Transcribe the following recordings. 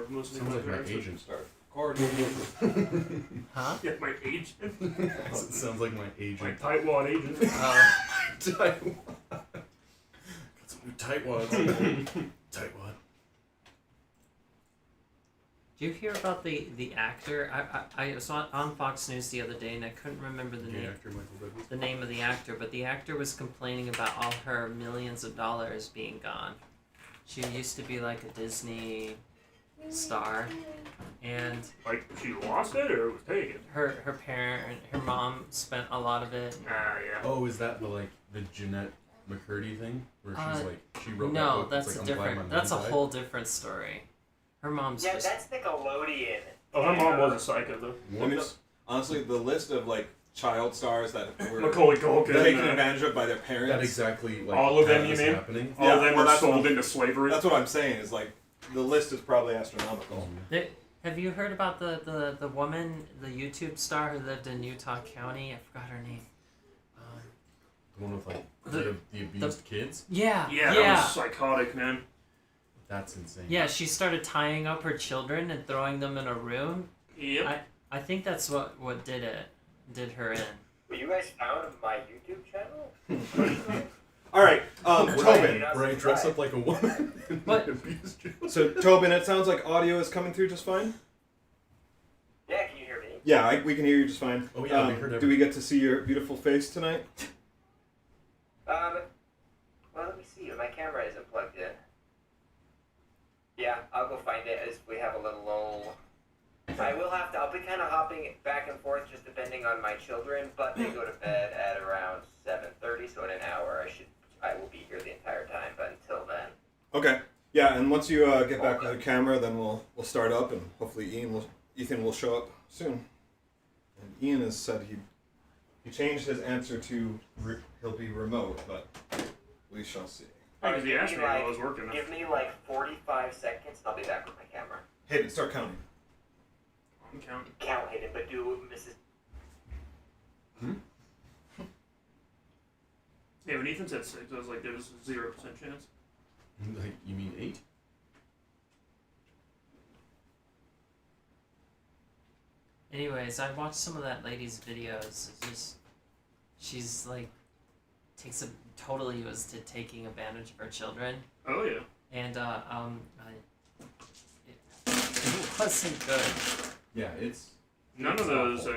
start listening Sounds to like my parents. agent. Start recording. Huh? Yeah, my agent. It sounds like my My agent. tightwad agent. Tightwad. Got some new tightwads. Tightwad. Do you hear about the actor? I was on Fox News the other day and I couldn't remember the name. Actor Michael Douglas. The name of the actor, but the actor was complaining about all her millions of dollars being gone. She used to be like a Disney star, and Like, she lost it or it was taken? her mom spent a lot of it. Ah, yeah. Oh, is that the Jeanette McCurdy thing where she's she wrote that No, book, that's it's a like, I'm glad different. my That's a mom died? whole different story. Her mom's Yeah, just. that's Nickelodeon. Oh, her mom was a psycho, though. I mean, honestly, the list of child stars that were Macaulay Culkin. taken advantage of by their parents. That exactly all of them, that you is mean? happening. All of Yeah, them well, were that's sold what- into slavery. That's what I'm saying. Is the list is probably astronomical. Have you heard about the woman, the YouTube star who lived in Utah County? I forgot her name. The one with the abused kids. Yeah, Yeah, that was psychotic, man. That's insane. Yeah, she started tying up her children and throwing them in a room. Yep. I think that's what did her in. Well, you guys found my YouTube channel? All right, Tobin. Where I dress up like a woman. and What? abuse children. So Tobin, it sounds like audio is coming through just fine. Yeah, can you hear me? Yeah, we can hear you just fine. Oh, yeah, we heard do everything. we get to see your beautiful face tonight? Well, let me see. My camera isn't plugged in. Yeah, I'll go find it as we have a little lull. I'll be kind of hopping back and forth just depending on my children, but they go to bed at around 7:30, so in an hour I will be here the entire time, but until then. Okay. Yeah, and once you get back with the camera, then we'll start up, and hopefully Ethan will show up soon. And Ian has said he changed his answer to he'll be remote, but we shall see. Because he asked me while I was working. Give me 45 seconds and I'll be back with my camera. Hayden, start counting. I'm counting. Count Hayden, but do Mrs. Yeah, when Ethan said 6, I was like, there's 0% chance. You mean 8? Anyways, I watched some of that lady's videos. It's just, she's totally was to taking advantage of her children, Oh, yeah. and it wasn't good. Yeah, it's... None of those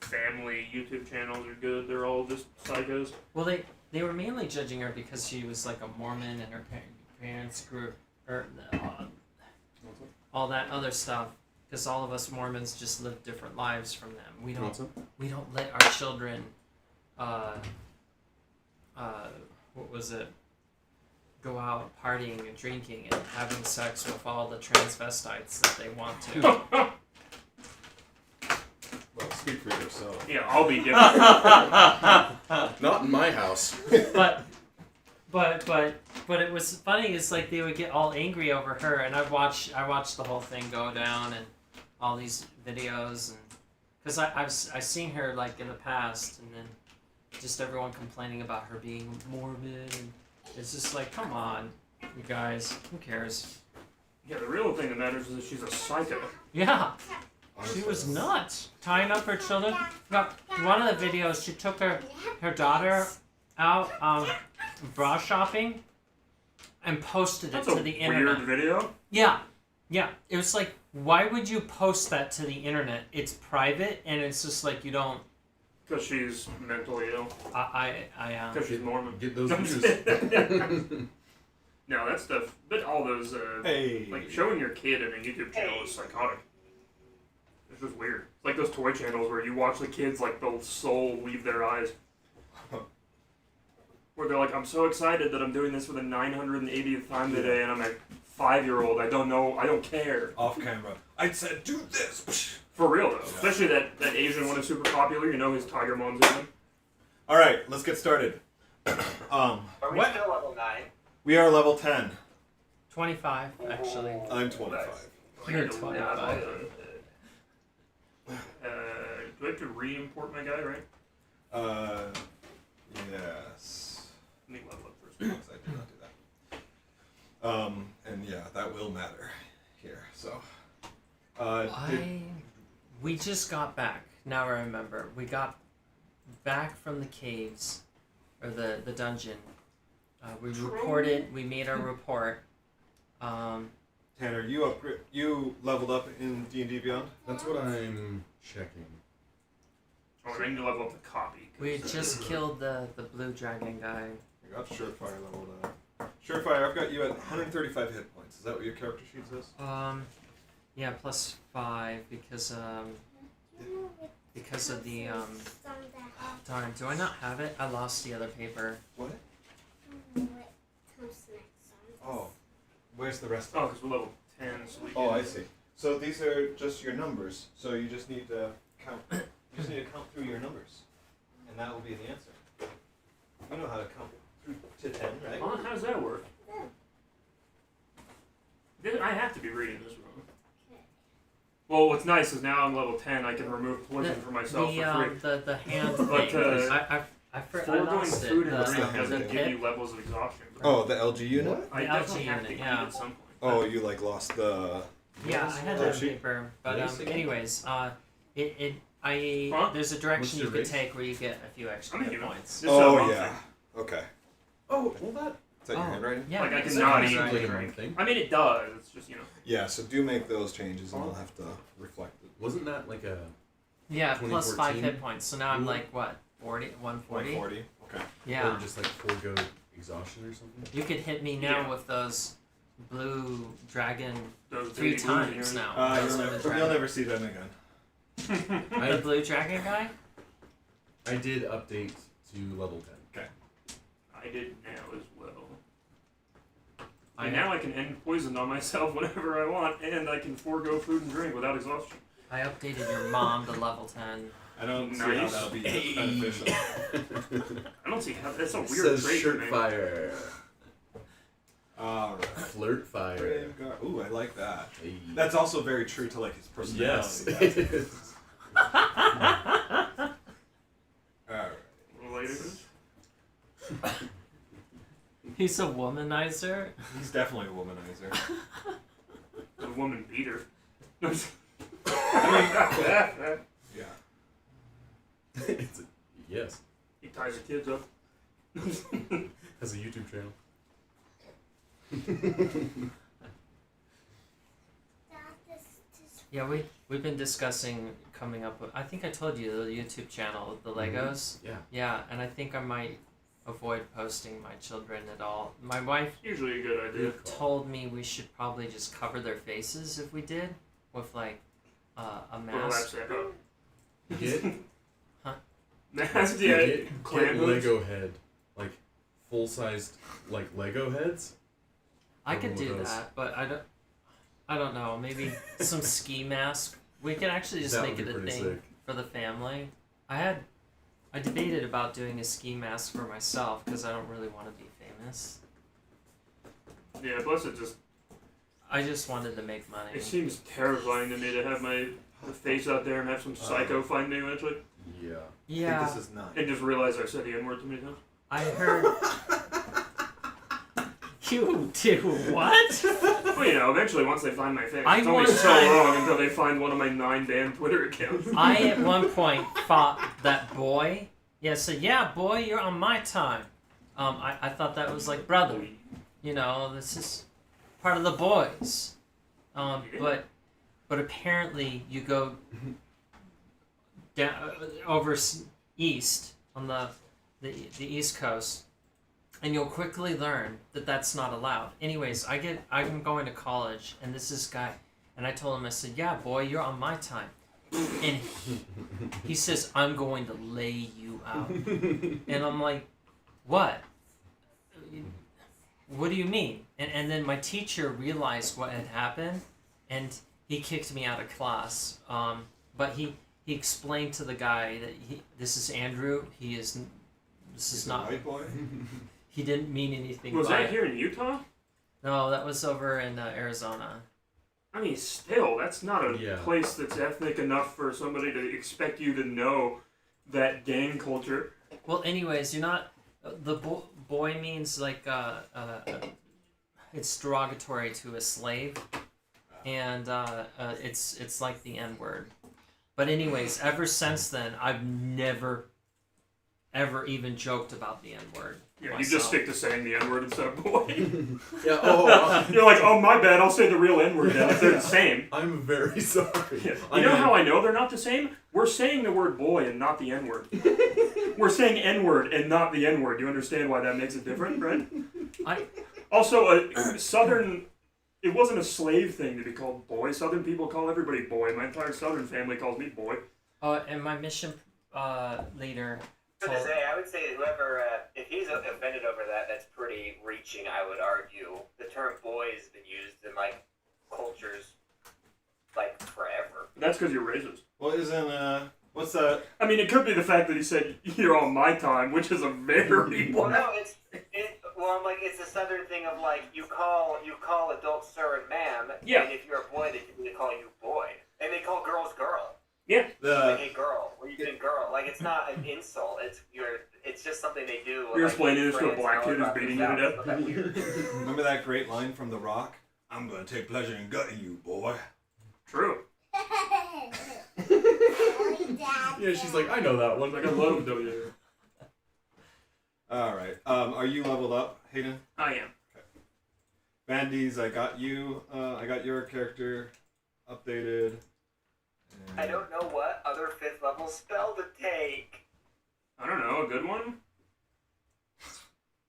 family YouTube channels are good. They're all just psychos. Well, they were mainly judging her because she was like a Mormon and her parents grew her all that other stuff. Because all of us Mormons just live different lives from them. We don't let our children, go out partying and drinking and having sex with all the transvestites that they want to. Well, speak for yourself. Yeah, I'll be different. Not in my house. But it was funny. It's like they would get all angry over her, and I watched the whole thing go down and all these videos, and because I've seen her like in the past, and then just everyone complaining about her being morbid, and it's just like, come on, you guys, who cares? Yeah, the real thing that matters is that she's a psycho. Yeah. She was nuts, tying up her children. One of the videos, she took her daughter out bra shopping and posted That's it to the internet. weird video. Yeah. It was like, why would you post that to the internet? It's private, and it's just like you don't. Because she's mentally ill. Because she's Mormon. Get those No, I'm views. just kidding. No, that stuff. But all those, Hey. like showing your kid in a YouTube channel is psychotic. It's just weird. It's like those toy channels where you watch the kids like the soul leave their eyes. Where they're like, I'm so excited that I'm doing this for the 980th time today, and I'm a 5-year-old. I don't know. I don't care. Off camera. I said, do this. For real though, especially that Asian one is super popular. You know his tiger mom's in him. All right, let's get started. Are we What? still level 9? We are level 10. 25, actually. I'm 25. You're 25. Do I have to re-import my guy, right? Yes. Let me level up first. Yes, I did not do that. And yeah, that will matter here. So We just got back. Now I remember. We got back from the caves, or the dungeon. We reported. We made our report. Tanner, you leveled up in D&D Beyond? That's what I'm checking. Oh, I need to level up the copy. We just killed the blue dragon guy. I got Surefire leveled up. Surefire, I've got you at 135 hit points. Is that what your character sheet says? Yeah, +5 because of the darn. Do I not have it? I lost the other paper. What? Oh, where's the rest? Oh, because we're level 10, so we Oh, I see. So these are just your numbers. So you just need to count. You just need to count through your numbers, and that will be the answer. You know how to count through to 10, right? Well, how does that work? I have to be reading this wrong. Well, what's nice is now I'm level 10. I can remove poison for myself for free. The hand But, thing. I Foregoing lost it. food and The- drink the doesn't the give pit. you levels of exhaustion. Oh, the LG unit? I The definitely LG have to unit, eat yeah. at some point. Oh, you like lost the. Yeah, I had Oh, that she- paper, but Race again? anyways, Huh? there's a direction What's you your could race? take where you get a few extra I'm a hit human. points. This is a Oh monk yeah. thing. Okay. Oh, well that. Is that your handwriting? Yeah, Like, I it's can a not handwriting. eat like a drink. monk thing. I mean, it does. It's just, Yeah. So do make those changes, and we'll have to reflect it. Wasn't that like a? Yeah, plus 5 2014? hit points. So now I'm Ooh. like what, 140? 140. Okay. Yeah. Or just like forego exhaustion or something? You could hit me now Yeah. with those blue dragon those 3 baby times blues here. now. Those are the You'll never see them again. The I blue dragon guy? I did update to level 10. I did now as well. I And now I can end poison on myself whenever I want, and I can forego food and drink without exhaustion. I updated your mom to level 10. I don't see how Nice. that'll be Hey. beneficial. I don't see how that's a weird Says trait. shirt man. fire, All right. flirt fire. Brave guard. Ooh, I like that. Hey. That's also very true to like his Yes, personality. it is. All right. Later. He's a womanizer? He's definitely a womanizer. The woman beater. Yeah. It's yes. He ties the kids up. Has a YouTube channel. Yeah, we've been discussing coming up with, I think I told you the YouTube channel with the Legos. Yeah. Yeah, and I think I might avoid posting my children at all. My wife Usually a good idea. told me we should probably just cover their faces if we did with like a Well, mask. that's it. Get, Mask, yeah. get Clam hoods. Lego head, like full-sized like Lego heads. I could One do of those. that, but I don't know. Maybe some ski mask. We could actually just That make would it be a pretty thing sick. for the family. I debated about doing a ski mask for myself because I don't really want to be famous. Yeah, plus it just I just wanted to make money. it seems terrifying to me to have my face out there and have some psycho find me eventually, Yeah. I Yeah, think this is 9. and just realize I said the N word too many times. I heard. You do what? Well, eventually once they find my face, I it's only one so time- long until they find one of my 9 damn Twitter accounts. I at one point thought that boy. Yeah, so yeah, boy, you're on my time. I thought that was like brother. This is part of the boys. But apparently you go down over east on the East Coast, and you'll quickly learn that that's not allowed. Anyways, I'm going to college, and this is guy, and I told him, I said, yeah, boy, you're on my time. And he says, I'm going to lay you out. And I'm like, what? What do you mean? And then my teacher realized what had happened, and he kicked me out of class. But he explained to the guy that this is Andrew. This is He's a not. white boy. He didn't mean anything. Was by that it. here in Utah? No, that was over in Arizona. I mean, still, that's not a Yeah. place that's ethnic enough for somebody to expect you to know that gang culture. Well, anyways, you're not. The boy means like it's derogatory to a slave. and it's like the N word. But anyways, ever since then, I've never, ever even joked about the N word. Yeah, you just stick to saying the N word instead of boy. Yeah. Oh, You're like, oh my bad, I'll say the real N word then if they're the same. I'm very sorry. Yeah. You know how I know they're not the same? We're saying the word boy and not the N word. We're saying N word and not the N word. You understand why that makes it different, right? Also, Southern. It wasn't a slave thing to be called boy. Southern people call everybody boy. My entire Southern family calls me boy. Oh, and my mission leader. To say, I would say whoever, if he's offended over that, that's pretty reaching. I would argue the term "boy" has been used in like cultures like forever. That's because you're racist. Well, what's that? I mean, it could be the fact that he said you're on my time, which is a very Well, no, well, I'm like it's a Southern thing of like you call adults sir and ma'am, Yeah. and if you're a boy, they call you boy, and they call girls girl. Yeah. Like, hey girl, what are you doing, girl? Like it's not an insult. It's just something they do. You're like, explaining this to a friends black and kid all who's that beating you to stuff. death. Isn't that weird? Remember that great line from The Rock? I'm gonna take pleasure in gutting you, boy. True. Yeah, she's like, I know that one. Like I love WWE. All right. Are you leveled up, Hayden? I am. Bandies, I got you. I got your character updated. And I don't know what other 5th level spell to take. I don't know, a good one?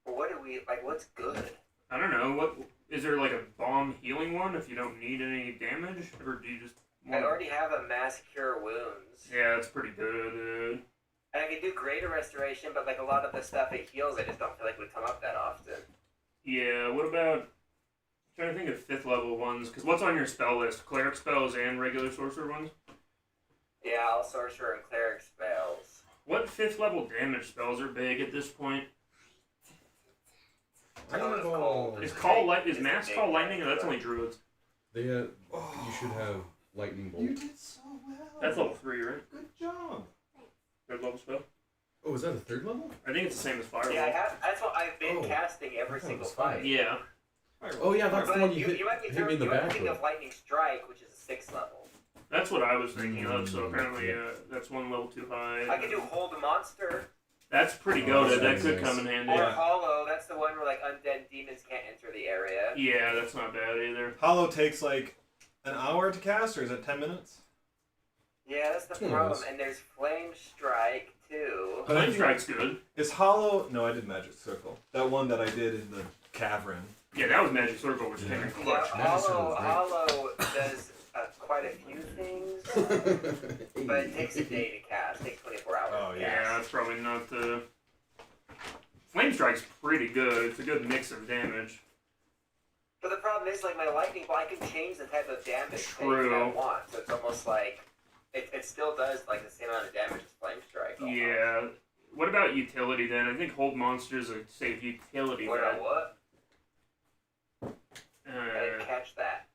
What do we like? What's good? I don't know. What is there like a bomb healing one if you don't need any damage, or do you just I want? already have a mass cure wounds. Yeah, that's pretty good. And I can do greater restoration, but like a lot of the stuff it heals, I just don't feel like would come up that often. Yeah. What about? I'm trying to think of 5th level ones, because what's on your spell list? Cleric spells and regular sorcerer ones. Yeah, all sorcerer and cleric spells. What 5th level damage spells are big at this point? I don't know. Is mass call lightning, or that's only druids? They you should have lightning bolt. You did so well. That's level 3, right? Good job. 3rd level spell. Oh, is that a 3rd level? I think it's the same as fireball. Yeah, that's what I've been Oh, casting every I thought it single was five. fight. Yeah. Oh yeah, that's the But one you hit, you might be hit me in the back thinking with. of lightning strike, which is a 6th level. That's what I was thinking of. So apparently, that's one level too high. I can do hold a monster That's pretty Oh, goated. That that's could nice. come in handy. or Yeah. hollow. That's the one where like undead demons can't enter the area. Yeah, that's not bad either. Hollow takes like an hour to cast, or is it 10 minutes? Yeah, that's the Yeah, problem. that's- And there's flame strike too. Flame strike's good. Is Hollow? No, I did Magic Circle. That one that I did in the cavern. Yeah, that was Magic Circle, which came in Yeah, clutch. hollow does quite a few things, but it takes a day to cast. It takes 24 hours. Oh, to Yeah, cast. that's probably not the. Flame strike's pretty good. It's a good mix of damage. But the problem is, like my lightning bolt, I can change the type of damage True. I want. So it's almost like it still does like the same amount of damage as flame strike. almost. Yeah. What about utility then? I think hold monsters are safe utility. What? But, What? I didn't catch that.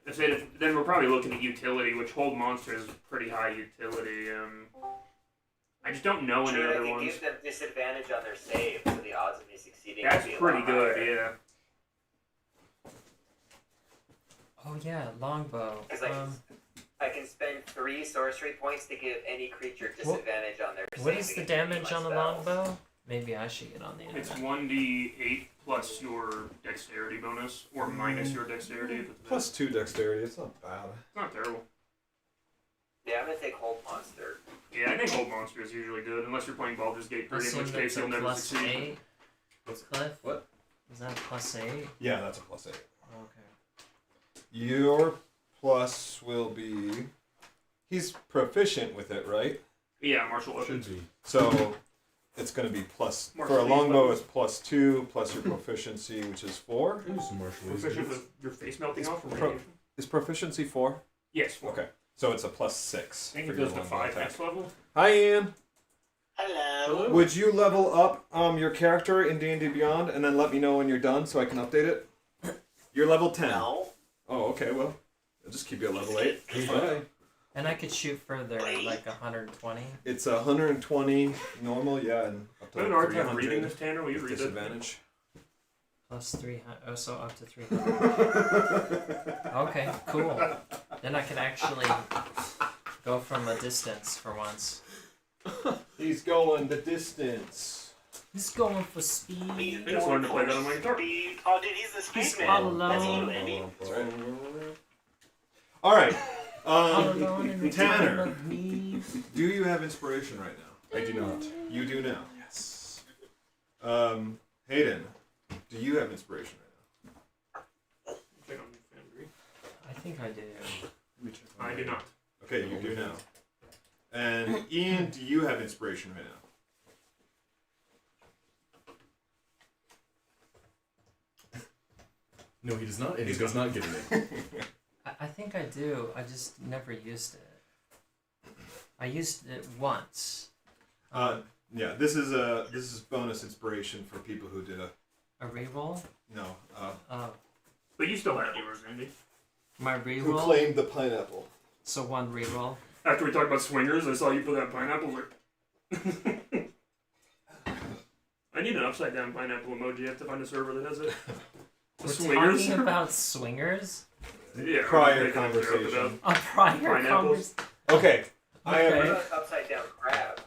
I said then we're probably looking at utility, which hold monsters is pretty high utility. I just don't know any Sure, I other can ones. give them disadvantage on their save, so the odds of me succeeding. That's would be a pretty lot good, higher. yeah. Oh yeah, longbow. 'Cause I can spend 3 sorcery points to give any creature disadvantage on their save. What is the against any of damage my on a spells. longbow? Maybe I should get on the It's internet. 1d8 plus your dexterity bonus, or minus your dexterity if it's Plus 2 dexterity. It's not bad. It's not terrible. Yeah, I'm gonna take hold monster. Yeah, I think hold monster is usually good, unless you're playing Baldur's Gate 3, in Assume which case that's a you'll never plus succeed. 8. What's- Cliff? what? Is that a plus 8? Yeah, that's a plus 8. Okay. Your plus will be. He's proficient with it, right? Yeah, martial weapons. Should be. So it's going to be plus. Martial For a longbow, weapons. it's plus 2 plus your proficiency, which is 4. Maybe some martial Proficient arts. with your face melting off from pro- radiation? Is proficiency 4? Yes, 4. Okay. So it's a plus 6. I think for it your goes to longbow 5 attack. next level. Hi, Ian. Hello. Would you level up your character in D&D Beyond and then let me know when you're done so I can update it? You're level 10. No. Oh, okay. Well, I'll just keep you at level 8. Hey, Bye. And I could shoot further, like 120. It's 120 normal, yeah, and up to I have a hard time 300 reading this, Tanner. Will you with read it? disadvantage. Plus 300. Oh, so up to 300. Okay, cool. Then I can actually go from a distance for once. He's going the distance. He's going for speed. I just learned to play that on my guitar. Oh, dude, he's the spaceman. all alone. That's you, Andy. All right. All alone in the Tanner. time of need. Do you have inspiration right now? I do not. You do now. Yes. Hayden, do you have inspiration right Check on Foundry. I think I do. I do not. now? Okay, you do now. And Ian, do you have inspiration right now? No, he does not, and he does not get it. I think I do. I just never used it. I used it once. Yeah, this is bonus inspiration for people who did A reroll? no Oh. But you still have yours, Andy. My who reroll? claimed the pineapple. So one reroll. After we talked about swingers, I saw you put that pineapple. Like, I need an upside down pineapple emoji. I have to find a server that has it. We're Swingers? talking about swingers? Yeah. Prior they kind of joke conversation. A prior Pineapples. conversation. Okay, I have. Okay. What about upside down crab?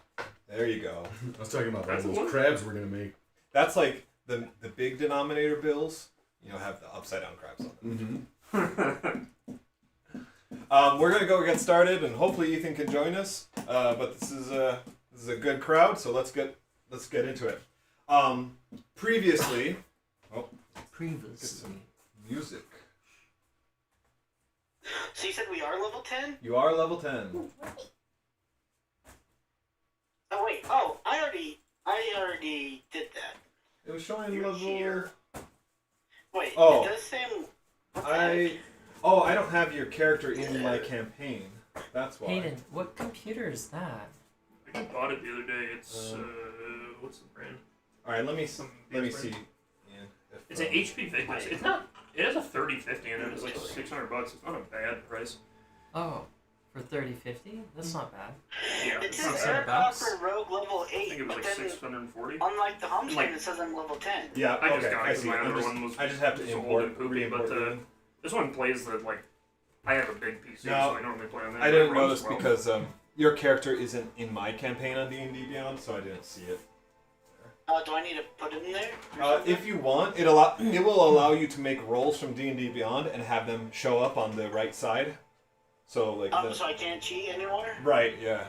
There you go. I was talking about all That's the those one. crabs we're gonna make. That's like the big denominator bills. You know, have the upside down crabs on them. Mm-hmm. We're gonna go get started, and hopefully Ethan can join us. But this is a good crowd, so let's get into it. Previously, get Previously. some music. So you said we are level 10? You are level 10. Oh wait. Oh, I already did that. It was showing You're level. here. Wait. Oh. It does say. I don't have your character in my campaign. That's why. Hayden, what computer is that? I bought it the other day. It's what's the brand? All right, let me Some see. brand. Ian, if, It's an HP Victus. It's not. It has a 3050 in it. It's like $600. It's not a bad price. Oh, for 3050? That's not bad. Yeah, It it's not says bad. Aircraft for Rogue level I think 8, it was but like then 640. unlike the home screen, Like- it says I'm level 10. Yeah, I just okay, got I it because see. my other one was. I just have to just old import, and poopy, re-import but it in. this one plays the like. I have a big PC, No, so I normally play on that. I but didn't it runs notice well. because your character isn't in my campaign on D&D Beyond, so I didn't see it. Do I need to put it in there? If you want, it will allow you to make rolls from D&D Beyond and have them show up on the right side. So like So I can't cheat anymore? right, yeah.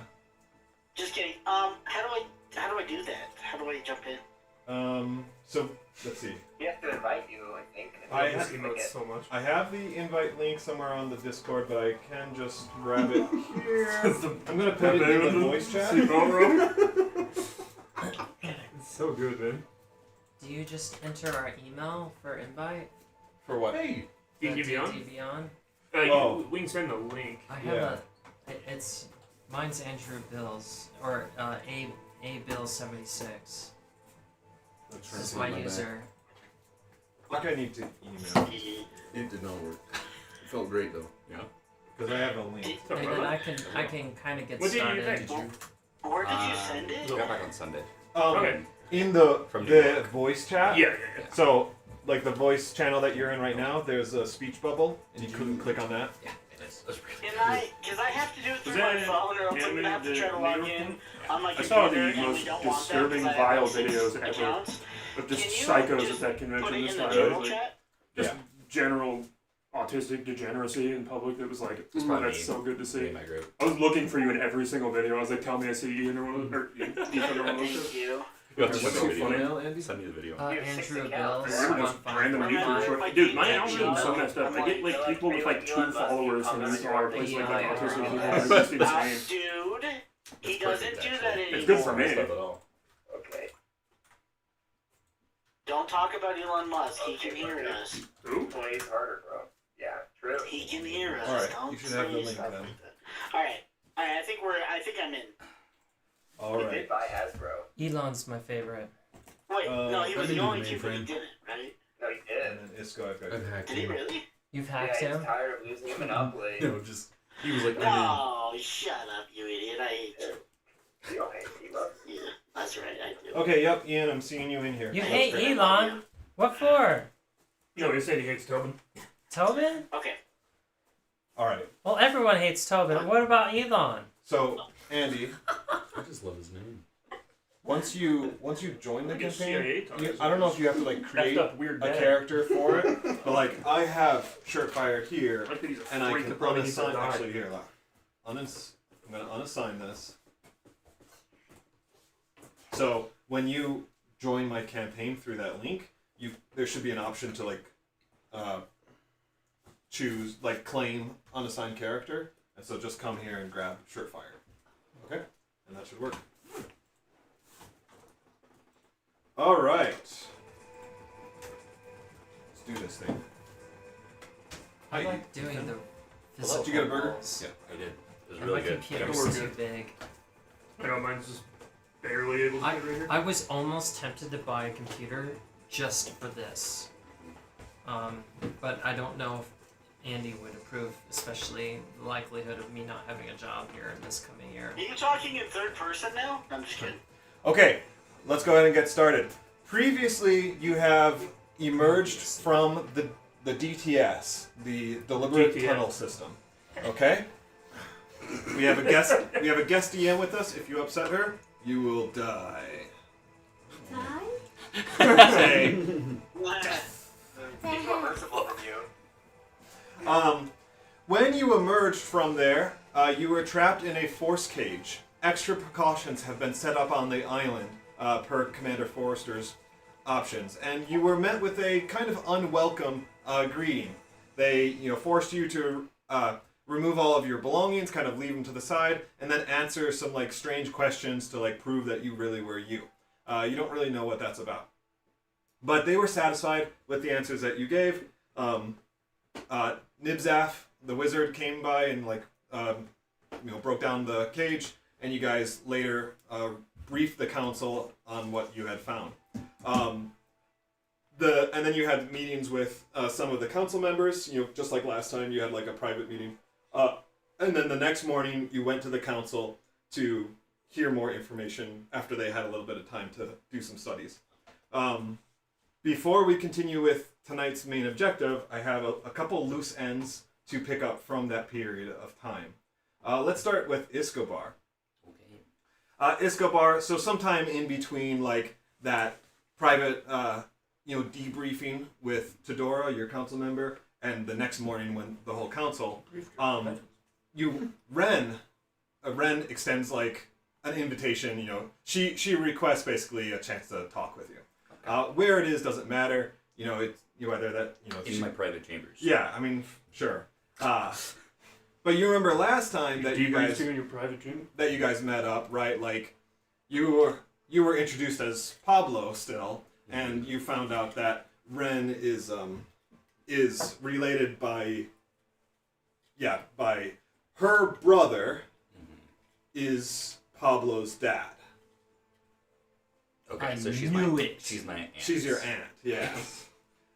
Just kidding. How do I do that? How do I jump in? So let's see. We have to invite you, I think. I I have- love this emote so much. I have the invite link somewhere on the Discord, but I can just grab it here. I'm gonna put it in the voice chat. It's so good, man. Do you just enter our email for invite? For what? Hey, D&D The Beyond? D&D Beyond? Oh. We can send the link. I have Yeah. it's mine's Andrew Bills or A Bill 76. That's This is right. my user. I think I need to email It did not work. It felt great though. Yeah. because I have a link. Sorry And about then that. I can kind of get What did you started. think? Where did you send it? We got back on Sunday. Okay. In the From New the York. voice chat. Yeah. So like the voice channel that you're in right now, there's a speech bubble, and you couldn't click on that. Yeah, it is. That's really Because I have to do it through Was my that phone, or else I'm animated gonna have to try to New log York in one? on my I computer, saw the and most we don't want that disturbing, 'cause I vile have 6 videos ever. accounts. Of just Can you psychos just at that Put convention it this in the time. general Like, chat. just Yeah. general autistic degeneracy in public that was like, It's ooh, probably that's me. so good to me see. and my group. I was looking for you in every single video. I was like, tell me I see Ian or one of those, or Ethan or one of those. Thank you. You have to That's send so me the funny. video. Andy? Send me the video. You have 6 Andrew accounts. Bills. They were just random people. Short. Dude, my algorithm's so messed up. I get like people with like 2 followers from these all places like that autistic people. It's just insane. Dude, he It's doesn't perfect, do actually. that anymore. It's good for me. Messed up at all. Okay. Don't talk about Elon Musk. He can hear us. Who? Plays harder, bro. Yeah, true. He can hear us. All right, Don't you should have the say link stuff then. like that. All right. I think I'm in. All He right. did buy Hasbro. Elon's my favorite. Wait, no, he I was didn't the do only the kid that mainframe. didn't, right? No, he did. And then Isco, I've got. I've hacked Did he him. really? You've Yeah, hacked he's him? tired of losing Monopoly. No, just he was like, I'm No, shut up, you idiot. I hate you. You don't hate, he loves Yeah, that's right, I do. Okay, yep, Ian, I'm seeing you in here. You That's hate great. Elon? What for? No, he said he hates Tobin. Tobin? Okay. All right. Well, everyone hates Tobin. What about Elon? So, Andy, I just love his name. once you join the I guess campaign, CIA talks. I don't know if you have to like create Effed up weird a dad. character for it, but like I have Shirtfire here, I think he's a and I freak can that probably needs to unassign. die. Actually, here, look. I'm gonna unassign this. So when you join my campaign through that link, there should be an option to like choose like claim unassigned character, and so just come here and grab Shirtfire. Okay, and that should work. All right, let's do this thing. I Hey, like doing the Did physical you get a burger? rolls. Yeah, I did. It was And really my good. computer's We're too good. big. I know mine's just barely able to get right here. I was almost tempted to buy a computer just for this. But I don't know if Andy would approve, especially the likelihood of me not having a job here in this coming year. Are you talking in third person now? I'm just kidding. Okay, let's go ahead and get started. Previously, you have emerged from the DTS, the Deliberate DTS. Tunnel System. Okay? We have a guest DM with us. If you upset her, you will die. Say, He's more merciful than you. when you emerged from there, you were trapped in a force cage. Extra precautions have been set up on the island, per Commander Forrester's options, and you were met with a kind of unwelcome greeting. They, forced you to remove all of your belongings, kind of leave them to the side, and then answer some like strange questions to like prove that you really were you. You don't really know what that's about, but they were satisfied with the answers that you gave. Nibzaf, the wizard, came by and like broke down the cage, and you guys later briefed the council on what you had found. And then you had meetings with some of the council members. Just like last time, you had like a private meeting. And then the next morning, you went to the council to hear more information after they had a little bit of time to do some studies. Before we continue with tonight's main objective, I have a couple loose ends to pick up from that period of time. Let's start with Escobar. Okay. Escobar, so sometime in between like that private debriefing with Todora, your council member, and the next morning when the whole council, Ren extends like an invitation. She requests basically a chance to talk with you. Where it is doesn't matter. It's whether that In my private chambers. Yeah, I mean, sure. But you remember last time that you guys in your private gym? that you guys met up, right? Like you were introduced as Pablo still, and you found out that Ren is related by her brother is Pablo's dad. Okay, I so she's knew my it. she's my aunt. She's your aunt, yes.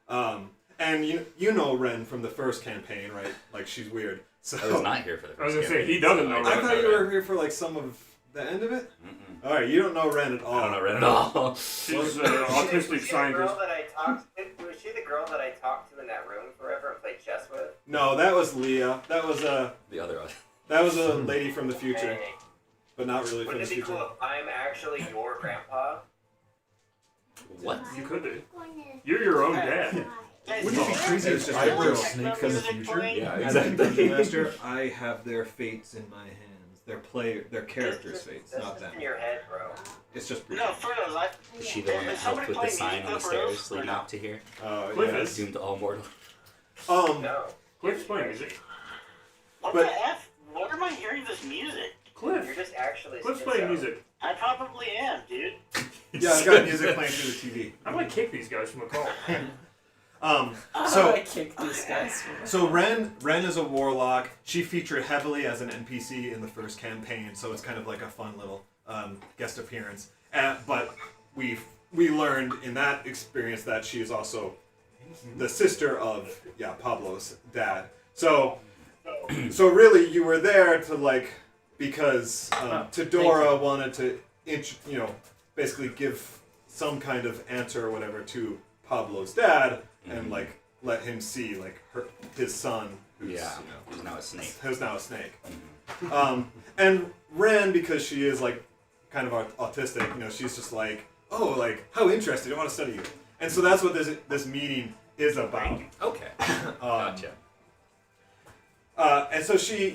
And you know Ren from the first campaign, right? Like she's weird. So I was not here for the first I was gonna say, campaign, he doesn't so know I Ren. I don't thought know you were Ren. here for like some of the end of it. Mm-mm. All right, you don't know Ren at all. I don't know Ren at all. She's an Was autistic she scientist. Was she the girl that I talked to in that room forever and played chess with? No, that was Leah. That was The other one. a lady from the future, Hey, but not really from wouldn't the it be future. cool if I'm actually your grandpa? What? You could be. You're your own dad. Guys, Wouldn't it be is crazy there if just like I were a techno snake from the music future? playing? Yeah, As a exactly. dungeon master, I have their fates in my hands. Their characters' fates, That's not just them. in your head, bro. It's just No, Frodo, Is she the one that Is helped somebody with the playing sign music on the for stairs us or leading no? up to here? Cliff yes. is. Doomed to all mortal. No. Cliff's playing music. What But- the F? What am I hearing this music? You're Cliff. just actually Cliff's schizo. playing music. I probably am, dude. Yeah, I've got music playing through the TV. I might kick these guys from a call. So I kicked these guys. So Ren is a warlock. She featured heavily as an NPC in the first campaign, so it's kind of like a fun little guest appearance. But we learned in that experience that she is also the sister of Pablo's dad. So really you were there to like because Todora wanted to basically give some kind of answer or whatever to Pablo's dad and like let him see like his son, who's who's now a snake. Who's now a snake. And Ren, because she is like kind of autistic, she's just like, oh, like how interesting! I want to study you. And so that's what this meeting is about. Okay, gotcha. And so she,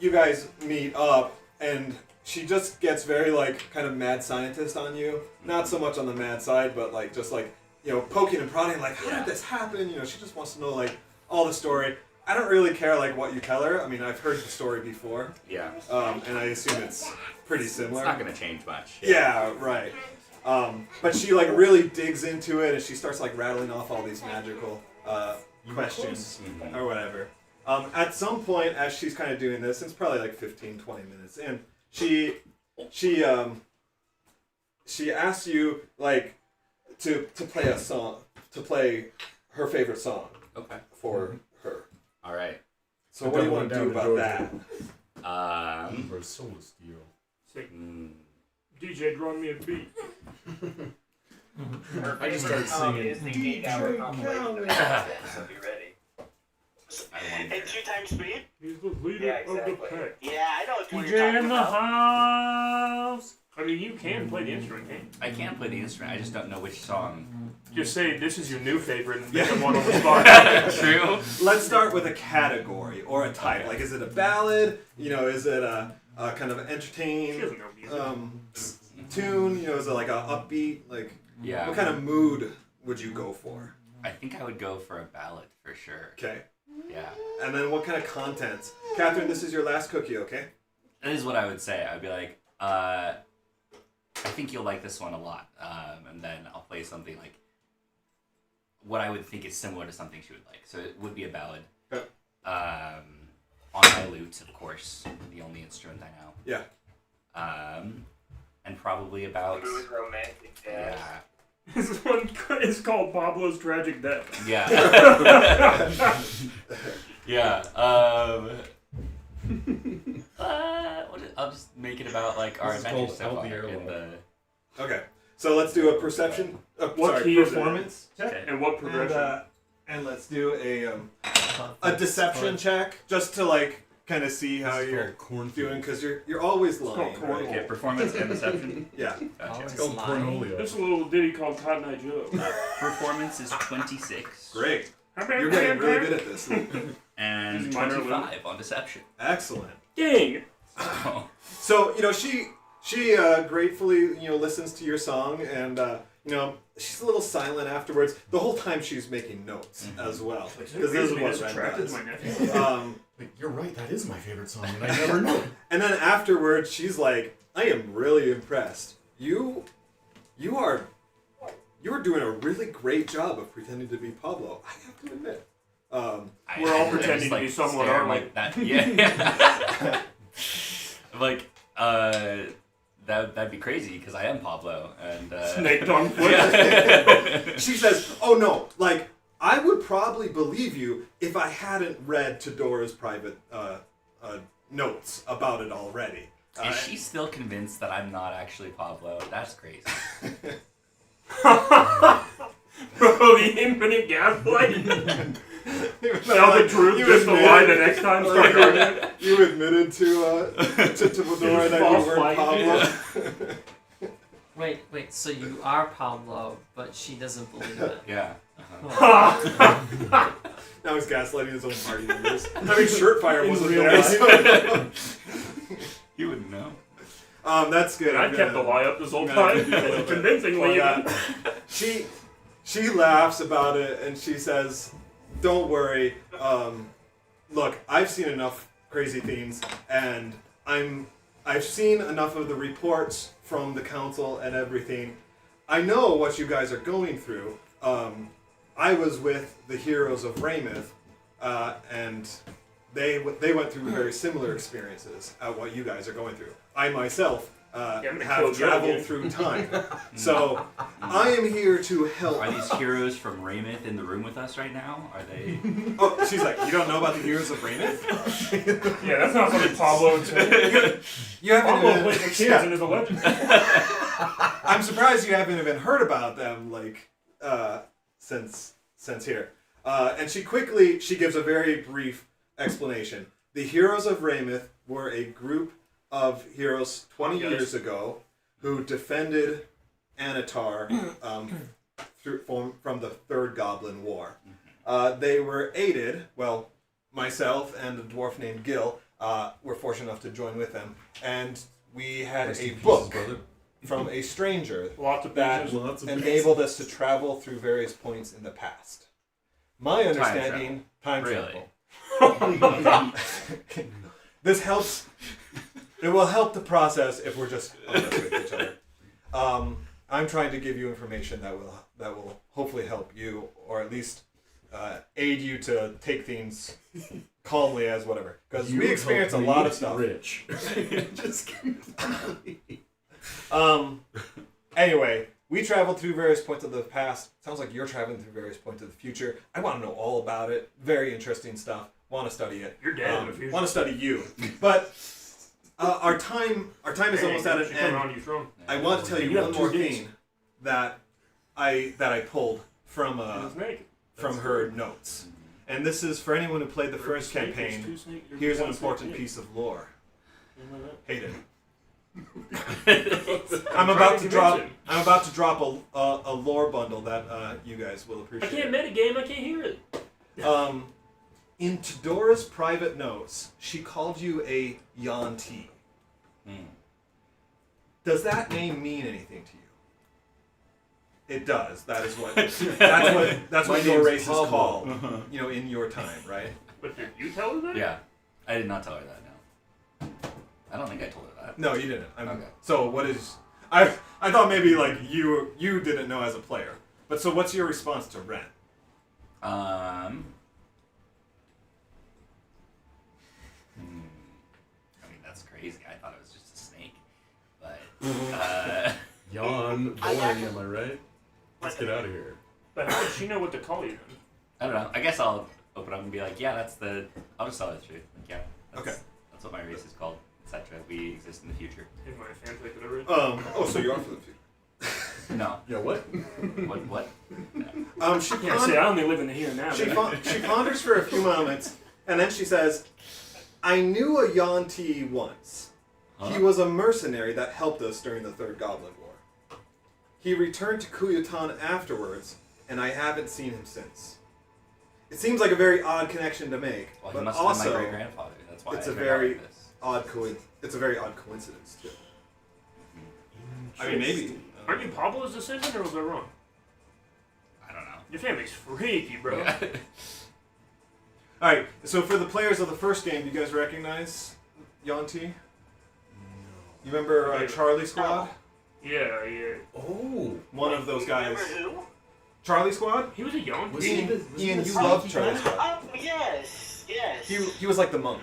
you guys meet up, and she just gets very like kind of mad scientist on you. Not so much on the mad side, but like just like poking and prodding, like how did this happen? She just wants to know like all the story. I don't really care like what you tell her. I mean, I've heard the story before. Yeah. And I assume it's pretty similar. It's not gonna change much. Yeah, right. But she like really digs into it, and she starts like rattling off all these magical questions or whatever. At some point, as she's kind of doing this, it's probably like 15, 20 minutes in, she asks you like to play a song, to play her favorite song. Okay. For her. All right. So what do you want to do about that? For Soul Steel. Say, DJ, draw me a beat. I just started singing. Is the 8-hour compilation of the so be ready. And 2 times speed? He's the leader of the pack. Yeah, I know what you're DJ talking in the about. house. I mean, you can play the instrument, can't you? I can play the instrument. I just don't know which song. Just say this is your new favorite and make them one on the spot. True. Let's start with a category or a type. Like, is it a ballad? Is it a kind of She entertain doesn't know music. tune? Is it like a upbeat? Like, Yeah. what kind of mood would you go for? I think I would go for a ballad for sure. Okay. Yeah. And then what kind of contents? Catherine, this is your last cookie, okay? That is what I would say. I'd be like, I think you'll like this one a lot. And then I'll play something like what I would think is similar to something she would like. So it would be a ballad. Yep. On my lute, of course, the only instrument I know. Yeah. And probably about... Smooth romantic jazz. Yeah. This one is called Pablo's Tragic Death. Yeah. Yeah. I'll just make it about like our This is adventure called so Out far the Airlock. in the. Okay. So let's do a perception. What key is it? performance check. Okay. And what progression? And let's do a deception check, just to like kind of see how This is you're called Cornfield. doing, because you're always lying. called cornhole. Right? Okay, performance and deception. Yeah. Gotcha. It's called Cornholio. There's a little ditty called Cotton Eye Joe. Performance is 26. Great. How about You're getting really good at this. And Is minor 25 on deception. Excellent. Dang! So she gratefully listens to your song, and she's a little silent afterwards. The whole time she's making notes as well, because this is what Ren attracted does. my nephew. Wait, you're right, that is my favorite song, and I never knew it. And then afterwards, she's like, "I am really impressed. You are doing a really great job of pretending to be Pablo. I have to admit." We're all pretending to be someone, stare aren't we? like that. Yeah. Like, that'd be crazy because I am Pablo and Snake on foot. Yeah. She says, "Oh no, like I would probably believe you if I hadn't read Tedora's private notes about it already." Is she still convinced that I'm not actually Pablo? That's crazy. Bro, the infinite gaslight. Tell the truth, just a lie the next time. Start arguing. You admitted to Fedora that you False were flag. Pablo. Wait, so you are Pablo, but she doesn't believe it. Yeah. Now he's gaslighting his own party members. I mean, Shirtfire In wasn't real there. life. So. You wouldn't know. That's good. I kept the lie up this whole I'm time. gonna do a little bit Convincingly. for that. She laughs about it and she says, "Don't worry. Look, I've seen enough crazy things, and I've seen enough of the reports from the council and everything. I know what you guys are going through. I was with the heroes of Rameth, and they went through very similar experiences at what you guys are going through. I myself I'm gonna kill have Joe traveled again. through time, so I am here to help." Are these heroes from Rameth in the room with us right now? Are they? Oh, she's like, "You don't know about the heroes of Rameth? Yeah, that's not something Pablo would say. You haven't Pablo even, plays for kids yeah. and is a legend. I'm surprised you haven't even heard about them. Like, since here. And she gives a very brief explanation. The heroes of Rameth were a group of heroes 20 years ago who defended Anatar from the Third Goblin War. They were aided, well, myself and a dwarf named Gil were fortunate enough to join with them, and we had a book from a stranger that enabled us to travel through various points in the past. My understanding, time travel. This helps. It will help the process if we're just honest with each other. I'm trying to give you information that will hopefully help you, or at least aid you to take things calmly as whatever. Because we experience a lot of stuff. Rich. Just anyway, we traveled through various points of the past. Sounds like you're traveling through various points of the future. I want to know all about it. Very interesting stuff. Want to study it. You're dead in the future. Want to study you. But our time is almost at an end. I want to tell you one more thing that I pulled from her notes. And this is for anyone who played the first campaign. Here's an important piece of lore. Hayden. I'm about to drop a lore bundle that you guys will appreciate. I can't metagame. I can't hear it. In Tedora's private notes, she called you a Yanti. Does that name mean anything to you? It does. That is what. That's what your race is called. You know, in your time, right? But did you tell her that? Yeah, I did not tell her that. No, I don't think I told her that. No, you didn't. Okay. So what is? I thought maybe like you didn't know as a player. But so what's your response to Ren? I mean, that's crazy. I thought it was just a snake, but Yawn, boring, am I right? Let's get out of here. But how does she know what to call you then? I don't know. I guess I'll open up and be like, yeah, I'll just tell her the truth. Like, yeah, Okay. That's what my race is called, etc. We exist in the future. In my fanfic that I read. Oh, so you are for the future. No. Yeah, what? What? No. She Yeah, see, I only live in the here and now. She but she ponders for a few moments, and then she says, "I knew a Yanti once. He was a mercenary that helped us during the Third Goblin War. He returned to Kuyutan afterwards, and I haven't seen him since. It seems like a very odd connection to make, Well, he but must have been also my great grandfather. That's why it's I a heard very all of this. It's a very odd coincidence too. I mean, maybe. Aren't you Pablo's descendant, or was I wrong? I don't know. Your family's freaky, bro. Yeah. All right. So for the players of the first game, do you guys recognize Yanti? You remember Charlie Squad? Yeah. Oh. One of those guys. Remember who? Charlie Squad? He was a young Was kid. Ian, you loved Charlie Squad. Oh, yes. He was like the monk.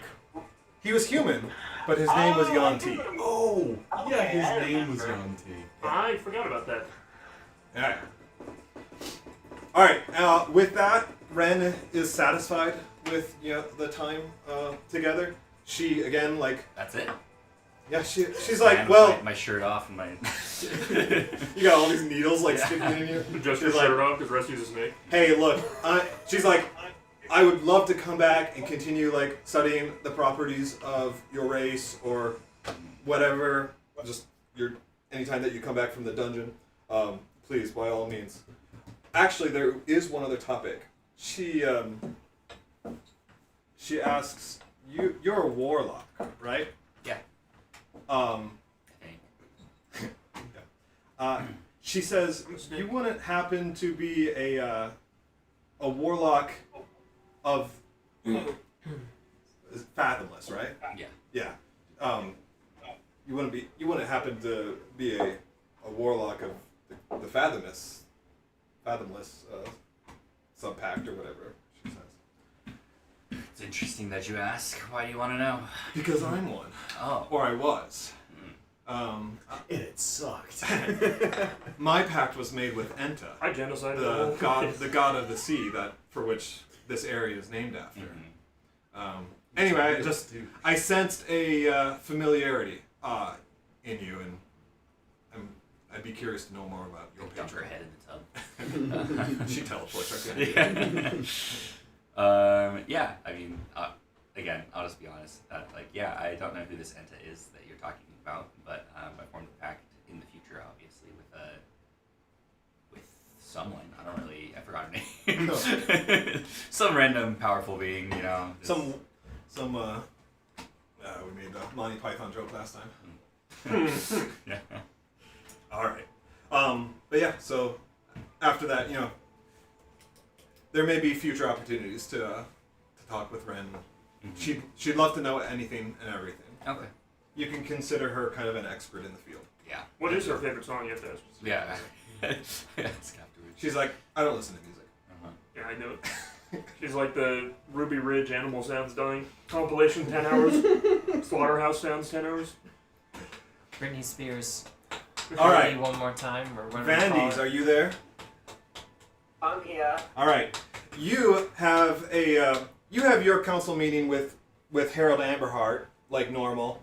He was human, but his name was Yanti. Oh. Yeah, his I name was remember. Yanti. I forgot about that. All right. With that, Ren is satisfied with the time together. She again That's it. she's I like, have well, my shirt off and my. you got all these needles Yeah. sticking in you. Just your She's shirt off because Rusty's a snake. Hey, look, she's like, I would love to come back and continue studying the properties of your race or whatever. Just anytime that you come back from the dungeon, please, by all means. Actually, there is one other topic. She asks, you're a warlock, right? Yeah. She says you wouldn't happen to be a warlock of Fathomless, right? Yeah. Yeah. You wouldn't happen to be a warlock of the Fathomless subpact or whatever she says. It's interesting that you ask. Why do you want to know? Because I'm one, Oh. or I was. And it sucked. My pact was made with Enta, I genocided the god of the sea for which this area is named after. Mhm. Anyway, I sensed a familiarity in you, and I'd be curious to know more about your Dump her patron. head in the tub. She teleports. Okay. Yeah. I mean, again, I'll just be honest. That I don't know who this Enta is that you're talking about, but I formed a pact in the future, obviously, with someone. I forgot her name. No. Some random powerful being, you know. Some we made the Monty Python joke last time. Yeah. All right. But yeah, so after that, there may be future opportunities to talk with Ren. Mm-hmm. She'd love to know anything and everything. Okay. You can consider her kind of an expert in the field. Yeah. What is her favorite song? You have to ask. Yeah. It's afterwards. She's like, I don't listen to music. Uh-huh. Yeah, I know it. She's like the Ruby Ridge Animal Sounds Dying compilation, 10 hours. Slaughterhouse Sounds, 10 hours. Britney Spears. All right. One more time, or whatever. you call Vandy's, it. are you there? I'm here. All right. You have your council meeting with Harold Amberhart like normal.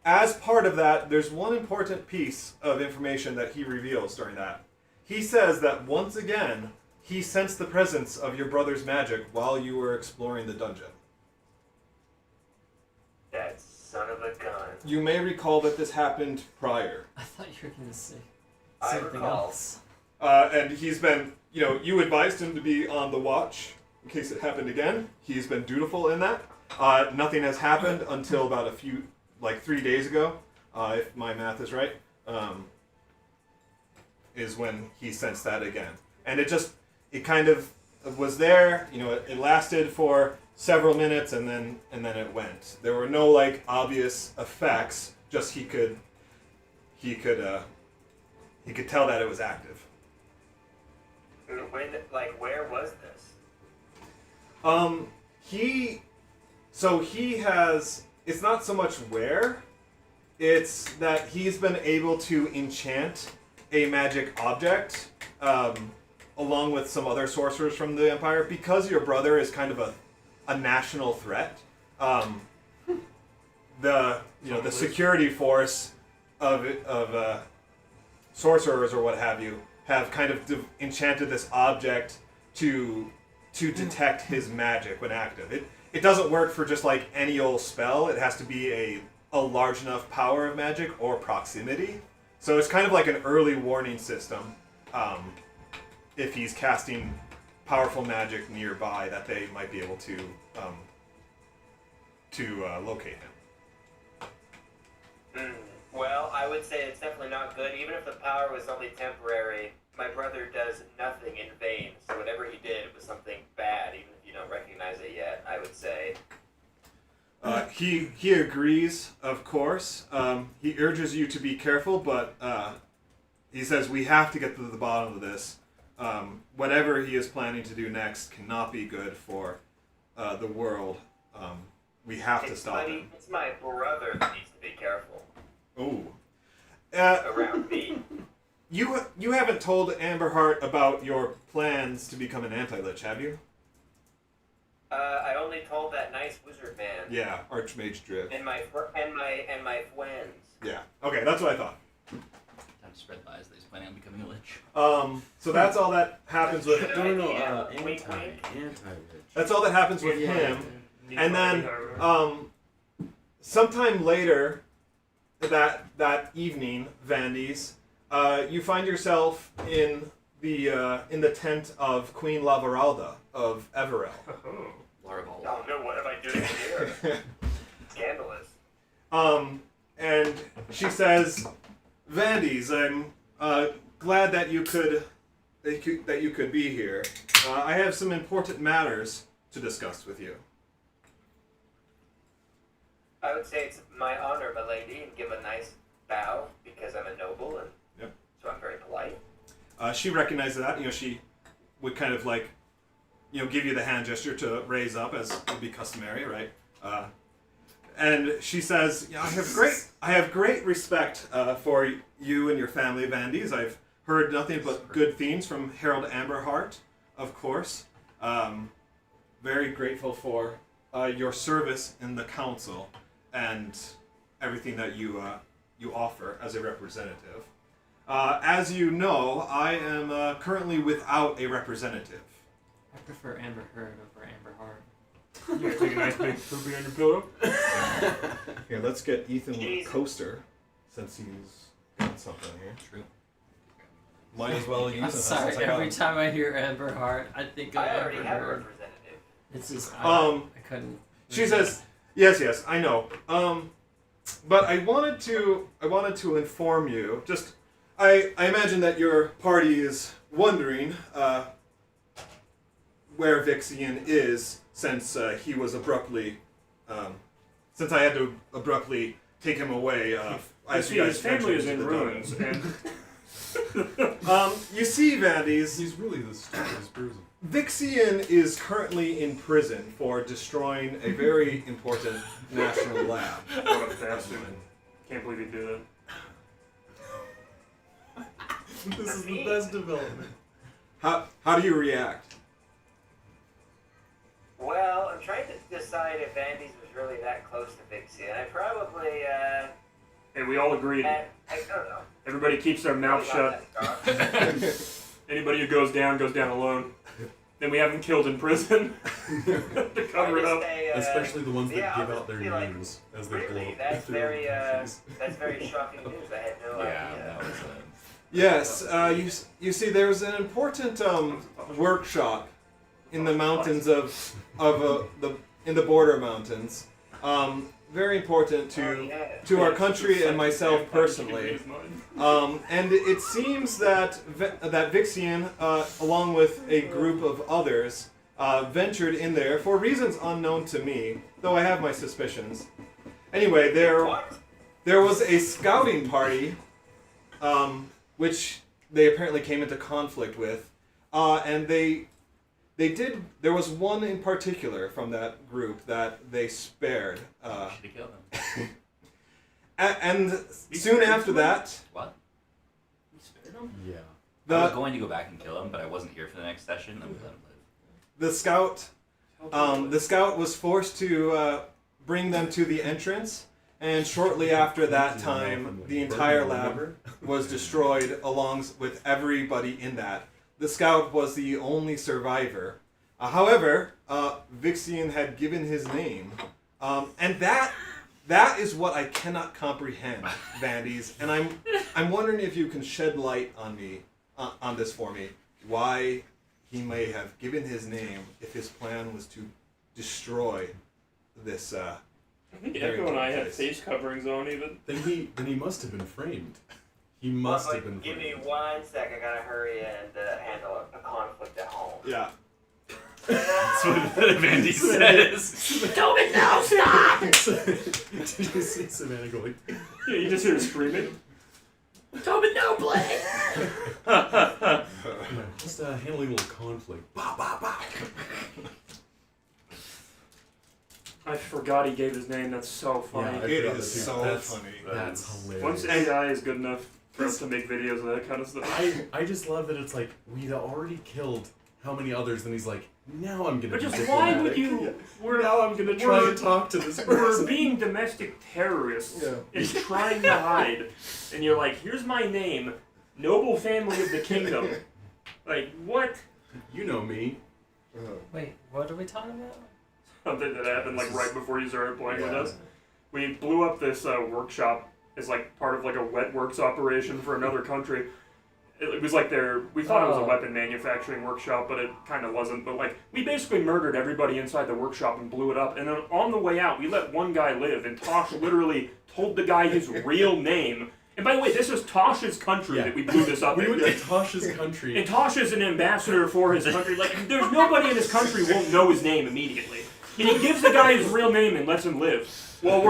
As part of that, there's one important piece of information that he reveals during that. He says that once again, he sensed the presence of your brother's magic while you were exploring the dungeon. That son of a gun. You may recall that this happened prior. I thought you were going to say I something recall. else. And he's been, you advised him to be on the watch in case it happened again. He's been dutiful in that. Nothing has happened until about 3 days ago, if my math is right, is when he sensed that again. And it kind of was there, it lasted for several minutes and then it went. There were no obvious effects, just he could tell that it was active. When, where was this? He has, it's not so much where, it's that he's been able to enchant a magic object, along with some other sorcerers from the Empire, because your brother is kind of a national threat. The security force of sorcerers or what have you have kind of enchanted this object to detect his magic when active. It doesn't work for just any old spell. It has to be a large enough power of magic or proximity. So it's kind of like an early warning system. If he's casting powerful magic nearby, that they might be able to locate him. Well, I would say it's definitely not good. Even if the power was only temporary, my brother does nothing in vain. So whatever he did was something bad, even if you don't recognize it yet, I would say. He agrees, of course. He urges you to be careful, but he says we have to get to the bottom of this. Whatever he is planning to do next cannot be good for the world. We have to stop him. It's my brother that needs to be careful. Ooh. Around me. You haven't told Amberheart about your plans to become an anti-lich, have you? I only told that nice wizard man. Yeah, Archmage Drift. And my friends. Yeah. Okay, that's what I thought. Time to spread lies that he's planning on becoming a lich. So that's all that happens with Anti-witch. that's all that happens with him. And then sometime later that evening, Vandy's, you find yourself in the tent of Queen Lavaralda of Everell. Laraval. Oh no, what am I doing here? Scandalous. And she says, "Vandy's, I'm glad that you could be here. I have some important matters to discuss with you." I would say it's my honor, my lady, and give a nice bow because I'm a noble, and Yep. so I'm very polite. She recognizes that. She would kind of give you the hand gesture to raise up, as would be customary, right? And she says, I have great respect for you and your family, Vandy's. I've heard nothing but good things from Harold Amberheart, of course. Very grateful for your service in the council and everything that you offer as a representative. As you know, I am currently without a representative. I prefer Amber Heard over Amber Heart. You take a nice big poopy on your pillow. Here, let's get Ethan with a Jeez. coaster, since he's got something here. True. Might as well use it. I'm sorry. since I got Every him. time I hear Amber Heart, I think of I already Amber have a Heard. representative. It's just Um, I couldn't. She says, "Yes, I know. But I wanted to inform you. Just, I imagine that your party is wondering where Vixian is, since he was abruptly, since I had to abruptly take him away. You As see, you his guys family is ventured in into the ruins, and dungeon. You see, Vandes, He's really the stupidest person. Vixian is currently in prison for destroying a very important national lab. what a bastard. Can't believe he did it. This is the best development. How do you react? Well, I'm trying to decide if Andy's was really that close to Vixie, and I probably, And we all agreed. I don't know. Everybody keeps their mouth shut. Anybody who goes down alone. Then we have them killed in prison to cover it up. Especially the ones that yeah, give out their feel like, names as they blow really, up. that's their very, countries. that's very shocking news. I had no Yeah, idea. that was Yes, you see, there was an important workshop in the mountains of the border mountains. Very important to our country and myself personally. And it seems that that Vixian, along with a group of others, ventured in there for reasons unknown to me, though I have my suspicions. Anyway, there was a scouting party, which they apparently came into conflict with, and they did. There was one in particular from that group that they spared. Should have killed him. And soon after that, What? Yeah. I was the going to go back and kill him, but I wasn't here for the next session, and we let him live. the scout was forced to bring them to the entrance, and shortly after that time, the entire lab was destroyed along with everybody in that. The scout was the only survivor. However, Vixian had given his name, and that is what I cannot comprehend, Vandes. And I'm wondering if you can shed light on me on this for me. Why he may have given his name if his plan was to destroy this. I think Echo and I had face coverings on even. Then he must have been framed. He must have been Give me framed. 1 sec. I gotta hurry and handle a conflict at home. Yeah. That's what Vandy says. Tobin, no, stop! Did you see Savannah go like? Yeah, you just hear her screaming. Tobin, no, play! Just handling a little conflict. Bah, bah, bah. I forgot he gave his name. That's so funny. Yeah, It forgot is that too. so That's- funny. That's hilarious. Once AI is good enough for us to make videos of that kind of stuff. I just love that it's like we'd already killed how many others, and he's like, now I'm gonna. But be just why would diplomatic. you? We're Now I'm gonna try we're- to talk to this we're person. being domestic terrorists Yeah. and trying to hide, and you're like, here's my name, noble family of the kingdom. Like what? You know me. Wait, what are we talking about? Something that happened like right before you started playing with Yeah. us. We blew up this workshop as like part of like a wet works operation for another country. It was like we thought it was a Oh. weapon manufacturing workshop, but it kind of wasn't. But like, we basically murdered everybody inside the workshop and blew it up. And then on the way out, we let one guy live, and Tosh literally told the guy his real name. And by the way, this is Tosh's country Yeah. that we blew this up We in. went to Tosh's country. And Tosh is an ambassador for his country. Like, there's nobody in his country who won't know his name immediately. And he gives the guy his real name and lets him live. Well,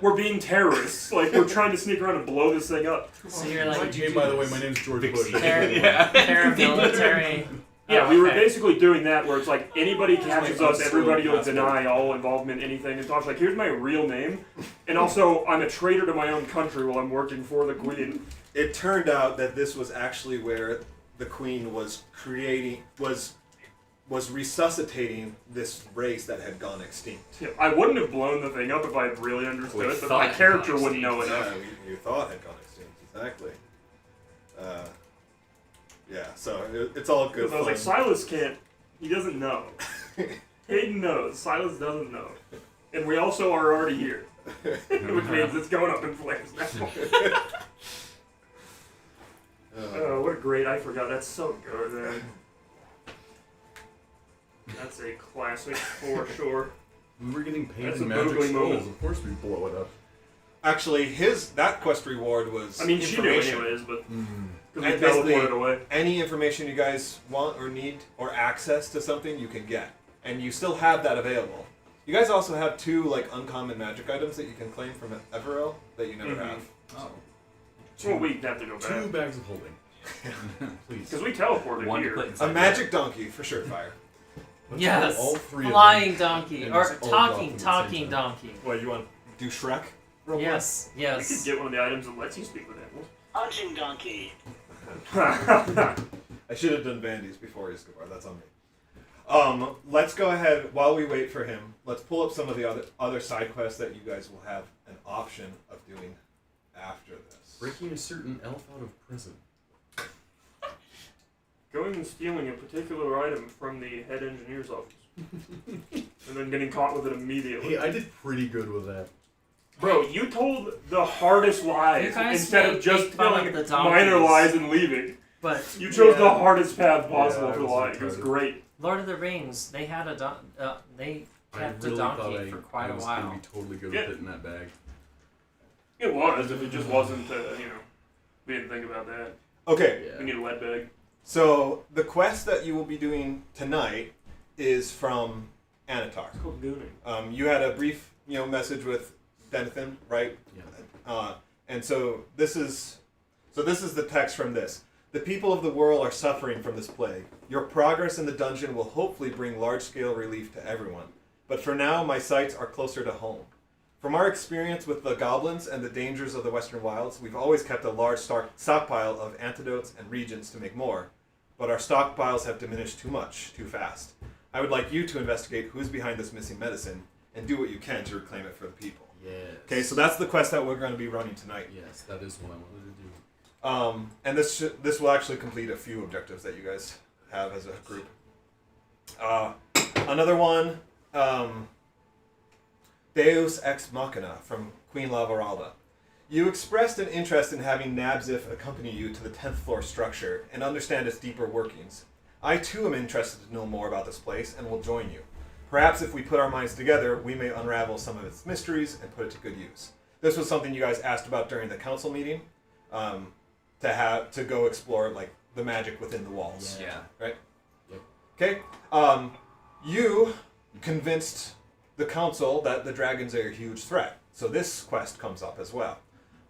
we're being terrorists. Like, we're trying to sneak around and blow this thing up. So you're My like name, by the way, my name's George Bush. paramilitary. Yeah, Oh, we were okay. basically doing that where it's like, anybody catches us, everybody will deny all involvement in anything. And Tosh's like, here's my real name. And also, I'm a traitor to my own country while I'm working for the Queen. It turned out that this was actually where the Queen was resuscitating this race that had gone extinct. Yeah, I wouldn't have blown the thing up if I had really understood We it, but thought my it had character gone wouldn't know extinct. enough. You thought had gone extinct, exactly. Yeah, so it's all good. Because I was like, Silas can't. He doesn't know. Hayden knows. Silas doesn't know. And we also are already here. Which means it's going up in flames now. Oh, what a great... I forgot. That's so good, man. That's a classic for sure. We were getting paid That's in a magic boogly skulls. moment. Of course we blow it up. Actually, that quest reward was I mean, she knew information. anyways, but... Mm. Because And we teleported basically, away. any information you guys want or need or access to something, you can get. And you still have that available. You guys also have 2 like uncommon magic items that you can claim from Everell that you never Mhm. have. Oh. Well, we'd have to go 2 back. bags of holding. Please. Because we teleported One to here. put A inside. magic donkey for sure, fire. Let's Yes. roll all 3 of Flying them. donkey. And Or just all drop them talking at the same time. donkey. What, you want to do Shrek? real quick? Yes, We could yes. get one of the items that lets you speak with animals. Hunting donkey. I should have done Vandy's before Escobar. That's on me. Let's go ahead while we wait for him. Let's pull up some of the other side quests that you guys will have an option of doing after this. Breaking a certain elf out of prison. Going and stealing a particular item from the head engineer's office. And then getting caught with it immediately. Hey, I did pretty good with that. Bro, you told the hardest lies You guys instead of make just fun of telling the minor donkeys. lies and leaving. But You chose the Yeah. hardest path possible Yeah, I for was lying. It was retarded. great. Lord of the Rings, they had they I kept really a thought donkey for quite I a was while. gonna be totally good Yeah. with it in that bag. It was, if it just wasn't, we didn't think about that. Okay, Yeah. We need a lead bag. so the quest that you will be doing tonight is from Anatar. It's called gooning. You had a brief, message with Denathan, right? Yeah. And so this is the text from this. The people of the world are suffering from this plague. Your progress in the dungeon will hopefully bring large-scale relief to everyone. But for now, my sights are closer to home. From our experience with the goblins and the dangers of the Western Wilds, we've always kept a large stockpile of antidotes and reagents to make more. But our stockpiles have diminished too much, too fast. I would like you to investigate who's behind this missing medicine and do what you can to reclaim it for the people. Yes. Okay, so that's the quest that we're going to be running tonight. Yes, that is what I wanted to do. And this will actually complete a few objectives that you guys have as a group. Another one, Deus Ex Machina from Queen Lavaralda. You expressed an interest in having Nabzif accompany you to the 10th floor structure and understand its deeper workings. I too am interested to know more about this place and will join you. Perhaps if we put our minds together, we may unravel some of its mysteries and put it to good use. This was something you guys asked about during the council meeting, to go explore like the magic within the walls. Yeah. Right? Yep. Okay. You convinced the council that the dragons are a huge threat, so this quest comes up as well.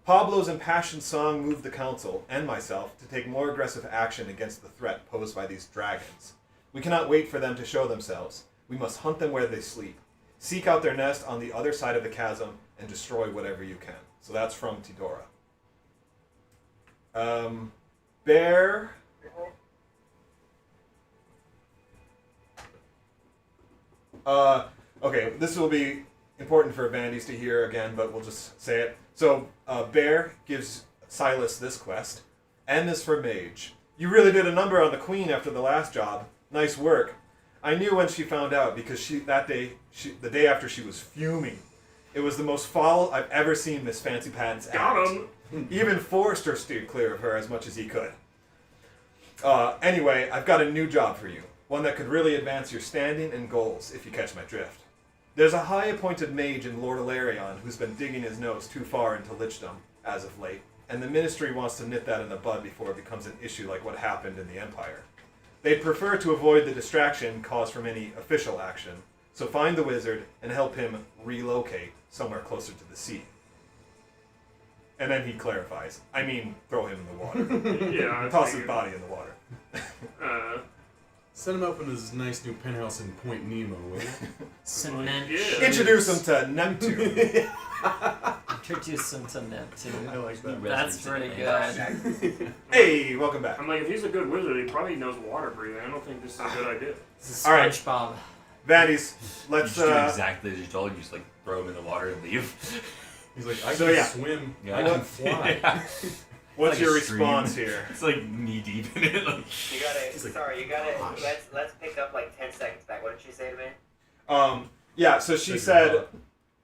Pablo's impassioned song moved the council and myself to take more aggressive action against the threat posed by these dragons. We cannot wait for them to show themselves. We must hunt them where they sleep. Seek out their nest on the other side of the chasm and destroy whatever you can. So that's from Tidora. Bear. Okay, this will be important for Vandy's to hear again, but we'll just say it. So, Bear gives Silas this quest. M is for Mage. You really did a number on the Queen after the last job. Nice work. I knew when she found out because the day after she was fuming. It was the most foul I've ever seen Miss Fancy Pants act. Got him! Even Forrester steered clear of her as much as he could. Anyway, I've got a new job for you. One that could really advance your standing and goals, if you catch my drift. There's a high-appointed mage in Lord Ilarion who's been digging his nose too far into lichdom, as of late, and the Ministry wants to nip that in the bud before it becomes an issue like what happened in the Empire. They'd prefer to avoid the distraction caused from any official action, so find the wizard and help him relocate somewhere closer to the sea. And then he clarifies. I mean, throw him in the water. Yeah, I Toss his figured. body in the water. Send him up in his nice new penthouse in Point Nemo, will you? Cement. Yeah. Introduce him to Neptune. Introduce him to Neptune. I like that. That's pretty good. Hey, welcome back. I'm like, if he's a good wizard, he probably knows water breathing. I don't think this is a good idea. This is All right. SpongeBob. Vandy's, You let's just do exactly as you told. You just throw him in the water and leave. He's like, I So, can yeah. swim. Yeah. I can fly. What's like your a stream. response here? It's like knee deep in it. Like, You gotta. He's like, sorry, you gotta. gosh. Let's pick up like 10 seconds back. What did she say to me? Yeah. So she said,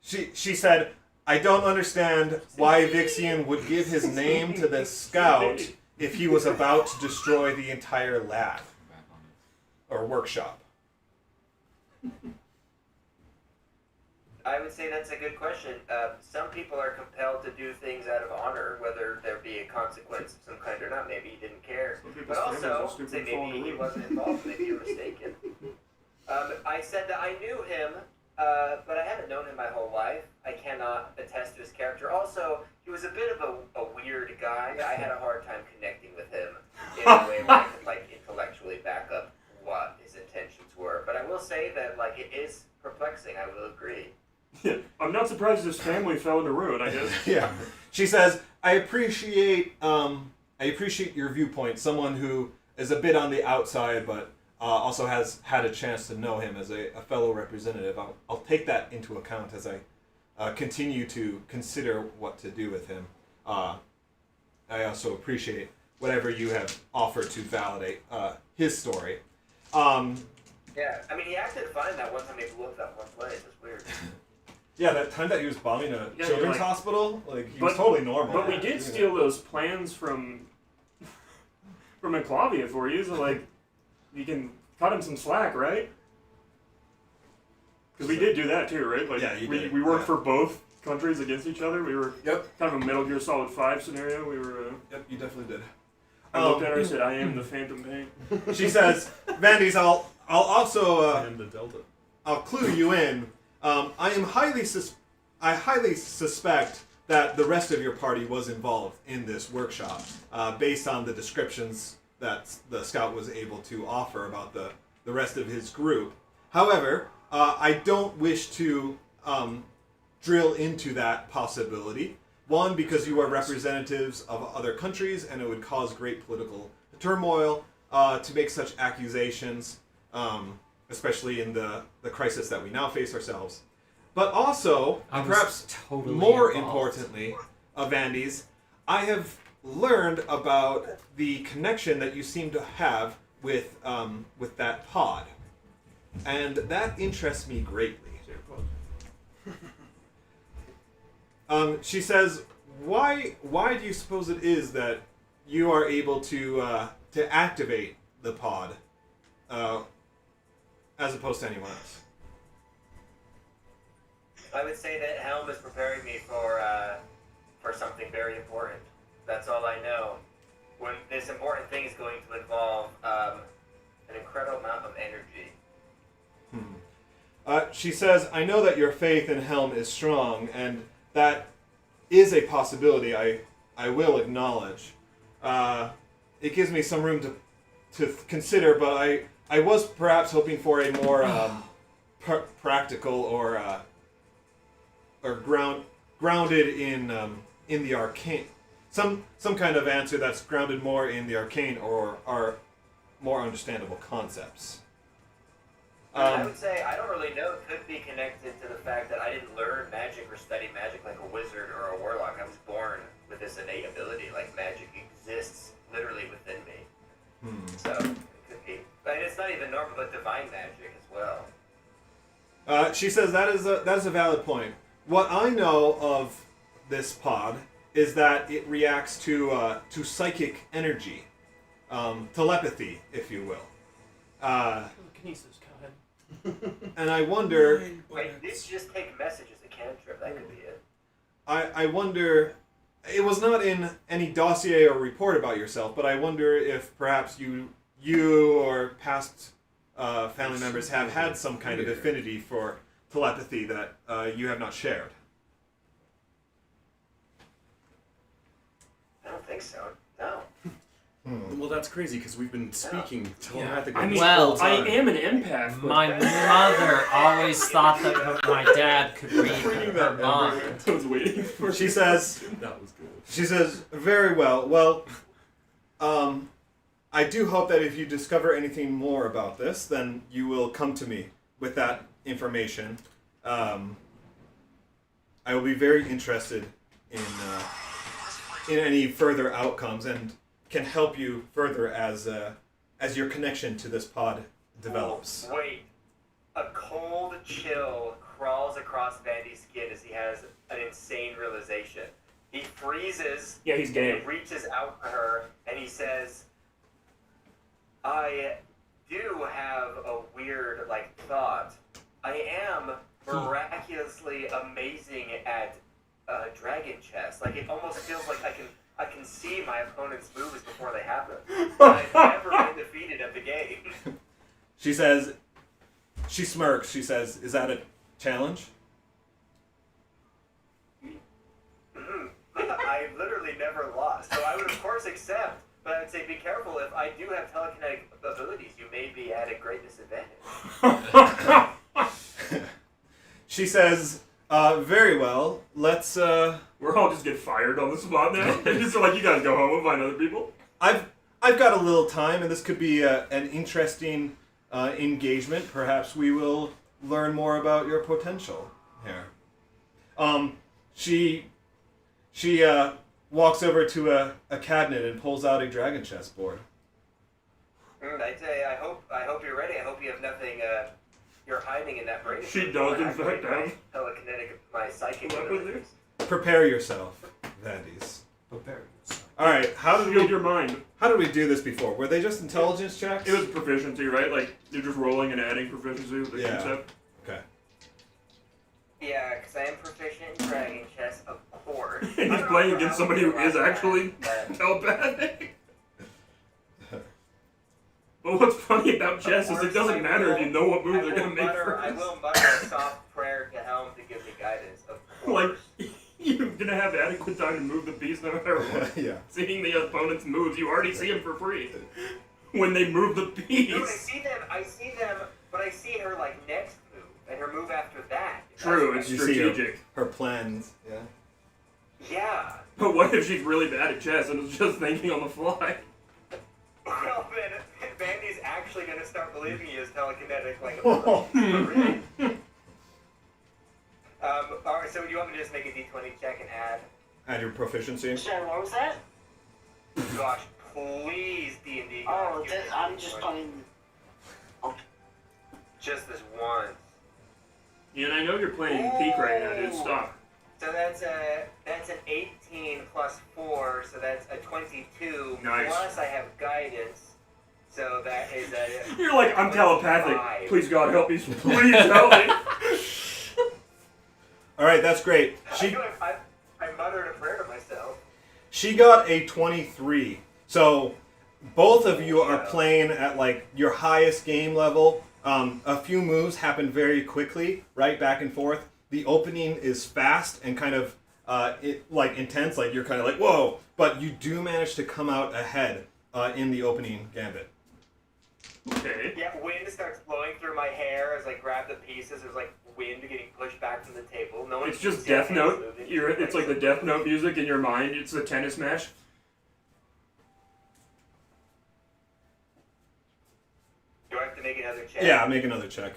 she said, I don't understand why Vixian would give his name to the scout if he was about to destroy the entire lab or workshop. I would say that's a good question. Some people are compelled to do things out of honor, whether there be a consequence of some kind or not. Maybe he didn't care. Some people's But families also, are stupid say and fall in maybe the he room. wasn't involved. Maybe you're mistaken. I said that I knew him, but I haven't known him my whole life. I cannot attest to his character. Also, he was a bit of a weird guy. I had a hard time connecting with him in a way where I could like intellectually back up what his intentions were. But I will say that like it is perplexing. I will agree. Yeah, I'm not surprised his family fell into ruin, I guess. Yeah. She says, I appreciate your viewpoint. Someone who is a bit on the outside, but also has had a chance to know him as a fellow representative. I'll take that into account as I continue to consider what to do with him. I also appreciate whatever you have offered to validate his story. Yeah, I mean, he acted fine that one time he blew up that one place. It's weird. Yeah, that time that he was bombing a Yeah, children's like- hospital, like he was totally normal. But we did steal those plans from Enclavian for you, so like you can cut him some slack, right? Because we did do that too, right? Like Yeah, you we did. we worked Yeah. for both countries against each other. We were Yep. kind of a Metal Gear Solid 5 scenario. We were. Yep, you definitely did. I looked at her and said, "I am the Phantom Pain." She says, Vandy's, I'll also and the Delta. I'll clue you in. I highly suspect that the rest of your party was involved in this workshop, based on the descriptions that the scout was able to offer about the rest of his group. However, I don't wish to drill into that possibility. One, because you are representatives of other countries, and it would cause great political turmoil to make such accusations, especially in the crisis that we now face ourselves. But also, I and was perhaps totally more involved. importantly, Vandy's, I have learned about the connection that you seem to have with that pod, and that interests me greatly. She says, "Why do you suppose it is that you are able to activate the pod, as opposed to anyone else?" I would say that Helm is preparing me for something very important. That's all I know. When this important thing is going to involve an incredible amount of energy. She says, "I know that your faith in Helm is strong, and that is a possibility I will acknowledge. It gives me some room to consider, but I was perhaps hoping for a more practical or grounded in the arcane, some kind of answer that's grounded more in the arcane or our more understandable concepts." I would say I don't really know. It could be connected to the fact that I didn't learn magic or study magic like a wizard or a warlock. I was born with this innate ability, like magic exists literally within me. So it could be, but it's not even normal, but divine magic as well. She says that is a valid point. What I know of this pod is that it reacts to psychic energy, telepathy, if you will. Kinesis, God. And I wonder, Wait, did you just take message as a cantrip? That could be it. I wonder, it was not in any dossier or report about yourself, but I wonder if perhaps you or past family members have had some kind of affinity for telepathy that you have not shared. I don't think so. No. Well, that's crazy because we've been speaking telepathically. I mean, this Well, whole time. I am an empath. But My mother always thought that my dad could read her mind. I was waiting for. She says, That was good. She says, "Very well. Well, I do hope that if you discover anything more about this, then you will come to me with that information. I will be very interested in in any further outcomes and can help you further as your connection to this pod develops. Wait. A cold chill crawls across Vandy's skin as he has an insane realization. He freezes. Yeah, he's gay. And he reaches out to her and he says, I do have a weird, thought. I am miraculously amazing at dragon chess. It almost feels like I can see my opponent's moves before they happen. I've never been defeated at the game. She says, she smirks. She says, "Is that a challenge?" I literally never lost, so I would of course accept. But I would say be careful. If I do have telekinetic abilities, you may be at a great disadvantage. She says, "Very well. Let's." We're all just get fired on the spot now. And just you guys go home and find other people. I've got a little time, and this could be an interesting engagement. Perhaps we will learn more about your potential here. She walks over to a cabinet and pulls out a dragon chess board. I'd say I hope you're ready. I hope you have nothing you're hiding in that brain. She does in fact have telekinetic, my psychic What was abilities. Prepare yourself, Vandys. Prepare yourself. All right. How did shield your mind. we do this before? Were they just intelligence checks? It was proficiency, right? You're just rolling and adding proficiency with the Yeah. concept. Okay. Yeah, because I am proficient in dragon chess, of course. And he's playing against somebody who is actually telepathic. But what's funny about chess is it doesn't matter if you know what move they're going to make first. I will mutter a soft prayer to Helm to give me guidance, of course. You're going to have adequate time to move the piece no matter what. Yeah. Seeing the opponent's moves, you already see them for free. When they move the piece. No, I see them, but I see her, next move, and her move after that. True, That's it's You see strategic. her plans. Yeah. Yeah. But what if she's really bad at chess and is just thinking on the fly? Well, then, Vandy's actually going to start believing he is telekinetic, Alright, so do you want me to just make a d20 check and add? Add your proficiency. Sorry, what was that? Gosh, please, D&D. Oh, give me a I'm just D20. playing. Just this once. Yeah, and I know you're playing peak right now, dude. Stop. So that's an 18 plus 4, so that's a 22. Nice. Plus I have guidance, so that is a... You're like, I'm 25. telepathic. Please, God, help me. Please help me. All right, that's great. I muttered a prayer to myself. She got a 23. So both of you are playing at your highest game level. A few moves happen very quickly, right, back and forth. The opening is fast and kind of intense. You're kind of whoa, but you do manage to come out ahead in the opening gambit. Okay. Yeah, wind starts blowing through my hair as I grab the pieces. There's wind getting pushed back from the table. No one It's can just see my Death hands Note. moving. It's like the Death Note music in your mind. It's the tennis match. Do I have to make another check? Yeah, make another check.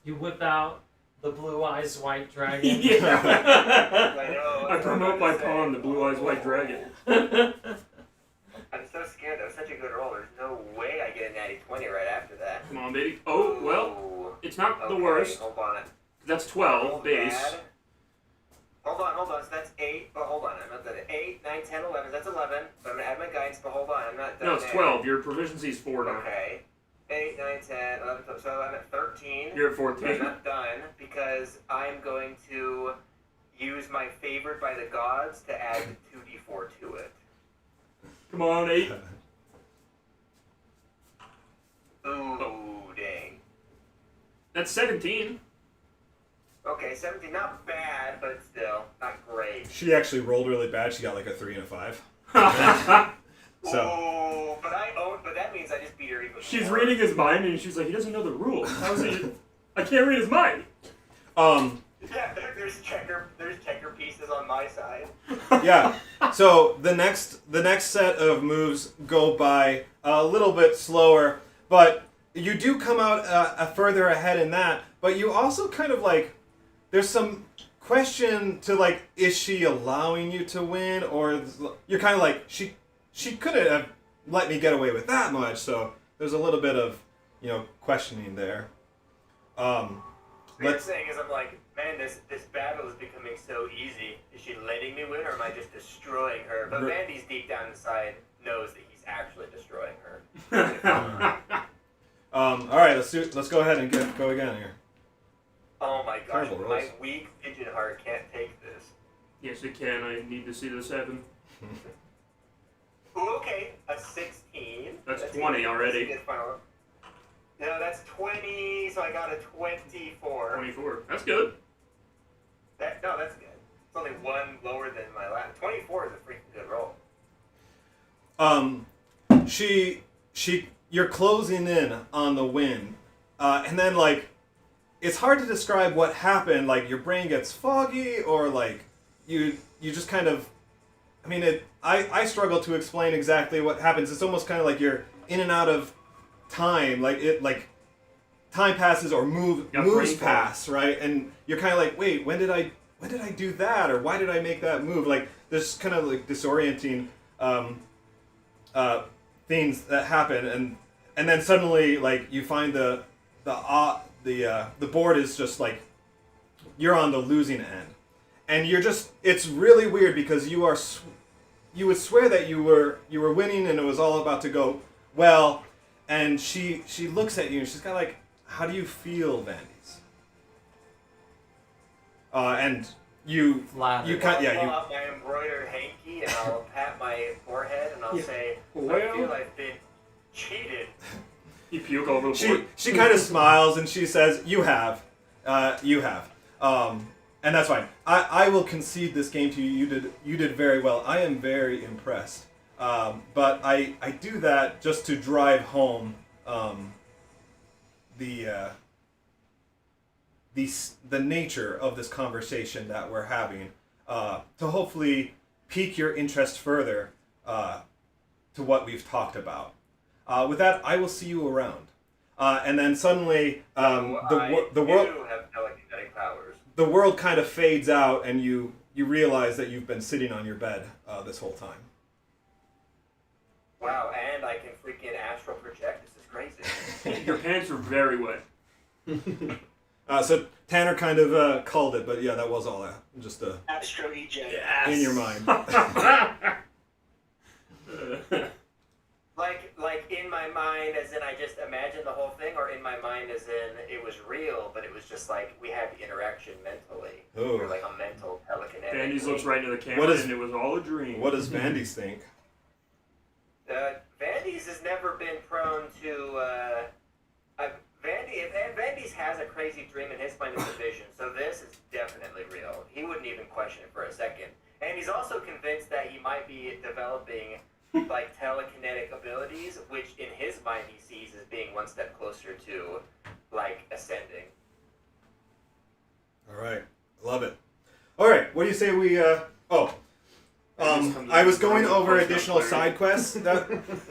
You whip out the blue eyes white dragon. Yeah. I know. I promote my pawn, the Blue Eyes White Dragon. I'm so scared. That was such a good roll. There's no way I get a natty 20 right after that. Come on, baby. Oh, well, Ooh. it's not the Okay, worst. Hold on. That's 12 Roll base. bad. Hold on. So that's 8. But hold on. I'm not done. 8, 9, 10, 11. That's 11. But I'm going to add my guidance. But hold on. I'm not done. No, it's there. 12. Your proficiency is 4 now. Okay. 8, 9, 10, 11, 12. So I'm at 13. You're at But I'm 14. not done because I'm going to use my favored by the gods to add 2d4 to it. Come on, 8. Ooh, dang. That's 17. Okay, 17, not bad, but still not great. She actually rolled really bad. She got a 3 and a 5. So Oh, but that means I just beat her even She's more. reading his mind and she's like, he doesn't know the rules. How is he? I can't read his mind. Yeah, there's checker pieces on my side. yeah. So the next set of moves go by a little bit slower, but you do come out further ahead in that. But you also kind of there's some question to like, is she allowing you to win, or you're kind of like, she couldn't have let me get away with that much. So there's a little bit of, questioning there. What you're saying is, I'm like, man, this battle is becoming so easy. Is she letting me win, or am I just destroying her? But Vandy's deep down inside knows that he's actually destroying her. All right, let's go ahead and go again here. Oh my gosh, Terrible my rolls. weak pigeon heart can't take this. Yes, it can. I need to see this happen. Ooh, okay, a 16. That's 20 already. Good final. No, that's 20, so I got a 24. 24. That's good. That's good. It's only one lower than my last. 24 is a freaking good roll. You're closing in on the win, and then like, it's hard to describe what happened. Like, your brain gets foggy, or like, you just kind of, I struggle to explain exactly what happens. It's almost kind of like you're in and out of time, like time passes or moves pass, right? And you're kind of like, wait, when did I do that, or why did I make that move? Like, there's kind of like disorienting things that happen, and then suddenly, like, you find the board is just like, you're on the losing end, and it's really weird because you would swear that you were winning and it was all about to go well, and she looks at you and she's kind of like, how do you feel, Vandy's? And you Flattered. I'll pull out my embroidered hanky and I'll pat my forehead and I'll say, I feel I've been cheated. You puke all over the board. She kind of smiles and she says, you have, and that's fine. I will concede this game to you. You did very well. I am very impressed. But I do that just to drive home the nature of this conversation that we're having, to hopefully pique your interest further to what we've talked about. With that, I will see you around. And then suddenly, the world have telekinetic powers. The world kind of fades out, and you realize that you've been sitting on your bed this whole time. Wow, and I can freaking astral project. This is crazy. Your pants are very wet. So Tanner kind of called it, but yeah, that was all just Astro eject. in your mind. Like in my mind, as in I just imagined the whole thing, or in my mind as in it was real, but it was just like we had the interaction mentally. Oh. Or like a mental telekinetic. Vandy's looks right into the camera, and it was all a dream. What does Vandy's think? Vandy's has never been prone to. Vandy's has a crazy dream in his mind as a vision, so this is definitely real. He wouldn't even question it for a second. And he's also convinced that he might be developing like telekinetic abilities, which in his mind he sees as being one step closer to like ascending. All right, love it. All right, what do you say we? I was going over additional side quests that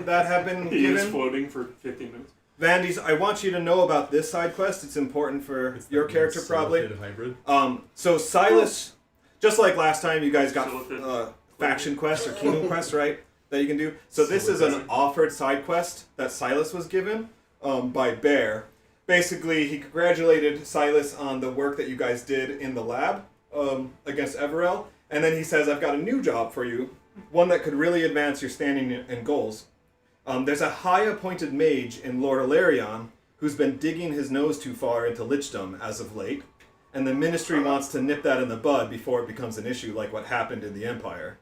have been He is given. floating for 15 minutes. Vandy's, I want you to know about this side quest. It's important for your character, probably. Hybrid. So Silas, just like last time, you guys got Silithid. faction quests or kingdom quests, right? That you can do. So this is an offered side quest that Silas was given by Bear. Basically, he congratulated Silas on the work that you guys did in the lab against Everell, and then he says, "I've got a new job for you, one that could really advance your standing and goals. There's a high-appointed mage in Lord Alarion who's been digging his nose too far into lichdom as of late, and the Ministry wants to nip that in the bud before it becomes an issue like what happened in the Empire.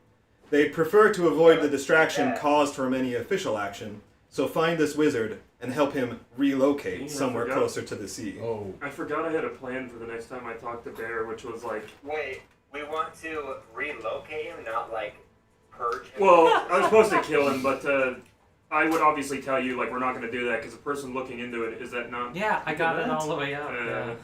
They prefer to avoid the distraction caused from any official action, so find this wizard and help him relocate somewhere closer to the sea." Oh. I forgot I had a plan for the next time I talked to Bear, which was like... Wait, we want to relocate him, not like purge him? Well, I was supposed to kill him, but I would obviously tell you, like, we're not going to do that, because the person looking into it, is that not... Yeah, I got it all the way up. Yeah.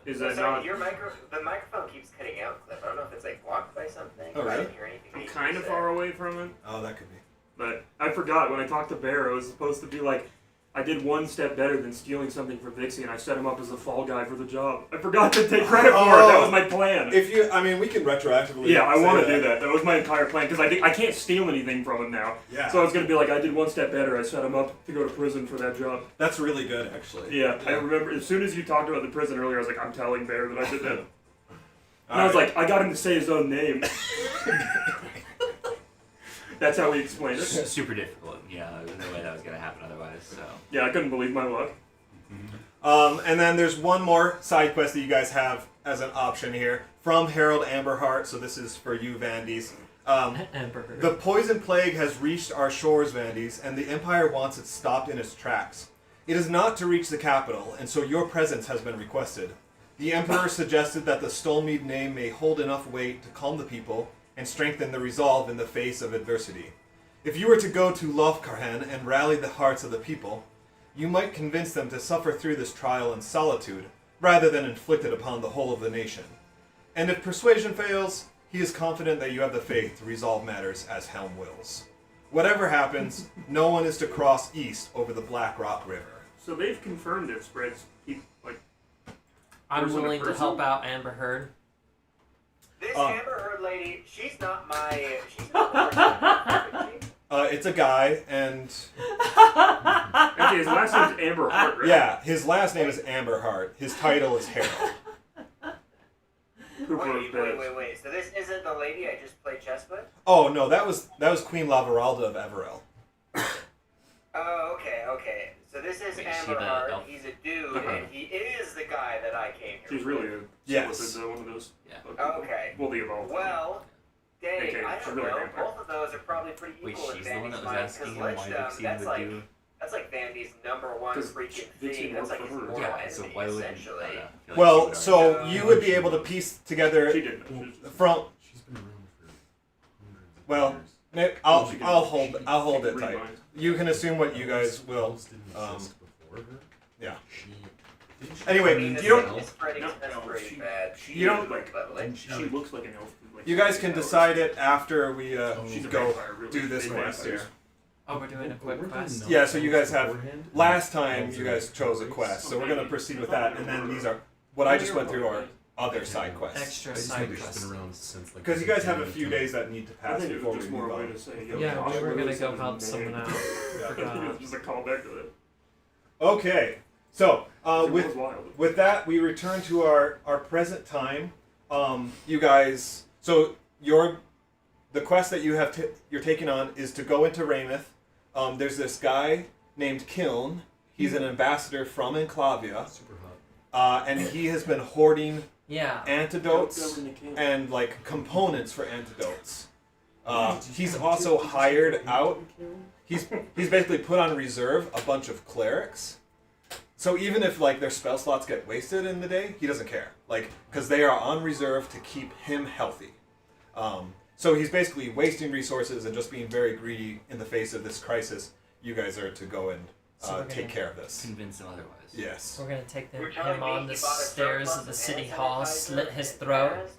Is that Sorry, not... the microphone keeps cutting out, Cliff. I don't know if it's like blocked by something. Oh, I really? don't hear anything. I'm that you kind of said. far away from it, Oh, that could be. but I forgot when I talked to Bear, I was supposed to be like, I did one step better than stealing something from Vixie, and I set him up as the fall guy for the job. I forgot to take credit for it. That was my plan. If you, I mean, we can retroactively. Yeah, I say want to do that. That was my entire plan because I can't steal anything from him now. Yeah. So I was gonna be like, I did one step better. I set him up to go to prison for that job. That's really good, actually. Yeah, I remember as soon as you talked about the prison earlier, I was like, I'm telling Bear that I did that. And I was like, I got him to say his own name. That's how we explained it. Super difficult. Yeah, there was no way that was gonna happen otherwise. So Yeah, I couldn't believe my luck. And then there's one more side quest that you guys have as an option here from Harold Amberheart. So this is for you, Vandies. The poison plague has reached our shores, Vandies, and the Empire wants it stopped in its tracks. It is not to reach the capital, and so your presence has been requested. The Emperor suggested that the Stolmead name may hold enough weight to calm the people and strengthen the resolve in the face of adversity. If you were to go to Lofkarhen and rally the hearts of the people, you might convince them to suffer through this trial in solitude, rather than inflict it upon the whole of the nation. And if persuasion fails, he is confident that you have the faith to resolve matters as Helm wills. Whatever happens, no one is to cross east over the Black Rock River. So they've confirmed it spreads like. I'm person to willing to person? help out Amber Heard. This Amber Heard lady, she's not my. She's not It's a guy, and Okay, his last name's Amber Hart, right? yeah, his last name is Amberheart. His title is Harold. Hooper of Beds. Wait. So this isn't the lady I just played chess with? Oh no, that was Queen Lavaralda of Everell. Oh, okay. So this is Wait, is she Amber the Heart. elf? He's a dude, and he is the guy that I came here She's with. really a Yes. one of those. Yeah. Okay. Well, the evolved. Well, dang, Okay, I she's don't really know. vampire. Both of those are probably pretty wait, equal in she's the one Vandy's that was mind, asking because him why Lichdom, Vixie that's would like do. that's like Vandy's number one 'Cause freaking Vixie thing. That's worked like for his her. mortal Yeah, enemy, so why would essentially. I don't know, I feel like she Well, would so already- you would be able to piece together She didn't. She just- from. She's been around for hundreds of Well, years. Nick, She I'll can- hold she can- I'll hold she it can tight. read minds. You can assume what you guys will. Elves didn't exist before her. Yeah. Didn't she Anyway, I mean, you don't- it's pretty, that's pretty she, bad. she You don't- like. But like, She looks like an elf. Like, You guys can decide it after we She's a go vampire, really. do this Big quest vampires. here. Oh, we're doing a quick quest. Yeah, so you guys have. Beforehand, Last time elves you are guys chose a race. quest, so we're gonna proceed with that, and then these are what I just went through are other side quests. Extra I just side think she's quest. been around since like. Because you guys have a the few beginning days that need to I pass think it before was we just more move a way on. to say, yo, Yeah, Josh we were really gonna said go his help name. someone out. Yeah. Forgot. Just a callback to it. Okay, so It with was wild. with that, we return to our present time. You guys, so the quest that you have you're taking on is to go into Rameth. There's this guy named Kiln. He's an ambassador from Enclavia, Super hot. and he has been hoarding Yeah. antidotes and like components for antidotes. He's also hired out. He's basically put on reserve a bunch of clerics. So even if like their spell slots get wasted in the day, he doesn't care. Like because they are on reserve to keep him healthy. So he's basically wasting resources and just being very greedy in the face of this crisis. You guys are to go and So we're take gonna- care of this. Convince him otherwise. Yes. We're gonna take You're telling him me on he the bought a stairs surplus of the of city hand hall, sanitizer slit his and throat, gas?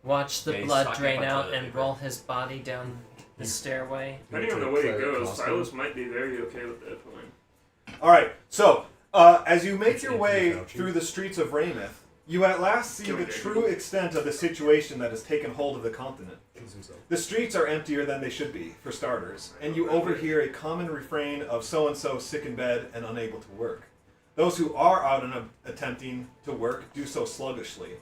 watch the Yeah, he's blood talking drain about out, toilet and paper. roll his body down the stairway. Depending on the way it goes, Silas might be very okay with that plan. All right. So as you make It's your Anthony way Fauci. through the streets of Rameth, you at last see the true extent of the situation that has taken hold of the continent. Kills himself. The streets are emptier than they should be, for starters, and you overhear a common refrain of so-and-so sick in bed and unable to work. Those who are out and attempting to work do so sluggishly.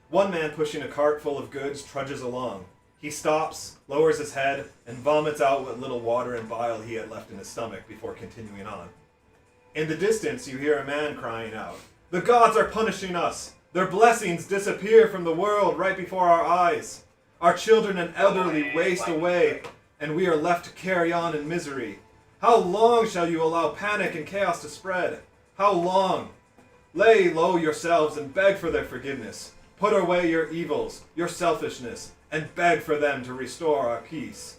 One man pushing a cart full of goods trudges along. He stops, lowers his head, and vomits out what little water and bile he had left in his stomach before continuing on. In the distance, you hear a man crying out, "The gods are punishing us! Their blessings disappear from the world right before our eyes. Our children and elderly waste away, and we are left to carry on in misery. How long shall you allow panic and chaos to spread? How long? Lay low yourselves and beg for their forgiveness. Put away your evils, your selfishness, and beg for them to restore our peace."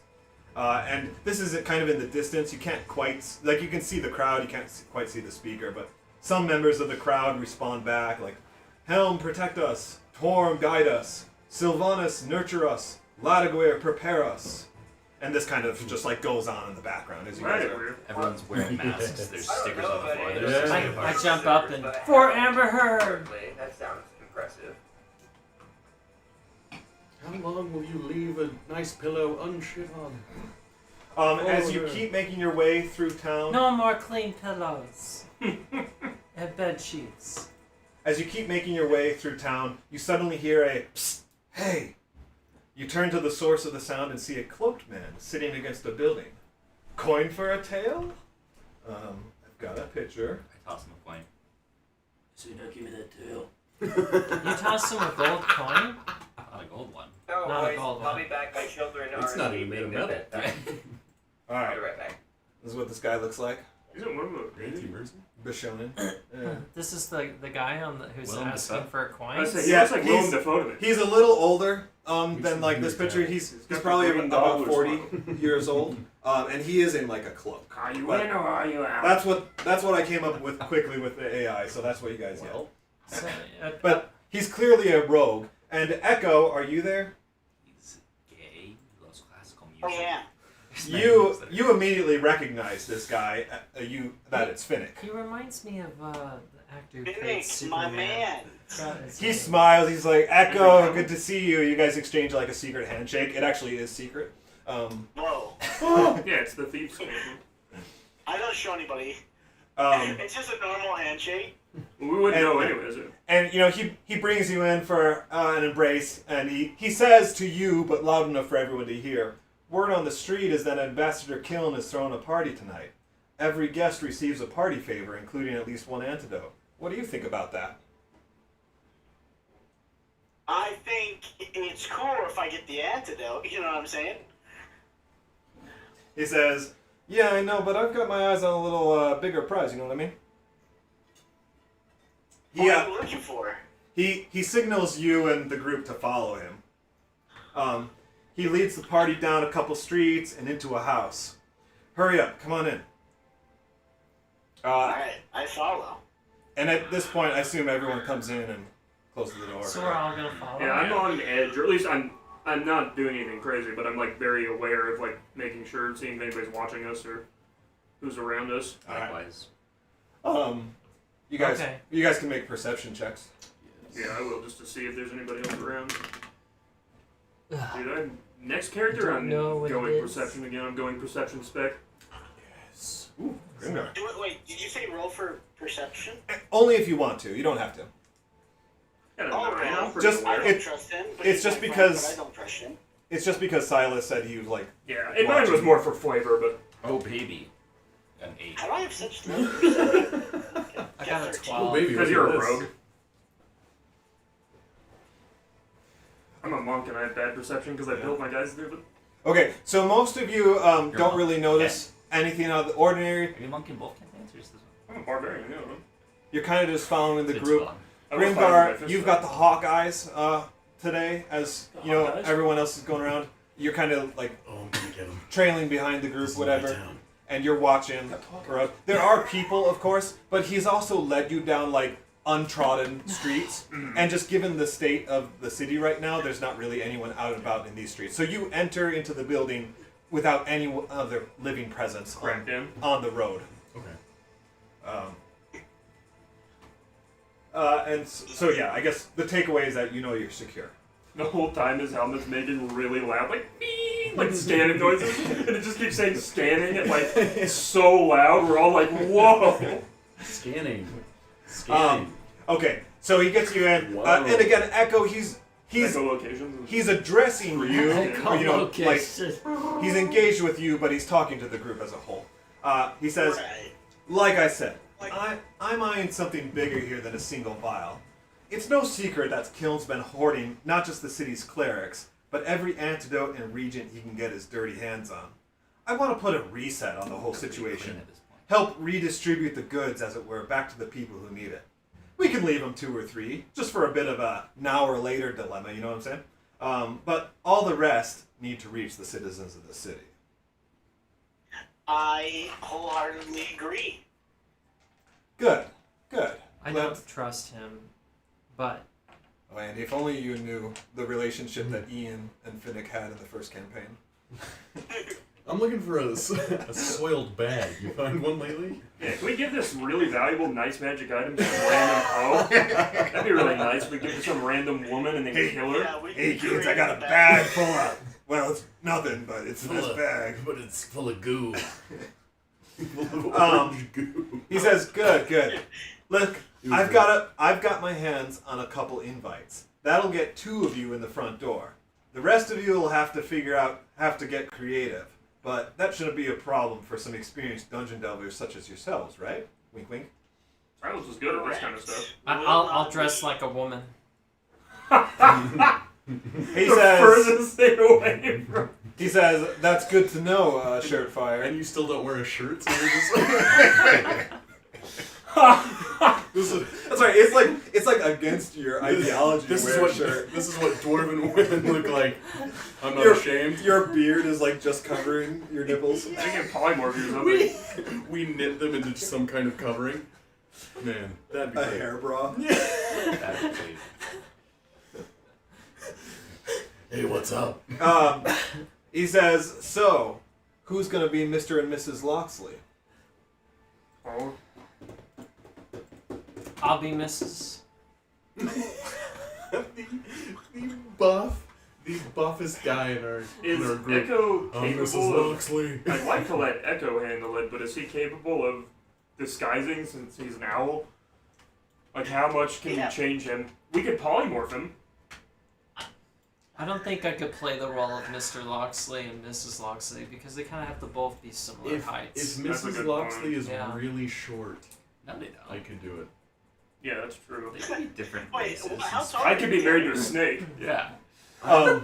And this is kind of in the distance. You can't quite, like you can see the crowd, you can't quite see the speaker, but some members of the crowd respond back like, "Helm, protect us. Torm, guide us. Sylvanus, nurture us. Ladiguer, prepare us." And this kind of just like goes on in the background as you guys Right, are. weird. Everyone's wearing masks. There's I don't stickers know on the floor. about There's any of Yeah. I those jump up and but I for have Amber Heard. currently. That sounds impressive. How long will you leave a nice pillow unshivered? As you yeah. keep making your way through town, No more clean pillows and bed sheets. as you keep making your way through town, you suddenly hear a psst, hey. You turn to the source of the sound and see a cloaked man sitting against a building. Coin for a tale? I've got a picture. I toss him a coin. So now give me that tail. You toss him a gold coin? Not a gold one. No, Not a boys, gold I'll one. be back. My children are It's not even sleeping. made of They're metal. bedtime. All I'll right, be right back. this is what this guy looks like. Isn't one of them a Nancy baby? Mercer? Bishonen. Yeah. This is the guy on who's Willem asking Dafoe? for a coin? I say he Yeah, looks like Willem he's- Dafoe to me. He's a little older He's than like this weird picture. guy. He's got the probably green about goggles 40 on. years old, and he is in like a cloak. Are you But in or are you out? That's what I came up with quickly with the AI. So that's what you guys get. Well, So, But he's clearly a rogue. And Echo, are you there? He's gay. He loves classical music. Oh yeah. There's You names that are- you immediately recognize this guy. That it's Finnick. he reminds me of the actor who played Phoenix, my Superman. man. Forgot his He name. smiles. He's like, Echo, good to see you. You guys exchange like a secret handshake. It actually is secret. Whoa. Yeah, it's the thief's name. I don't show anybody. Um, It's just a normal handshake. We wouldn't And- know anyways. and you know he brings you in for an embrace, and he says to you, but loud enough for everyone to hear. Word on the street is that Ambassador Kiln is throwing a party tonight. Every guest receives a party favor, including at least one antidote. What do you think about that? I think it's cool if I get the antidote. You know what I'm saying? He says, "Yeah, I know, but I've got my eyes on a little bigger prize. You know what I mean?" What are you looking for? He signals you and the group to follow him. He leads the party down a couple streets and into a house. Hurry up, come on in. Alright, I follow. And at this point, I assume everyone comes in and closes the door. So we're all gonna follow. Yeah, I'm on edge, or at least I'm not doing anything crazy, but I'm like very aware of like making sure, seeing if anybody's watching us or who's around us. Alright. Likewise. You guys, Okay. you guys can make perception checks. Yeah, I will, just to see if there's anybody else around. Dude, next character, Don't I'm know what it going is. perception again. I'm going perception spec. Yes. Ooh, Grimgar. Wait, did you say roll for perception? Only if you want to. You don't have to. Got a Oh, 9, well, I'm pretty just- I aware. don't It- trust him. But it's he's just my friend, because- but I don't trust him. It's just because Silas said he was like, Yeah, and mine was more for flavor, but Oh, baby. An 8. How do I have such numbers? I got a 13. 12. oh, baby, because look you're at a this. rogue. I'm a monk and I have bad perception because I built my guys there, but okay. So most of you don't really notice anything out of the ordinary. Are you a monk in both campaigns or is this one? I'm a barbarian, you know. You're kind of just following the It's group. fun. I will fight with my Grimgar, fist you've fight. got the hawk eyes today, as The you know, hawk eyes? everyone else is going around. You're kind of like Oh, I'm gonna get him. trailing behind the group, This is my whatever, town. and you're watching. There are people, of course, but he's also led you down like untrodden streets, and just given the state of the city right now, there's not really anyone out and about in these streets. So you enter into the building without any other living presence Cracked in. on the road. Okay. So yeah, I guess the takeaway is that you know you're secure. The whole time his helmet's making really loud, like beep, like scanning noises, and it just keeps saying scanning. It like it's so loud. We're all like, whoa. Scanning. Scanning. Okay, so he gets you in, Whoa. and again, Echo. He's Echolocations. he's addressing you. You know, like Echolocation. he's engaged with you, but he's talking to the group as a whole. He says, Right. like I said, Like- I'm eyeing something bigger here than a single vial. It's no secret that Kiln's been hoarding not just the city's clerics, but every antidote and regent he can get his dirty hands on. I want to put a reset on the whole situation. At this point. Help redistribute the goods, as it were, back to the people who need it. We can leave them 2 or 3, just for a bit of a now or later dilemma, you know what I'm saying? But all the rest need to reach the citizens of the city. I wholeheartedly agree. Good. I Glad- don't trust him, but Oh, Andy, if only you knew the relationship that Ian and Finnick had in the first campaign. I'm looking for a soiled bag. You find one lately? Yeah, can we give this really valuable, nice magic item to some random hoe? That'd be really nice. We give it to some random woman and then kill her. Yeah, we Hey can kids, I create got a bag full of. Well, it's nothing, but it's in this bag. But it's full of goo. Goo. He says, "Good. Look, I've got my hands on a couple invites. That'll get 2 of you in the front door. The rest of you will have to get creative. But that shouldn't be a problem for some experienced dungeon delvers such as yourselves, right? Wink, wink." Silas is good at this kind of stuff. I'll dress like a woman. He The says, furthest thing away from. "He says that's good to know, Shirtfire." And you still don't wear a shirt, so you're just like... That's right. It's like against your ideology. This to is wear what a shirt. this is what dwarven women look like. I'm not Your- ashamed. Your beard is like just covering your nipples. I think it polymorph or something. We knit them into some kind of covering. Man, that'd be A great. hair bra. That'd be sweet. Hey, what's up? He says, "So, who's gonna be Mr. and Mrs. Loxley?" Oh. I'll be Mrs. the buffest guy in our Is group. Echo Mrs. capable of... Loxley. I'd like to let Echo handle it, but is he capable of disguising since he's an owl? Like, how much can Yeah. we change him? We could polymorph him. I don't think I could play the role of Mr. Loxley and Mrs. Loxley because they kind of have to both be similar If heights. That's a Mrs. good Loxley point. is Yeah. really short, No, they don't. I could do it. Yeah, that's true. They could be different Wait, places. how tall I are could you? be married to a snake. Yeah. I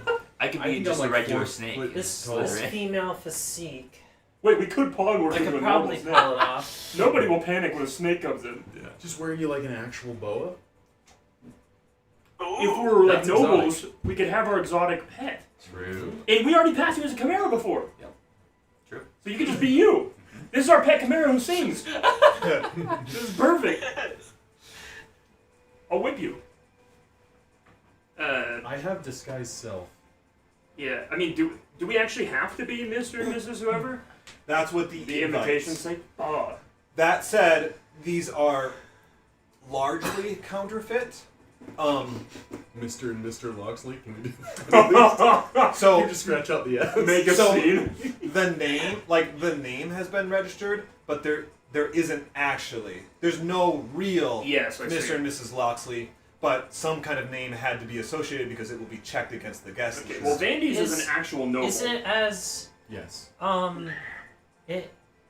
could I be think just I'm a like regular 4 snake. foot This tall. Literally. female physique. Wait, we could polymorph I into could a normal probably snake. pull it off. Nobody will panic when a snake comes in. Yeah. Just wearing you like an actual boa? Ooh. If we were like That's nobles, we could have our exotic pet. True. And we already passed you as a chimera before. True. So you could just be you. This is our pet chimera who sings. This is perfect. I'll whip you. I have disguised self. Yeah, I mean, do we actually have to be Mr. and Mrs. Whoever? That's what the invitations invites. say? Oh. That said, these are largely counterfeit. Mr. and Mr. Loxley, can we do that? So You just scratch out the S. Make a So- scene. the name has been registered, but there isn't actually. There's no real Yes, I see. Mr. and Mrs. Loxley, but some kind of name had to be associated because it will be checked against the guest Okay, list. well, Vandy's is Is- an actual noble. Isn't it as Yes.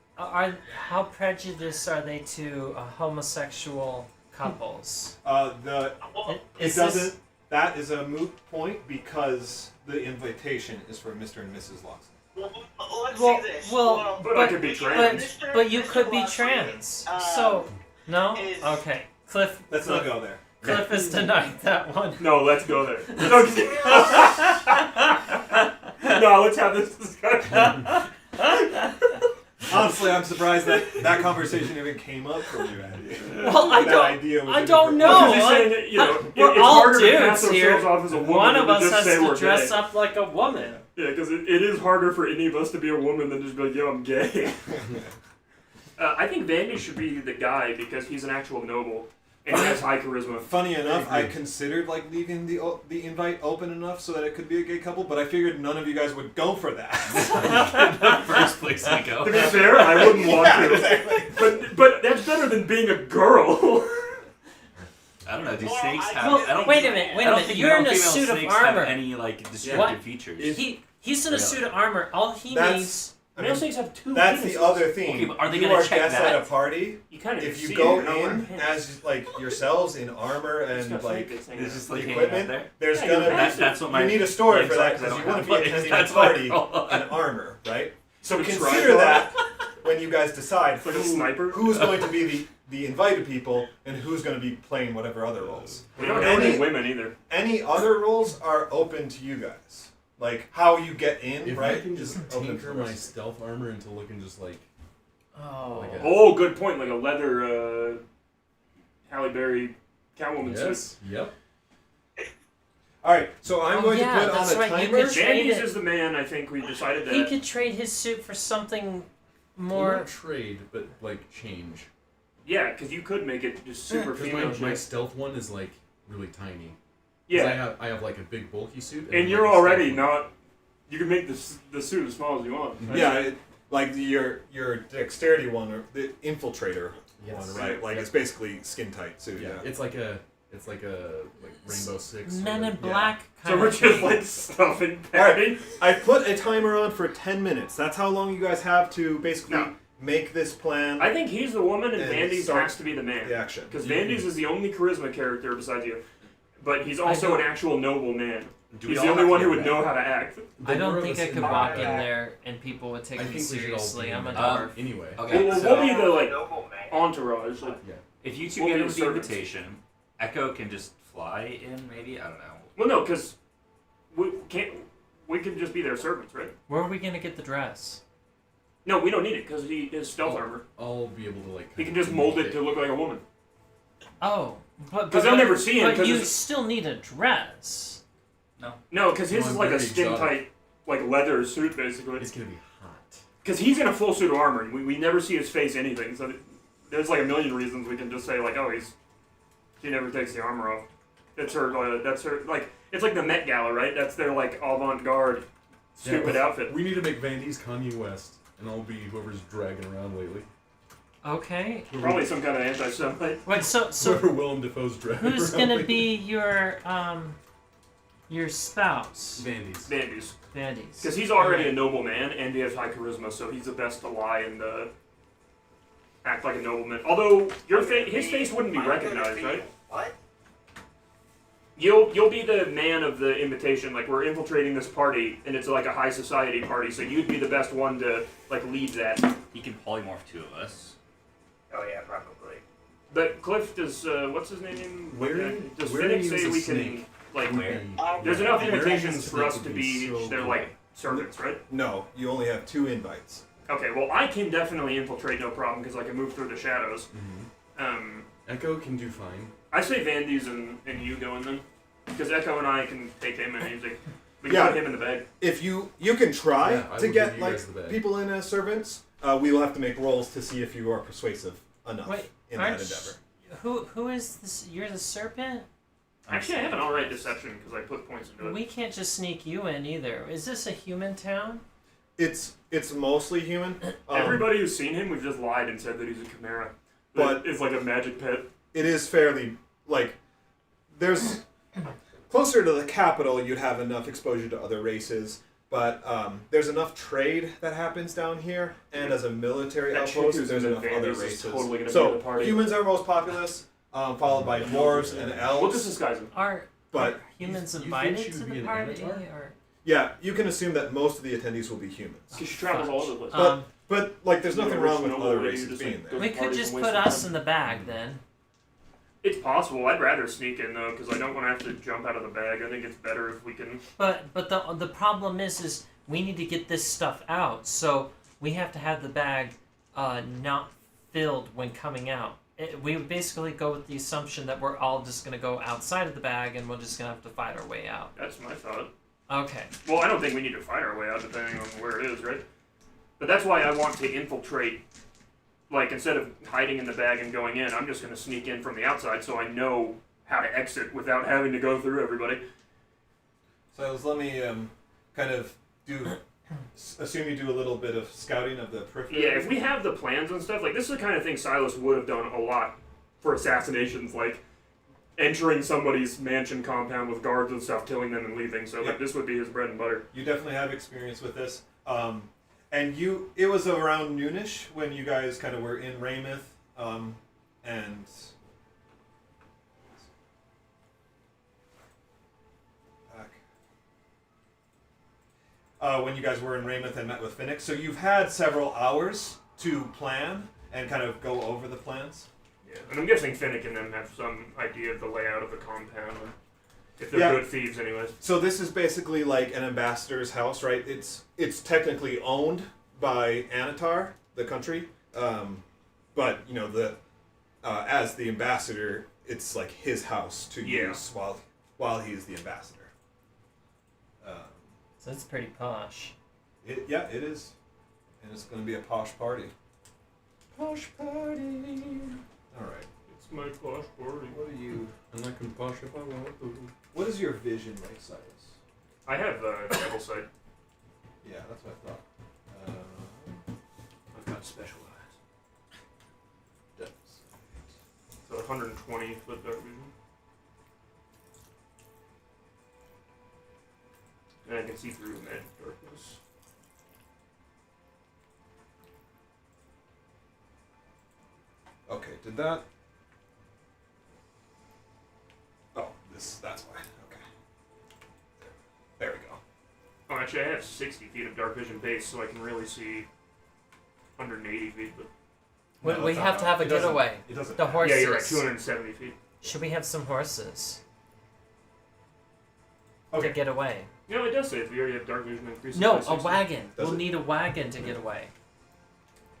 how prejudiced are they to homosexual couples? Well, It doesn't. That is a moot point because the invitation is for Mr. and Mrs. Loxley. let's Well, see this. well, But I could be trans. But you could be trans. So no? is- Okay. Cliff Let's not go there. Cliff has denied that one. No, let's go there. No, no, let's have this discussion. Honestly, I'm surprised that conversation even came up for you, Andy. Well, I That don't. idea was I even don't proposed. know. Because he's saying that, you know, We're it's all harder to pass dudes here. ourselves off as a woman One than of to us just has say to we're dress gay. up like a woman. Yeah, because it is harder for any of us to be a woman than just be like, yo, I'm gay. I think Vandy should be the guy because he's an actual noble and he has high charisma. Funny enough, I I agree. considered like leaving the invite open enough so that it could be a gay couple, but I figured none of you guys would go for that. First place we go. To be fair, I wouldn't want Yeah, to. exactly. But that's better than being a girl. I don't know. Do Well, snakes I- have? Well, I don't wait a think- minute, I wait a don't minute. think You're in male a female suit of snakes armor. Have any like distinctive features? He's in a Really? suit of armor. All he That's- needs. I Male mean, snakes have two that's penises. the other thing. Okay, but are they you gonna are check guests that? at a party. You kind of If you see go it, you're not wearing in pants. as like yourselves in armor It's and got like snake thing. It's just like equipment, hanging out there. there's Yeah, gonna you're right. That's what my. you need a story yeah, for that exactly, because I you don't wouldn't have be legs. attending a That's why party I roll. in armor, right? So You try consider to- that when you guys decide Like a sniper? who's going to be the invited people and who's going to be playing whatever other roles. We don't know any women either. Any other roles are open to you guys. Like how you get in, If right? I can just is open tinker for my us. stealth armor into looking just like Oh. Like a- Oh, good point. Like a leather Halle Berry Catwoman suit. yes, yep. All right, so I'm going to put that's on a right, you timer. could trade Vandy's it. is the man. I think we decided that. He could trade his suit for something Well, more. not trade, but like change. Yeah, because you could make it just super Because female. my shape. stealth one is like really tiny. 'Cause Yeah, I have like a big bulky suit. and then, you're like, a already stealth one. not. You can make the suit as small as you want. right? Yeah, like your dexterity one or the infiltrator Yes. one, right? Like Yeah. it's basically skin tight suit. Yeah, Yeah. it's like a Rainbow Six. Men in or- Black So kind we're of just thing. like stuffing All right. Patty. I put a timer on for 10 minutes. That's how long you guys have to basically No. make this plan. I think he's the woman and And Vandy's start has to be the man. the action. Because Vandy's is the only charisma character besides you. But he's also an actual noble man. Do we He's all the only have one to who get would that? know how to act. I The don't more of think us I could the walk in better. there and people would take I me think we should all seriously. be I'm a in dwarf. Anyway. Okay, We'll so be the like Noble man. entourage. Like, if you two we'll get be in with the servants. invitation, Echo can just fly in. Maybe I don't know. well, no, because we can't. We can just be their servants, right? Where are we gonna get the dress? No, we don't need it because he is stealth armor. I'll be able to like. He can kind of just mold it make to look like a woman. Oh, but 'Cause they'll never see him, But 'cause you it's- still need a dress. No, because his No, is I'm like a very skin tight, like leather suit basically. It's gonna be hot. Because he's in a full suit of armor, and we never see his face anything. So there's like a million reasons we can just say like, oh, she never takes the armor off. That's her. That's her. Like it's like the Met Gala, right? That's their like avant-garde, stupid Yeah, outfit. We need to make Vandy's Kanye West, and I'll be whoever's dragging around lately. Okay. Probably some kind of anti-Semite. Wait, so Whoever Willem Dafoe's dragging who's around gonna lately. be your spouse? Vandy's? Vandy's. Vandy's. Because he's already a noble man, and he has high charisma, so he's the best to lie and act like a nobleman. Although his face wouldn't be I'm gonna recognized, be- right? What? You'll be the man of the invitation. Like we're infiltrating this party, and it's like a high society party. So you'd be the best one to like lead that. He can polymorph two of us. Oh yeah, probably. But Cliff does. What's his name? Wearing- Does wearing Finnick is say a we snake. can like? Where? There's enough Wearing invitations is a for us snake to would be so their good. like servants, right? No, you only have 2 invites. Okay. Well, I can definitely infiltrate, no problem, because I can move through the shadows. Mhm. Echo can do fine. I say Vandy's and you go in then, because Echo and I can take him and we can Yeah. put him in the bag. If you can try Yeah, I to will get give you like guys the bag. people in as servants, we will have to make rolls to see if you are persuasive enough Wait, in that aren't endeavor. who is this? You're the serpent. Actually, I have an alright deception because I put points into it. We can't just sneak you in either. Is this a human town? It's mostly human. Everybody who's seen him, we've just lied and said that he's a chimera. But- That it's like a magic pet. It is fairly like there's closer to the capital. You'd have enough exposure to other races, but there's enough trade that happens down here, and as a military That chick outpost, who's there's in enough Vandy's other is races. totally gonna be at So the party. humans are most populous, followed by dwarves and elves. We'll just disguise him. Are But humans you think invited she to would be the an party? Anatar? Or yeah, you can assume that most of the attendees will be humans. Because she travels all over the place. But but like, there's You know, nothing rich wrong with noble other lady races just, being like, there. goes we to could parties just and put wastes us time. in the bag then. It's possible. I'd rather sneak in though, because I don't want to have to jump out of the bag. I think it's better if we can. But the problem is we need to get this stuff out. So we have to have the bag not filled when coming out. We basically go with the assumption that we're all just gonna go outside of the bag and we're just gonna have to fight our way out. That's my thought. Okay. Well, I don't think we need to fight our way out, depending on where it is, right? But that's why I want to infiltrate. Like, instead of hiding in the bag and going in, I'm just going to sneak in from the outside so I know how to exit without having to go through everybody. So let me kind of assume you do a little bit of scouting of the periphery. Yeah, if we have the plans and stuff, like, this is the kind of thing Silas would have done a lot for assassinations, like entering somebody's mansion compound with guards and stuff, killing them and leaving. So, like, this would be his bread and butter. You definitely have experience with this. And it was around noonish when you guys kind of were in Rameth, and when you guys were in Rameth and met with Finnick. So you've had several hours to plan and kind of go over the plans. Yeah, and I'm guessing Finnick and them have some idea of the layout of the compound. If they're Yeah. good thieves, anyways. So this is basically like an ambassador's house, right? It's technically owned by Anatar, the country, but you know as the ambassador, it's like his house to use while he's the ambassador. So it's pretty posh. It is. And it's going to be a posh party. Posh party. All right. It's my posh party. What are you? And I can posh if I want to. What is your vision like, Silas? I have double sight. Yeah, that's what I thought. I've got special eyes. Depth. So 120 foot dark vision. And I can see through magic darkness. Okay, did that? Oh, that's why. Okay. There we go. Oh, actually, I have 60 feet of dark vision base, so I can really see 180 feet. But We that's have not- to have a it doesn't- getaway. It doesn't. The horses. yeah, you're right. 270 feet. Should we have some horses Okay. to get away? You know, it does say if you already have dark vision increases. No, by a 60. wagon. Does We'll it? need a wagon to get away.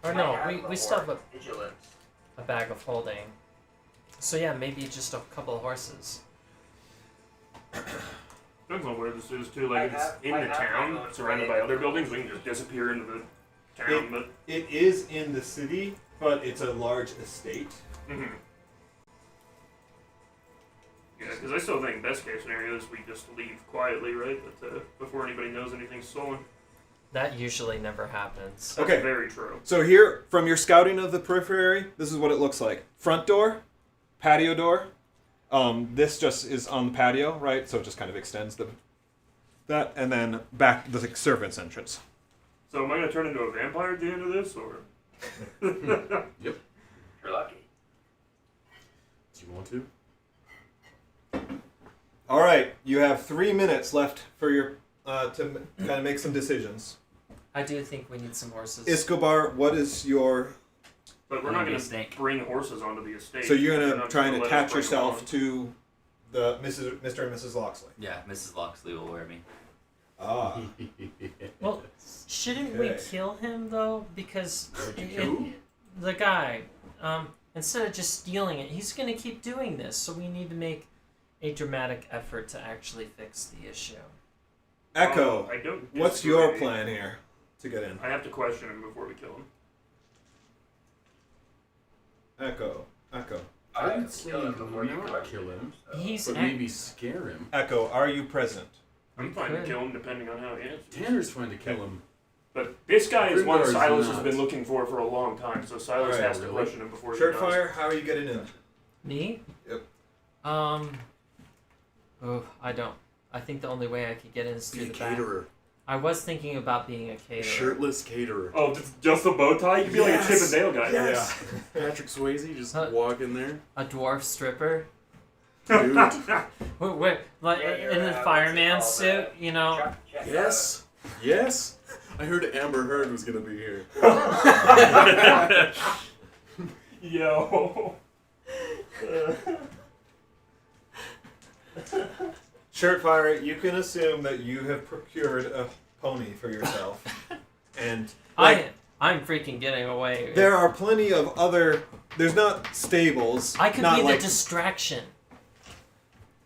Or I no, have we still have vigilance. a bag of holding. So yeah, maybe just a couple of horses. Depends on where this is too. Like I if it's have- in I the have town, my own surrounded by other buildings, we can just disappear into the town. But It is in the city, but it's a large estate. yeah, because I still think best case scenario is we just leave quietly, right? But before anybody knows anything's stolen. That usually never happens. That's Okay. very true. So here, from your scouting of the periphery, this is what it looks like. Front door, patio door. This just is on the patio, right? So it just kind of extends that, and then back the servant's entrance. So am I going to turn into a vampire at the end of this, or? Yep. You're lucky. Do you want to? All right, you have 3 minutes left for your to kind of make some decisions. I do think we need some horses. Escobar, what is your? But we're I'm not gonna going be a to snake. bring horses onto the estate. So you're They're gonna not try and let us attach bring them yourself on. to the Mr. and Mrs. Loxley. Yeah, Mrs. Loxley will wear me. Ah. Well, shouldn't we Okay. kill him though? Because Who? the guy, instead of just stealing it, he's gonna keep doing this. So we need to make a dramatic effort to actually fix the issue. Echo, I don't what's your disagree. plan here to get in? I have to question him before we kill him. Echo. I'd say kill him before you not question kill him, He's but ac- maybe scare him. Echo, are you present? I'm We fine could. to kill him depending on how he answers. Tanner's trying to kill him. But this guy is one Grimdar's Silas has not. been looking for a long time, so Silas Alright, has to really? question him before he does. Shirtfire, how are you getting in? Me? Yep. Oh, I don't. I think the only way I could get in is Be through a the back. caterer. I was thinking about being a caterer. Shirtless caterer. Oh, just the bow tie? You could be like a Chip and Dale guy. Yes. Patrick Swayze just Huh. walk in there. A dwarf stripper. Dude. Wait, like Yeah, in the what's it fireman called, suit, you know? Check Yes. Yes. I heard Amber Heard was gonna be here. Yo. Shirtfire, you can assume that you have procured a pony for yourself. And I'm freaking getting away. there are plenty of other. There's not stables. I could not be like, the distraction.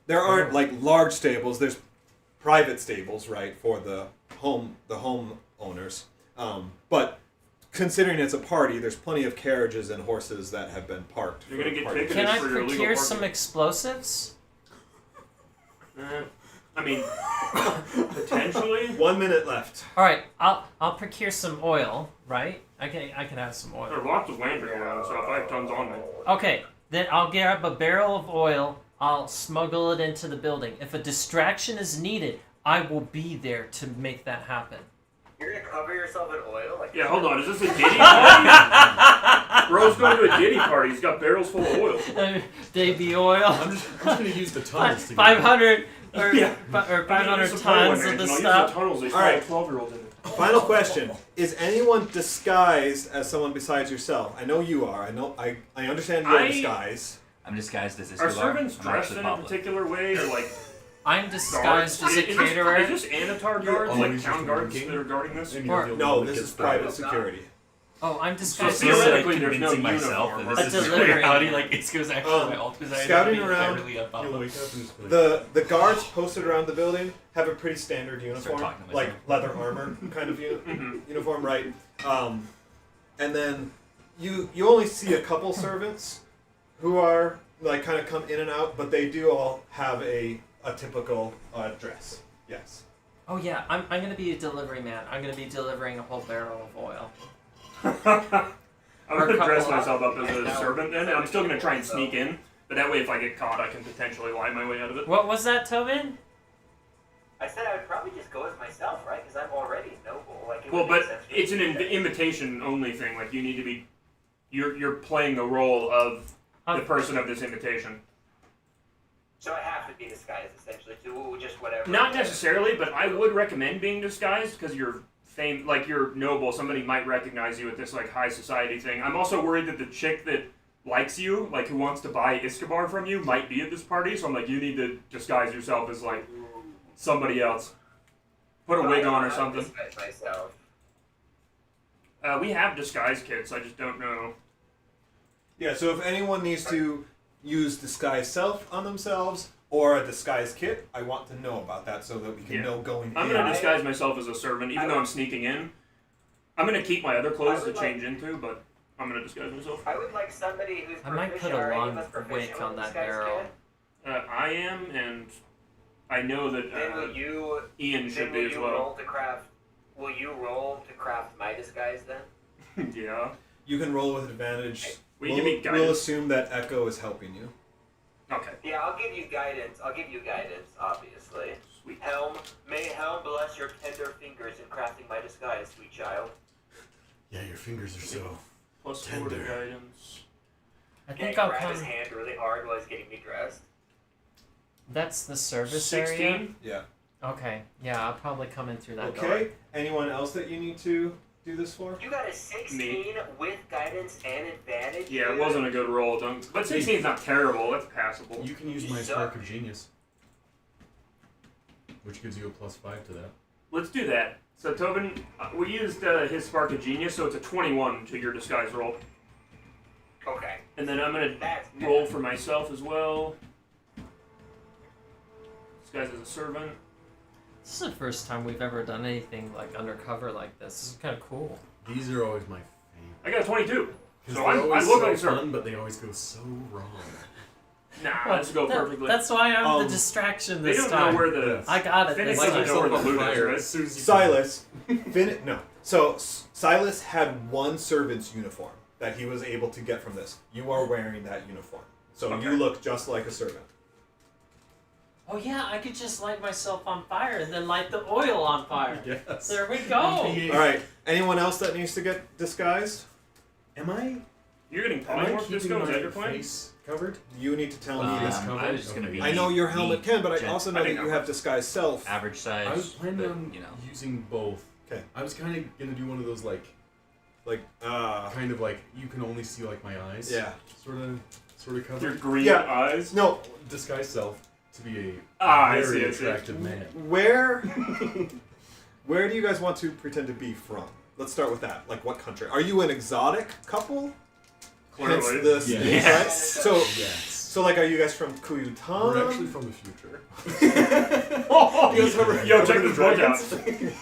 There aren't like large stables. There's private stables, right, for the home owners. But considering it's a party, there's plenty of carriages and horses that have been parked. You're for gonna the get party. ticketed Can I for your illegal procure parking. some explosives? I mean, potentially. 1 minute left. All right, I'll procure some oil. Right? I can have some There oil. are lots of lantern around, so if I have tons on me. Okay, then I'll grab a barrel of oil. I'll smuggle it into the building. If a distraction is needed, I will be there to make that happen. You're gonna cover yourself in oil? Like Yeah, hold on. Is this a Diddy party? Bro's going to a Diddy party. He's got barrels full of oil. Davy oil. I'm just gonna use the tunnels to get 500 or, Yeah. or I mean, 500 use the Pro tons One of the engine. I'll use stuff. the tunnels. They All still right. have 12-year-olds in it. Final question: is anyone disguised as someone besides yourself? I know you are. I understand your disguise. I'm disguised as Are Escobar. servants I'm dressed actually in a Pablo. particular way, or like I'm disguised guards? as a Is caterer. Is this Anatar You're guards, like always town just guards walking. that are guarding this? And Or- you're the only No, one that this gets is the- private security. Oh, I'm So disguised. theoretically, there's no convincing myself uniform. that this A is delivery. reality. Like it goes actually my alt because I scouting ended up around, being really above You'll them. wake up and just be like, The guards posted around the building have a pretty standard uniform, talking to like myself. leather armor kind of uniform, right? And then you only see a couple servants who are like kind of come in and out, but they do all have a typical dress. Yes. Oh yeah, I'm gonna be a delivery man. I'm gonna be delivering a whole barrel of oil. I'm Or a gonna dress couple- myself up as a servant then, and I'm still gonna try and sneak in. But that way, if I get caught, I can potentially lie my way out of it. What was that, Tobin? I said I would probably just go as myself, right? Because I'm already noble. Like, it Well, would make but sense for it's me an to do that. invitation only thing. Like you need to be, you're playing the role of the person of this invitation. So I have to be disguised essentially to just whatever. Not necessarily, but I would recommend being disguised because you're like you're noble. Somebody might recognize you at this like high society thing. I'm also worried that the chick that likes you, like who wants to buy Escobar from you, might be at this party. So I'm like, you need to disguise yourself as like somebody else. Put a wig on or something. Disguise myself. We have disguise kits. I just don't know. Yeah. So if anyone needs to use disguise self on themselves or a disguise kit, I want to know about that so that we can Yeah. know going I'm in. gonna disguise myself as a servant, even though I'm sneaking in. I'm gonna keep my other clothes I to would change into, but I'm gonna disguise myself. I would like somebody who's I might proficient. put a Are any of long us proficient wick with on that disguise barrel. kit? I am, and I know that Then will you? Ian Then should will be as you well. roll to craft? Will you roll to craft my disguise then? Yeah. You can roll with advantage. Will you give me We'll guidance? assume that Echo is helping you. Okay. Yeah, I'll give you guidance. Obviously. Sweet. Helm, may Helm bless your tender fingers in crafting my disguise, sweet child. yeah, your fingers are so. Plus 4 to Tender. guidance. I Can think I I'll grab come. his hand really hard while he's getting me dressed? That's the service 16. area. Yeah. Okay, yeah, I'll probably come in through that door. Okay. Anyone else that you need to do this for? You got a 16 Me. with guidance and advantage. Yeah, it dude? wasn't a good roll, but 16's not terrible. That's passable. You can use my Suck. Spark of Genius, which gives you a +5 to that. Let's do that. So Tobin, we used his Spark of Genius, so it's a 21 to your disguise roll. Okay. And then I'm gonna That's roll for myself as well. Disguise as a servant. This is the first time we've ever done anything like undercover like this. This is kind of cool. These are always my favorite. I got a 22. 'Cause So they're I always look so like a servant. fun, but they always go so wrong. Nah, let's go perfectly. That's why I'm Um, the distraction They this don't time. know where the. Yes. I got it Finish this it. time. Know where the on loot is, fire right? as soon as you Silas, no. So Silas had one servant's uniform that he was able to get from this. You are wearing that uniform, so Okay. you look just like a servant. Oh yeah, I could just light myself on fire and then light the oil on fire. Yes. There we go. All right. Anyone else that needs to get disguised? Am I? You're getting Am I polymorph keeping disco? Is that my your plan? face covered? You need to tell me Um, this. I was just gonna be. I know your helmet can, but I gen- also know I that think you that have works. disguise self. average size. I was planning but, on you know. using both. Okay. I was kind of gonna do one of those like kind of like you can only see like my eyes. Yeah. Sort of Your covered. green Yeah. eyes. No. Disguise self to be a I very see, I see. attractive man. Where do you guys want to pretend to be from? Let's start with that. Like, what country? Are you an exotic couple? Hence Clearly. this. Yes. Right? So, Yes. so like, are you guys from Kuyutan? We're actually from the future. Oh, You guys remember- yo, check remember this book out. dragons?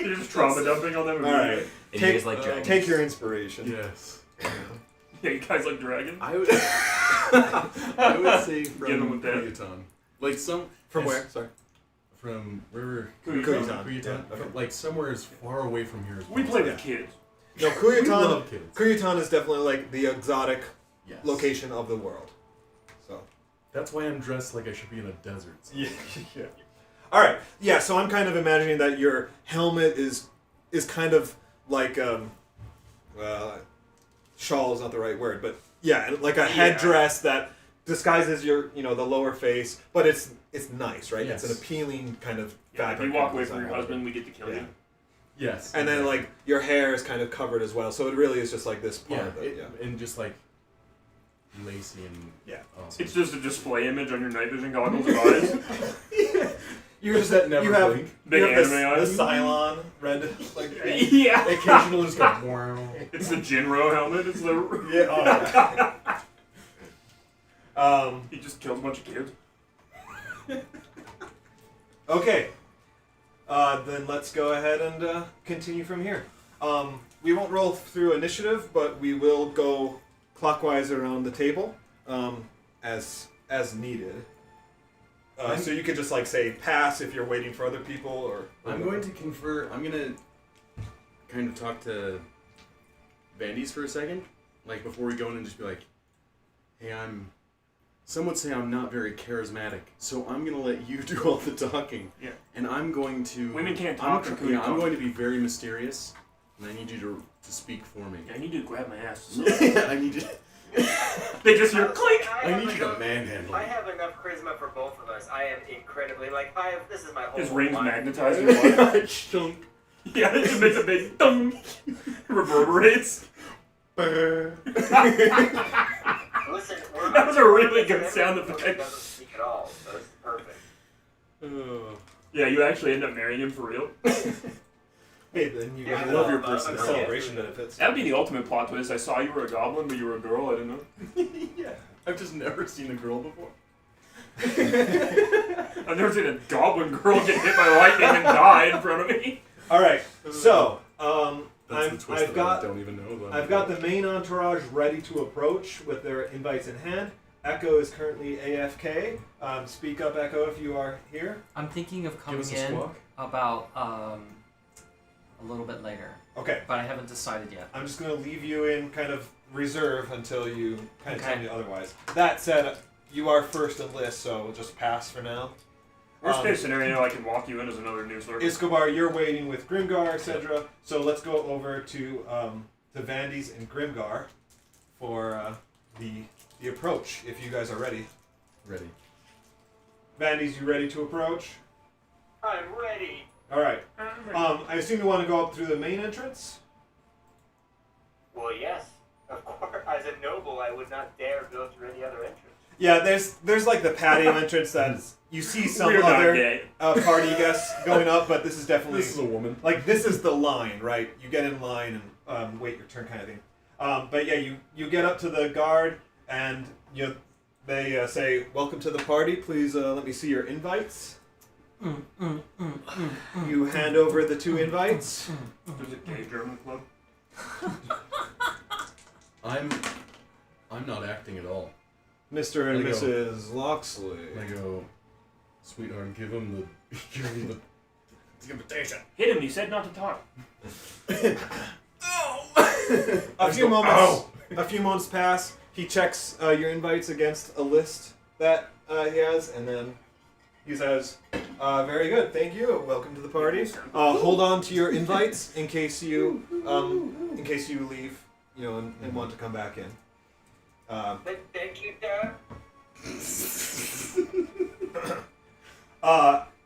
You're just trauma dumping on them. All right. And you Take, guys like dragons? take your inspiration. Yes. Yeah, you guys like dragons? I would. I would say Get 'em from with that. Kuyutan. Like some. From as- where? Sorry. From wherever. Kuyutan. Kuyutan. Yeah, okay. Like somewhere as far away from here as We possible. play with kids. No, We Kuyutan. love kids. Kuyutan is definitely like the exotic Yes. location of the world. So. That's why I'm dressed like I should be in a desert. Yeah. Yeah. All right. Yeah. So I'm kind of imagining that your helmet is kind of like shawl is not the right word, but yeah, like a headdress that disguises your the lower face, but it's nice, right? Yes. It's an appealing kind of Yeah, if fabric. you walk and away from design your of it. husband, we get to kill Yeah. you. Yes. And then like your hair is kind of covered as well, so it really is just like this part yeah, of it. Yeah. and just like lacy and Yeah. awesome. It's just a display image on your night vision goggles of eyes. You just that Never you have blink. Big you have anime the eyes. Cylon red like Yeah. Occasionally just go. Wow. It's the Jinro helmet. It's the. yeah. Oh, yeah. He just kills a bunch of kids. Okay. Then let's go ahead and continue from here. We won't roll through initiative, but we will go clockwise around the table as needed. So you could just like say pass if you're waiting for other people, or I'm going to confer. I'm going to kind of talk to Vandy's for a second, like before we go in, and just be like, "Hey, some would say I'm not very charismatic, so I'm going to let you do all the talking. Yeah. And I'm going to... Women can't talk. I'm going to be very mysterious, and I need you to speak for me. Yeah, I need you to grab my ass. So. I need you... They just hear clink. I need you to manhandle I me. have enough charisma for both of us. I am incredibly this is my whole His rings life. magnetize your life. Shunk. Yeah, it just makes a big thump. Reverberates. Listen, That was a really good sound effect. Doesn't speak at all, so it's perfect. Yeah, you actually end up marrying him for real. hey, then you Yeah, get I love your the personality. celebration benefits. That would be the ultimate plot twist. I saw you were a goblin, but you were a girl. I didn't know. Yeah. I've just never seen a girl before. I've never seen a goblin girl get hit by lightning and die in front of me. All right, so That's the twist I've that I got don't even know. I've got the main entourage ready to approach with their invites in hand. Echo is currently AFK. Speak up, Echo, if you are here. I'm thinking of Give coming us a in squawk. about a little bit later, Okay, but I haven't decided yet. I'm just going to leave you in kind of reserve until you kind of tell Okay. me otherwise. That said, you are first in list, so we'll just pass for now. Worst case scenario, I can walk you in as another new circle. Escobar, you're waiting with Grimgar, etc. So let's go over to Vandy's and Grimgar for the approach, if you guys are ready. Ready. Vandy's, you ready to approach? I'm ready. All right. I assume you want to go up through the main entrance? Well, yes. Of course, as a noble, I would not dare go through any other entrance. Yeah, there's like the patio entrance that you see some We're not other gay. party guests going up, but this is definitely This is a woman. like this is the line, right? You get in line and wait your turn, kind of thing. But yeah, you get up to the guard and they say, "Welcome to the party. Please let me see your invites." You hand over the 2 invites. There's a gay German club. I'm not acting at all. Mr. and There you go. Mrs. Loxley. I go, sweetheart, give him the invitation. Hit him. He said not to talk. A few moments pass. He checks your invites against a list that he has, and then he says, "Very good, thank you. Welcome to the party. Hold on to your invites in case you leave, and want to come back in." Thank you, Dad.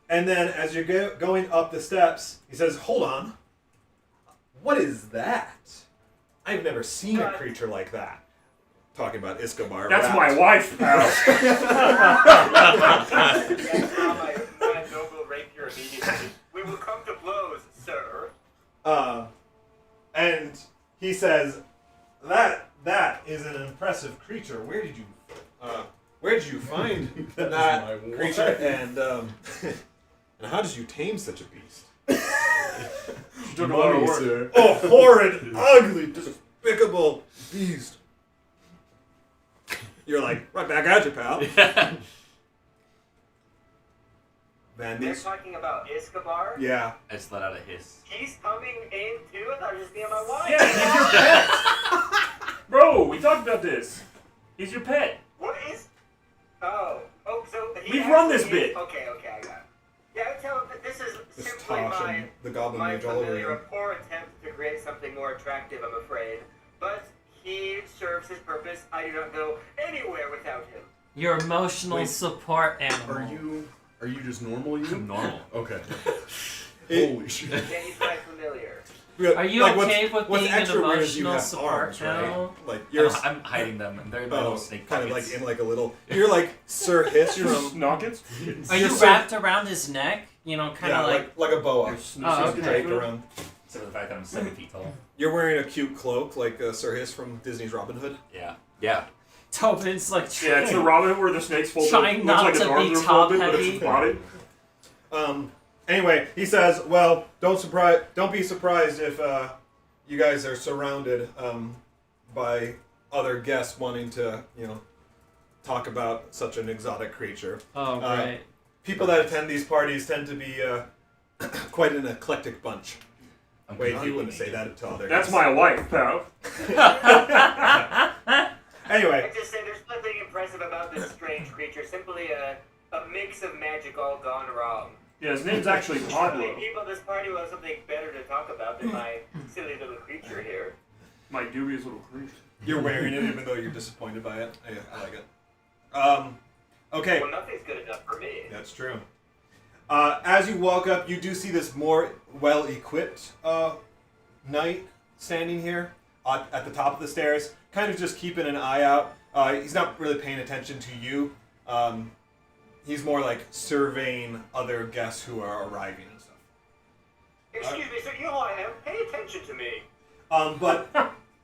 And then as you're going up the steps, he says, "Hold on. What is that? I've never seen a creature like that." Talking about Escobar. That's wrapped. my wife, pal. Yes, my noble rapier immediately. We will come to blows, sir. And he says, "That is an impressive creature. Where did you find That that is my creature? wife. And and how did you tame such a beast?" She took a lot of Money, work. sir. "Oh, horrid, ugly, despicable beast." You're like, "Right back at you, pal." They're Vandy's. talking about Escobar. Yeah. I just let out a hiss. He's coming in too. I thought it was just me and my wife. Yeah, he's your pet. Bro, we talked about this. He's your pet. What is? Oh, so he We've run actually this bit. is- Okay, I got it. Yeah, I would tell him that this is It's simply Tosh my and the Goblin my Mage all over familiar, a again. poor attempt to create something more attractive, I'm afraid. But he serves his purpose. I do not go anywhere without him. Your emotional Wait. support animal. Are you just normal? You Normal. Okay. It- Holy shit. Yeah, he's my familiar. Are you like, okay with what's being an extra weird is you emotional have support arms, right? now? Like you're I'm hiding them, and they're in my little snake kind of pockets. like in like a little. You're like Sir Hiss from. Knockets? Are You're you so- wrapped around his neck? You know, kind Yeah, of like a boa. Oh, okay. Draped around. Except for the fact that I'm 7 feet tall. You're wearing a cute cloak like Sir Hiss from Disney's Robin Hood. Yeah. Tobin's like Yeah, it's the Robin Hood where the snake's folded. Trying Looks not like his to arms be are folded, top but it's heavy. his body. Anyway, he says, "Well, don't be surprised if you guys are surrounded by other guests wanting to, talk about such an exotic creature. Oh, right. People that attend these parties tend to be quite an eclectic bunch." Wait, he wouldn't say that to other That's guests. my wife, pal. Anyway, I just say there's nothing impressive about this strange creature. Simply a mix of magic all gone wrong. Yeah, his name's actually Surely Pablo. people at this party will have something better to talk about than my silly little creature here. My dubious little creature. you're wearing it even though you're disappointed by it. I like it. Okay. Well, nothing's good enough for me. That's true. As you walk up, you do see this more well-equipped knight standing here at the top of the stairs, kind of just keeping an eye out. He's not really paying attention to you. He's more like surveying other guests who are arriving and stuff. Excuse me, sir, you know who I am. Pay attention to me. But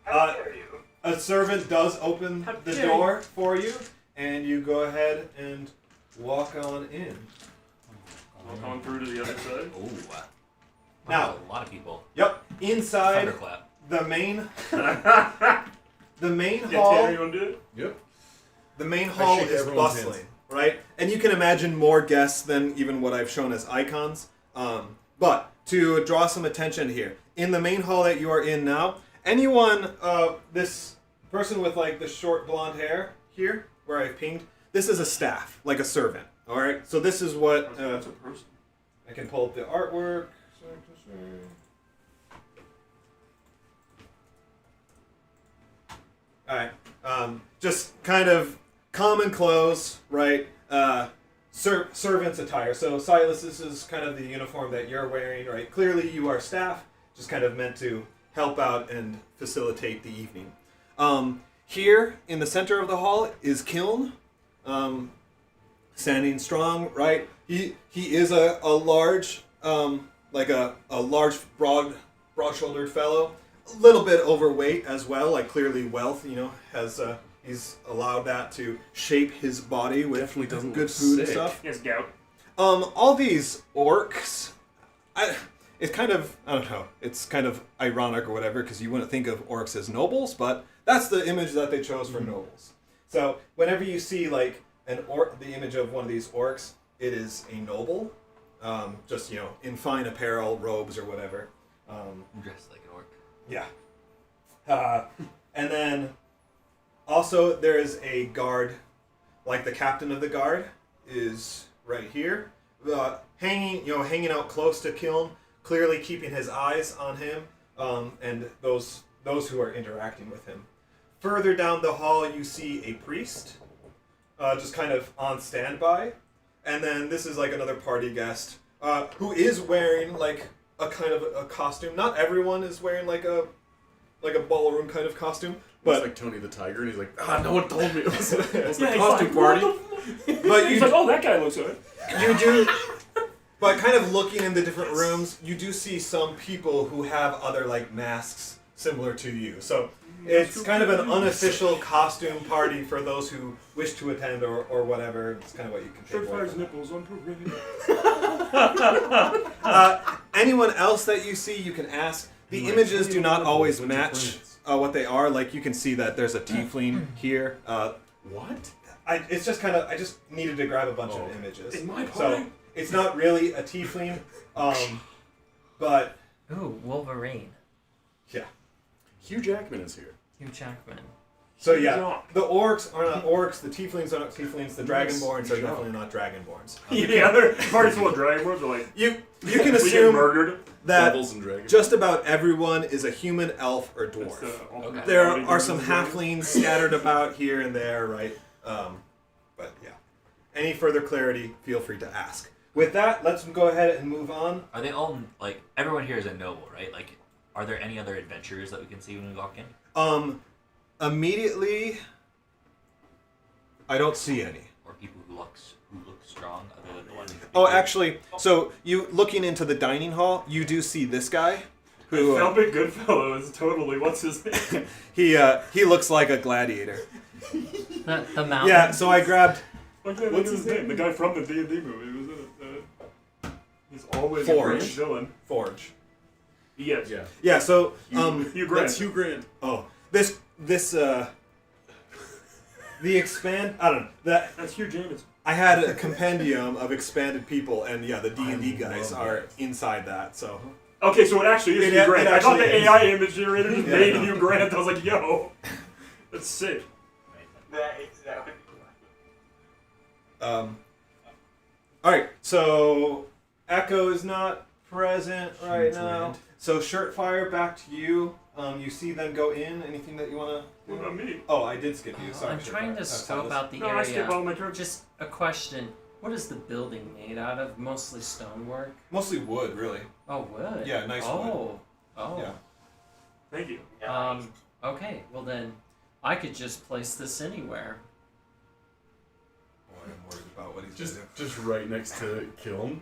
How dare you? a servant does open the dare door for you, and you go ahead and walk on in. Walk on through to the other side. Ooh. Now- a lot of people. Yep, inside Thunderclap. the main Yeah, hall. Tanner, you want to do it? Yep. The main hall shake is everyone's bustling, hands. right? And you can imagine more guests than even what I've shown as icons. But to draw some attention here, in the main hall that you are in now, anyone, this person with like the short blonde hair here, where I've pinged, this is a staff, like a servant. All right. So this is what That's a person. I can pull up the artwork. All right. Just kind of common clothes, right? Servant's attire. So Silas, this is kind of the uniform that you're wearing, right? Clearly, you are staff, just kind of meant to help out and facilitate the evening. Here in the center of the hall is Kiln, standing strong, right? He is a large, like a large, broad-shouldered fellow. A little bit overweight as well, like clearly wealth, has he's allowed that to shape his body with Definitely doesn't good look food and sick. stuff. He has gout. All these orcs, it's kind of, I don't know, it's kind of ironic or whatever, because you wouldn't think of orcs as nobles, but that's the image that they chose for nobles. So whenever you see like the image of one of these orcs, it is a noble, just in fine apparel, robes or whatever. Dressed like an orc. Yeah. And then also there is a guard, like the captain of the guard is right here, hanging out close to Kiln, clearly keeping his eyes on him, and those who are interacting with him. Further down the hall, you see a priest, just kind of on standby, and then this is like another party guest who is wearing like a kind of a costume. Not everyone is wearing like a ballroom kind of costume, But but like Tony the Tiger, and he's like, no one told me it was a Yeah, costume he's like, party. but He's you like, oh, that guy looks good. you do. But kind of looking in the different rooms, you do see some people who have other like masks similar to you. So it's kind of an unofficial costume party for those who wish to attend or whatever. It's kind of what you can take away from that. nipples on parade. Anyone else that you see, you can ask. The images do not always match what they are. Like you can see that there's a tiefling here. What? It's just kind of, I just needed to grab a bunch of images. In my So party? it's not really a tiefling, but Ooh, Wolverine. yeah. Hugh Jackman is here. Hugh Jackman. So yeah, the orcs are not orcs, the tieflings are not tieflings, the dragonborns are Joke. definitely not dragonborns. Yeah, they're parties full of dragonborns. They're like, You can we get assume murdered. that Devils and dragons. just about everyone is a human, elf, or That's dwarf. the ultimate There party are some dragons. halflings scattered about here and there, right? But yeah. Any further clarity, feel free to ask. With that, let's go ahead and move on. Are they all like everyone here is a noble, right? Like Are there any other adventurers that we can see when we walk in? Immediately, I don't see any. Or people who look strong, other than the ones? Oh, actually, so you looking into the dining hall, you do see this guy, who Velvet Goodfellow is totally, what's his name? he looks like a gladiator. The mountain. Yeah, so I grabbed What's his name? The guy from the D&D movie. He was in it. He's always a Forge. great villain. Forge. Yes. Yeah. Yeah, so Hugh Grant. That's Hugh Grant. oh this the expand I don't know that That's Hugh James. I had a compendium of expanded people, and yeah, the D&D guys love are that. inside that. So Okay, so it actually is It- Hugh Grant. it I thought the actually is. AI image generator just Yeah, made no. Hugh Grant. I was like, yo, that's sick. That would be all right, so Echo is not present right Hugh now. Grant. So Shirtfire, back to you. You see them go in. Anything that you want to? What about me? Oh, I did skip you. Sorry. I'm trying to scope Silas. out the No, I skip area. all my turns. Just a question. What is the building made out of? Mostly stonework? Mostly wood, really. Oh, wood. Yeah, nice wood. Oh. Yeah. Thank you. Okay, well then, I could just place this anywhere. Boy, I'm worried about what he's Just gonna do. just right next to Kiln.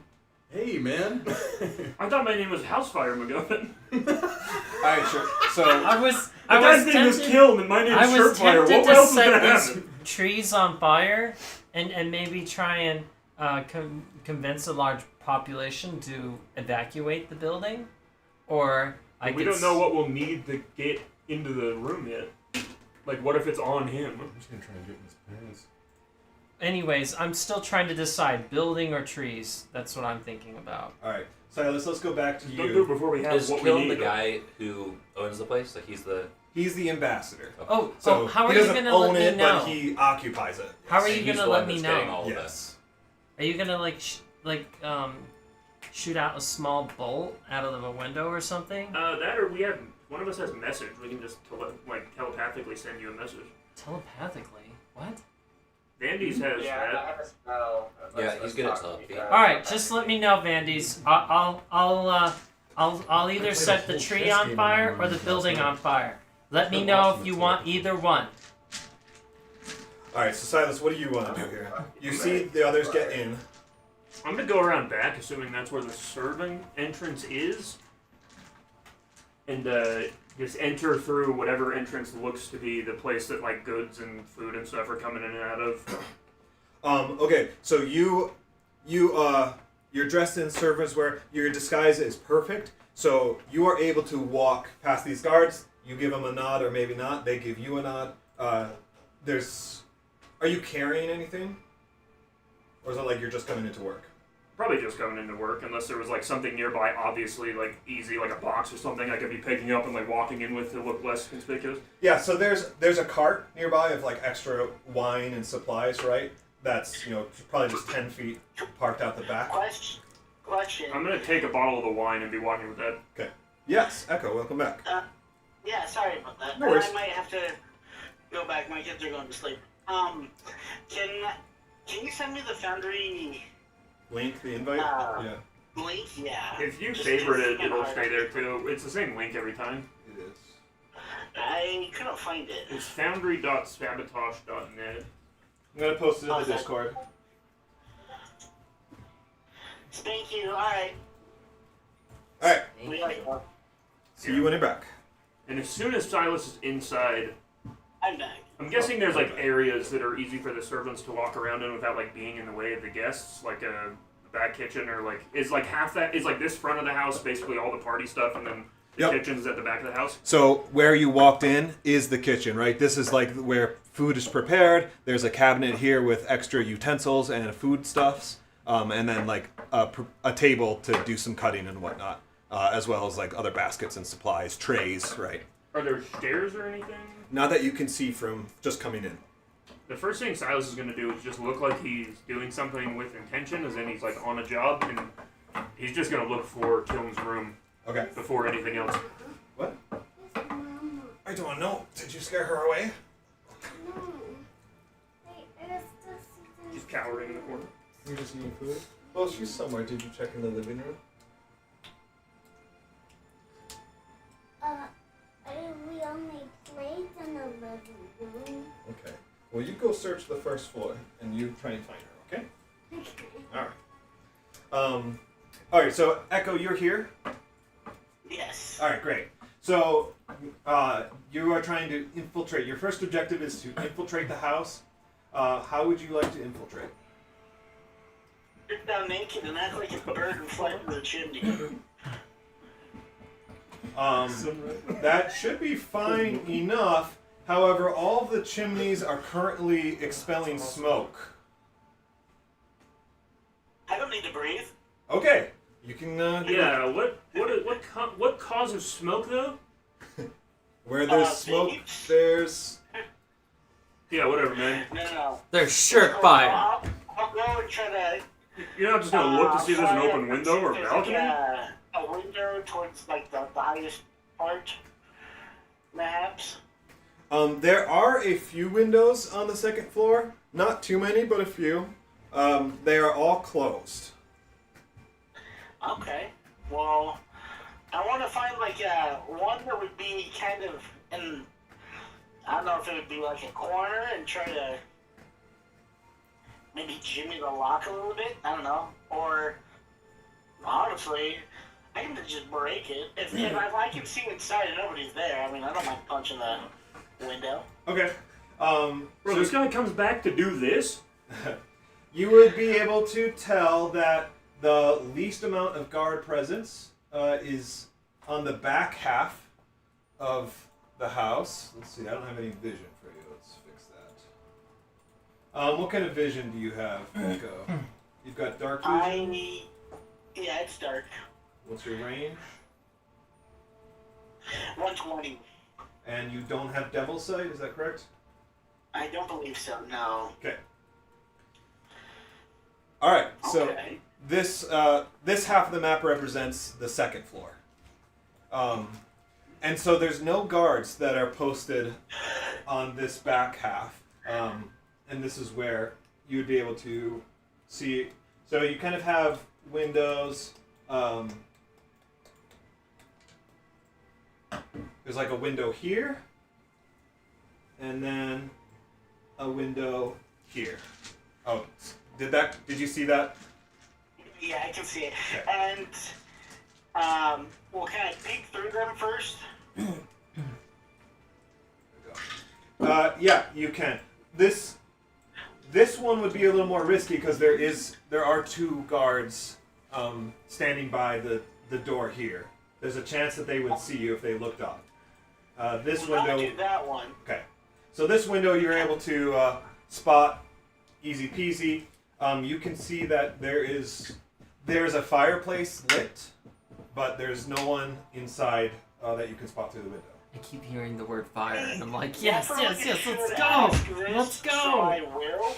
Hey, man. I thought my name was Housefire McGuffin. All right, sure. So I was The guy's name was tempted. Kiln, and my name's I was Shirtfire. tempted What to else is set gonna these happen? trees on fire, and maybe try and convince a large population to evacuate the building, or I We could don't know what we'll need to get into the room yet. Like, what if it's on him? I'm just gonna try and get in his pants. Anyways, I'm still trying to decide building or trees. That's what I'm thinking about. all right, Silas, let's go back to Don't do it you. before we have Is what Kiln we the need. guy who owns the place? Like he's the. He's the ambassador. Oh, So how he are you doesn't gonna own let it, me know? but he occupies it. How are and you he's gonna the let one me that's getting know? all of Yes. Are you gonna shoot out a small bolt out of a window or something? That or we have one of us has message. We can just telepathically send you a message. Telepathically? What? Vandy's has Yeah, I that. have a spell. Yeah, he's good at telepathy. All right, just let me know, Vandy's. I'll either set the tree on fire or the building on fire. Let me know if you want either one. All right, so Silas, what do you want to do here? You see the others get in. I'm gonna go around back, assuming that's where the serving entrance is, and just enter through whatever entrance looks to be the place that like goods and food and stuff are coming in and out of. Okay, so you're dressed in servant's wear. Your disguise is perfect, so you are able to walk past these guards. You give them a nod, or maybe not. They give you a nod. Are you carrying anything, or is it like you're just coming into work? Probably just coming into work, unless there was like something nearby, obviously like easy, like a box or something I could be picking up and like walking in with to look less conspicuous. Yeah, so there's a cart nearby of like extra wine and supplies, right? That's probably just 10 feet parked out the back. Question. I'm gonna take a bottle of the wine and be walking with that. Okay. Yes, Echo, welcome back. Yeah, sorry about that. No worries. I might have to go back. My kids are going to sleep. Can you send me the Foundry Link, the invite? Yeah, link? Yeah. If you Just favorite it, it's it'll hard. stay there too. It's the same link every time. it is. I couldn't find it. It's foundry.sabotage.net. I'm going to post it in the Okay. Discord. Thank you. All right. Alright, We gotta go. see you when you're back. And as soon as Silas is inside, I'm back. I'm guessing there's like areas that are easy for the servants to walk around in without like being in the way of the guests, like a back kitchen or like is like half that is like this front of the house basically all the party stuff, and then the Yep. kitchen's at the back of the house. So where you walked in is the kitchen, right? This is like where food is prepared. There's a cabinet here with extra utensils and foodstuffs, and then like a table to do some cutting and whatnot, as well as like other baskets and supplies, trays, right? Are there stairs or anything? Not that you can see from just coming in. The first thing Silas is gonna do is just look like he's doing something with intention, as in he's like on a job, and he's just gonna look for Kiln's room Okay. before anything else. What? I don't know. Did you scare her away? She's cowering in the corner. You just need food? Well, she's somewhere. Did you check in the living room? Well, you go search the first floor, and you try and find her, okay? Alright. Alright, so Echo, you're here? Yes. Alright, great. So, you are trying to infiltrate. Your first objective is to infiltrate the house. How would you like to infiltrate? Sit down naked and act like a bird and fly through the chimney. That should be fine enough. However, all of the chimneys are currently expelling smoke. I don't need to breathe. Okay, you can. Yeah. What causes smoke though? Where there's smoke, thieves. there's. Yeah, whatever, man. No. There's shirt fire. I'll go and try to. You're not just gonna look to see if there's an fly open up window or there's balcony. Like a window towards like the highest part, perhaps. There are a few windows on the second floor. Not too many, but a few. They are all closed. Okay. Well, I want to find like one that would be kind of in. I don't know if it would be like a corner and try to maybe jimmy the lock a little bit. I don't know. Or honestly, I can just break it. If I can see inside and nobody's there, I mean, I don't mind punching the window. Okay. Bro, So this guy comes back to do this? you would be able to tell that the least amount of guard presence is on the back half of the house. Let's see, I don't have any vision for you. Let's fix that. What kind of vision do you have, Echo? You've got dark vision? Yeah, it's dark. What's your range? 120. And you don't have devil sight, is that correct? I don't believe so, no. Okay. Alright, so Okay. this half of the map represents the second floor. And so there's no guards that are posted on this back half. And this is where you'd be able to see. So you kind of have windows. There's like a window here. And then a window here. Oh, did you see that? Yeah, I can see it. Okay. And, well, can I peek through them first? Yeah, you can. This one would be a little more risky because there are two guards standing by the door here. There's a chance that they would see you if they looked up. This Well, window. I'll do that one. Okay. So this window you're able to spot easy peasy. You can see that there's a fireplace lit, but there's no one inside that you can spot through the window. I keep hearing the word fire, and I'm like, Yeah, yes, probably yes, yes, should let's ask go! this, Let's go! So I will.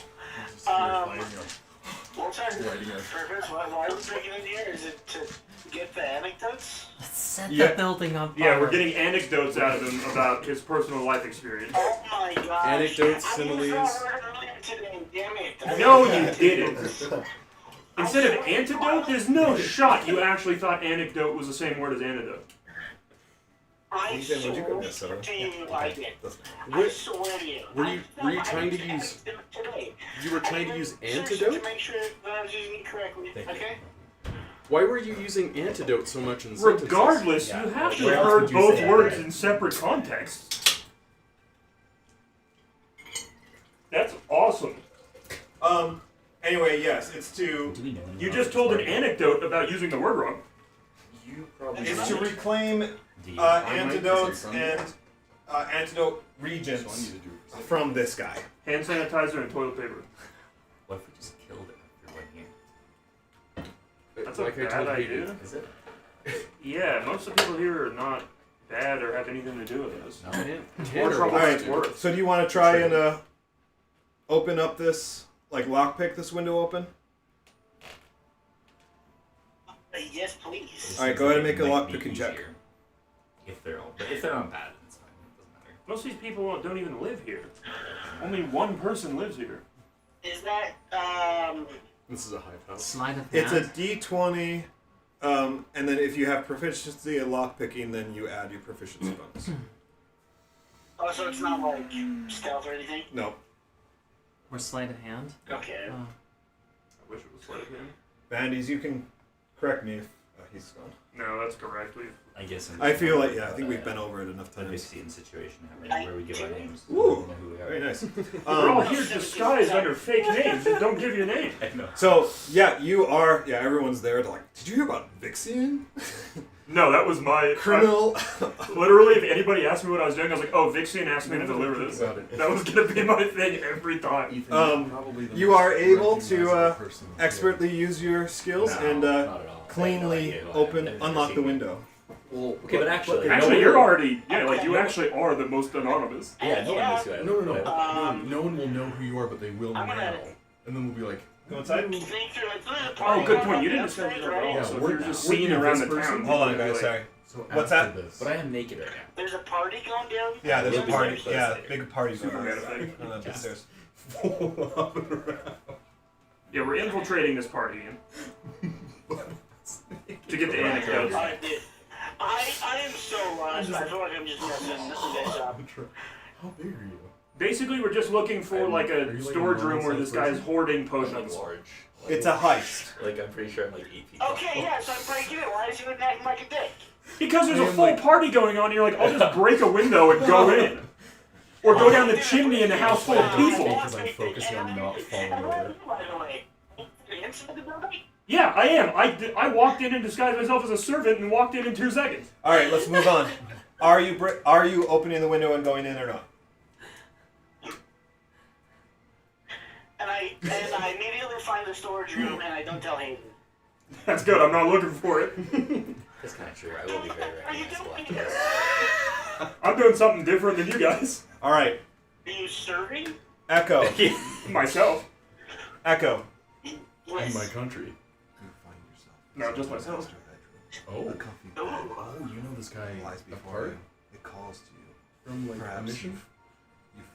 What's our purpose? Why are we breaking in here? Is it to get the anecdotes? Let's set Yeah. the building on fire. Yeah, we're getting anecdotes out of him about his personal life experience. Oh my gosh. Anecdotes, I similes. used that word earlier today, damn it. No, you didn't. Instead of antidote, there's no shot you actually thought anecdote was the same word as antidote. I Ethan, would you go swear miss soda? to you I did. I What- swear to you. were you I trying to used use- today. You were trying to I use searched antidote? to make sure that I was using it correctly. Thank you. Okay? Why were you using antidote so much in sentences? Regardless, Yeah. you have to Where have else heard would you both say words that? in separate contexts. That's awesome. Anyway, yes, it's to You just told an anecdote about using the word wrong. You probably it's to reclaim Do you? antidotes from and antidote So I regents need to do from this guy. Hand sanitizer and toilet paper. What if we just killed it after 1 year? That's a like I bad told idea. Hayden. Is it? Yeah, most of the people here are not bad or have anything to do with this. No. More Tanner trouble wants than it's to. worth. So do you want to try and open up this, like lockpick this window open? Yes, please. This Alright, seems go ahead like and make it a might be lockpicking check. easier If they're all, but if they're on bad, it's fine. It doesn't matter. Most of these people don't even live here. Only one person lives here. Is that, This is a hive house. Sleight of It's a hand. D20, and then if you have proficiency in lockpicking, then you add your proficiency bonus. oh, so it's not like stealth or anything? No. Or sleight of hand. Okay. Oh. I wish it was sleight of hand. Bandies, you can correct me if he's gone. No, that's correct. I guess. I feel like, I think we've been over it enough the times. Vixien situation happening where we give our names. Ooh. We don't know who we are. Very nice. We're all here disguised under fake names. Just don't give you a name. I know. So, you are, everyone's there to like, did you hear about Vixien? No, that was my Criminal. Literally, if anybody asked me what I was doing, I was like, "Oh, Vixien asked me to deliver this." About it. That was gonna be my thing every time. Ethan, probably the you most are able recognizable to person here. expertly use your skills No, and not at all. I have no cleanly idea who I am. I've never unlock seen the it. window. Well, Okay, but actually, Actually, no you're one- already you actually are the most anonymous. Yeah, no one knows who I am. No. Um, No one will know who you are, but they will I'm now. gonna- And then we'll be like, Go inside. Think through, like, through the Oh, party good going point. on You the didn't describe upstairs, it at all. Yeah, So if we're- you're just we're seen the around the this person. town. Hold on, you'd be guys. like, Sorry. so What's after that? this. But I am naked right now. There's a party going down. Yeah, there's a We'll be party. very close Yeah, later. big party going Superman on. effect. On the upstairs. Yeah, we're infiltrating this party Ian. To get the anecdotes. Alright, dude. I am so lost. I feel like I'm just messing this guy's up. How big are you? Basically, we're just looking for like Are a you like storage a room where this guy's person? hoarding I'm potions. like large. It's a heist. Like I'm pretty sure I'm like 8 feet tall. Okay, yeah, so I'm breaking it. Why is he acting like a dick? Because there's I a am full like- party going on, and you're like, I'll just break a window and go in. Or go down the chimney in a house full of people. Because I'm focusing on not falling over. By the way, inside the building? Yeah, I am. I walked in and disguised myself as a servant and walked in 2 seconds. All right, let's move on. Are you opening the window and going in or not? And I immediately find the storage room and I don't tell Hayden. That's good. I'm not looking for it. That's kind of true. I will be very Are you recognizable doing after here? this. I'm doing something different than you guys. All right, Are you serving? Echo. Myself. Echo. In my country. No, just myself. Oh. A comfy bed Oh, you know this guy lies before apart you. It calls to you. from like a Perhaps mission?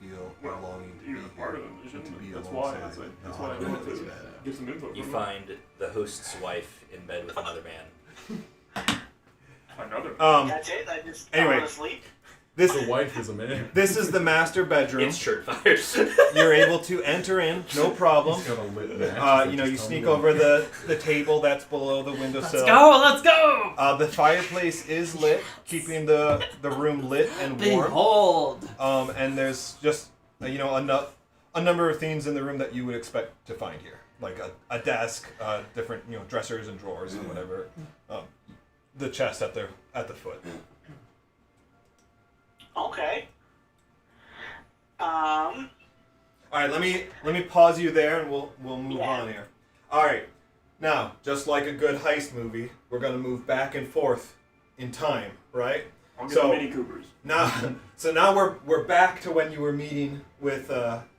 you feel Well, a longing to You're be part here. of the mission. and to be That's why. alongside That's the why I honor wanted of this to bed. get some info. You from find the host's wife in bed with another man. another. That's it? I just Anyway. want to sleep? This The wife is a man. this is the master bedroom. It's shirt fires. You're able to enter in, no problem. He's got a lit match. You sneak over the table that's below the windowsill. Let's go! The fireplace is lit, keeping the room lit and warm. Behold! And there's just a number of things in the room that you would expect to find here, like a desk, different dressers and drawers and whatever. The chest at the foot. Okay. All right, let me pause you there, and we'll move Yeah. on here. All right, now just like a good heist movie, we're gonna move back and forth in time, right? I'll get So- the Mini Coopers. Now we're back to when you were meeting with Finnick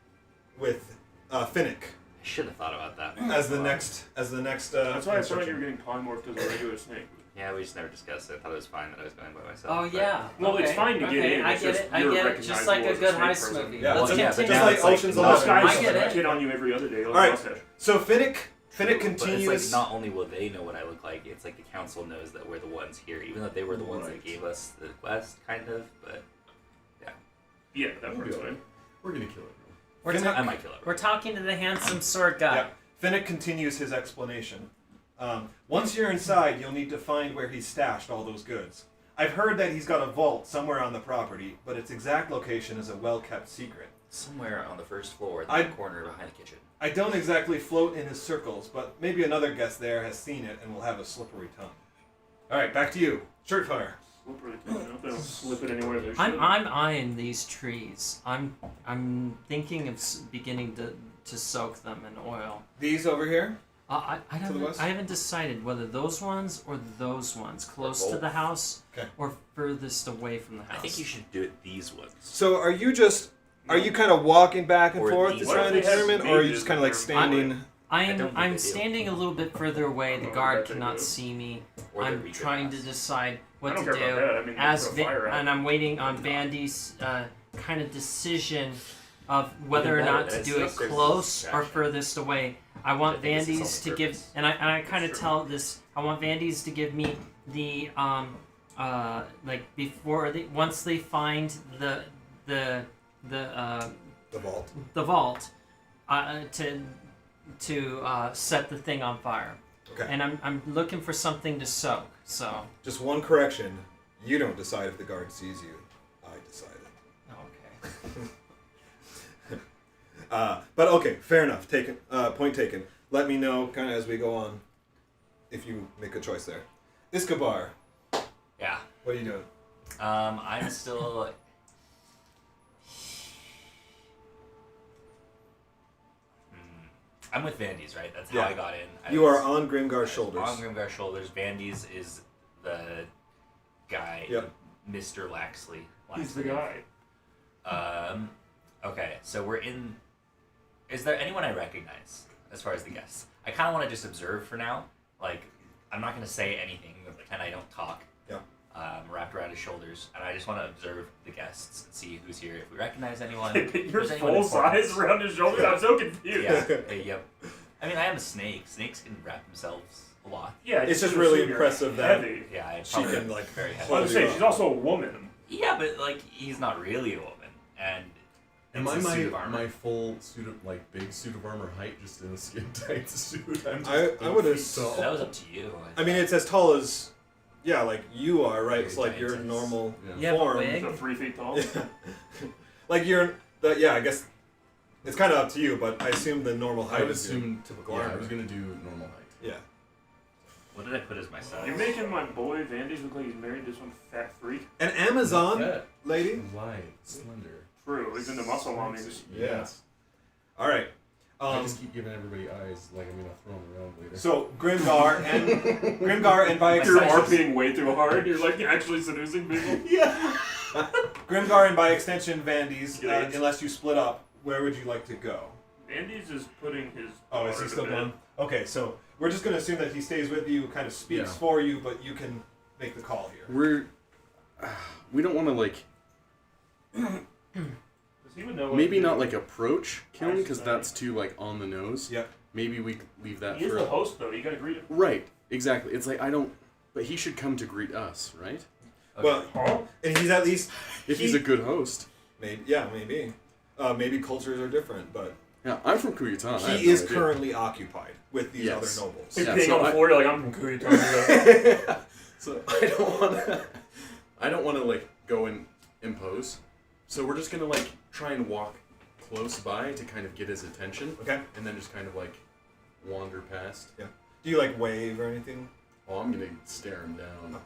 I should have thought about that. as the next. That's why I thought you instruction. were getting polymorphed as a regular snake. Yeah, we just never discussed it. I thought it was fine that I was going by myself. Oh, but- yeah. Well, it's Okay, fine to get okay, in, I it's get just it. I you're get it. Just like a recognizable as a good snake heist person. movie. Yeah, Let's just continue. like it's like Ocean's not- Those 11. guys I get it. hit on you every other day. Like All right. mustache. So Finnick But it's continues. like not only will they know what I look like, it's like the council knows that we're the ones here, even though they were the ones that gave us the quest, kind of. But Yeah, that We'll be part's alright. fine. We're gonna kill it. We're, Finnick- I might kill it. we're talking to the handsome sword guy. Yeah. Finnick continues his explanation. Once you're inside, you'll need to find where he stashed all those goods. I've heard that he's got a vault somewhere on the property, but its exact location is a well-kept secret. Somewhere on the first floor, in the I'd- corner behind the kitchen. I don't exactly float in his circles, but maybe another guest there has seen it and will have a slippery tongue. All right, back to you. Shirt fire. Slippery tongue. I hope they don't slip it anywhere they should. I'm eyeing these trees. I'm thinking of beginning to soak them in oil. These over here. I the haven't west? I haven't decided whether those ones or those ones close to both. the house Okay. or furthest away from the house. I think you should do it these ones. So are you kind of walking back and Or forth to these. try and What if they have determine, or are you mages just kind of like in their standing? I don't think I'm they do. standing a little bit further away. The Oh, I guard bet they cannot do. see me. Or I'm the trying to recast. decide what I don't to care do. about that. I mean, As put a fire out. and I'm waiting on Vandy's kind of decision of whether or Even not better, to it's do it just there's close this or distraction. furthest away. I want I think it's Vandy's its to own give, purpose. and I kind of Sure. tell this. I want Vandy's to give me the like before they once they find the The vault. vault. to set the thing on fire. Okay. And I'm looking for something to soak. So. Just one correction. You don't decide if the guard sees you. I decide it. Okay. But okay, fair enough. Taken. Point taken. Let me know, kind of as we go on, if you make a choice there. Iskabar, Yeah. what are you doing? I'm still. I'm with Vandy's, right? That's how Yeah. I got in. You are on Grimgar's shoulders. On Grimgar's shoulders. Vandy's is the guy. Yep. Mr. Laxley. He's the guy. Okay, so we're in. Is there anyone I recognize as far as the guests? I kind of want to just observe for now. Like, I'm not going to say anything, but pretend I don't talk. Yeah. Wrapped around his shoulders, and I just want to observe the guests and see who's here. If we recognize anyone. You're There's anyone full important. size around his shoulders. I'm so confused. Yeah. Yep. I mean, I am a snake. Snakes can wrap themselves a lot. Yeah, It's just you really assume you're impressive that heavy. Yeah, I she probably can, like, very heavy. I was gonna say Yeah. she's also a woman. Yeah, but like he's not really a woman, and Am it's I a suit of armor. my full suit of big suit of armor height just in a skin tight suit? I'm just I would 8 feet assume- tall. That was up to you. I mean, it's as tall as, yeah, like you are, right? Very It's like your giantess. normal Yeah. You have a form. wig? So 3 feet tall. Yeah. Like you're, yeah, I guess it's kind of up to you, but I assume the normal I height would is your assume typical yeah, armor. I was gonna do normal height. Yeah. What did I put as my size? You're making my boy Vandy's look like he's married to some fat freak. An Amazon Yeah. lady. Light, slender. True, he's into muscle mommies. Yes. All right. I just keep giving everybody eyes like I'm gonna throw them around later. So Grimgar and by You're extension, RPing way too hard. You're like actually seducing people. yeah. Grimgar and by extension Vandy's, Good. unless you split up, where would you like to go? Vandy's is putting his. Oh, is he daughter still to bed. gone? Okay, so we're just going to assume that he stays with you, kind of speaks Yeah. for you, but you can make the call here. We don't want to Does he would know what maybe to not do? like approach killing because I see. that's too like on the nose. Yep. Maybe we leave that He is for the host though. You gotta greet him. right. Exactly. It's like I don't. But he should come to greet us, right? Well, Huh? and he's at least If he's a good host. maybe maybe. Maybe cultures are different, but Yeah, I'm from Kuyutan. I have he no is idea. currently occupied with these Yes. other nobles. He's Yeah, peeing so on the I- floor. You're like, I'm from Kuya. So I don't want to. I don't want to like go and impose. So we're just gonna like try and walk close by to kind of get his attention, Okay. and then just kind of like wander past. Do you like wave or anything? Oh, I'm gonna stare him down.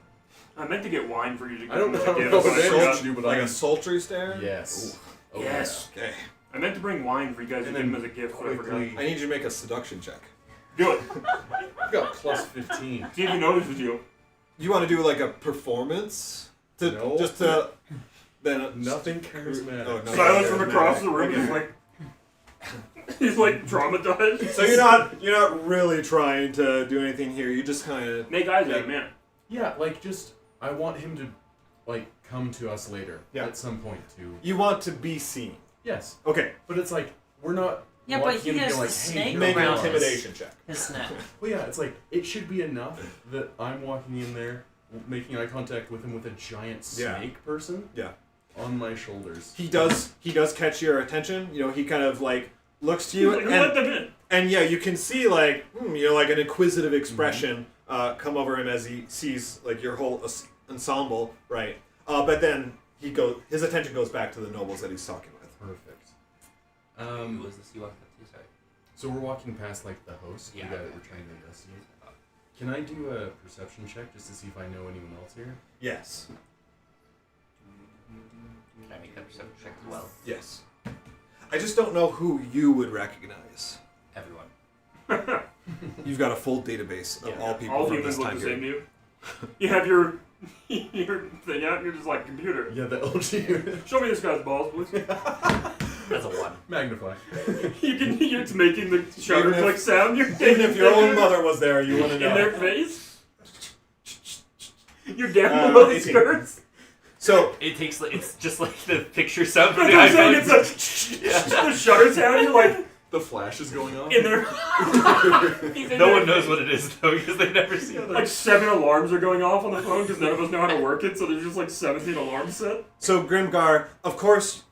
I meant to get wine for you to give I don't him as know a gift, what but I it forgot. is to do, but Like I'm a sultry stare? yes. Oh, Yes. Okay. I meant to bring wine for you guys to And give him then as a gift, but I forgot. quickly- I need you to make a seduction check. Do it. yeah. I've got plus 15. See if he notices you. You want to do like a performance to No. just to then Nothing charismatic. Oh, no. Silence from across the room. He's like, he's like traumatized. So you're not really trying to do anything here. You just kind of Make eyes at him, man. Yeah, like just I want him to like come to us later. Yeah. At some point to you want to be seen. yes, Okay. but it's like we're not. Yeah, but walking he in and has being like, the hey, snake you're Make an around wrong. intimidation check. his neck. Well, yeah, it's like it should be enough that I'm walking in there, making eye contact with him with a giant Yeah. snake person. Yeah. On my shoulders. He does catch your attention. You know, he kind of like looks to you He's like, who let and them in? and yeah, you can see like like an inquisitive expression come over him as he sees like your whole ensemble, right? But then his attention goes back to the nobles that he's talking with. Perfect. Who was this you walked up to? Sorry. So we're walking past like the host, Yeah. the guy that we're trying to investigate. Can I do a perception check just to see if I know anyone else here? Yes. Can I make that perception check as well? Yes. I just don't know who you would recognize. Everyone. You've got a full database of all people All from humans this look time the same to period. you. You have your thing out, and you're just like, computer. Yeah, the LG. Show me this guy's balls, please. That's a 1. Magnify. It's making the shutter Even if- click sound. You're Even if your own mother was there, you wouldn't in know. their face. You're down Uh, below the 18. skirts. So It takes like it's just like the picture sound from That's the what I'm saying. iPhone. It's like the shutter sound. You're like The flash is going on. in there. He's in No there. one knows what it is though because they've never seen it. Like 7 alarms are going off on the phone because none of us know how to work it. So there's just like 17 alarms set. Grimgar, of course,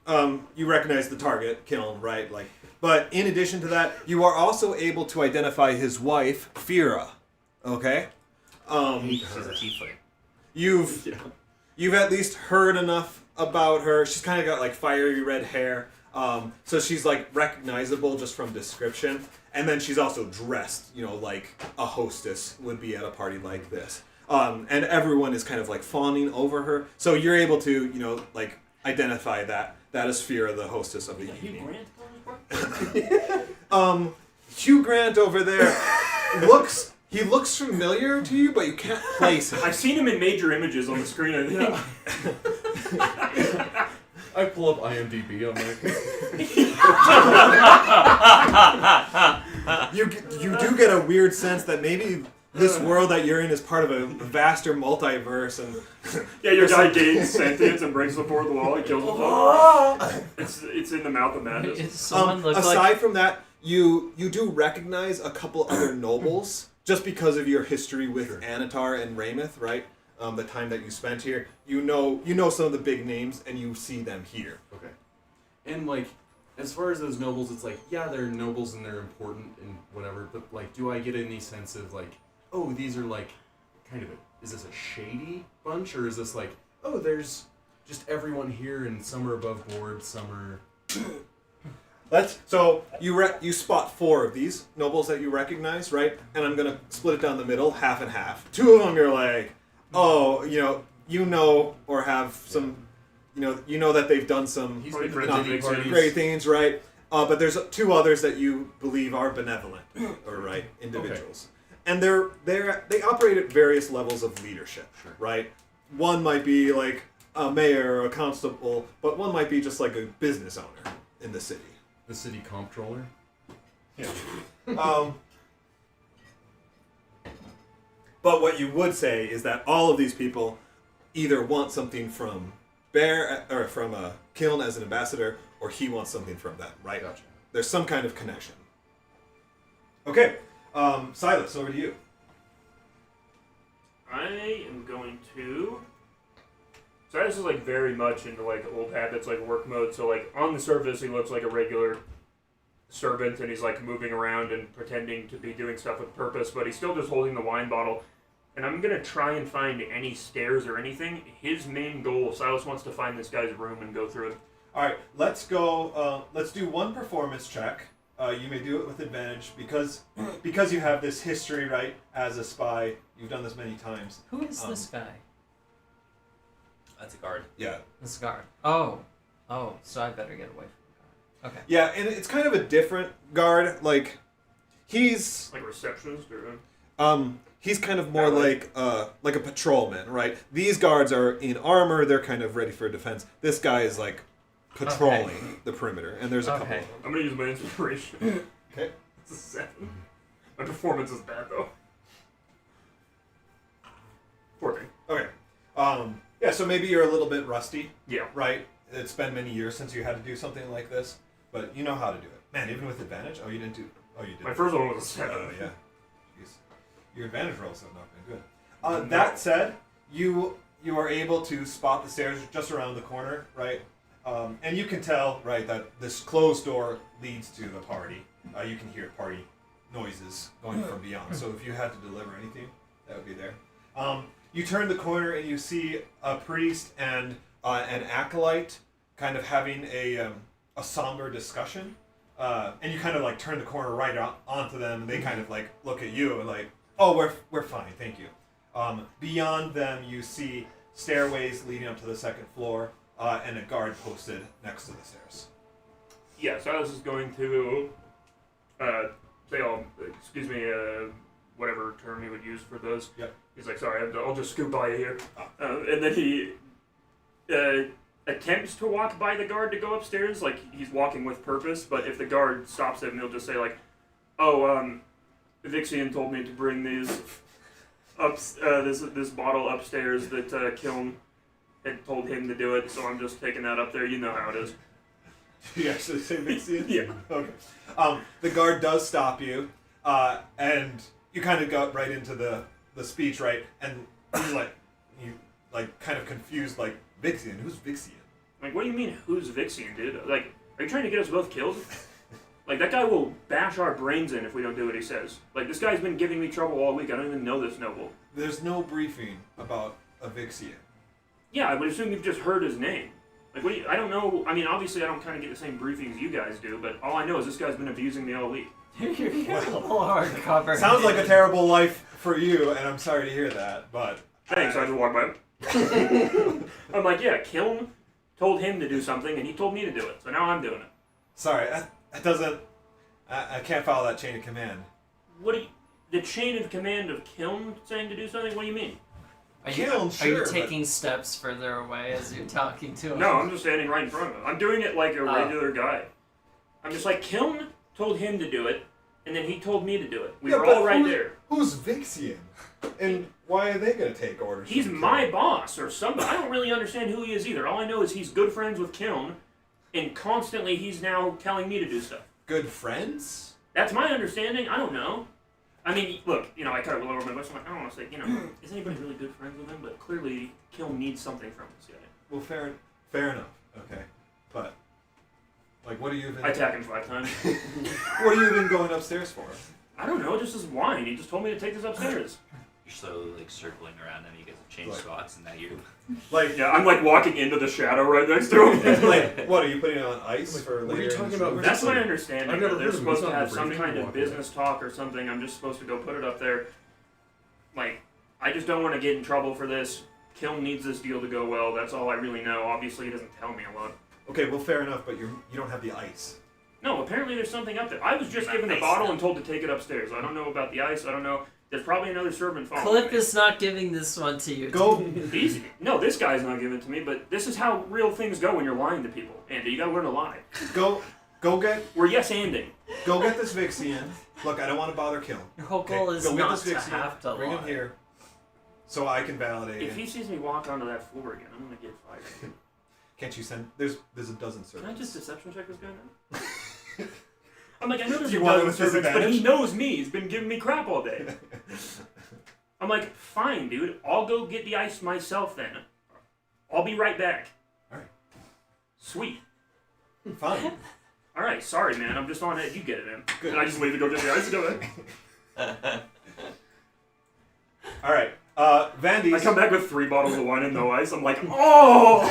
you recognize the target, Kiln, right? Like But in addition to that, you are also able to identify his wife, Fira. Okay? She's a tiefling. You've at least heard enough about her. She's kind of got like fiery red hair. So she's like recognizable just from description. And then she's also dressed, like a hostess would be at a party like this. And everyone is kind of like fawning over her. So you're able to, like identify that is Fira, the hostess of the evening. Hugh Grant over there looks familiar to you, but you can't place him. I've seen him in major images on the screen, I think. I pull up IMDb. I'm like, you do get a weird sense that maybe this world that you're in is part of a vaster multiverse, and yeah, your guy gains sentience and breaks the fourth wall. He kills himself. It's in the mouth of madness. Someone looks aside from that, you do recognize a couple other nobles just because of your history with Anatar and Rameth, right? The time that you spent here, you know some of the big names, and you see them here. okay. And like, as far as those nobles, it's like, yeah, they're nobles and they're important and whatever. But like, do I get any sense of like, oh, these are like, kind of is this a shady bunch, or is this like, oh, there's just everyone here and some are above board, some are. So you spot 4 of these nobles that you recognize, right? And I'm gonna split it down the middle, half and half. 2 of them you're like, oh, or have some, that they've done some He's Party been friends to and many big parties. great things, right? But there's 2 others that you believe are benevolent, or right individuals, and they operate at various levels of leadership, right? One might be like a mayor or a constable, but one might be just like a business owner in the city. The city comptroller. Yeah. But what you would say is that all of these people either want something from Bear or from Kiln as an ambassador, or he wants something from them, right? Gotcha. There's some kind of connection. Okay, Silas, over to you. I am going to. So this is like very much into like old habits, like work mode. So like on the surface, he looks like a regular servant, and he's like moving around and pretending to be doing stuff with purpose, but he's still just holding the wine bottle. And I'm gonna try and find any stairs or anything. His main goal, Silas wants to find this guy's room and go through it. All right, let's go. Let's do one performance check. You may do it with advantage because you have this history, right? As a spy, you've done this many times. Who is this guy? That's a guard. Yeah. This guard. Oh, so I better get away from the guard. Okay. Yeah, and it's kind of a different guard. Like, he's Like receptionist or he's kind of more like a patrolman, right? These guards are in armor; they're kind of ready for defense. This guy is like patrolling the perimeter, and there's a couple. Okay. Of them. I'm gonna use my inspiration. Okay. It's a 7. My performance is bad though. 14. Okay. Yeah, so maybe you're a little bit rusty, Yeah. right? It's been many years since you had to do something like this, but you know how to do it. Man, even with advantage? Oh, you didn't do. Oh, you did. My first one was a 7. Oh, yeah. Jeez. Your advantage rolls have not been good. No. That said, you are able to spot the stairs just around the corner, right? And you can tell, right, that this closed door leads to the party. You can hear party noises going from beyond. So if you had to deliver anything, that would be there. You turn the corner and you see a priest and an acolyte kind of having a somber discussion. And you kind of like turn the corner right onto them, and they kind of like look at you and like, oh, we're fine, thank you. Beyond them, you see stairways leading up to the second floor, and a guard posted next to the stairs. Yeah, Silas is going to say, "Oh, excuse me, whatever term he would use for those." Yep. He's like, "Sorry, I'll just scoot by you here," and then he attempts to walk by the guard to go upstairs, like he's walking with purpose. But if the guard stops him, he'll just say like, "Oh, Vixian told me to bring these this bottle upstairs that Kiln had told him to do it, so I'm just taking that up there. You know how it is." Did you actually say Vixian? Yeah. Okay. The guard does stop you, and you kind of go right into the speech, right? And he's like, you like kind of confused, like, Vixian? Who's Vixian? Like, what do you mean, who's Vixian, dude? Like, are you trying to get us both killed? Like, that guy will bash our brains in if we don't do what he says. Like, this guy's been giving me trouble all week. I don't even know this noble. There's no briefing about a Vixian. Yeah, I would assume you've just heard his name. Like, what do you, I don't know. I mean, obviously, I don't kind of get the same briefings you guys do, but all I know is this guy's been abusing me all week. You're hardcover. Sounds like a terrible life for you, and I'm sorry to hear that, but... Thanks, I just walked by him. I'm like, yeah, Kiln told him to do something, and he told me to do it, so now I'm doing it. Sorry, that doesn't... I can't follow that chain of command. What do you... The chain of command of Kiln saying to do something? What do you mean? Are Kiln, you sure, taking steps further away as you're talking to him? No, I'm just standing right in front of him. I'm doing it like a regular guy. I'm just like, Kiln told him to do it, and then he told me to do it. We were all right there. Who's Vixian? And why are they going to take orders? He's from my Kiln? boss or somebody. I don't really understand who he is either. All I know is he's good friends with Kiln, and constantly he's now telling me to do stuff. Good friends? That's my understanding. I don't know. I mean, look, I kind of lower my voice. I'm like, I don't want to say, is anybody really good friends with him? But clearly, Kiln needs something from this guy. Well, fair enough. Okay. But, like, what are you even... I attack him 5 times. What are you even going upstairs for? I don't know, just his whine. He just told me to take this upstairs. You're slowly like circling around him. You guys have changed Like- spots, and now you. Like, Yeah, I'm like walking into the shadow right next to him. like, what, are you putting it on ice for what are later? you in talking the about? show? That's my understanding. I've never That they're heard of him. supposed It's to not have the some briefing kind of walk business talk or something. I'm just supposed to go put it up there. Like, I just don't want to get in trouble for this. Kiln needs this deal to go well. That's all I really know. Obviously, he doesn't tell me a lot. Okay, well, fair enough, but you don't have the ice. No, apparently there's something up there. I was just given a bottle and told to take it upstairs. I don't know about the ice. I don't know. There's probably another servant following Cliff me. is not giving this one to you. Go. Easy. No, this guy's not giving it to me, but this is how real things go when you're lying to people. Andy, you gotta learn to lie. Go get We're yes-anding. this Vixian. Look, I don't want to bother Kiln. Your whole goal is go get not this to Vixian, have to bring lie. him here, so I can validate If it. he sees me walk onto that floor again, I'm gonna get fired. Can't you send... There's a dozen servants. Can I just deception check this guy now? I'm like, I know there's You a want it dozen with servants, but he disadvantage? knows me. He's been giving me crap all day. I'm like, fine, dude. I'll go get the ice myself then. I'll be right back. Alright. Sweet. Fine. Alright, sorry, man. I'm just on it. You get it in. Good. And I just leave to go get the ice. Go ahead. All right. Vandy's... I come back with 3 bottles of wine and no ice. I'm like, oh!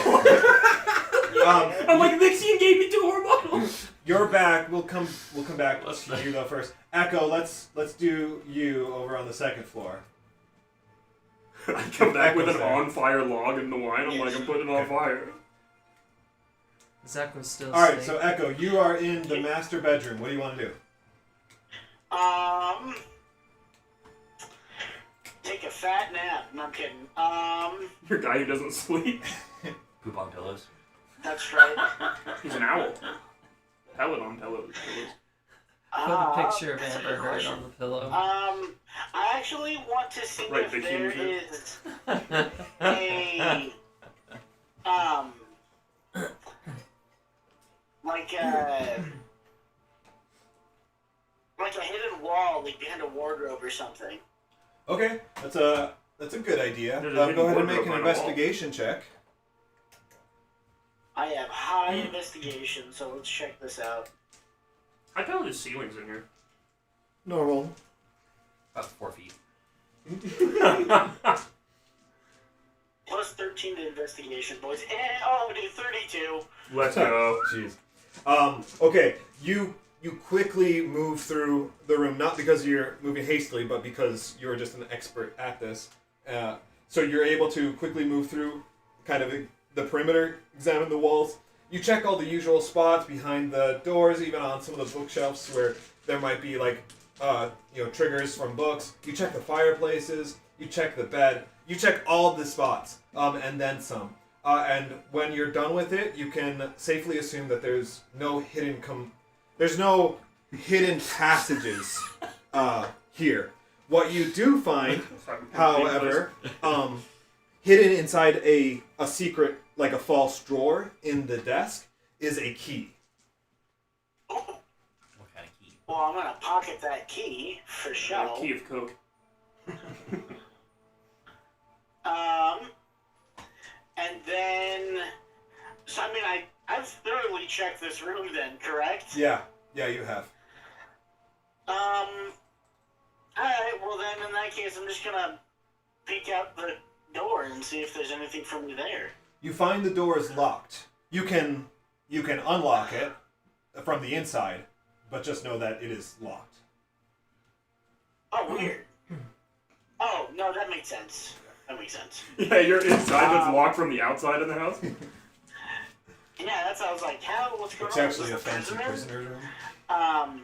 I'm like, Vixian gave me 2 more bottles. You're back. We'll come back to you though first. Echo, let's do you over on the second floor. I come back with an Echo's there. on-fire log in the wine. I'm like, I'm putting it on fire. Zach was still All right. asleep. So Echo, you are in the master bedroom. What do you want to do? Take a fat nap. No, I'm kidding. You're a guy who doesn't sleep. Poop on pillows. That's right. He's an owl. Pellet on pillows. Put a picture of Amber Heard on the pillow. I actually want to see Right, if big there human is a like a hidden wall, like behind a wardrobe or something. Okay, that's a good idea. There's a Go hidden ahead and wardrobe make an on a wall. investigation check. I have high investigation, so let's check this out. I tell the ceilings in here. Normal. About 4 feet. Plus 13 to investigation, boys. Oh, dude, 32. Let's go. Jeez. Okay, you quickly move through the room, not because you're moving hastily, but because you're just an expert at this. So you're able to quickly move through kind of the perimeter, examine the walls. You check all the usual spots behind the doors, even on some of the bookshelves where there might be like, triggers from books. You check the fireplaces. You check the bed. You check all the spots, and then some. And when you're done with it, you can safely assume that there's no hidden passages here. What you do find, however, hidden inside a secret, like a false drawer in the desk, is a key. What kind of key? Well, I'm gonna pocket that key for show. Key of Coke. And then, so I mean, I've thoroughly checked this room then, correct? Yeah. Yeah, you have. Alright, well then in that case I'm just gonna peek out the door and see if there's anything for me there. You find the door is locked. You can unlock it from the inside, but just know that it is locked. Oh, weird. Oh, no, that makes sense. That makes sense. Yeah, you're inside that's locked from the outside of the house. Yeah, that's how I was like, what's going It's on? actually a Is this fancy prisoner? prisoner's room.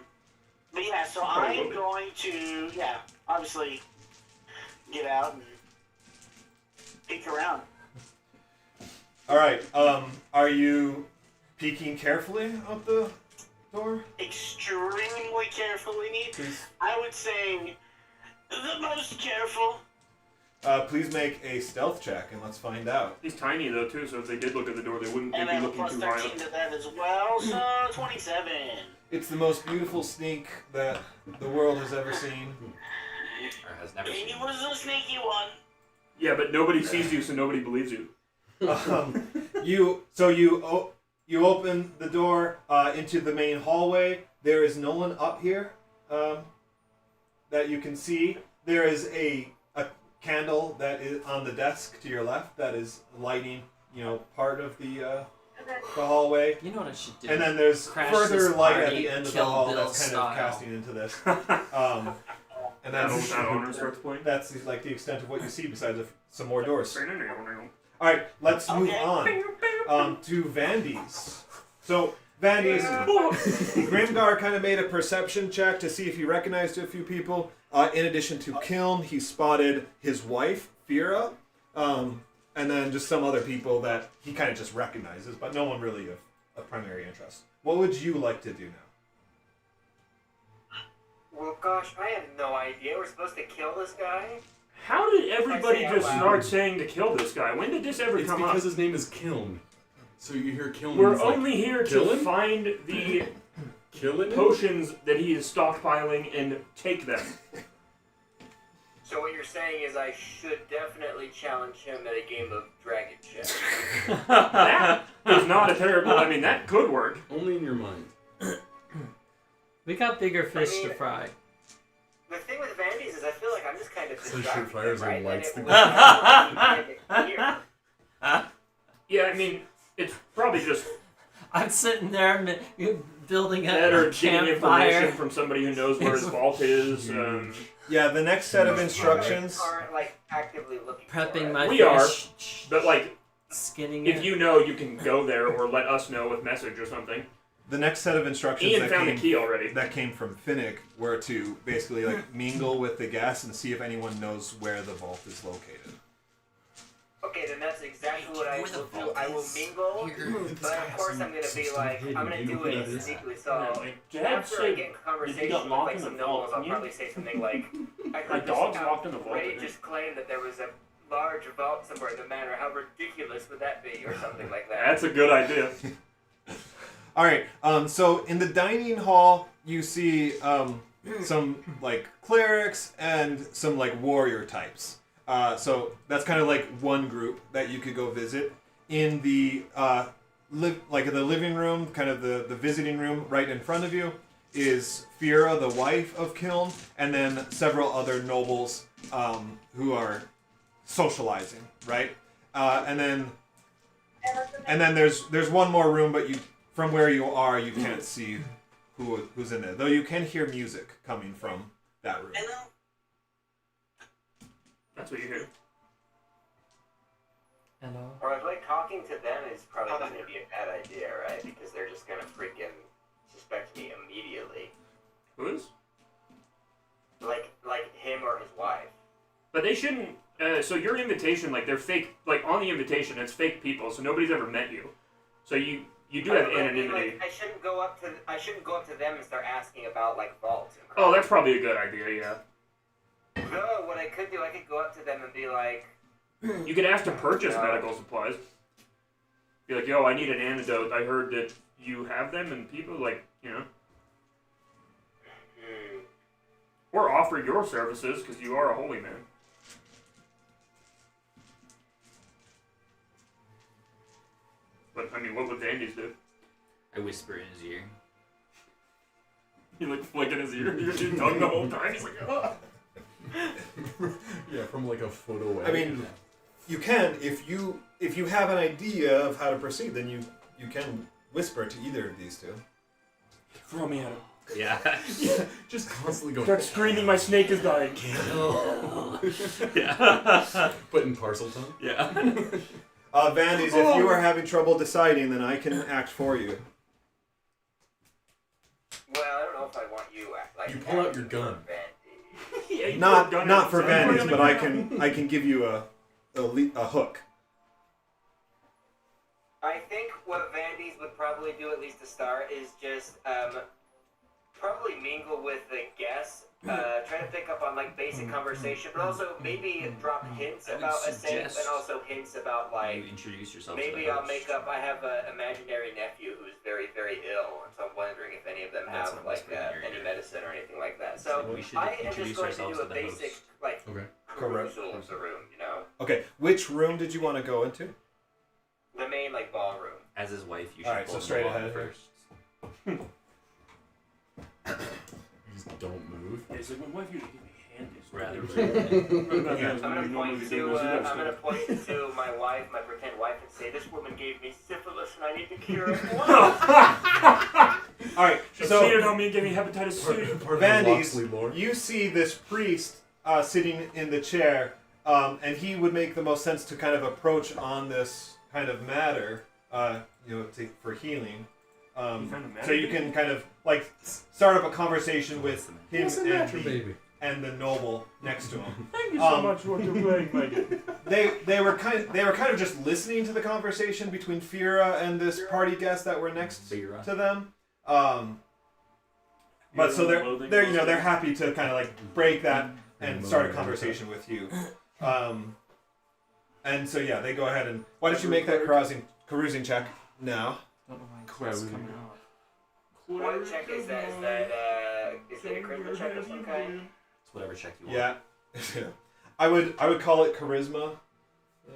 But yeah, so Probably I'm will be. going to, obviously get out and peek around. All right. Are you peeking carefully out the door? Extremely carefully. Please. I would say the most careful. Please make a stealth check and let's find out. He's tiny though too, so if they did look at the door, they wouldn't And be I have a looking plus too high 13 up. to that as well, so 27. It's the most beautiful sneak that the world has ever seen. Or has never He seen. was a sneaky one. Yeah, but nobody sees you, so nobody believes you. You open the door into the main hallway. There is no one up here that you can see. There is a candle that is on the desk to your left that is lighting, part of the hallway. You know what I should do? And then there's Crash further this light at party, the end of the Kill hall Bill that's kind style. of casting into this. And That that's owner starts playing. that's like the extent of what you see besides some more doors. Okay. All right, let's move Okay. on to Vandy's. So Vandy's, Grimgar kind of made a perception check to see if he recognized a few people. In addition to Kiln, he spotted his wife, Fira, and then just some other people that he kind of just recognizes, but no one really of primary interest. What would you like to do now? Well, gosh, I have no idea. We're supposed to kill this guy? How did everybody I say just out loud. start saying to kill this guy? When did this ever It's come because up? his name is Kiln. So you hear Kiln. We're he's like, only here to "Killing? find the killing him? potions that he is stockpiling and take them. So what you're saying is I should definitely challenge him at a game of Dragon Chess. That is not a terrible. I mean, that could work. Only in your mind. We got bigger fish to fry. The thing with Vandy's is I feel like I'm just kind of So distracting shoot fires him, right? and lights And the it would here. Yeah, I mean, it's probably just I'm sitting there building that a or getting campfire. information from somebody who knows where his vault is. Yeah, the next set of We instructions. aren't like actively looking for Prepping it. my We fish. but like, Skinning if it. you know, you can go there or let us know with message or something. The next set of instructions Ian found the key already. that came from Finnick were to basically like mingle with the guests and see if anyone knows where the vault is located. Okay, then that's exactly what I Where the will do. vault I will is. mingle, but of course I'm gonna be like, I'm gonna do it sneakily. So after I get in conversation with locked like in the some vault, nobles, I'll can you? probably say something like, I My heard dog's this locked in the vault, I think. outrageous claim that there was a large vault somewhere in the manor. How ridiculous would that be, or something like that? That's a good idea. All right. So in the dining hall, you see some like clerics and some like warrior types. So that's kind of like one group that you could go visit. In the the living room, kind of the visiting room, right in front of you, is Fira, the wife of Kiln, and then several other nobles who are socializing, right? And then there's one more room, but from where you are, you can't see who's in there. Though you can hear music coming from that room. Hello? That's what you hear. Hello. Or like talking to them is probably not gonna be a bad idea, right? Because they're just gonna freaking suspect me immediately. Who is? Like him or his wife. But they shouldn't. So your invitation, like they're fake. Like on the invitation, it's fake people. So nobody's ever met you. So you do have anonymity. Like, I shouldn't go up to them and start asking about like vaults and crap. Oh, that's probably a good idea. Yeah. No, what I could do, I could go up to them and be like, You could ask to purchase medical supplies. Be like, yo, I need an antidote. I heard that you have them, and people like, or offer your services because you are a holy man. But I mean, what would Vandy's do? I whisper in his ear. He like flicking his ear, his tongue the whole time. He's like, oh. Yeah, from like a foot away. I mean, you can if you have an idea of how to proceed, then you can whisper to either of these two. Throw me at him. Yeah. yeah, just constantly going. Start screaming, my snake is dying. Yeah. But in parcel tongue. Yeah. Vandies, if you are having trouble deciding, then I can act for you. Well, I don't know if I want you like. You pull out your gun. Yeah, you Not put a gun at for him. Vandies, but I can give you a hook. I think what Vandy's would probably do, at least to start, is just probably mingle with the guests, try to pick up on like basic conversation, but also maybe drop hints I would about a safe, suggest and also hints about like You introduce yourself. to maybe the I'll host. make up. I have an imaginary nephew who's very very ill, and so I'm wondering if any of them That's have what like I'm whispering in your any ear. medicine or anything like that. So We should I am just introduce going to ourselves do a to the basic host. like Okay. perusal of the room, you know, Okay, which room did you want to go into? the main like ballroom. As his wife, you should Alright, pull so him straight along ahead here. first. You just don't move. Yeah, he's like, my wife usually gives me handies. Rather I'm gonna point to my wife, my pretend wife, and say, "This woman gave me syphilis, and I need to cure it." All right, She so cheated on me and gave me hepatitis C. Vandies, Loxley lore. you see this priest sitting in the chair, and he would make the most sense to kind of approach on this kind of matter, for healing. So you can kind of like start up a conversation with him and the noble next to him. Thank you so much for what you're playing, Megan. They were kind of just listening to the conversation between Fira and this party guest that were next Fira. to them. But so they're happy to kind of like break that and start a conversation with you. And so yeah, they go ahead and why don't you make that carousing check now? Don't know why it's coming out. What check is that? Is it a charisma check of some kind? It's whatever check you want. Yeah. I would call it charisma. Yeah.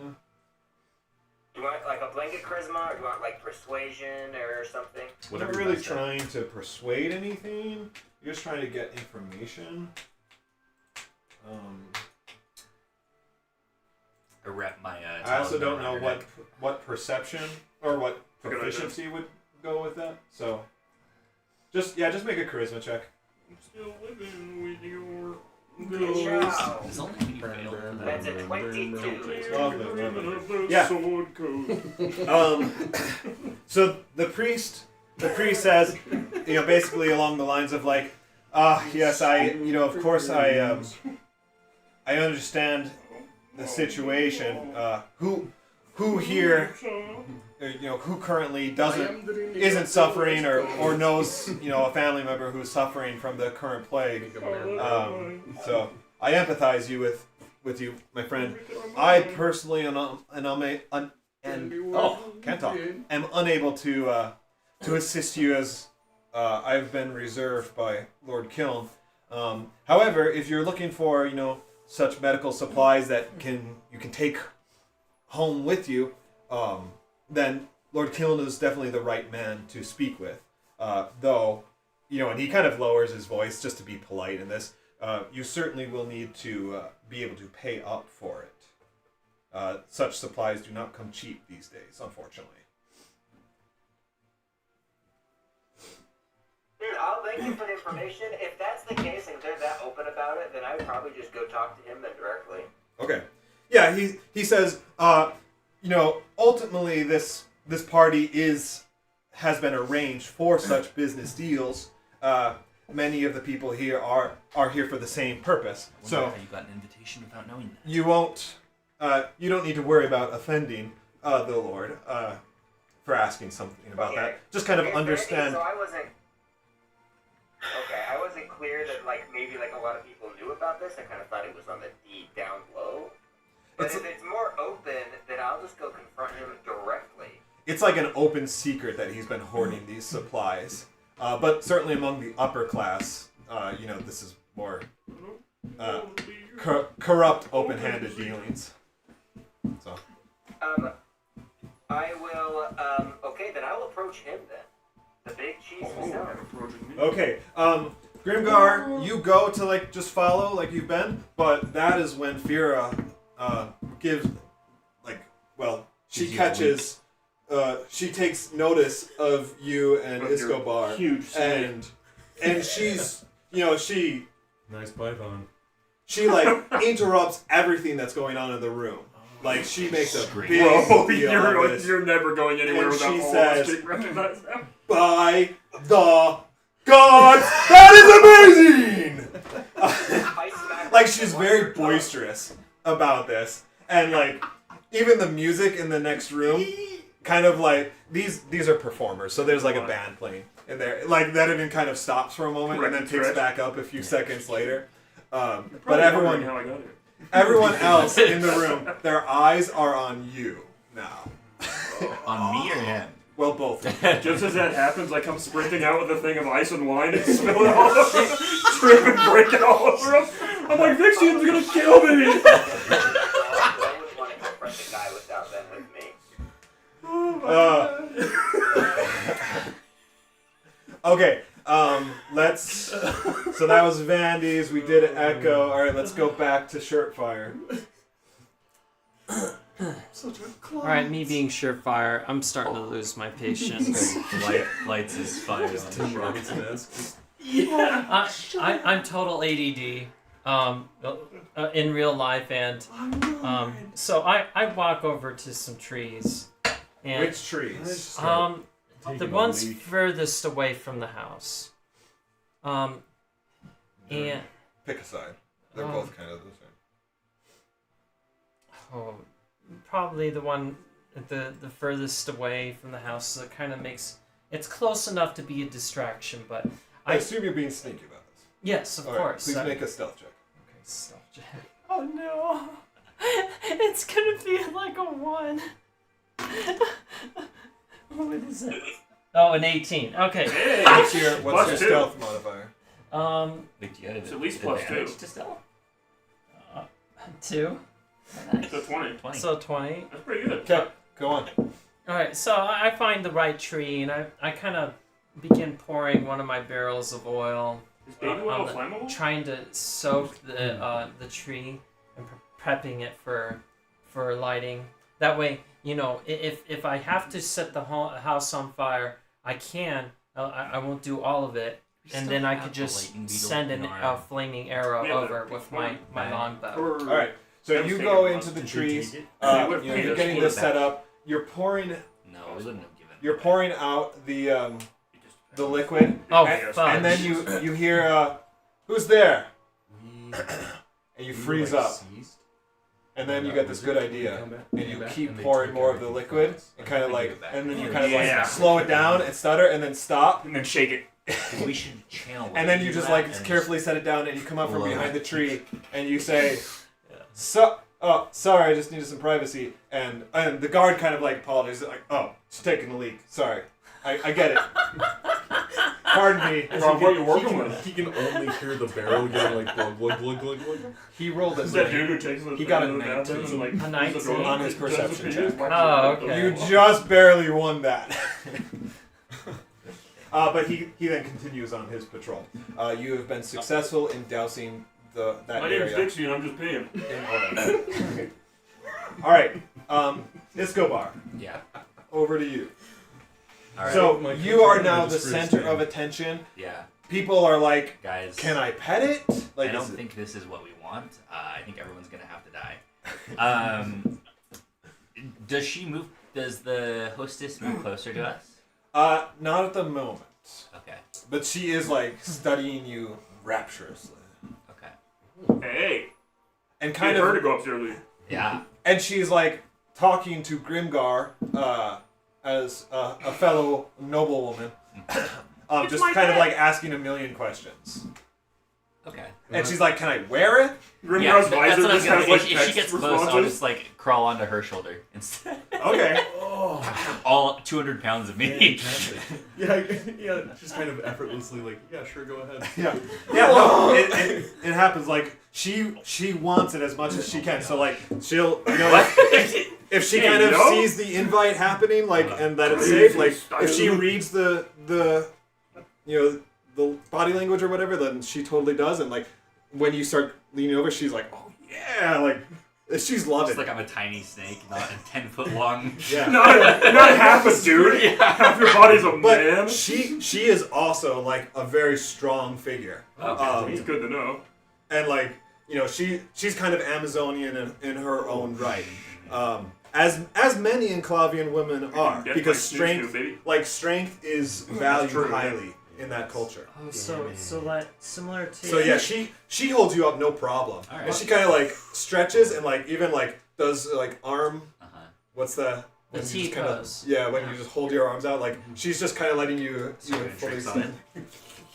Do you want like a blanket charisma, or do you want like persuasion or something? You're not Whatever really best at. trying to persuade anything. You're just trying to get information. I wrap my. I also talisman don't know around your neck. what perception or what Good idea. proficiency would go with that. So just make a charisma check. I'm still living with your Good ghost. job. It's only when you fail. That's a 22. Lovely. Yeah. Sword code. So the priest says, basically along the lines of like, yes, of course I understand the situation. Who here, who currently isn't suffering or knows, a family member who's suffering from the current plague. So I empathize with you, my friend. I personally am unable to assist you as I've been reserved by Lord Kiln. However, if you're looking for such medical supplies that you can take home with you, then Lord Kiln is definitely the right man to speak with. Though, and he kind of lowers his voice just to be polite in this. You certainly will need to be able to pay up for it. Such supplies do not come cheap these days, unfortunately. Dude, I'll thank you for the information. If that's the case and they're that open about it, then I would probably just go talk to him then directly. Okay. Yeah, he says, ultimately this party has been arranged for such business deals. Many of the people here are here for the same purpose. I wonder So how you got an invitation without knowing that. you don't need to worry about offending the Lord for asking something about Okay. that. Just kind of Okay, understand. So I wasn't clear that maybe a lot of people knew about this. I kind of thought it was on the deep down low. But It's- if it's more open, then I'll just go confront him directly. It's like an open secret that he's been hoarding these supplies. But certainly among the upper class, this is more corrupt, open-handed dealings. So. I will. Okay, then I'll approach him then. The big cheese facility. Okay, Grimgar, you go to like just follow like you've been, but that is when Fira gives she Gives you a catches she takes notice of you and Of your Iscobar, huge snake. and she's she Nice python. like interrupts everything that's going on in the room. Like she makes a big Bro, deal of this. you're never going anywhere And without she all of says- us being recognized now. By the gods, that is amazing! Like she's very boisterous about this, and like even the music in the next room, kind of like these are performers, so there's like a band playing in there, like that even kind of stops for a moment and then picks Stretch. back up a few seconds later. But Probably everyone, wondering how I got here. everyone else in the room, their eyes are on you now. On me or him? Well, both. Just as that happens, I come sprinting out with a thing of ice and wine and spill it all over, trip and break it all over him. I'm like, Vixian's gonna kill me! I wouldn't want to confront the guy without them with me. Okay, let's. So that was Vandy's. We did Echo. All right, let's go back to Shirtfire. All right, me being surefire, I'm starting to lose my patience. Lights his fire. Tim Robinson-esque. I'm total ADD in real life, and so I walk over to some trees, and Which trees? the Taking a ones leak. furthest away from the house, and Pick a side. They're Um, both kind of the same. oh, probably the one at the furthest away from the house. So it kind of makes it's close enough to be a distraction, but I assume you're being sneaky about this. yes, of All right, course. please make a stealth check. Okay, stealth check. Oh no! It's gonna be like a 1. What is it? Oh, an 18. Okay. Hey! What's your Plus 2. stealth modifier? Wait, do you have It's at least plus advantage 2. to stealth? 2. Nice. So 20. 20. So 20. That's pretty good. Okay, go on. Alright, so I find the right tree and I kind of begin pouring one of my barrels of oil, Is baby oil flammable? trying to soak the tree and prepping it for lighting. That way, you know, if I have to set the house on fire, I can. I won't do all of it, and then I could just send a flaming arrow Yeah, over but- with my longbow. Or- All right, so That was you taken go from into us. the Did trees. you take You're getting this set up. You're pouring. No, we wouldn't have given. You're pouring out the liquid. Oh, and, fudge. and then you hear who's there, and you We freeze were, like, up. seized. And then you get this good idea, and you keep pouring more of the liquid, and kind of like, and then you kind of Yeah. like slow it down and stutter, and then stop, And then shake it. We should channel. and then you just like carefully set it down, and you come up from behind the tree, and you say, "Oh, sorry, I just needed some privacy." And the guard kind of like apologizes, like, "Oh, she's taking a leak. Sorry, I get it. Pardon me." Rob, what are you working with? He can only hear the barrel getting like glug glug glug glug glug. He rolled a Is that dude who takes the He got a thing to the bathroom 19. and, like, A 19? closes the door On his and does perception the check. pee? Oh, okay. You just barely won that. But he then continues on his patrol. You have been successful in dousing that My name's area. Dixie and I'm just peeing. in oil. All right, Escobar, Yeah. over to you. All right. So My you are controller now the just freezed center down. of attention. Yeah, People are like, guys. "Can I pet it?" Like, I don't is it- think this is what we want. I think everyone's gonna have to die. Does she move? Does the hostess move closer to us? Not at the moment. Okay. But she is like studying you rapturously, Okay. Hey, and kind kind her to of, go upstairs with you. Yeah. and she's like talking to Grimgar as a fellow noblewoman, It's just my kind of pet. like asking a million questions. Okay. And she's like, "Can I wear it?" Grimgar's that's visor what I was just gonna has say. like If she text gets close, I'll responses. just like crawl onto her shoulder instead. Okay. All 200 pounds of me. Yeah, just kind of effortlessly like, yeah, sure, go ahead. Yeah. No, it happens. Like she wants it as much as she can. So like she'll, you know, like, if she Hey, kind of yo. sees the invite happening, like, and that it's safe, like, if she reads the the body language or whatever, then she totally does. And like, when you start leaning over, she's like, oh yeah, like, she's loving Just it. like I'm a tiny snake, not a 10-foot long. Yeah. Not half a dude. Half your body's a But man. she is also like a very strong figure. It's good to know. And like, she's kind of Amazonian in her own right. As many Enclavian women are, Get because my snooze strength, too, baby. strength is valued true, yeah. highly in that culture. Oh, so that similar to. So yeah, she holds you up no problem. All right. And she kind of like stretches and like even like does like arm. What's the? The when you T just kinda- pose. Yeah, when you just hold your arms out, like she's just kind of letting you Sorry, fully tricks on stand.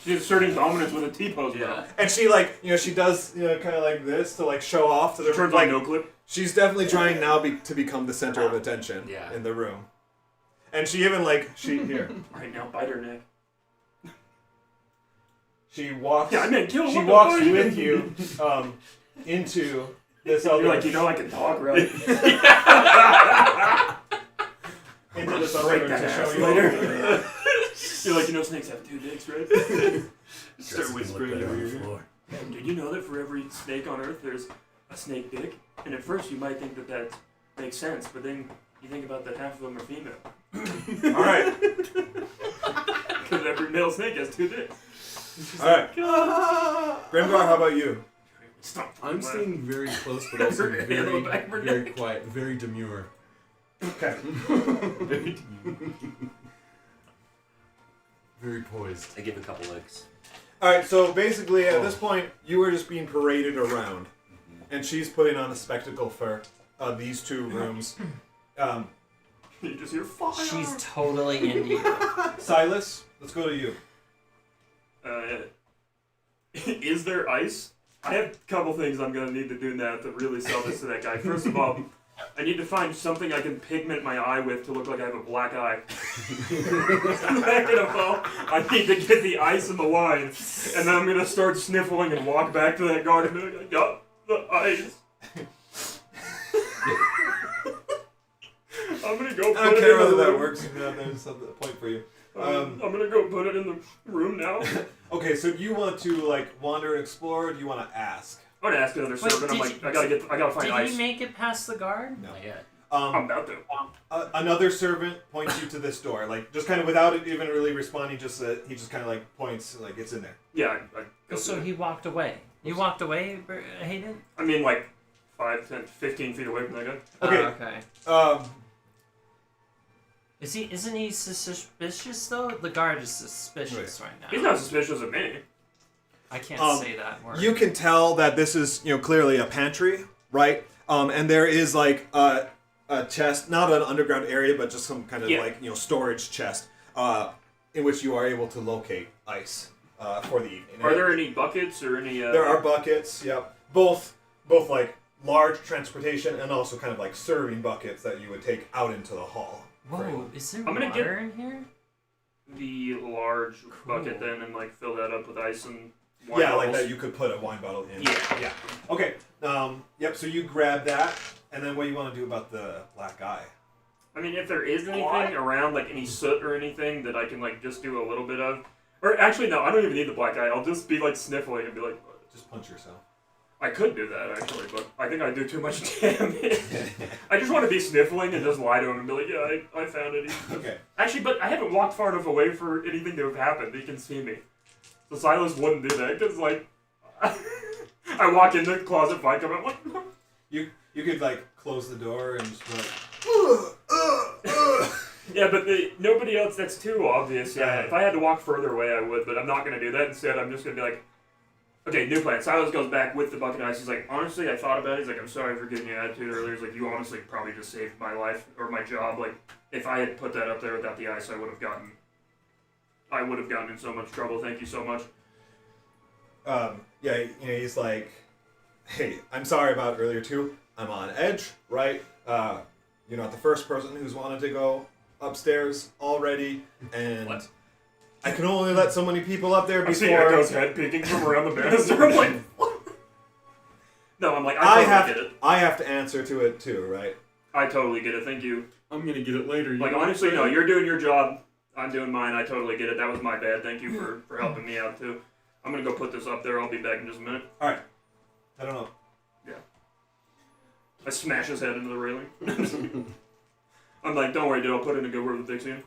She's asserting dominance with a T-pose. Yeah. Bro. And she like she does kind of like this to like show off to the Turns like on no clip. she's definitely trying now to become the center of attention Yeah. in the room. And she even like here Right now, bite her neck. she walks Yeah, I mean, kill. she what the walks fuck? with you into this other You're like, I can talk, right? into this Break other that to ass show you later. You're like, snakes have 2 dicks, right? Start whispering in your ear. Did you know that for every snake on Earth, there's a snake dick? And at first, you might think that makes sense, but then you think about that half of them are female. All right. Because every male snake has 2 dicks. All right. Grimgar, how about you? Stop. I'm staying very close, but also Hand very, on the back of her very neck. quiet, very demure. Okay. Very poised. I give a couple licks. All right. So basically, at this point, you were just being paraded around, and she's putting on a spectacle for these 2 rooms. You just hear fire. She's totally into you. Silas, let's go to you. Is there ice? I have a couple things I'm going to need to do now to really sell this to that guy. First of all, I need to find something I can pigment my eye with to look like I have a black eye. Second of all, I need to get the ice and the wine, and then I'm going to start sniffling and walk back to that guard and be like, I got the ice. I'm going to go put I don't it care in the whether that room. works. There's a point for you. I'm going to go put it in the room now. Okay, so do you want to like wander and explore, or do you want to ask? I'm going to ask another servant. I'm did like, you- I gotta find Did ice. he make it past the guard? No. Not yet. I'm about to. Another servant points you to this door, like just kind of without it even really responding. Just he just kind of like points, like it's in there. Yeah, I go So through it. he walked away. You walked away, Hayden? I mean, like 5, 10, 15 feet away from that guy. Okay. Okay. Isn't he suspicious though? The guard is suspicious right now. He's not suspicious of me. I can't say that word. You can tell that this is clearly a pantry, right? And there is like a chest, not an underground area, but just some kind of like storage chest, in which you are able to locate ice for the evening. Are there any buckets or any? There are buckets. Yep. Both like large transportation and also kind of like serving buckets that you would take out into the hall. Whoa, is there I'm gonna water in here? the large bucket then and like fill that up with ice and wine Yeah, like bottles. that you could put a wine bottle in. Yeah. Yeah. Okay. Yep. So you grab that, and then what do you want to do about the black eye? I mean, if there is anything around, like any soot or anything that I can like just do a little bit of, or actually no, I don't even need the black eye. I'll just be like sniffling and be like, Just punch yourself. I could do that actually, but I think I do too much damage. I just want to be sniffling and just lie to him and be like, yeah, I found it. Okay. Actually, but I haven't walked far enough away for anything to have happened. He can see me. So Silas wouldn't do that because, like, I walk in the closet, find come out, what? You could like close the door and just be like. Yeah, but nobody else. That's too obvious. Yeah. Yeah. If I had to walk further away, I would, but I'm not gonna do that. Instead, I'm just gonna be like, okay, new plan. Silas goes back with the bucket of ice. He's like, honestly, I thought about it. He's like, I'm sorry for giving you attitude earlier. He's like, you honestly probably just saved my life or my job. Like, if I had put that up there without the ice, I would have gotten in so much trouble. Thank you so much. Yeah, he's like, hey, I'm sorry about earlier too. I'm on edge, right? You're not the first person who's wanted to go upstairs already, and What? I can only let so many people up there I see before. Echo's head peeking from around the banister. I'm like, no, I'm like, I totally get it. I have to answer to it too, right? I totally get it. Thank you. I'm gonna get it later. Like, honestly, no, you're doing your job. I'm doing mine. I totally get it. That was my bad. Thank you for helping me out, too. I'm going to go put this up there. I'll be back in just a minute. Alright. I don't know. I smash his head into the railing. I'm like, don't worry, dude. I'll put in a good word with Vixian.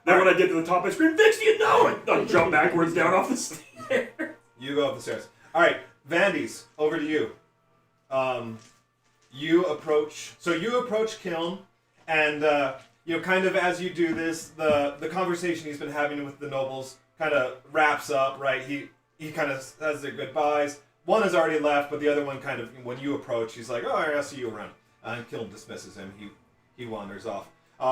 Then when I get to the top, I scream, Vixian, no! I jump backwards down off the stairs. You go up the stairs. Alright, Vandy's, over to you. You approach Kiln, and kind of as you do this, the conversation he's been having with the nobles kind of wraps up, right? He kind of says their goodbyes. One has already left, but the other one kind of, when you approach, he's like, oh, all right, I'll see you around. And Kiln dismisses him. He wanders off.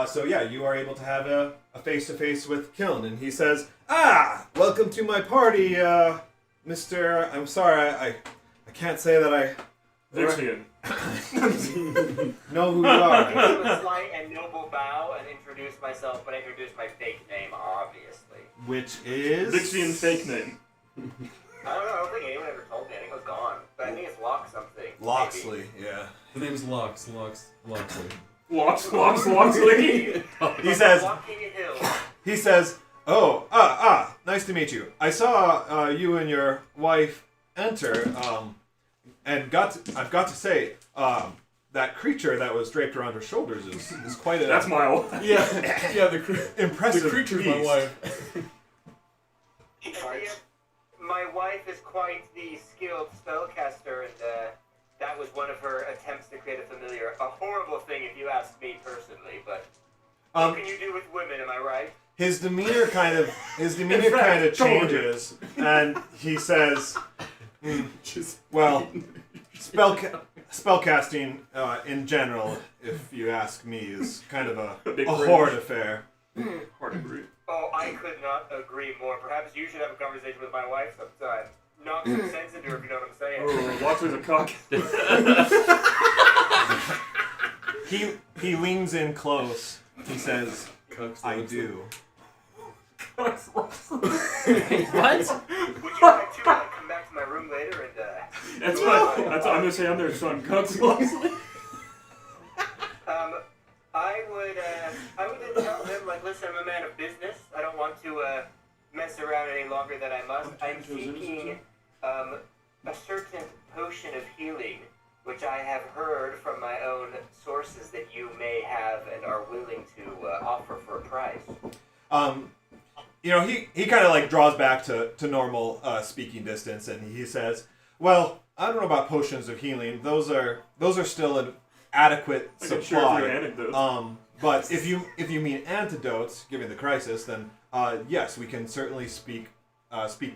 So yeah, you are able to have a face-to-face with Kiln, and he says, welcome to my party, Mr. I'm sorry, I can't say that I Vixian. know who you are. I give a slight and noble bow and introduce myself, but I introduce my fake name, obviously. Which is... Vixian's fake name. I don't know, I don't think anyone ever told me. I think it was gone. But I think it's Lock something. Loxley, yeah. The name's Loxley. Loxley. He says, nice to meet you. I saw you and your wife enter, and I've got to say, that creature that was draped around her shoulders is quite a... That's my wife. impressive The creature's beast. my wife. He farts. My wife is quite the skilled spellcaster, and that was one of her attempts to create a familiar. A horrible thing if you ask me personally, but what can you do with women, am I right? His demeanor kind of changes, and he says, well, spellcasting in general, if you ask me, is kind of a horde affair. Hard to agree. Oh, I could not agree more. Perhaps you should have a conversation with my wife sometime. Knock some sense into her, if you know what I'm saying. Oh, Loxley's a cock. He leans in close. He says, I do. What? Would you like to come back to my room later and That's what I'm gonna say. I'm their son, Cucks Loxley. I would then tell them, like, listen, I'm a man of business. I don't want to mess around any longer than I must. I'm seeking a certain potion of healing, which I have heard from my own sources that you may have and are willing to offer for a price. He kind of like draws back to normal speaking distance, and he says, well, I don't know about potions of healing. Those are still an adequate supply. But if you mean antidotes, given the crisis, then yes, we can certainly speak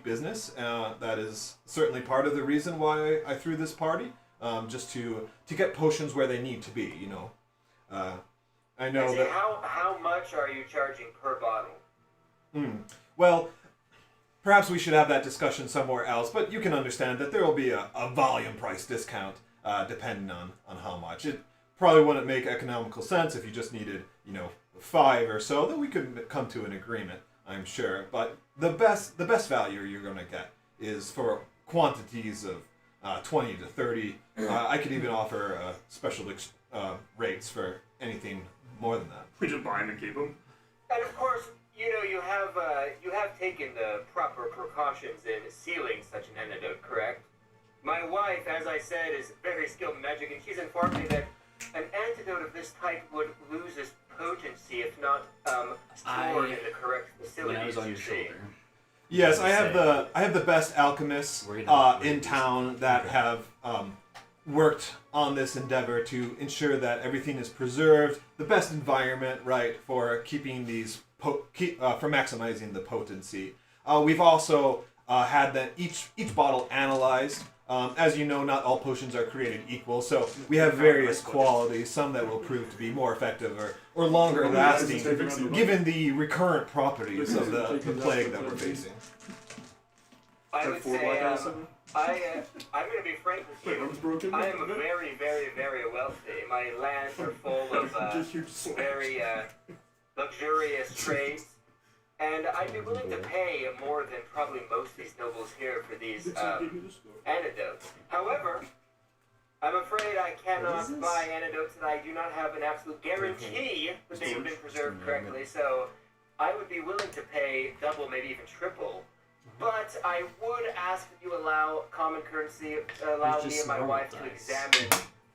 business. That is certainly part of the reason why I threw this party, just to get potions where they need to be. I know that. How much are you charging per bottle? Well, perhaps we should have that discussion somewhere else. But you can understand that there will be a volume price discount. Depending on how much. It probably wouldn't make economical sense if you just needed, 5 or so, then we could come to an agreement, I'm sure. But the best value you're going to get is for quantities of 20 to 30. I could even offer special rates for anything more than that. We just buy them and keep them. And of course, you have taken the proper precautions in sealing such an antidote, correct? My wife, as I said, is very skilled in magic, and she's informed me that an antidote of this type would lose its potency if not stored in the correct facilities. When I was on your shoulder. Yes, I have the best alchemists in town that have worked on this endeavor to ensure that everything is preserved, the best environment, right, for keeping these for maximizing the potency. We've also had each bottle analyzed. As you know, not all potions are created equal, so we have various qualities, some that will prove to be more effective or longer lasting, given the recurrent properties of the plague that we're facing. I would say, I'm going to be frank with you. I am very, very, very wealthy. My lands are full of very luxurious trades. And I'd be willing to pay more than probably most of these nobles here for these antidotes. However, I'm afraid I cannot buy antidotes, and I do not have an absolute guarantee that they have been preserved correctly, so I would be willing to pay double, maybe even triple. But I would ask that you allow common currency, allow me and my wife to examine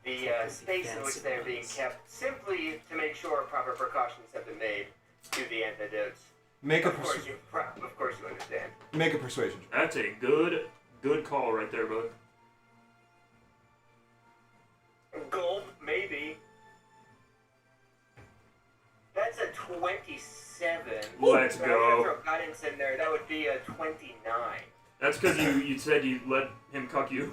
the space in which they're being kept, simply to make sure proper precautions have been made to the antidotes. Of course you understand. Make a persuasion. That's a good call right there, bud. Gold, maybe. That's a 27. Let's So go. I'm gonna throw guidance in there. That would be a 29. That's because you said you let him cuck you.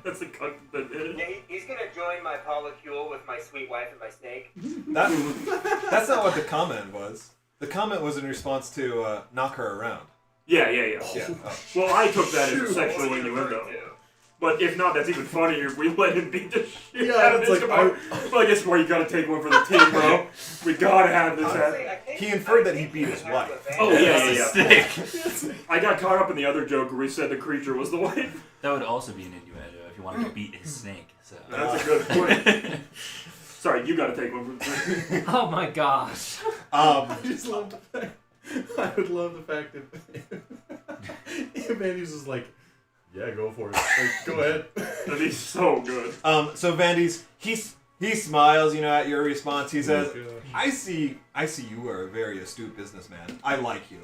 That's the cuck that did it. Yeah, he's gonna join my polycule with my sweet wife and my snake. That's not what the comment was. The comment was in response to knock her around. Yeah. Yeah. Oh. Well, I took that as a sexual innuendo. But if not, that's even funnier. We let him beat the shit out of it's this. like, Well, I guess where you gotta take one for the team, bro. We gotta have this. Honestly, I think- He inferred I that he think beat you his have wife. a Oh, advantage. yeah. I got caught up in the other joke where we said the creature was the wife. That would also be an innuendo if you wanted to beat his snake. So. That's a good point. Sorry, you gotta take one for the team. Oh my gosh. I just love the fact. I would love the fact if Andy's just like, yeah, go for it. Like, go ahead. That'd be so good. So Vandy's he smiles, at your response. He says, Oh, gosh. I see you are a very astute businessman. I like you.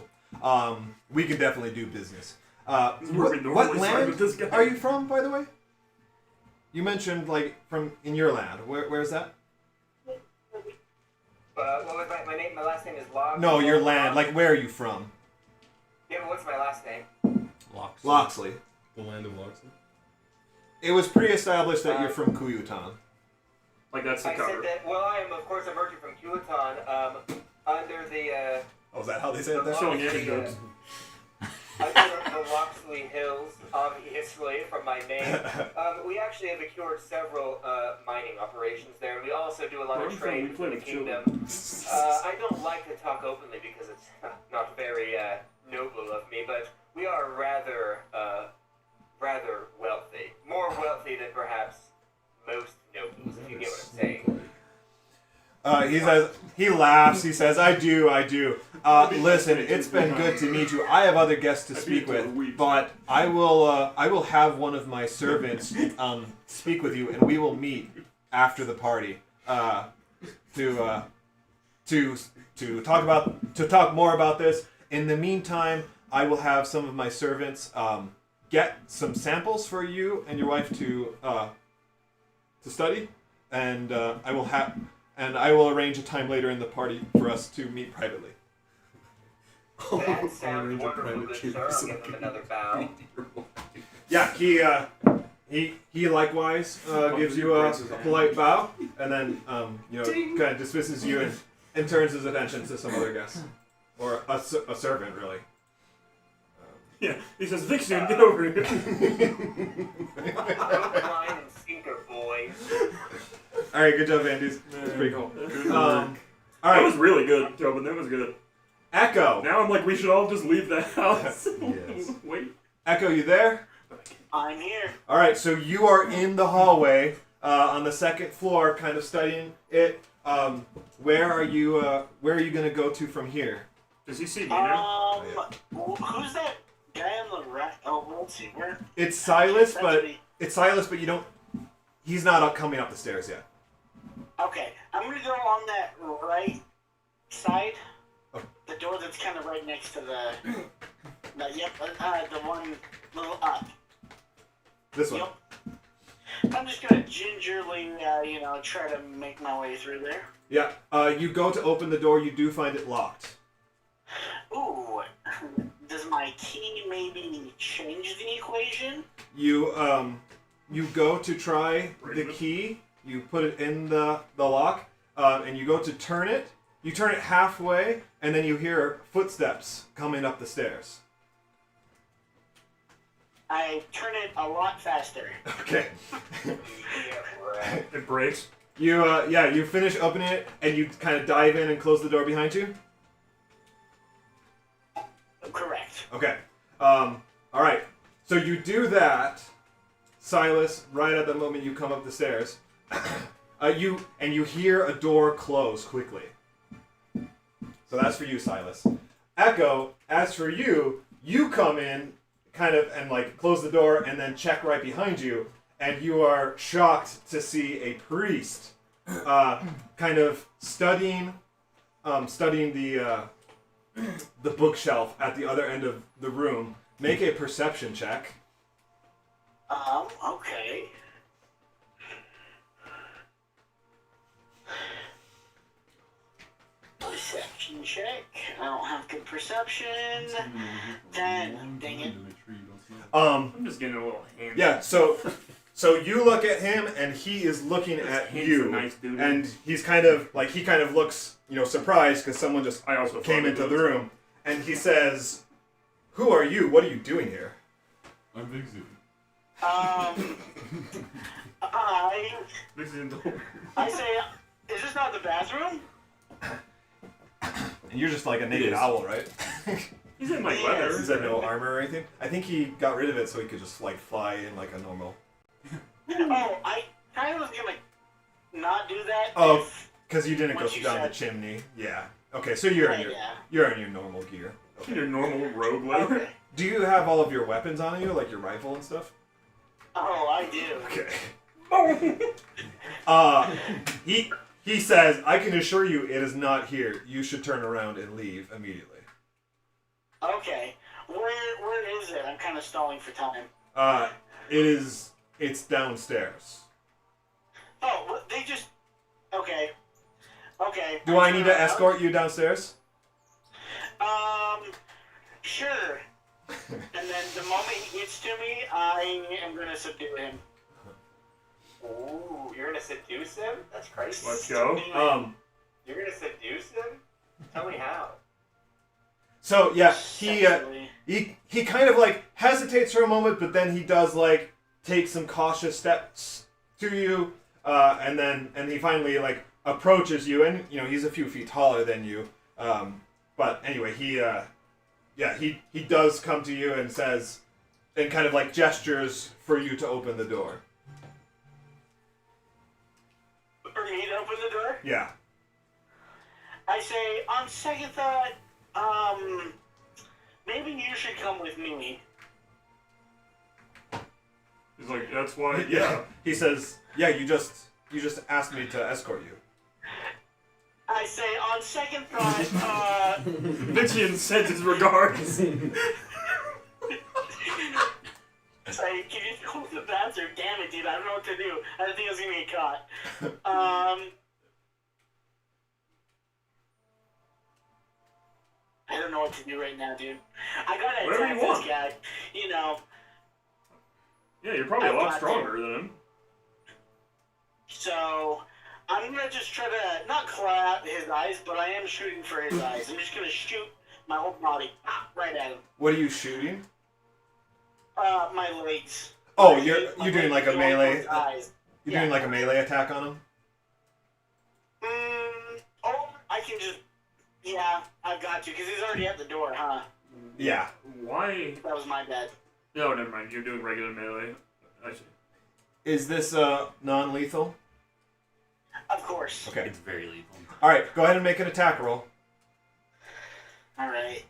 We can definitely do business. Where we What normally start land with this guy. are you from, by the way? You mentioned from in your land. Where's that? What was my name? My last name is Log. No, your land. Like, where are you from? Yeah, but what's my last name? Loxley. The land of Loxley. It was pre-established that you're from Kuyutan. Like, that's the I cover. said that. Well, I am of course a merchant from Kiwatan. Under the Oh, is that how they say it there? Showing anecdotes. under the Loxley Hills, obviously from my name. We actually have secured several mining operations there. We also do a lot Where of I'm from, trade we play with the with children. kingdom. I don't like to talk openly because it's not very noble of me, but we are rather wealthy. More wealthy than perhaps most nobles, if you get what I'm saying. He laughs. He says, "I do. Listen, it's been good to meet you. I have other guests to speak with, but I will have one of my servants speak with you, and we will meet after the party to talk more about this. In the meantime, I will have some of my servants get some samples for you and your wife to study, and I will arrange a time later in the party for us to meet privately." That sounds wonderful, good sir. I'll give him another bow. Yeah, he likewise gives you a polite bow, and then kind of dismisses you and turns his attention to some other guests or a servant, really. Yeah, he says, "Vixen, get over here." Don't mind and sinker, boys. All right, good job, Andy's. That's pretty cool. All That right, was really good, Tobin. That was good. Echo. Now I'm like, we should all just leave the house. Yes. Wait. Echo, you there? I'm here. All right, so you are in the hallway on the second floor, kind of studying it. Where are you going to go to from here? Does he see me now? Who's that guy on the right? Oh, let's see. Where? It's Silas, That's but me. you don't. He's not coming up the stairs yet. Okay, I'm gonna go on that right side. Oh. The door that's kind of right next to the one little up. This one. Yep. I'm just gonna gingerly, try to make my way through there. Yeah. You go to open the door. You do find it locked. Ooh. Does my key maybe change the equation? You go to try the key. You put it in the lock, and you go to turn it. You turn it halfway, and then you hear footsteps coming up the stairs. I turn it a lot faster. Okay. Yeah, right. It breaks. You finish opening it, and you kind of dive in and close the door behind you. Correct. Okay. All right. So you do that. Silas, right at the moment you come up the stairs, you hear a door close quickly. So that's for you, Silas. Echo, as for you, you come in kind of and like close the door and then check right behind you, and you are shocked to see a priest kind of studying the bookshelf at the other end of the room. Make a perception check. Okay. Perception check. I don't have good perception. 10. Dang it. I'm just getting a little handy. Yeah, so you look at him and he is looking at Hands you, a nice dude. and he's kind of looks surprised because someone just I also came thought into it the was- room, and he says, "Who are you? What are you doing here?" I'm Big Zoo. I say, is this not the bathroom? And you're just like a naked is. owl, right? He's in like Yes. leather. Is that no armor or anything? I think he got rid of it so he could just like fly in like a normal. Oh, I kind of was gonna not do that. Oh, if- because you didn't Once go you down the said- chimney. Yeah. Okay, so you're in your yeah. normal gear. In Okay. your normal rogue leather. Okay. Do you have all of your weapons on you, like your rifle and stuff? Oh, I do. Okay. He says, "I can assure you, it is not here. You should turn around and leave immediately." Okay. Where is it? I'm kind of stalling for time. It's downstairs. Oh, they just. Okay. Okay. Do I need to escort you downstairs? Sure. And then the moment he gets to me, I am gonna subdue him. Ooh, you're gonna seduce him? That's crazy. Let's go. You're gonna seduce him? Tell me how. So yeah, Sexually. he kind of like hesitates for a moment, but then he does like take some cautious steps to you, and he finally like approaches you, and he's a few feet taller than you, but anyway he does come to you and says, and kind of like gestures for you to open the door. For me to open the door? Yeah. I say, on second thought, maybe you should come with me. He's like, that's why. Yeah. He says, "Yeah, you just asked me to escort you." I say, on second thought, Vixian sends his regards. say, can you go to the bathroom? Damn it, dude, I don't know what to do. I didn't think I was gonna get caught. I don't know what to do right now, dude. I gotta Whatever attack you this want. guy. Yeah, you're probably a I've lot got stronger than him. So I'm gonna just try to not clap his eyes, but I am shooting for his eyes. I'm just gonna shoot my whole body right at him. What are you shooting? My legs. Oh, My you're legs doing like a going melee. for his eyes. You're doing like a melee attack on him. I can just. Yeah, I've got to, because he's already at the door, huh? Yeah. Why? That was my bad. No, never mind. You're doing regular melee. I see. Is this non-lethal? Of course. Okay. It's very lethal. All right. Go ahead and make an attack roll. Alright.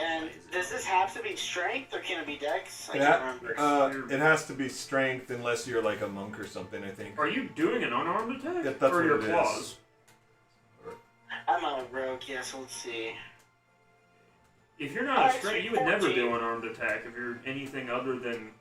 And does this have to be strength, or can it be dex? I can't remember. It has to be strength unless you're like a monk or something, I think. Are you doing an unarmed attack? Yeah, that's or what your it is. claws? I'm a rogue, yes, let's see. If you're not a Alright, strength, so you would never 14. do an armed attack if you're anything other than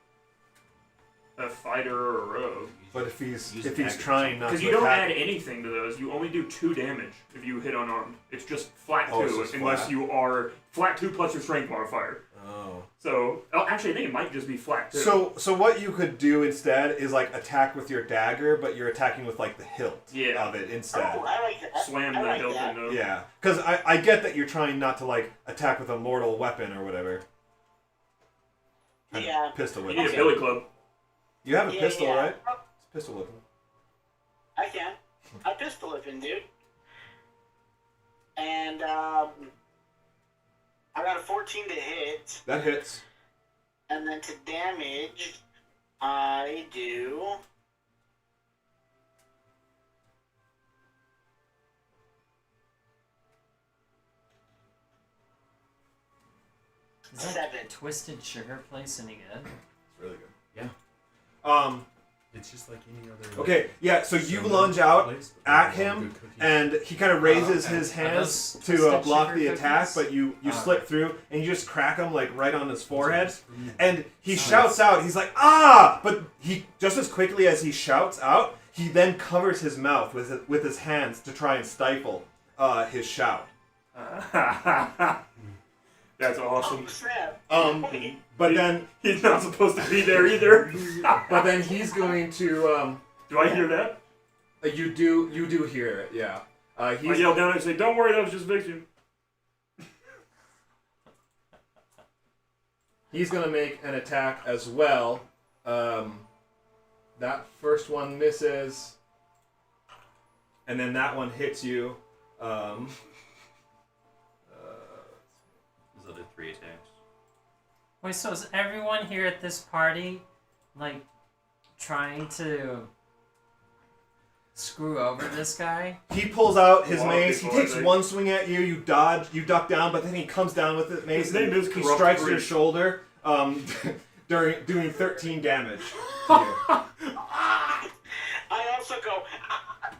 a fighter or a rogue. But if he's Use if a he's dagger. trying not to Because you don't attack, add anything to those. You only do 2 damage if you hit unarmed. It's just flat 2 Oh, it's just unless flat. you are flat 2 plus your strength modifier. Oh. So, actually, I think it might just be flat 2. So what you could do instead is like attack with your dagger, but you're attacking with like the hilt Yeah. of it instead. Oh, I like that. Slam I the like hilt that. into. Yeah, because I get that you're trying not to like attack with a mortal weapon or whatever. Yeah. Pistol You weapon. need a billy club. You have a Yeah, pistol, yeah. right? It's a pistol weapon. I can. I pistol whipping, dude. And, I got a 14 to hit. That hits. And then to damage, I do... Is that 7. Twisted Sugar place any good? It's really good. Yeah. It's just like any other. Okay, yeah, so you cinnamon lunge out place, but at they have him, good cookies. and he kind of raises okay. his Are hands those to Twisted block Sugar the attack, cookies? but you slip through, and you just crack him, like, right on his forehead. Mm. And he shouts out, he's like, ah! But he, just as quickly as he shouts out, he then covers his mouth with his hands to try and stifle his shout. That's Oh, awesome. snap. But then, He's not supposed to be there either. but then he's going to, Do I hear that? you do hear it, yeah. I yell down and say, "Don't worry, that was just Vixen." He's gonna make an attack as well. That first one misses, and then that one hits you. Those other 3 attacks. Wait, so is everyone here at this party, like, trying to screw over this guy? He pulls out his A lot of mace. He people, I takes think. one swing at you. You dodge. You duck down, but then he comes down with the mace. His name and is he Corrupt strikes your Priest. shoulder, doing 13 damage to you. I also go,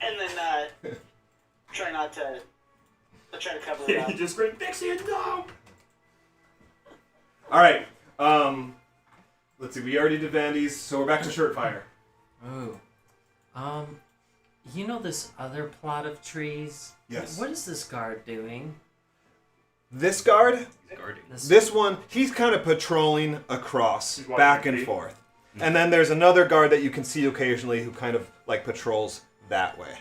and then try not to. I try to cover it Yeah, up. he just screamed, "Vixen, no!" All right. Let's see. We already did Vandy's, so we're back to Shirtfire. Ooh. You know this other plot of trees? Yes. What is this guard doing? This guard. He's guarding. This one, he's kind of patrolling across, He's watching back and TV. forth. And then there's another guard that you can see occasionally who kind of like patrols that way.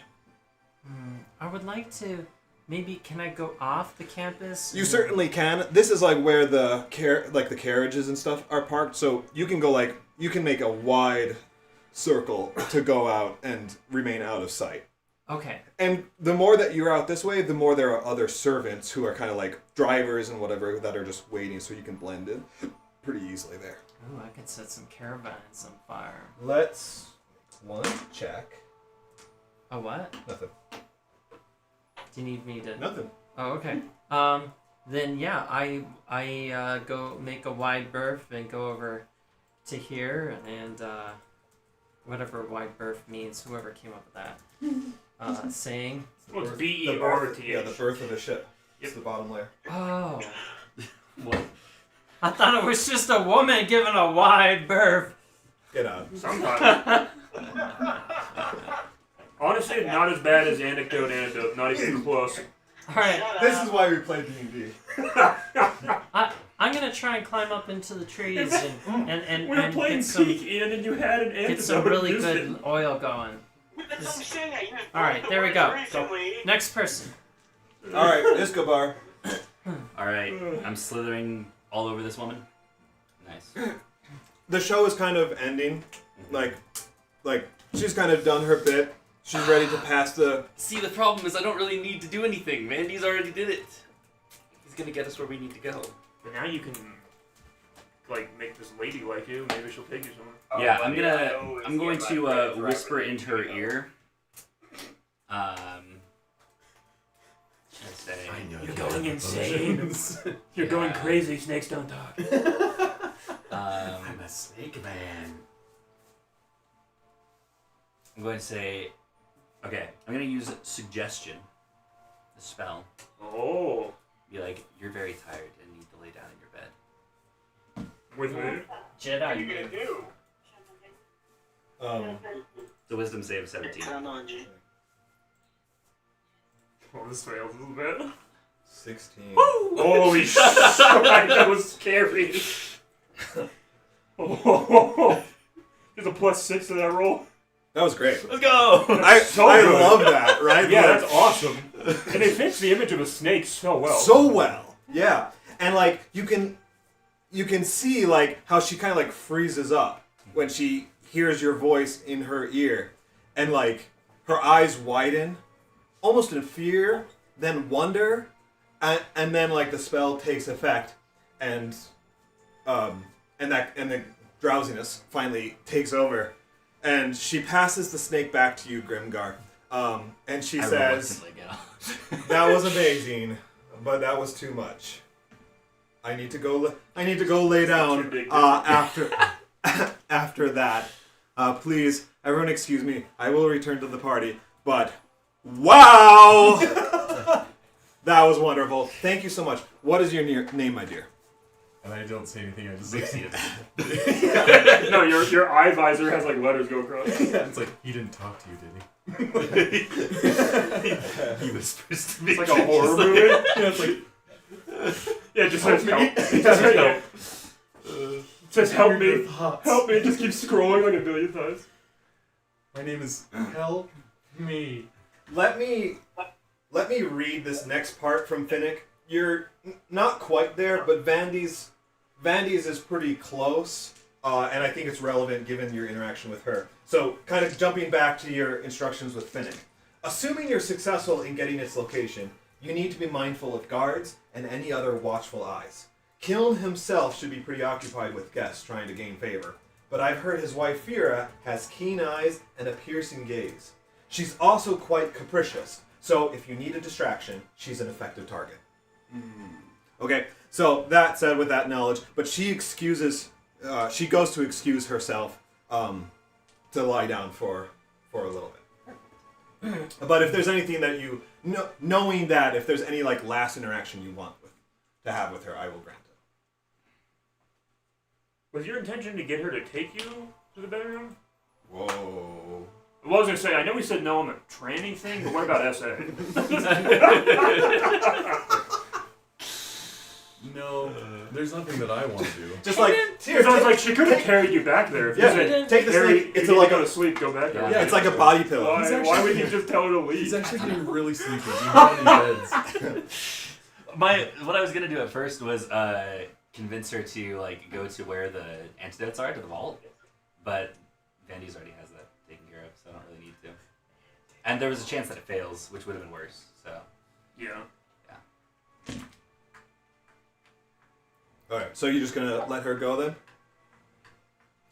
I would like to. Maybe can I go off the campus? You certainly can. This is like where the the carriages and stuff are parked, so you can go you can make a wide circle to go out and remain out of sight. Okay. And the more that you're out this way, the more there are other servants who are kind of like drivers and whatever that are just waiting, so you can blend in pretty easily there. Ooh, I could set some caravans on fire. Let's check. A what? Nothing. Do you need me to? Nothing. Oh, okay. Then yeah, I go make a wide berth and go over to here and whatever wide berth means, whoever came up with that saying. Well, it's The BERTH. birth, yeah, the birth of the ship. It's Yep. the bottom layer. Oh, What? I thought it was just a woman giving a wide berth. Get out. Sometimes. Honestly, not as bad as Antidote. Not even close. All right, This is why we play D&D. I'm gonna try and climb up into the trees and We were playing get some, Peak, Ian, and you had an Antidote. get some really and used good it. oil going. That's what I'm saying. I used All right, there we go. recently. Next person. All right, Escobar. All right, I'm slithering all over this woman. Nice. The show is kind of ending. Like she's kind of done her bit. She's ready to pass the. See, the problem is I don't really need to do anything. Mandy's already did it. He's gonna get us where we need to go. But now you can, like, make this lady like you. Maybe she'll take you somewhere. Yeah, buddy, I always I'm going get to my friends right whisper where into they her need to go. ear. And say, You're going insane. You're going Yeah. crazy. Snakes don't talk. I'm a snake man. I'm going to say, okay, I'm going to use suggestion, the spell. Oh. Be like, you're very tired and need to lay down in your bed. With me? What are you Jedi. gonna do? The wisdom save of 17. Technology. Oh, this fails a little bit. 16. Holy shit. That was scary. Oh. There's a +6 to that roll. That was great. Let's go! I good. love that, right? Yeah, Like, that's awesome. And it fits the image of a snake so well. so well. Yeah. And like you can see like how she kind of like freezes up when she hears your voice in her ear, and like her eyes widen almost in fear, then wonder, and then like the spell takes effect, and and the drowsiness finally takes over, and she passes the snake back to you, Grimgar. And she says, "That was amazing, but that was too much. I need to go lay down after that. Please, everyone, excuse me. I will return to the party. But wow, that was wonderful. Thank you so much. What is your name, my dear?" And I don't say anything. I just say No, your eye visor has like letters go across. It's like, he didn't talk to you, did he? He whispers to me. It's like a horror movie. Yeah, it's like, Yeah, it just says help. It just says help. It says help me. Help me. It just keeps scrolling like a billion times. my name is Help Me. Let me read this next part from Finnick. You're not quite there, but Vandy's is pretty close, and I think it's relevant given your interaction with her. So, kind of jumping back to your instructions with Finnick. Assuming you're successful in getting its location, you need to be mindful of guards and any other watchful eyes. Kiln himself should be preoccupied with guests trying to gain favor, but I've heard his wife Fira has keen eyes and a piercing gaze. She's also quite capricious, so if you need a distraction, she's an effective target. Okay, so that said, with that knowledge, but she goes to excuse herself to lie down for a little bit. But if there's anything that you, knowing that, if there's any like last interaction you want to have with her, I will grant it. Was your intention to get her to take you to the bedroom? Whoa. Well, I was gonna say, I know we said no on the tranny thing, but what about SA? No, there's nothing that I want to do. Just like, Because I was like, she could have carried you back there. If you yeah, said, take the Harry, sleep. if you need to go to sleep, go back there. Yeah, it's like a body pillow. Why would you just tell her to leave? He's actually getting really sleepy. He's not in beds. What I was gonna do at first was convince her to like go to where the antidotes are, to the vault, but Vandy's already has that taken care of, so I don't really need to. And there was a chance that it fails, which would have been worse. So Yeah. Alright, so you're just gonna let her go then?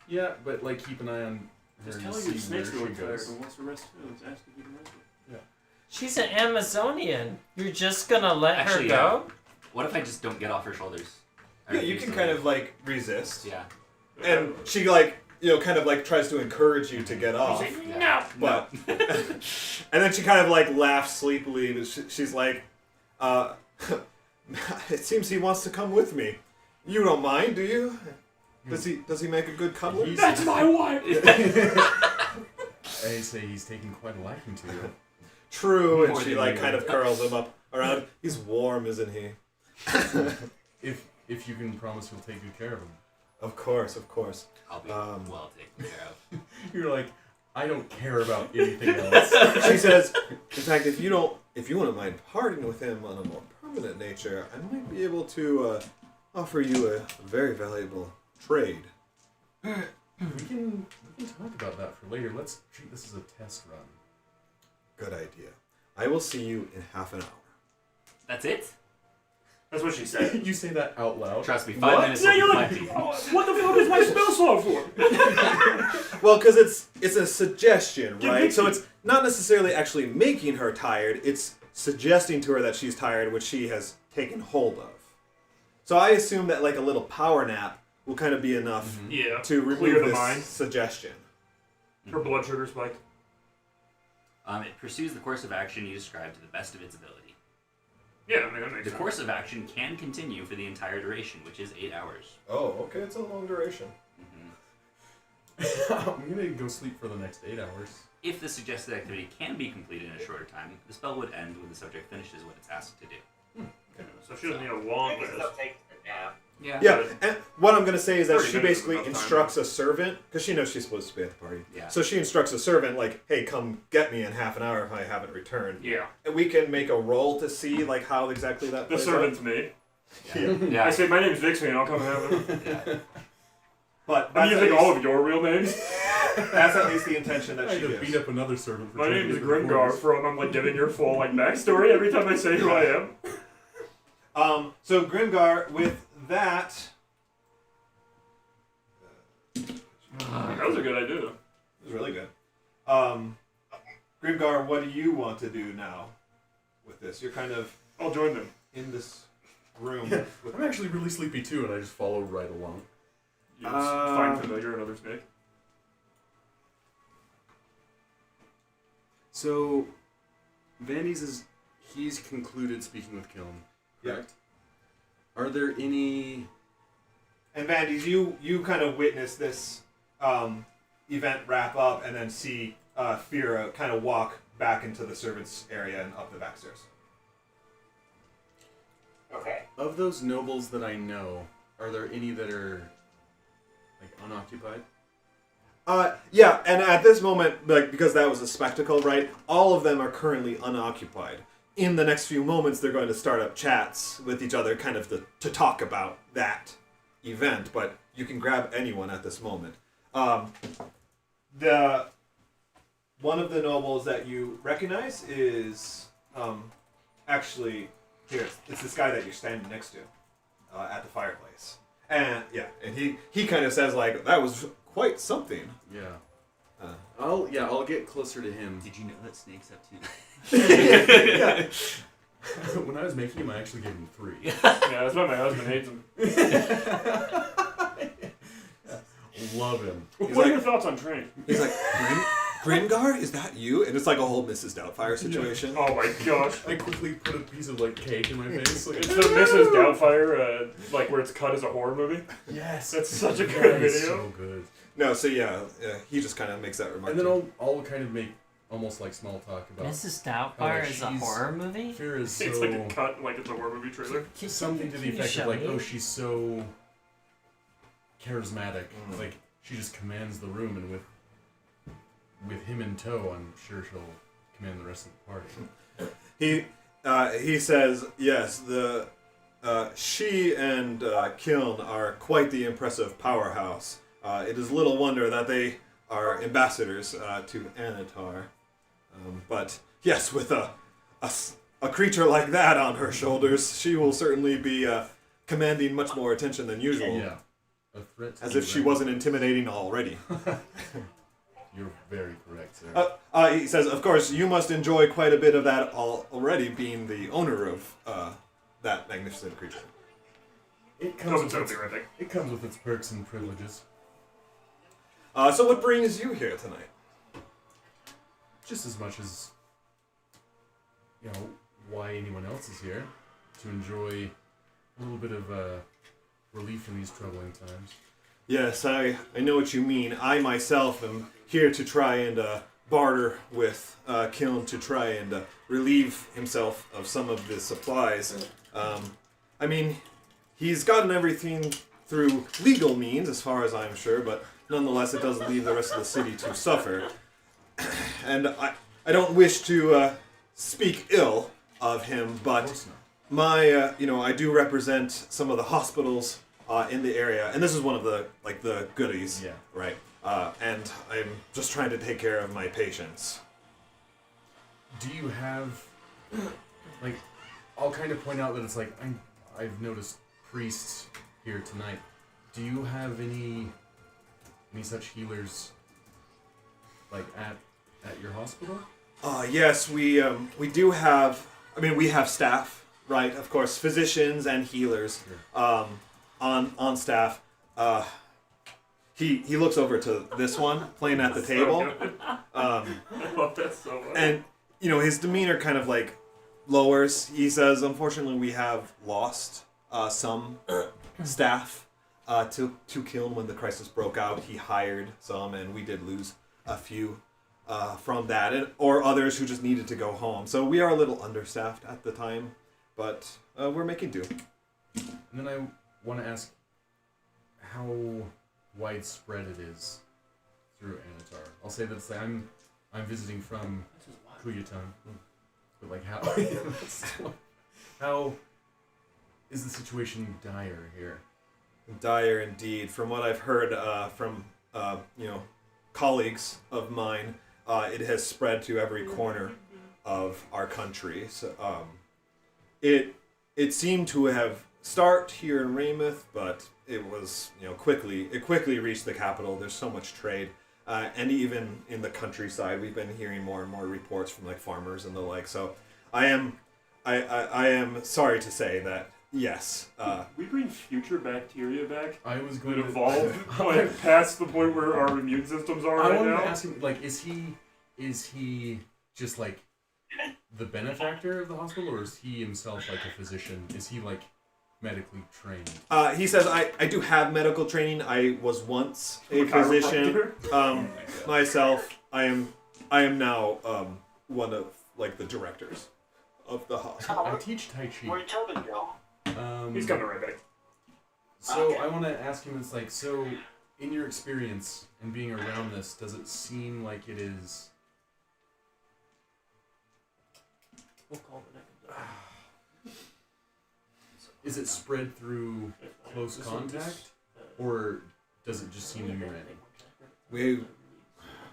Yeah, but like keep an eye on her Just and tell her see your snake's where really she tired goes. and wants to rest too. Let's ask if you can rest her. She's an Amazonian. You're just gonna let Actually, her go? what if I just don't get off her shoulders? I Yeah, you refuse can to kind leave. of like resist. Yeah. And she like, kind of like tries to encourage you to get off. No. But and then she kind of like laughs sleepily. But she's like, "It seems he wants to come with me. You don't mind, do you? Does he make a good cuddler?" That's my wife. I say he's taking quite a liking to you. True, and More she than like you. kind of curls him up around. He's warm, isn't he? If you can promise you'll take good care of him. Of course. I'll be well taken care of. You're like, I don't care about anything else. She says, in fact, if you wouldn't mind parting with him on a more permanent nature, I might be able to offer you a very valuable trade. we can talk about that for later. Let's treat this as a test run. Good idea. I will see you in half an hour. That's it? That's what she said. You say that out loud. Trust me, 5 minutes Yeah, will you're be like, plenty. what the fuck is my spell slot for? Well, because it's a suggestion, Give right? it So to- it's not necessarily actually making her tired. It's suggesting to her that she's tired, which she has taken hold of. So I assume that like a little power nap will kind of be enough Yeah. to Clear remove the this mind. suggestion. Her blood sugar spiked. It pursues the course of action you described to the best of its ability. Yeah, I mean that makes The sense. course of action can continue for the entire duration, which is 8 hours. Oh, okay. It's a long duration. I'm gonna go sleep for the next 8 hours. If the suggested activity can be completed in a shorter time, the spell would end when the subject finishes what it's asked to do. So she doesn't need a long Maybe rest. still takes a nap. Yeah, and what I'm going to say is that 30 she minutes is basically enough time. instructs a servant, because she knows she's supposed to be at the party. Yeah. So she instructs a servant, like, hey, come get me in half an hour if I haven't returned. Yeah. And we can make a roll to see, like, how exactly that The plays servant's me. Yeah. I say, my name's Vixie and I'll come have it. Yeah. But I'm that's using at all least- of your real names. That's at least the intention that I she had to gives. beat up another servant for My taking name is the Grimgar performance. from, I'm like giving your full like backstory every time I say who I am. So Grimgar, with that, That was a good idea. It was really good. Grimgar, what do you want to do now with this? You're kind of I'll join them. in this room. Yeah, I'm actually really sleepy too, and I just follow right along. Yes. Find familiar, another snake. So, Vandy's he's concluded speaking with Kiln, correct? Are there any... And Vandy's, you kind of witness this event wrap up and then see Fira kind of walk back into the servants' area and up the back stairs. Okay. Of those nobles that I know, are there any that are, like, unoccupied? Yeah, and at this moment, like, because that was a spectacle, right? All of them are currently unoccupied. In the next few moments, they're going to start up chats with each other, kind of to talk about that event. But you can grab anyone at this moment. The one of the nobles that you recognize is actually here. It's this guy that you're standing next to at the fireplace. And yeah, and he kind of says like, that was quite something. Yeah. I'll get closer to him. Did you know that snakes have two? Yeah. When I was making him, I actually gave him 3. Yeah, that's why my husband hates him. Love him. What are your thoughts on Train? He's like, Gringar, is that you? And it's like a whole Mrs. Doubtfire situation. Oh my gosh. I quickly put a piece of like cake in my face. Like, It's the Mrs. Doubtfire, like where it's cut as a horror movie. yes, That's such a good that is video. so good. No, so yeah, he just kind of makes that remark. And then too. I'll kind of make almost like small talk about Mrs. Doubtfire is a she's- horror movie? Fear is It's so like a cut, like it's a horror movie trailer. something to the Can you effect show of like, me? oh, she's so charismatic. Mm. Like she just commands the room, and with him in tow, I'm sure she'll command the rest of the party. He says, yes, she and Kiln are quite the impressive powerhouse. It is little wonder that they are ambassadors to Anatar. But yes, with a creature like that on her shoulders, she will certainly be commanding much more attention than usual. Yeah, a threat. To As the if she realm. wasn't intimidating already. You're very correct, sir. He says, of course, you must enjoy quite a bit of that already, being the owner of that magnificent creature. It Doesn't comes sound with its, terrific. it comes with its perks and privileges. So what brings you here tonight? Just as much as, you know, why anyone else is here. To enjoy a little bit of relief in these troubling times. Yes, I know what you mean. I myself am here to try and barter with Kiln to try and relieve himself of some of the supplies. I mean, he's gotten everything through legal means, as far as I'm sure, but nonetheless, it does leave the rest of the city to suffer. And I don't wish to speak ill of him, Of but course not. my, I do represent some of the hospitals in the area, and this is one of the goodies, Yeah. right? And I'm just trying to take care of my patients. Do you have, like, I'll kind of point out that it's like, I've noticed priests here tonight. Do you have any such healers, like, at your hospital? Yes, we do have. I mean, we have staff, right? Of course, physicians and healers on staff. He looks over to this one playing at the table, I love that so much. and his demeanor kind of like lowers. He says, "Unfortunately, we have lost some staff to Kiln when the crisis broke out. He hired some, and we did lose a few from that, or others who just needed to go home. So we are a little understaffed at the time, but we're making do." And then I want to ask how widespread it is through Anatar. I'll say that it's like I'm visiting from Kuyatan, but like how is the situation dire here? Dire indeed. From what I've heard from colleagues of mine, it has spread to every corner of our country. So, it seemed to have start here in Rameth, but it was quickly reached the capital. There's so much trade, and even in the countryside, we've been hearing more and more reports from like farmers and the like. So I am sorry to say that yes. We bring future bacteria back I was that going to evolve like past the point where our immune systems are I right wanted now. to ask him, like, is he just like the benefactor of the hospital, or is he himself like a physician? Is he like medically trained? He says, I do have medical training. I was once a A physician. chiropractor? Myself, I am now one of like the directors of the hospital. I teach Tai Chi. Where'd Tobin go? He's coming right back. So Okay. I want to ask him, it's like, so in your experience and being around this, does it seem like it is? We'll call the next. Is it spread through close contact, or does it just seem to be random?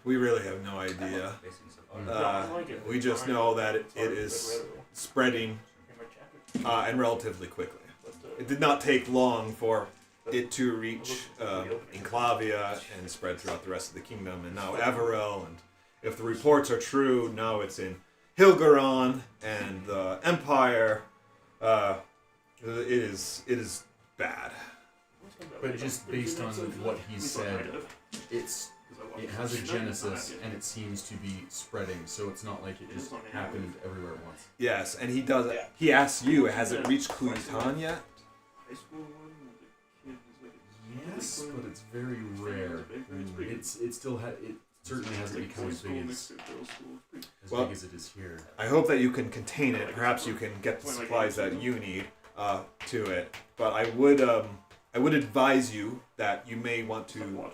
We really have no idea. We just know that it is spreading and relatively quickly. It did not take long for it to reach Enclavia and spread throughout the rest of the kingdom, and now Averell, and if the reports are true, now it's in Hilgaron and the Empire. It is bad. But just based on what he said, it has a genesis and it seems to be spreading. So it's not like it just happened everywhere at once. Yes, and he does. He asks you, has it reached Kuitan yet? Yes, but it's very rare. It certainly hasn't become as big as it is here. I hope that you can contain it. Perhaps you can get the supplies that you need to it. But I would advise you that you may want to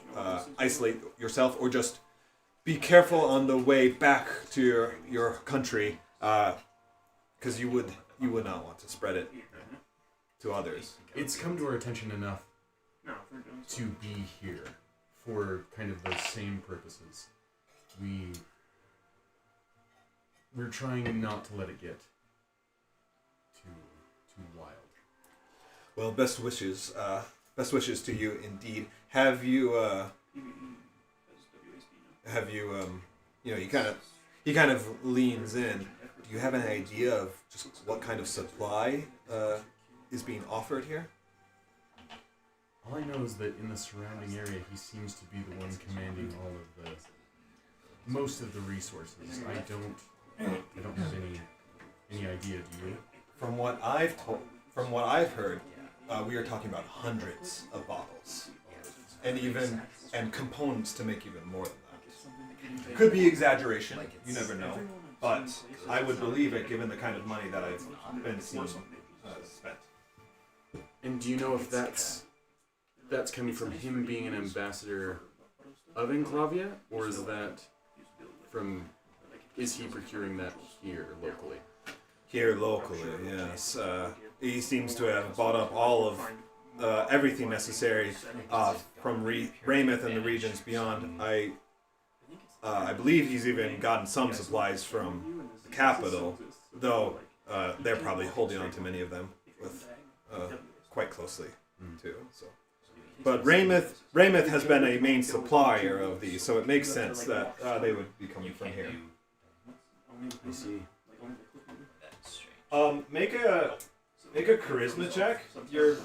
isolate yourself, or just be careful on the way back to your country, because you would not want to spread it to others. It's come to our attention enough to be here for kind of the same purposes. We're trying not to let it get too wild. Well, best wishes to you indeed. Have you he kind of leans in. Do you have an idea of just what kind of supply is being offered here? All I know is that in the surrounding area, he seems to be the one commanding all of most of the resources. I don't have any idea. Do you? From what I've heard, we are talking about hundreds of bottles, and components to make even more than that. Could be exaggeration. You never know, but I would believe it given the kind of money that I've been seeing spent. And do you know if that's coming from him being an ambassador of Enclavia, or is that is he procuring that here locally? Here locally, yes. He seems to have bought up all of everything necessary from Rameth and the regions beyond. I believe he's even gotten some supplies from the capital, though they're probably holding on to many of them with quite closely too. So, but Rameth has been a main supplier of these, so it makes sense that they would be coming from here. I see. Make a charisma check. You're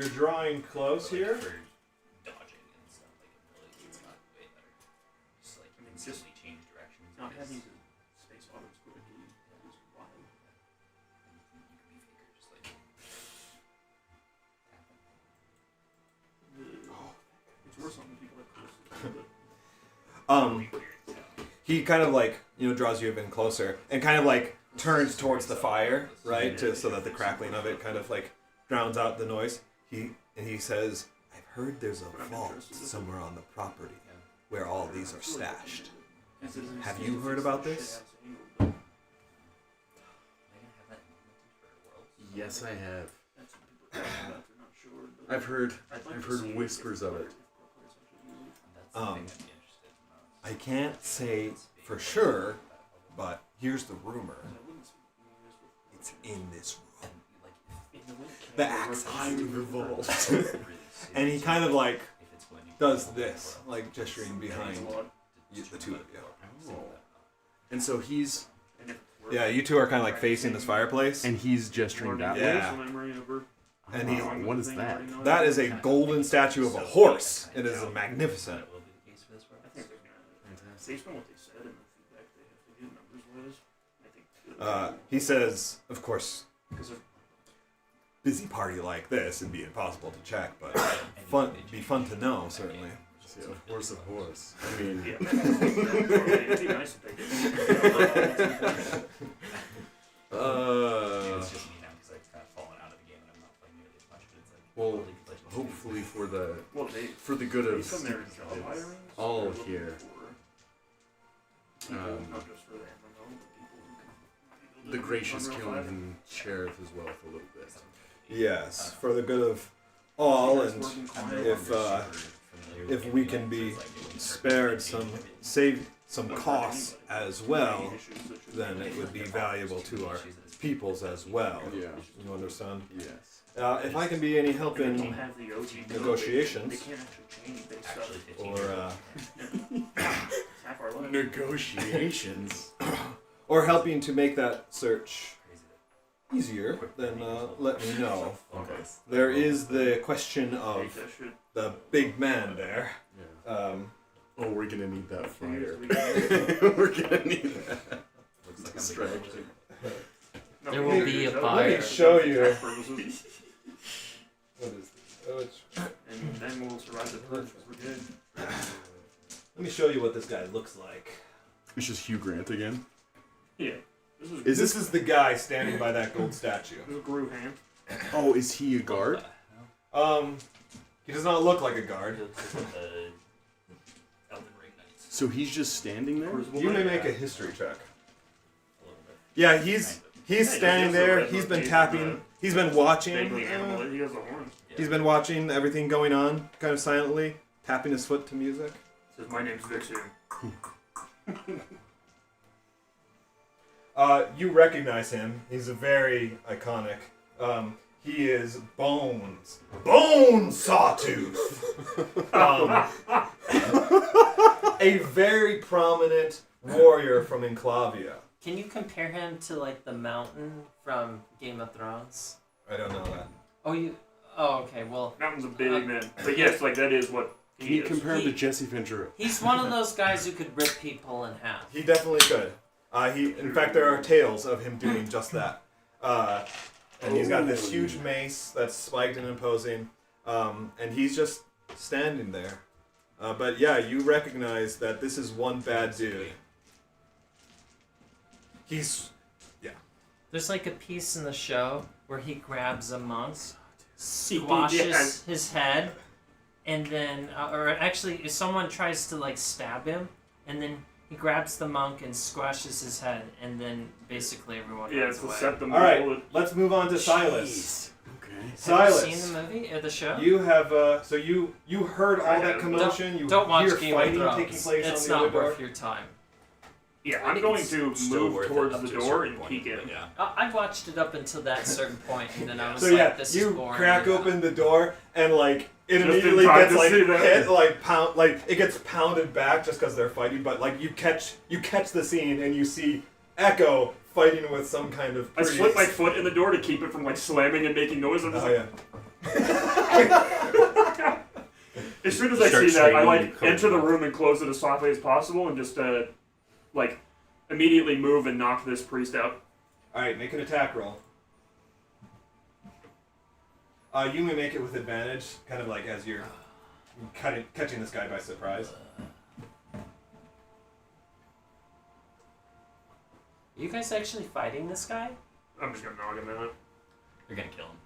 drawing close here. Dodging and stuff, like ability, it's not way better. Just like instantly change directions. Not because having space autos quickly is wild. you can be faker, just like It's worse on the people like Chris. He kind of like draws you even closer and kind of like turns towards the fire, right, so that the crackling of it kind of like drowns out the noise. He says, "I've heard there's a vault somewhere on the property where all these are stashed. Have you heard about this?" Yes, I have. I've heard whispers of it. I can't say for sure, but here's the rumor. It's in this room. the axe I'm revolt. And he kind of like does this, like gesturing behind the two of you. And so he's Yeah, you two are kind of like facing this fireplace. and he's gesturing that way. Yeah. And he, What is that? that is a golden statue of a horse. It is magnificent. Based on what they said and the feedback they have to give numbers-wise, I think. He says, of course, Because busy party like this, it'd be impossible to check, but be fun to know, certainly. Yeah, of course, of course. I mean, yeah, it'd be nice if they did. It's just me now because I've kind of fallen out of the game and I'm not playing nearly as much. But it's like, well, hopefully for the good based on of their job hirings, all they're looking here. for people, not just for the MMO, but people who can The gracious Unreal killing 5. can share with his wealth a little bit. Yes, for the good of all, and if we can be spared save some costs as well, then it would be valuable to our peoples as well. Yeah. You understand? Yes. If I can be any help They in don't have the OG negotiations, They can't actually change base stuff. or Half our lives. Negotiations. or helping to make that search easier, then let me know. Okay. There is the question Take of that shit. the big man there. Yeah. Oh, we're gonna need that fire. We We're gonna need that. looks like Distraction. No, There we will need be to a do that. fire. Let me show you. For purposes. What is this? Oh, it's... And then we'll survive the purge because we're good. Let me show you what this guy looks like. It's just Hugh Grant again. Yeah. This is This is the guy standing by that gold statue. This is Gru Hand. Oh, is he a guard? He does not look like a guard. So he's just standing there? You may make a history check. Yeah, he's standing there. He's been tapping. He's been watching. Vaguely animal. He has a horn. He's been watching everything going on, kind of silently, tapping his foot to music. Says my name's Vixen. You recognize him. He's a very iconic. He is Bones. Bone Sawtooth! A very prominent warrior from Enclavia. Can you compare him to like the mountain from Game of Thrones? I don't know that. Oh, okay. Well, Mountain's a big man. But yes, like that is what Can he you is. compare him to Jesse Ventura? he's one of those guys who could rip people in half. He definitely could. In fact, there are tales of him doing just that. And he's got this huge mace that's spiked and imposing, and he's just standing there. But yeah, you recognize that this is one bad dude. There's like a piece in the show where he grabs a monk, Yes. squashes his head, and then, or actually, if someone tries to like stab him, and then he grabs the monk and squashes his head, and then basically everyone Yeah, runs it's a away. septum. All right, let's move on to Silas. Okay. Silas, Have you seen the movie or the show? you have so you heard all that commotion. You Don't watch hear Game of fighting Thrones. taking place It's on the not other door. worth your time. Yeah, I'm going to Still move worth it towards up the to a door certain and point, peek in. but yeah. I watched it up until that certain point, and then I was So like, yeah, this is you boring. crack open the door and like it Just in immediately time gets to like see that. hit, like pound, like it gets pounded back just because they're fighting. But like you catch the scene and you see Echo fighting with some kind of. I priest. slip my foot in the door to keep it from like slamming and making noise. I'm just Oh like, yeah. as soon as I Start see that, I training like you code. enter the room and close it as softly as possible, and just like immediately move and knock this priest out. All right, make an attack roll. You may make it with advantage, kind of like as you're catching this guy by surprise. Are you guys actually fighting this guy? I'm just gonna knock him out. You're gonna kill him.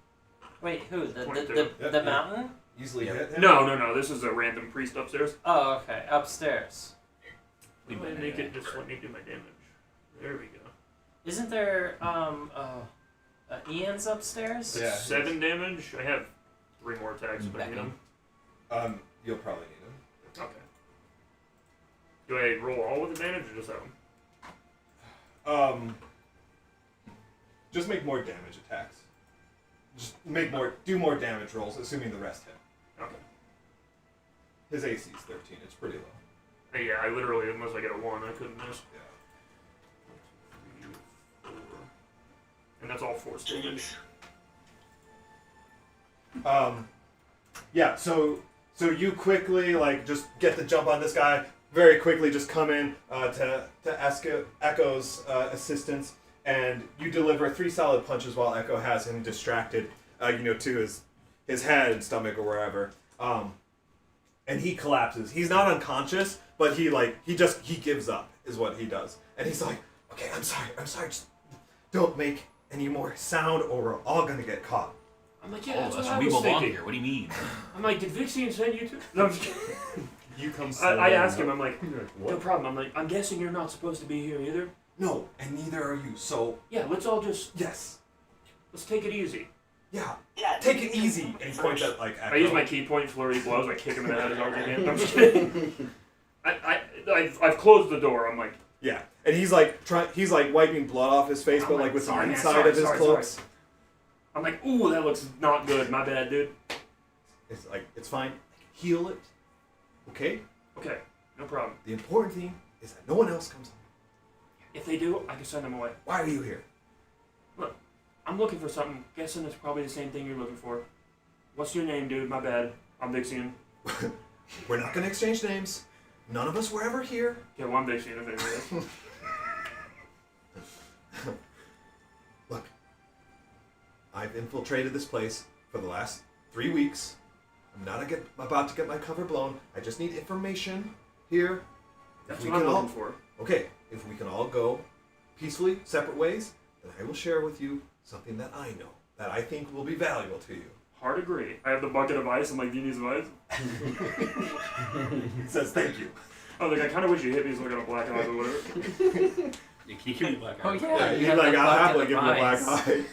Wait, who? The 22. Yep, the yep. mountain? Easily Yeah. hit him. No. This is a random priest upstairs. Oh, okay. Upstairs. We Let might me make anyway. it. Just let me do my damage. There we go. Isn't there Ian's upstairs? Yeah. 7 damage. I have 3 more attacks if I need Beckham. them. You'll probably need him. Okay. Do I roll all with advantage or just that one? Just make more damage attacks. just do more damage rolls, assuming the rest hit. Okay. His AC is 13. It's pretty low. Yeah, I literally, unless I get a 1, I couldn't miss. Yeah. 1, 2, 3, 4. And that's all force damage. Yeah. So you quickly just get the jump on this guy. Very quickly, just come in to Echo's assistance, and you deliver 3 solid punches while Echo has him distracted, to his head and stomach or wherever. And he collapses. He's not unconscious, but he gives up is what he does. And he's like, okay, I'm sorry, just don't make any more sound or we're all gonna get caught. I'm like, yeah, that's what I we was belong thinking. here. What do you mean? I'm like, did Vixian send you to? No, I'm just kidding. You come. I asked him, I'm like, What? no problem. I'm like, I'm guessing you're not supposed to be here either. No, and neither are you, so Yeah, let's all just, yes. let's take it easy. Yeah. Yeah. Take it easy. And he points at Echo. I use my key point, flurry blows, I kick him in the head as hard as I can. I'm just kidding. I've closed the door. I'm like, Yeah. And he's he's wiping blood off his face, I'm but like, with sorry, the man, inside sorry, of his sorry, cloaks. I'm like, ooh, that looks not good. My bad, dude. It's it's fine. Heal it. Okay? Okay, no problem. The important thing is that no one else comes home. If they do, I can send them away. Why are you here? Look, I'm looking for something. Guessing it's probably the same thing you're looking for. What's your name, dude? My bad. I'm Vixian. We're not gonna exchange names. None of us were ever here. Yeah, well, I'm Vixian if it is. Look, I've infiltrated this place for the last 3 weeks. I'm not about to get my cover blown. I just need information here. That's If we what I'm can looking for. Okay, if we can all go peacefully, separate ways, then I will share with you something that I know, that I think will be valuable to you. Hard agree. I have the bucket of ice. I'm like, do you need some ice? He says thank you. I was like, I kind of wish you hit me so I got a black eye or whatever. Yeah, can you give me black Oh eye? yeah, He's you have like, the I'll bucket happily of give you a black ice. eye.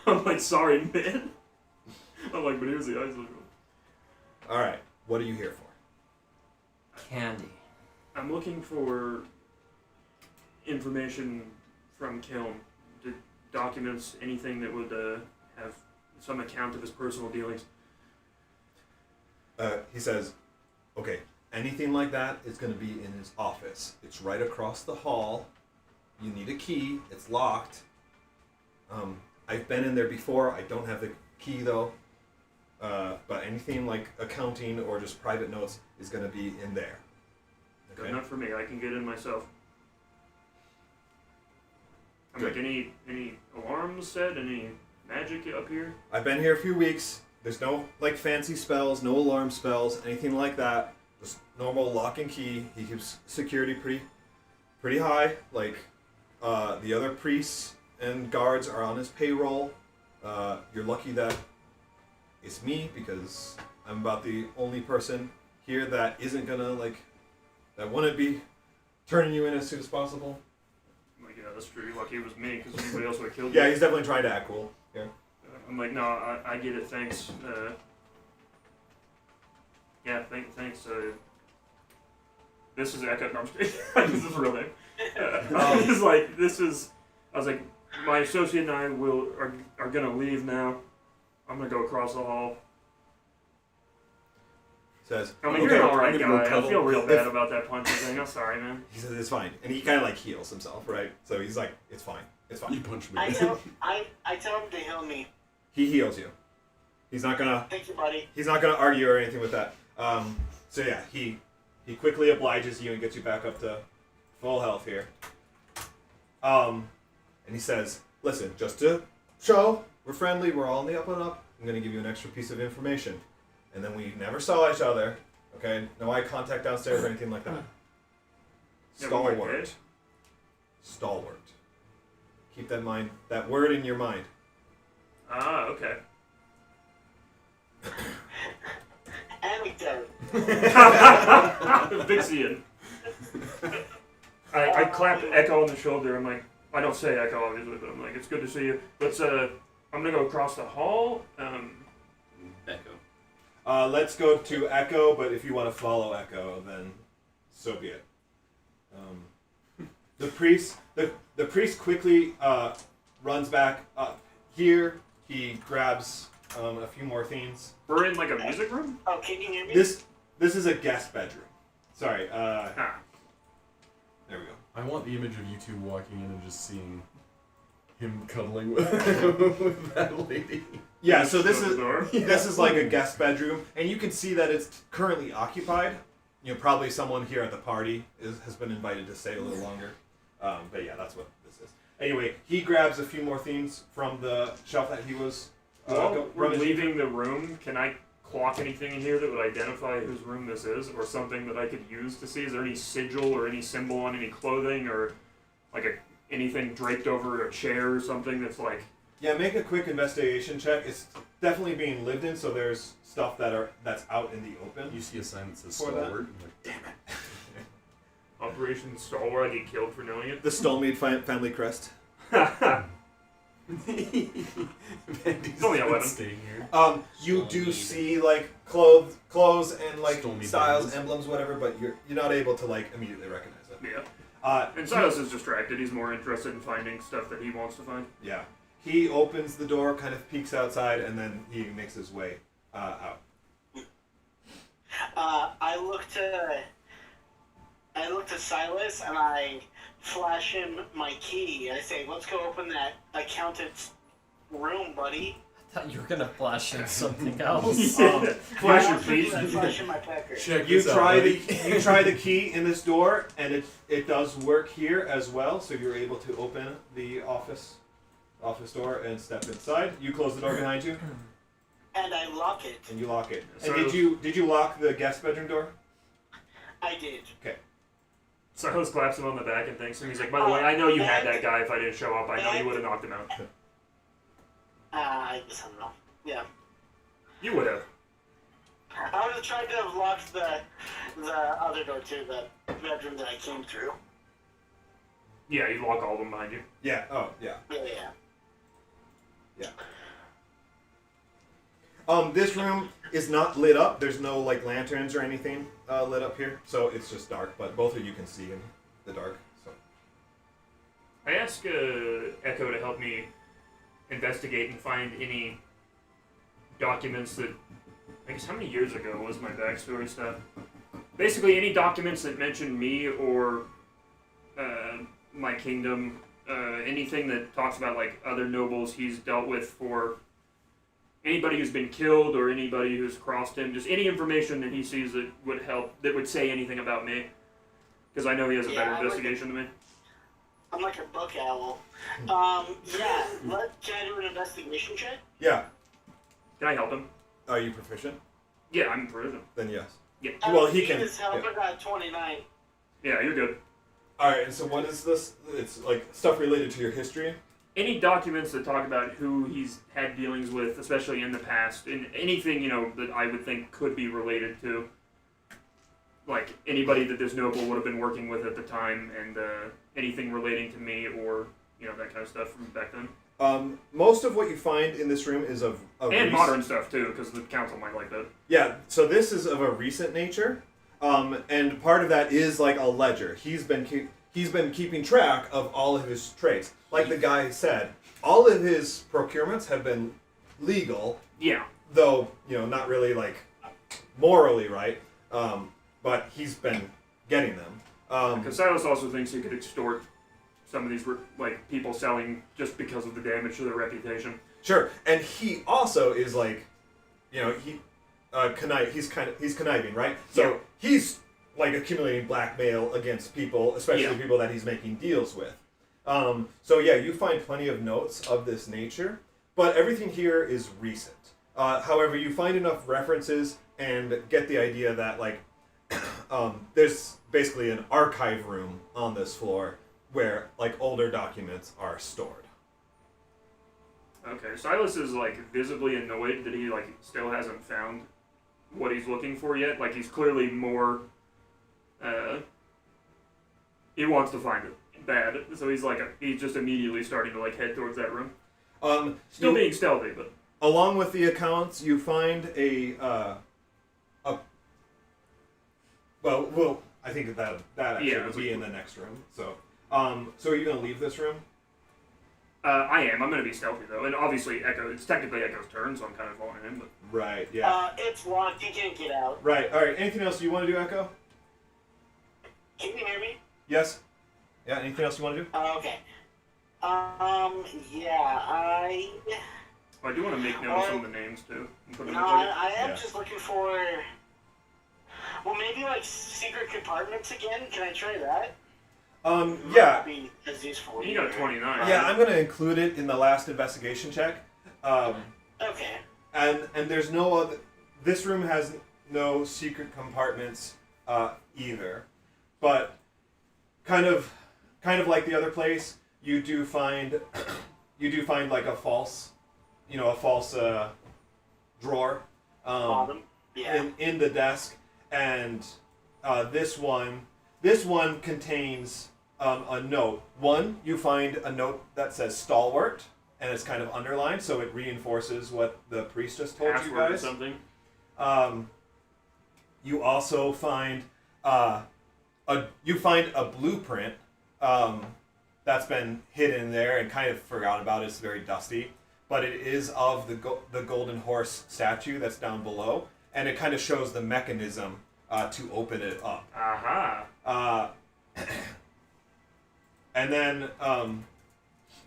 I'm like, sorry, man. I'm like, but here's the ice. Alright, what are you here for? Candy. I'm looking for information from Kiln, documents, anything that would have some account of his personal dealings. He says, okay, anything like that is going to be in his office. It's right across the hall. You need a key. It's locked. I've been in there before. I don't have the key, though. But anything like accounting or just private notes is going to be in there. Good enough for me. I can get in myself. I'm Good. like, any alarms set? Any magic up here? I've been here a few weeks. There's no fancy spells, no alarm spells, anything like that. Just normal lock and key. He keeps security pretty high. The other priests and guards are on his payroll. You're lucky that it's me because I'm about the only person here that isn't gonna that wouldn't be turning you in as soon as possible. I'm like, yeah, that's true. You're lucky it was me because anybody else would have killed Yeah, you. he's definitely trying to act cool. Yeah. I'm like, no, I get it. Thanks. Yeah, thanks. This is Echo. No, I'm just kidding. This is real name. I was like, my associate and I are gonna leave now. I'm gonna go across the hall. Says, I mean, okay, you're an alright I'm gonna go guy. I cuddle. feel real bad about that punching thing. I'm sorry, man. He says it's fine, and he kind of heals himself, right? So he's like, it's fine, it's You fine. punch me. I tell him to heal me. He heals you. He's not gonna Thank you, buddy. argue or anything with that. So yeah, he quickly obliges you and gets you back up to full health here. And he says, listen, just to show we're friendly, we're all on the up and up, I'm gonna give you an extra piece of information. And then we never saw each other, okay? No eye contact downstairs or anything like that. Yeah, but we're Stalwart. okay. Stalwart. Keep that word in your mind. Ah, okay. Anecdote. Vixian. I clap Echo on the shoulder. I'm like, I don't say Echo obviously, but I'm like, it's good to see you. Let's I'm gonna go across the hall. Echo. Let's go to Echo, but if you want to follow Echo, then so be it. The priest quickly runs back. Here, he grabs a few more things. We're in like a music room? Oh, can you hear me? This is a guest bedroom. Sorry. Ah. There we go. I want the image of you two walking in and just seeing him cuddling with that lady. Yeah, so this Shut is the door. this is like a guest bedroom, and you can see that it's currently occupied. You know, probably someone here at the party has been invited to stay a little longer. But yeah, that's what this is. Anyway, he grabs a few more things from the shelf that he was. While we're rummaging leaving the room, can I clock anything in here that would identify whose room this is, or something that I could use to see? Is there any sigil or any symbol on any clothing, or like anything draped over a chair or something that's like? Yeah, make a quick investigation check. It's definitely being lived in, so there's stuff that's out in the open. You see a sign that says For that? Stalwart. And you're like, damn it. Operation Stalwart, I get killed for knowing it. The Stolmead family crest. Mandy's only a weapon. staying here. You Stolmead. do see like clothes and like Stolmead styles, bands. emblems, whatever, but you're not able to like immediately recognize it. Yeah. And Silas is distracted. He's more interested in finding stuff that he wants to find. Yeah. He opens the door, kind of peeks outside, and then he makes his way out. I look to Silas and I flash him my key. I say, "Let's go open that accountant's room, buddy." I thought you were gonna flash in something else. Flash your keys. I flash him my pecker. Check You this out, try buddy. you try the key in this door, and it does work here as well. So you're able to open the office door and step inside. You close the door behind you, And I lock it. and you lock it. So- And did you lock the guest bedroom door? I did. Silas claps him on the back and thanks him. He's like, by the way, I know you had that guy. If I didn't show up, I know you would have knocked him out. I guess I don't know. Yeah. You would have. I would have tried to have locked the other door to the bedroom that I came through. Yeah, you lock all of them behind you. Yeah. Oh, yeah. Yeah. This room is not lit up. There's no like lanterns or anything lit up here, so it's just dark. But both of you can see in the dark. So I ask Echo to help me investigate and find any documents that. I guess how many years ago was my backstory stuff? Basically, any documents that mention me or my kingdom, anything that talks about like other nobles he's dealt with, for anybody who's been killed or anybody who's crossed him, just any information that he sees that would help, that would say anything about me, because I know he has a better Yeah, investigation than me. I'm like a book owl. Can I do an investigation check? yeah. Can I help him? Are you proficient? Yeah, I'm proficient. Then yes. Yeah. Well, he can. His help, Yeah. I got 29. Yeah, you're good. All right. And so what is this? It's like stuff related to your history. Any documents that talk about who he's had dealings with, especially in the past, and anything, that I would think could be related to, like, anybody that this noble would have been working with at the time, and anything relating to me, or, that kind of stuff from back then. Most of what you find in this room is of And modern stuff, too, because the council might like that. Yeah, so this is of a recent nature, and part of that is like a ledger. He's been keeping track of all of his trades. Like the guy said, all of his procurements have been legal, Yeah. though not really like morally right. But he's been getting them. Because Silas also thinks he could extort some of these people selling just because of the damage to their reputation. Sure, and he also is like, he's conniving, right? So Yeah. he's like accumulating blackmail against people, especially Yeah. people that he's making deals with. So yeah, you find plenty of notes of this nature, but everything here is recent. However, you find enough references and get the idea that like there's basically an archive room on this floor where like older documents are stored. Okay, Silas is visibly annoyed that he still hasn't found what he's looking for yet. Like he's clearly more. He wants to find it bad, so he's just immediately starting to head towards that room. Still being stealthy, but Along with the accounts, you find I think that actually Yeah, would that's be in the next room. So, so are you gonna leave this room? I am. I'm going to be stealthy, though. And obviously, Echo, it's technically Echo's turn, so I'm kind of following him. But Right. Yeah. It's locked. You can't get out. Right. All right. Anything else you want to do, Echo? Can you hear me? Yes. Yeah. Anything else you want to do? Okay. Yeah, I I do want to make note of some of the names, too. And put them no, in the target. I am Yeah. just looking for. Well, maybe like secret compartments again. Can I try that? Yeah. Might be as useful. You got a 29. Yeah. I'm going to include it in the last investigation check. Okay. And there's no other. This room has no secret compartments either, but kind of like the other place, you do find like a false drawer Bottom. Yeah. in the desk, and this one contains a note. One, you find a note that says stalwart, and it's kind of underlined, so it reinforces what the priest just told you Password or guys. something. You also find a blueprint that's been hidden there and kind of forgotten about. It's very dusty, but it is of the golden horse statue that's down below, and it kind of shows the mechanism to open it up. Aha. And then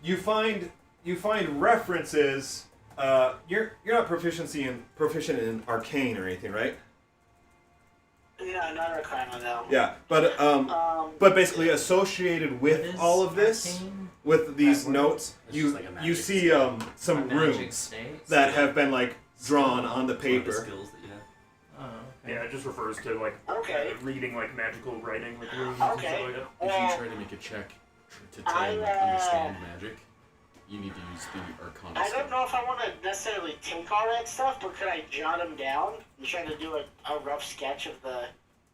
you find references. You're not proficient in arcane or anything, right? Yeah, not a crime on that. Yeah, but basically associated What with is all of this, arcane? with these That word? notes, It's you just like a magic see skill. some Magic runes states? that have been like drawn on the One of the paper. skills that you have. Oh, okay. Yeah, it just refers to, like, Okay. reading, like, magical writing, like runes Okay. and stuff like that. If Well, you try to make a check to try and I, understand magic, you need to use the Arcana I skill. don't know if I want to necessarily take all that stuff, but could I jot them down and try to do a rough sketch of the.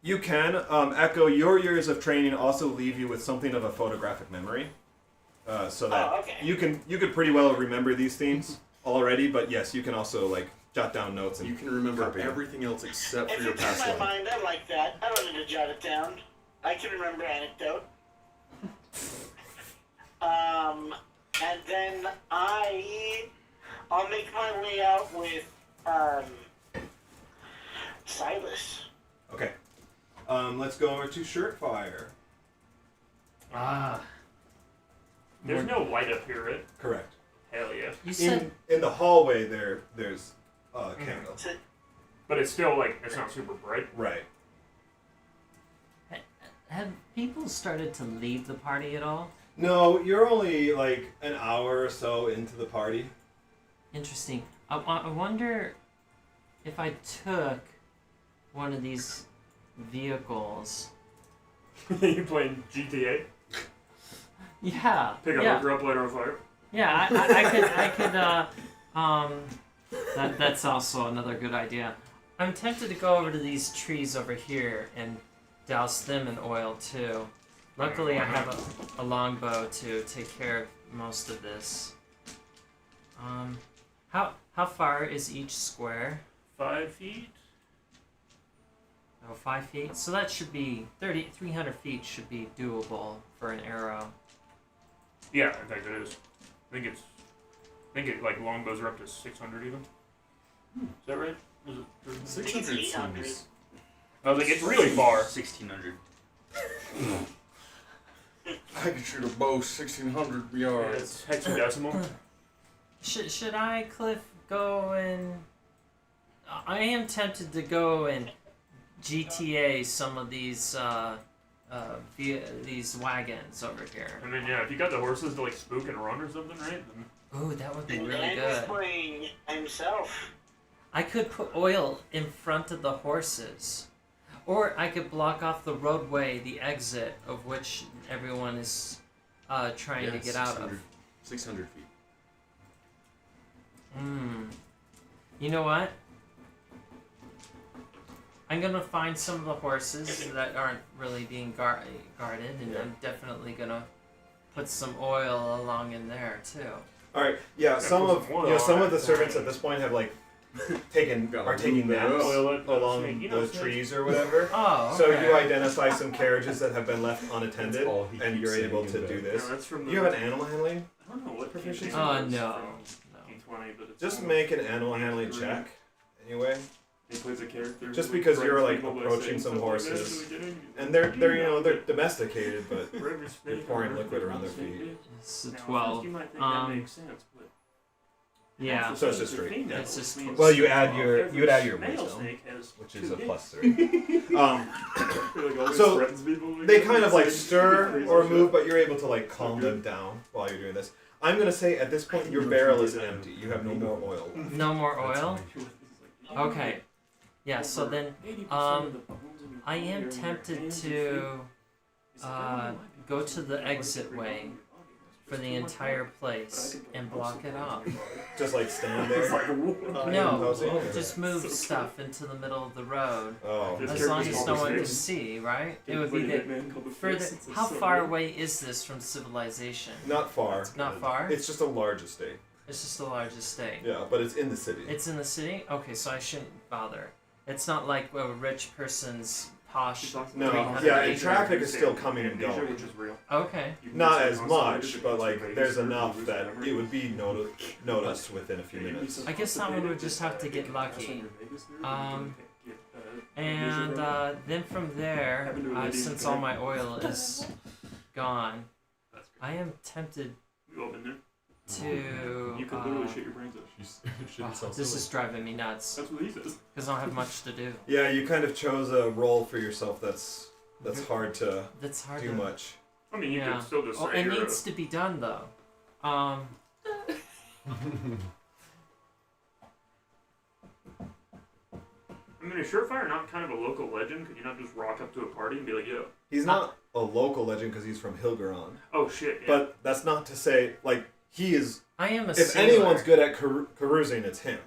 You can Echo. Your years of training also leave you with something of a photographic memory, so that Oh, okay. you could pretty well remember these things already. But yes, you can also like jot down notes and You can remember copy them. everything else except for If your it's in past my life. mind, I like that. I don't need to jot it down. I can remember anecdote. And then I'll make my way out with Silas. Okay. Let's go over to Shirtfire. Ah. There's no light up here, right? Correct. Hell yeah. You said In the hallway there's a candle. But it's still, like, it's not super bright. Right. have people started to leave the party at all? No, you're only like an hour or so into the party. Interesting. I wonder if I took one of these vehicles. You playing GTA? Yeah. Pick up yeah. hooker up, light her on fire. Yeah, I could, that's also another good idea. I'm tempted to go over to these trees over here and douse them in oil too. Luckily I have a longbow to take care of most of this. How far is each square? 5 feet? Oh, 5 feet? So that should be 300 feet should be doable for an arrow. Yeah, in fact it is. I think it like longbows are up to 600 even. Is that right? Is it 600 800. seems... I was like, it's really far. 1600. I can shoot a bow 1600 Yeah, yards. it's hexadecimal. Should I, Cliff, go and... I am tempted to go and GTA some of these these wagons over here. I mean, yeah, if you got the horses to like spook and run or something, right? Then Ooh, that would be really And he's good. playing himself. I could put oil in front of the horses. Or I could block off the roadway, the exit of which everyone is trying to get out of. 600 feet. You know what? I'm gonna find some of the horses that aren't really being guarded, and I'm definitely gonna put some oil along in there too. All right. Yeah. Some put of some oil some on of the it. servants at this point have like taking naps Toilet, along snake. You know, the snakes. trees or whatever. Oh, So okay. you identify some carriages that have been left unattended, That's all he and keeps you're able saying to in do bed. this. No, that's from the, You have an animal handling? I don't know what proficiency? campaign it was No. from D20, but it's Just from- make an animal handling check, anyway. He plays a character. Just who because you're, like, people by approaching saying some stuff like that horses. at the beginning. And they're domesticated, but For every snake you're pouring on Earth, liquid there's around one their snake feet. bit. It's a Now, at first 12. You might think that makes sense, but Yeah. So it's just straight. female, It's just- which means Well, you add your every you would add your male wisdom, snake has which two is a dicks. +3. Like, always So, threatens people like They that. kind of like It's stir crazy or shit. move, but you're able to like calm them down while you're doing this. I'm gonna say at this point your barrel is empty. You have no more oil left. No more That's oil? fine. Okay. Yeah, so then 80% um, of the bones in your I body are am in your tempted hands and to feet. It's like, I don't know why go people to the like exit every way bone in your body. for There's the too much entire blood. place But I could and put block most it of the off. bone in your body. Just like stand It's there. like, what? No, Imposing? just move So stuff into the middle of the road. Oh, This As long character's as no one can conversation. see, right? It They would be play a the hitman called the further. Fist. It's How so far good. away is this from civilization? not far. Not far. It's just a large estate. It's just the largest state. Yeah, but it's in the city. It's in the city? Okay, so I shouldn't bother. It's not like a rich person's posh. No, 300 yeah, and acre. traffic is still coming and Amnesia, going. which is real. Okay. You can Not get as some much, consolidated but against like your there's Vegas enough or that whatever. it would be noticed within a few minutes. I guess someone would just have to get lucky. And then from there, since all my oil is gone, I am tempted You open there. to. You could literally shit your brains out. This is driving me nuts That's what he says. because I don't have much to do. Yeah, you kind of chose a role for yourself that's hard to That's hard do to. much. I mean, you Yeah. could still just Oh, say it you're needs to be done though. I mean, is Surefire not kind of a local legend? Could you not just rock up to a party and be like, yo? He's not a local legend because he's from Hilgeron. Oh, shit, yeah. But that's not to say, like, he is. I am a If sailor. anyone's good at carousing, it's him.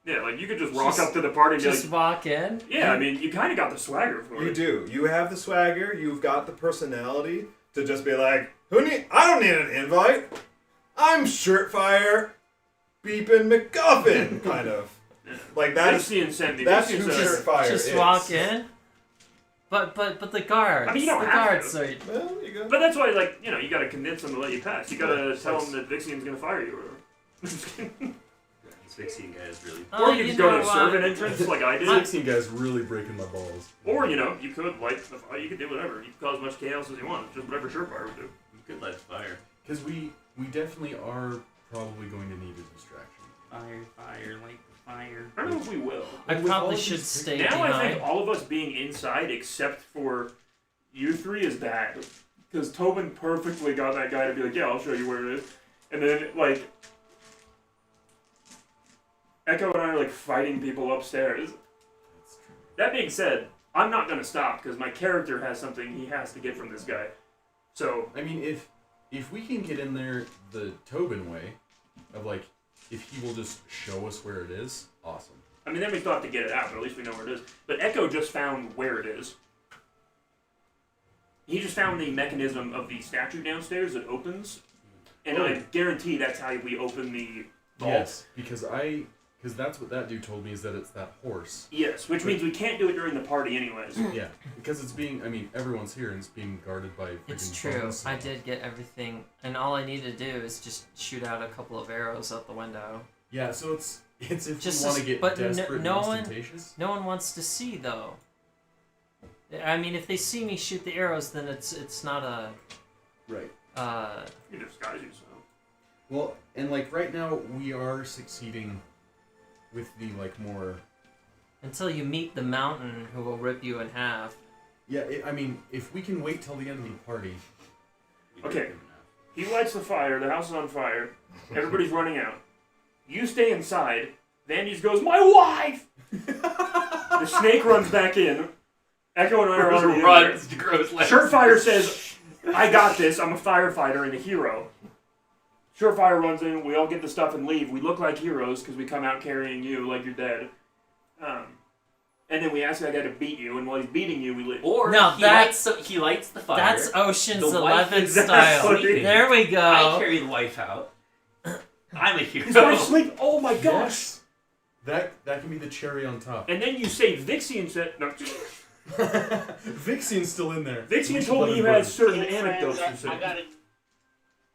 Yeah, like, you could just rock Just- up to the party and be Just like, walk in. yeah, I mean, you kind of got the swagger for You it. do. You have the swagger. You've got the personality to just be like, I don't need an invite. I'm Shirtfire, beeping McGuffin, kind of. Yeah. Like that That's is. the incentive. That's That's who the incentive. Shirtfire Just is. walk in. But the guards. I mean, you don't the have guards to. are. Well, you go. But that's why, like, you know, you gotta convince them to let you pass. You gotta Yeah, tell that's- them that Vixian's gonna fire you or whatever. This Vixian guy is really. Or you could just go to know a what? servant entrance like I did. 16 guys really breaking my balls. Or, you know, you could light the fire. You could do whatever. You could cause as much chaos as you want. It's just whatever Surefire would do. You could light fire. Because we definitely are probably going to need a distraction. Fire, light the fire. I don't know if we will. I With all probably of should these stay Now I behind. think all of us being inside except for you three is bad. Because Tobin perfectly got that guy to be like, yeah, I'll show you where it is. And then, like, Echo and I are, like, fighting people upstairs. That's true. That being said, I'm not going to stop because my character has something he has to get from this guy. So, I mean, if we can get in there the Tobin way, of like, if he will just show us where it is, awesome. I mean, then we still have to get it out, but at least we know where it is. But Echo just found where it is. He just found the mechanism of the statue downstairs that opens, and Oh. I guarantee that's how we open the vault. Yes, because that's what that dude told me, is that it's that horse. Yes, which means we can't do it during the party anyways. Yeah, because it's being, I mean, everyone's here and it's being guarded by It's freaking true. bones. I did get everything, and all I need to do is just shoot out a couple of arrows out the window. Yeah, so it's if Just you want to as- get but desperate no and one- ostentatious. No one wants to see though. I mean, if they see me shoot the arrows, then it's not a. Right. You disguise yourself. Well, and like right now we are succeeding with the like more. Until you meet the mountain who will rip you in half. Yeah, I mean, if we can wait till the end of the party. Okay. He lights the fire, the house is on fire, everybody's running out. You stay inside, Vandy's goes, my wife! The snake runs back in. Echo and I are already in there. runs to grow his legs. Surefire says, I got this, I'm a firefighter and a hero. Surefire runs in, we all get the stuff and leave. We look like heroes because we come out carrying you like you're dead. And then we ask that guy to beat you, and while he's beating you, we leave. Or No, he that's- lights the fire. That's Ocean's The wife 11 is style. exactly- There we go. I carry the wife out. I'm a hero. His wife sleep. Oh my gosh! That can be the cherry on top. And then you say Vixian said no. Vixian's still in there. Vixian told me you had certain Hey, anecdotes friends, to I say. gotta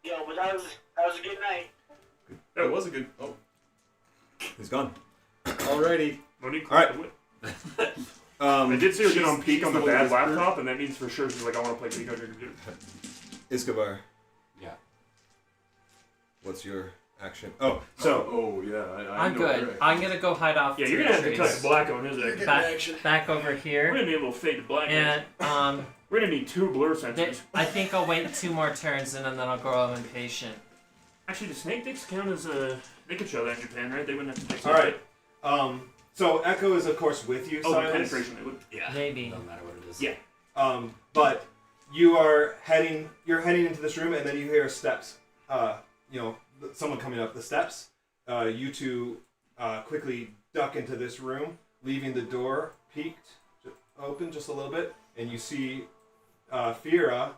go, but that was a good night. That was a good. Oh, He's gone. alrighty. Monique, All right. I did see her get She's- on peak she's on the the bad whisperer. laptop, and that means for sure she's like, I want to play peak on your computer. Escobar, Yeah. what's your action? Oh, so Oh yeah. I I'm know good. correct. I'm gonna go hide off. Yeah, to you're the gonna have to trees. cut black on his action. back over We're here, gonna be able to fade to black. and We're gonna need 2 blur th- sensors. I think I'll wait 2 more turns and then I'll grow impatient. Actually, do snake dicks count as they could show that in Japan, right? They wouldn't have to take all right. So Echo is of course with you, Oh, the Silas. penetration, they would. Yeah. Maybe. Doesn't matter what it is. Yeah. But you're heading into this room, and then you hear steps. Someone coming up the steps. You two quickly duck into this room, leaving the door peaked open just a little bit, and you see Fira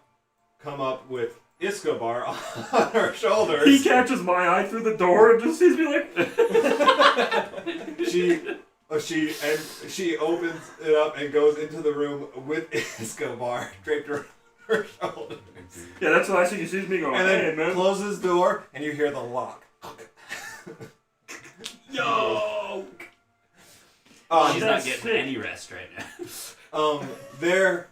come up with Escobar on her shoulders. He catches my eye through the door and just sees me like. She opens it up and goes into the room with Escobar draped around her shoulders. Yeah, that's what I see. He sees me going, And hey, then man. closes the door, and you hear the lock. Yo! She's not That's getting sick. any rest right now. There,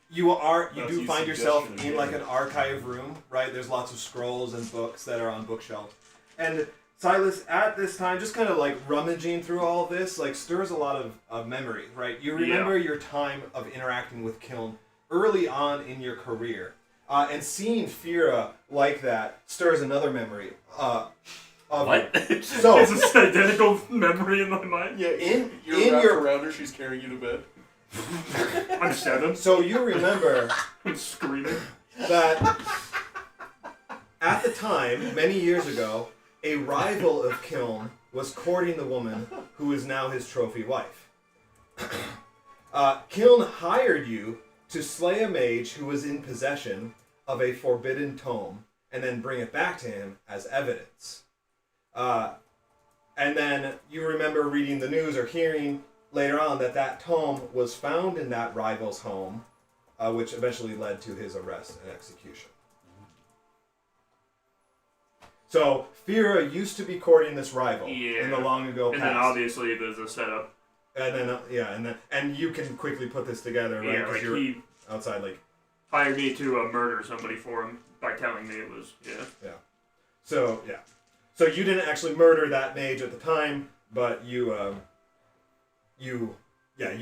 you That's do your find yourself suggestion in like again. an archive room, right? There's lots of scrolls and books that are on bookshelves. And Silas, at this time, just kind of like rummaging through all this, like stirs a lot of memory, right? You remember your time of interacting with Kiln early on in your career. And seeing Fira like that stirs another memory. Of What? So, It's this identical memory in my mind. Yeah. in You're wrapped your around her. She's carrying you to bed. I'm 7. so you remember I'm screaming. that at the time, many years ago, a rival of Kiln was courting the woman who is now his trophy wife. Kiln hired you to slay a mage who was in possession of a forbidden tome and then bring it back to him as evidence. And then you remember reading the news or hearing later on that tome was found in that rival's home, which eventually led to his arrest and execution. So Fira used to be courting this rival in the long ago And past. then obviously there's a setup. And then and you can quickly put this together, right? Yeah, 'Cause like you're he outside, like hired me to murder somebody for him by telling me it was, so. Yeah, so you didn't actually murder that mage at the time, but you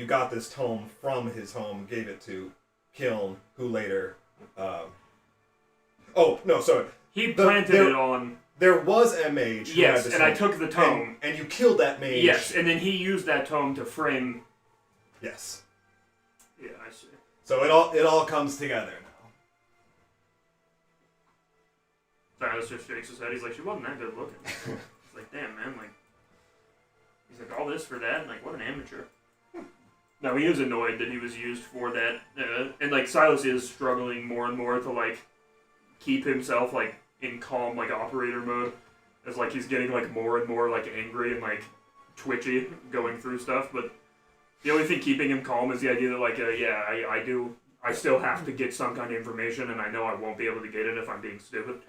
got this tome from his home, gave it to Kiln, who later. He planted it on. There was a mage. Who Yes, had this and I tome, took the tome. and you killed that mage. Yes, and then he used that tome to frame. Yes. Yeah, I see. So it all comes together now. Silas just shakes his head. He's like, she wasn't that good looking. It's like, damn, man. Like, he's like, all this for that? Like, what an amateur. No, he is annoyed that he was used for that. And, like, Silas is struggling more and more to, like, keep himself, like, in calm, like, operator mode. As, like, he's getting, like, more and more, like, angry and, like, twitchy going through stuff. But the only thing keeping him calm is the idea that, like, I still have to get some kind of information, and I know I won't be able to get it if I'm being stupid.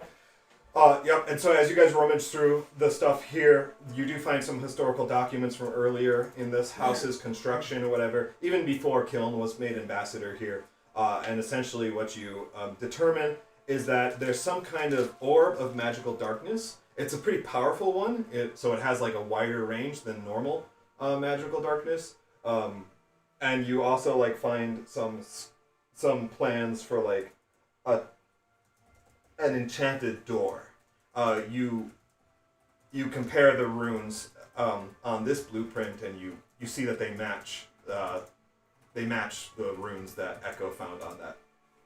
Yep, and so as you guys rummage through the stuff here, you do find some historical documents from earlier in this house's construction or whatever, even before Kiln was made ambassador here. And essentially what you determine is that there's some kind of orb of magical darkness. It's a pretty powerful one, so it has like a wider range than normal magical darkness. And you also like find some plans for like an enchanted door. You compare the runes on this blueprint, and you see that they match the runes that Echo found on that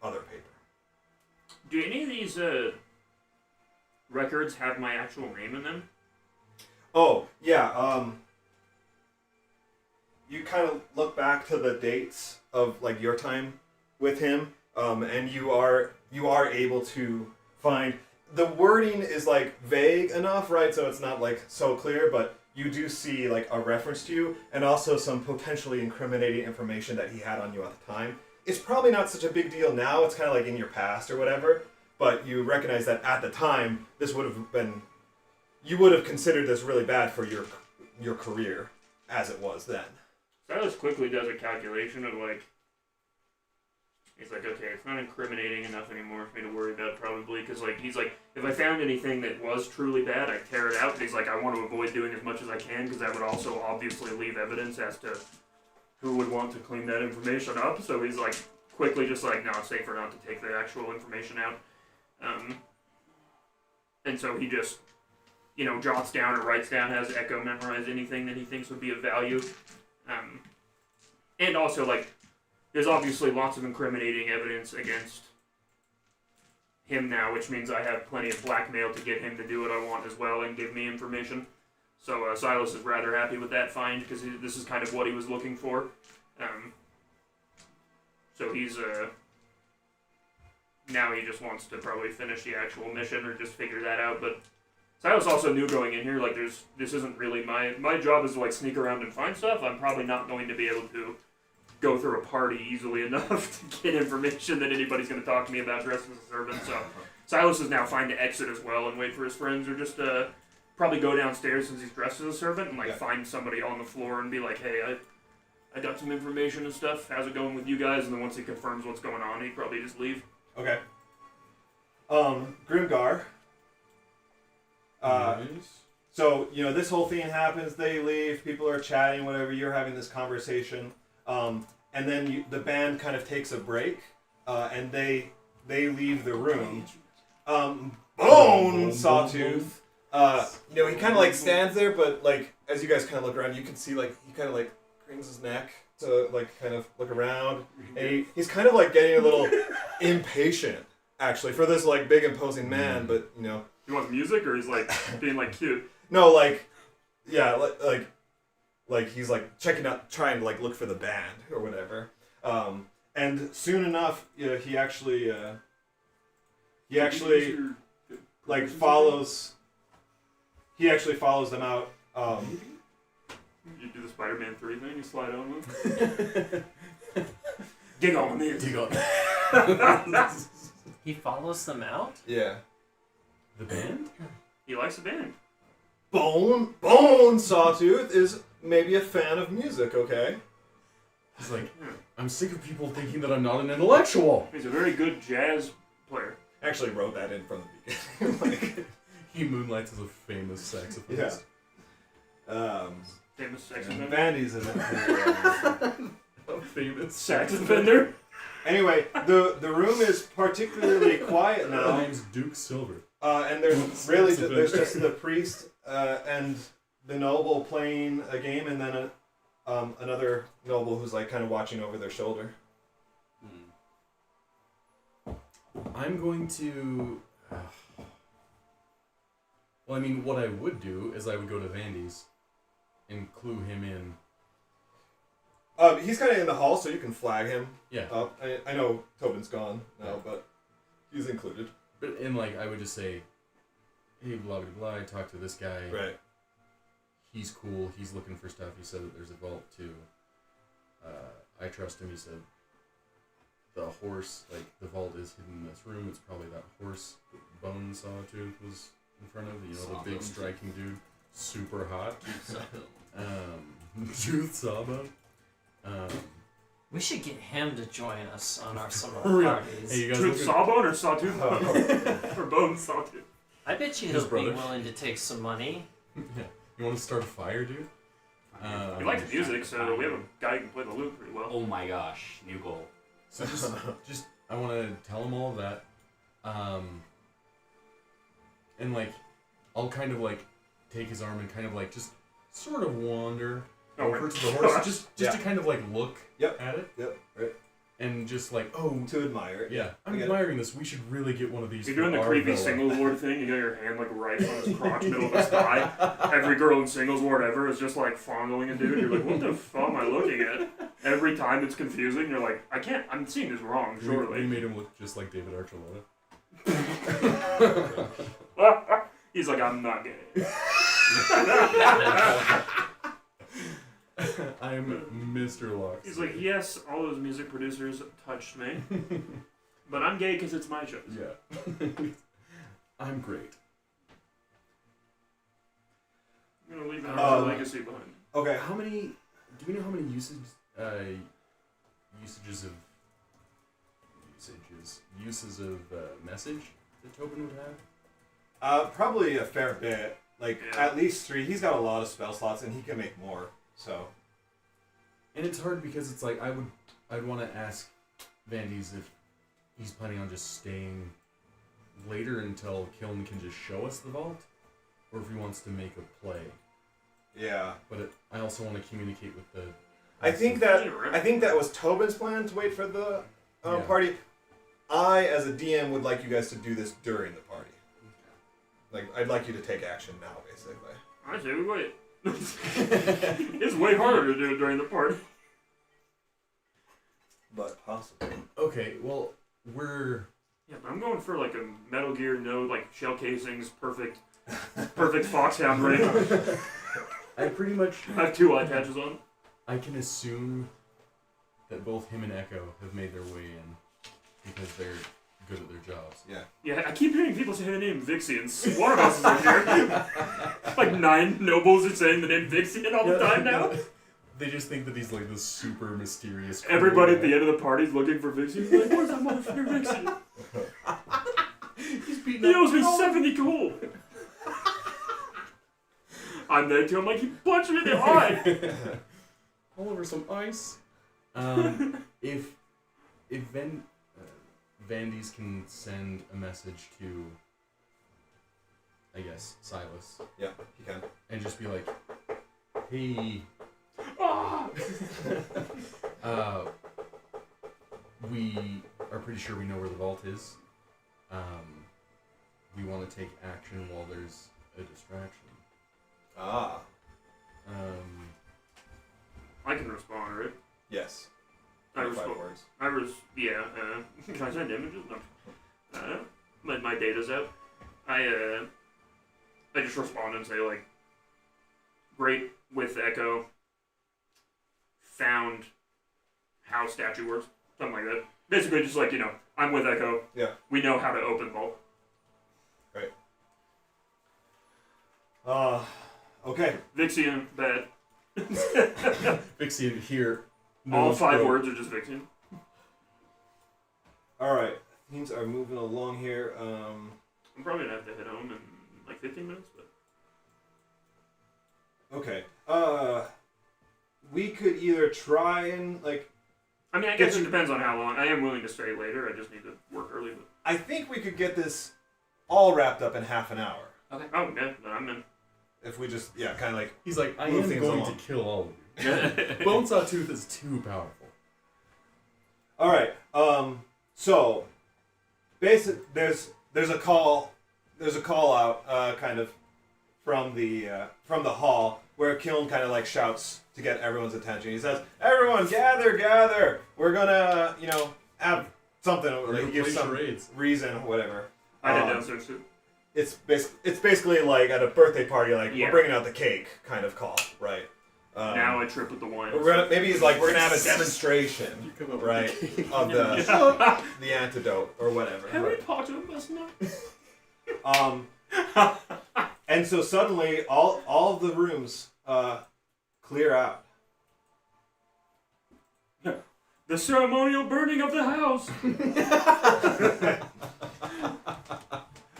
other paper. Do any of these records have my actual name in them? Oh yeah. You kind of look back to the dates of like your time with him, and you are able to find. The wording is like vague enough, right? So it's not like so clear, but you do see like a reference to you, and also some potentially incriminating information that he had on you at the time. It's probably not such a big deal now. It's kind of like in your past or whatever. But you recognize that at the time, this would have been, you would have considered this really bad for your career, as it was then. Silas quickly does a calculation of like, he's like, okay, it's not incriminating enough anymore for me to worry about probably, because like he's like, if I found anything that was truly bad, I'd tear it out. But he's like, I want to avoid doing as much as I can, because that would also obviously leave evidence as to who would want to clean that information up. So he's like, quickly just like, no, it's safer not to take the actual information out. And so he just, jots down or writes down, has Echo memorize anything that he thinks would be of value. And also, like, there's obviously lots of incriminating evidence against him now, which means I have plenty of blackmail to get him to do what I want as well and give me information. So Silas is rather happy with that find, because this is kind of what he was looking for. So he's, now he just wants to probably finish the actual mission or just figure that out. But Silas also knew going in here, like, this isn't really my job is to, like, sneak around and find stuff. I'm probably not going to be able to go through a party easily enough to get information that anybody's going to talk to me about dressed as a servant. So Silas is now fine to exit as well and wait for his friends, or just probably go downstairs since he's dressed as a servant and, like, find somebody on the floor and be like, hey, I got some information and stuff. How's it going with you guys? And then once he confirms what's going on, he'd probably just leave. Okay. Grimgar. So, this whole thing happens, they leave, people are chatting, whatever, you're having this conversation, and then the band kind of takes a break, and they leave the room. Bone Sawtooth, he kind of, like, stands there, but, like, as you guys kind of look around, you can see, like, he kind of, like, cranes his neck to, like, kind of look around, and he's kind of, like, getting a little impatient, actually, for this, like, big, imposing man, but, He wants music, or he's, like, being, like, cute? No, like, yeah, like he's, like, checking out, trying to, like, look for the band, or whatever. And soon enough, he actually, like, follows them out. You do the Spider-Man 3 thing, you slide on them. Dig on this. Dig on. He follows them out? Yeah. The band? He likes the band. Bone Sawtooth is maybe a fan of music, okay? He's like, I'm sick of people thinking that I'm not an intellectual. He's a very good jazz player. Actually wrote that in from the beginning. Like, he moonlights as a famous saxophonist. Yeah. Famous sex offender. Bandy's in it. A famous Sex offender? Anyway, the room is particularly quiet now. My name's Duke Silver. And there's just the priest and the noble playing a game, and then another noble who's, like, kind of watching over their shoulder. I'm going to... Well, I mean, what I would do is I would go to Vandy's and clue him in. He's kind of in the hall, so you can flag him. Yeah. Up. I know Tobin's gone now, but he's included. But I would just say, hey, blah, blah, blah, I talked to this guy. Right. He's cool. He's looking for stuff. He said that there's a vault, too. I trust him. He said the horse, like, the vault is hidden in this room. It's probably that horse that Bone Sawtooth was in front of. The big striking dude. Super hot. Truth Sawbone. We should get him to join us on our summer For real. parties. Hey, you guys Truth Sawbone or Sawtooth Bone? Or Bone Sawtooth? I bet you His he'll brother. be willing to take some money. Yeah. You want to start a fire, dude? He likes music, so we have a guy who can play the lute pretty well. Oh my gosh, new goal. So just I want to tell him all of that, and, like, I'll kind of, like, take his arm and kind of, like, just sort of wander over to the horse, just to kind of, like, look at it. Yep. Right. And just, like, To admire it. yeah, I'm admiring this. We should really get one of these. You're for doing the our creepy villa. singles ward thing. You got your hand, like, right on his crotch, middle of his thigh. Every girl in singles ward ever is just, like, fondling a dude. You're like, what the fuck am I looking at? Every time it's confusing. You're like, I'm seeing this wrong, We surely. made him look just like David Archuleta. He's like, I'm not gay. I am Mr. Lux. He's like, yes, all those music producers touched me, but I'm gay because it's my show. Yeah. I'm great. I'm gonna leave our legacy behind. Okay. How many? Do we know how many uses of message that Tobin would have? Probably a fair bit. Like Yeah. at least 3. He's got a lot of spell slots, and he can make more. So. And it's hard because it's like I'd want to ask Vandy's if he's planning on just staying later until Kiln can just show us the vault, or if he wants to make a play. Yeah. But I also want to communicate with the. I think that was Tobin's plan to wait for the Yeah. party. I, as a DM, would like you guys to do this during the party. Like, I'd like you to take action now, basically. I say we wait. It's way harder to do it during the party. But possibly. Okay, well we're. Yeah, but I'm going for like a Metal Gear node, like shell casings, perfect foxhound ring. I pretty much. I have 2 eye patches on. I can assume that both him and Echo have made their way in because they're good at their jobs. Yeah. Yeah, I keep hearing people say the name Vixie and slaughterhouses are here. Like 9 nobles are saying the name Vixie all the time now. They just think that he's like this super mysterious. cool Everybody at guy. the end of the party is looking for Vixie. Like, where's that motherfucker Vixie? He's beating He up owes me Kiln. 70 gold. I'm there too. I'm like, he punched me in the eye. All over some ice. If Vandy's can send a message to, I guess, Silas, Yeah, he can. and just be like, hey, Ah! we are pretty sure we know where the vault is. We want to take action while there's a distraction. Ah. I can respond, right? Yes. I 25 respond. words. Yeah. Can I send images? No. My data's out. I just respond and say like, great with Echo. Found how statue works, something like that. Basically, just like I'm with Echo. Yeah. We know how to open vault. Right. Okay. Vixian, bad. Vixie here. All knows 5 what- words are just Vixian. All right. Things are moving along here. I'm probably gonna have to head home in like 15 minutes, but. Okay. We could either try and like. I mean, I guess it depends on how long. I am willing to stay later. I just need to work early. But... I think we could get this all wrapped up in half an hour. Oh, yeah, then I'm in. If we just, kind of like. He's like, I Move am things going along. to kill all of you. Bonesaw Tooth is too powerful. All right. So, there's a call out kind of from the hall where Kiln kind of like shouts to get everyone's attention. He says, "Everyone, gather! We're gonna have something." Like, he gives some charades. reason, whatever. I head downstairs too. It's basically like at a birthday party, like Yeah. we're bringing out the cake kind of call, right? Now I trip with the wine. Maybe he's like, we're gonna have a demonstration, come up with right, the cake. of the antidote or whatever. Harry right? Potter must not. And so suddenly all of the rooms clear out. The ceremonial burning of the house.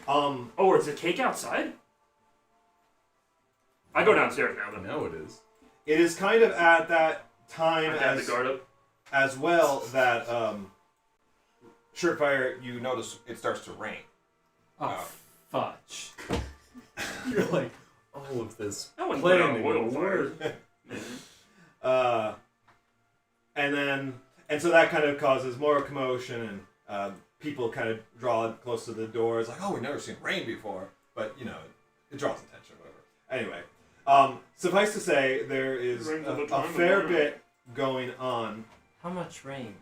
Oh, is the cake outside? I go downstairs now. Then Now it is. It is kind of at that time I have the guard up. as well that Shirtfire, you notice it starts to rain. Oh, fudge. You're like, all of this I wouldn't put out planning oil will fires. work. And so that kind of causes more commotion, and people kind of draw close to the doors, like, oh, we've never seen rain before, but it draws attention, whatever. Anyway, suffice to say, there is Rains all the a time, fair but- bit going on. How much rain?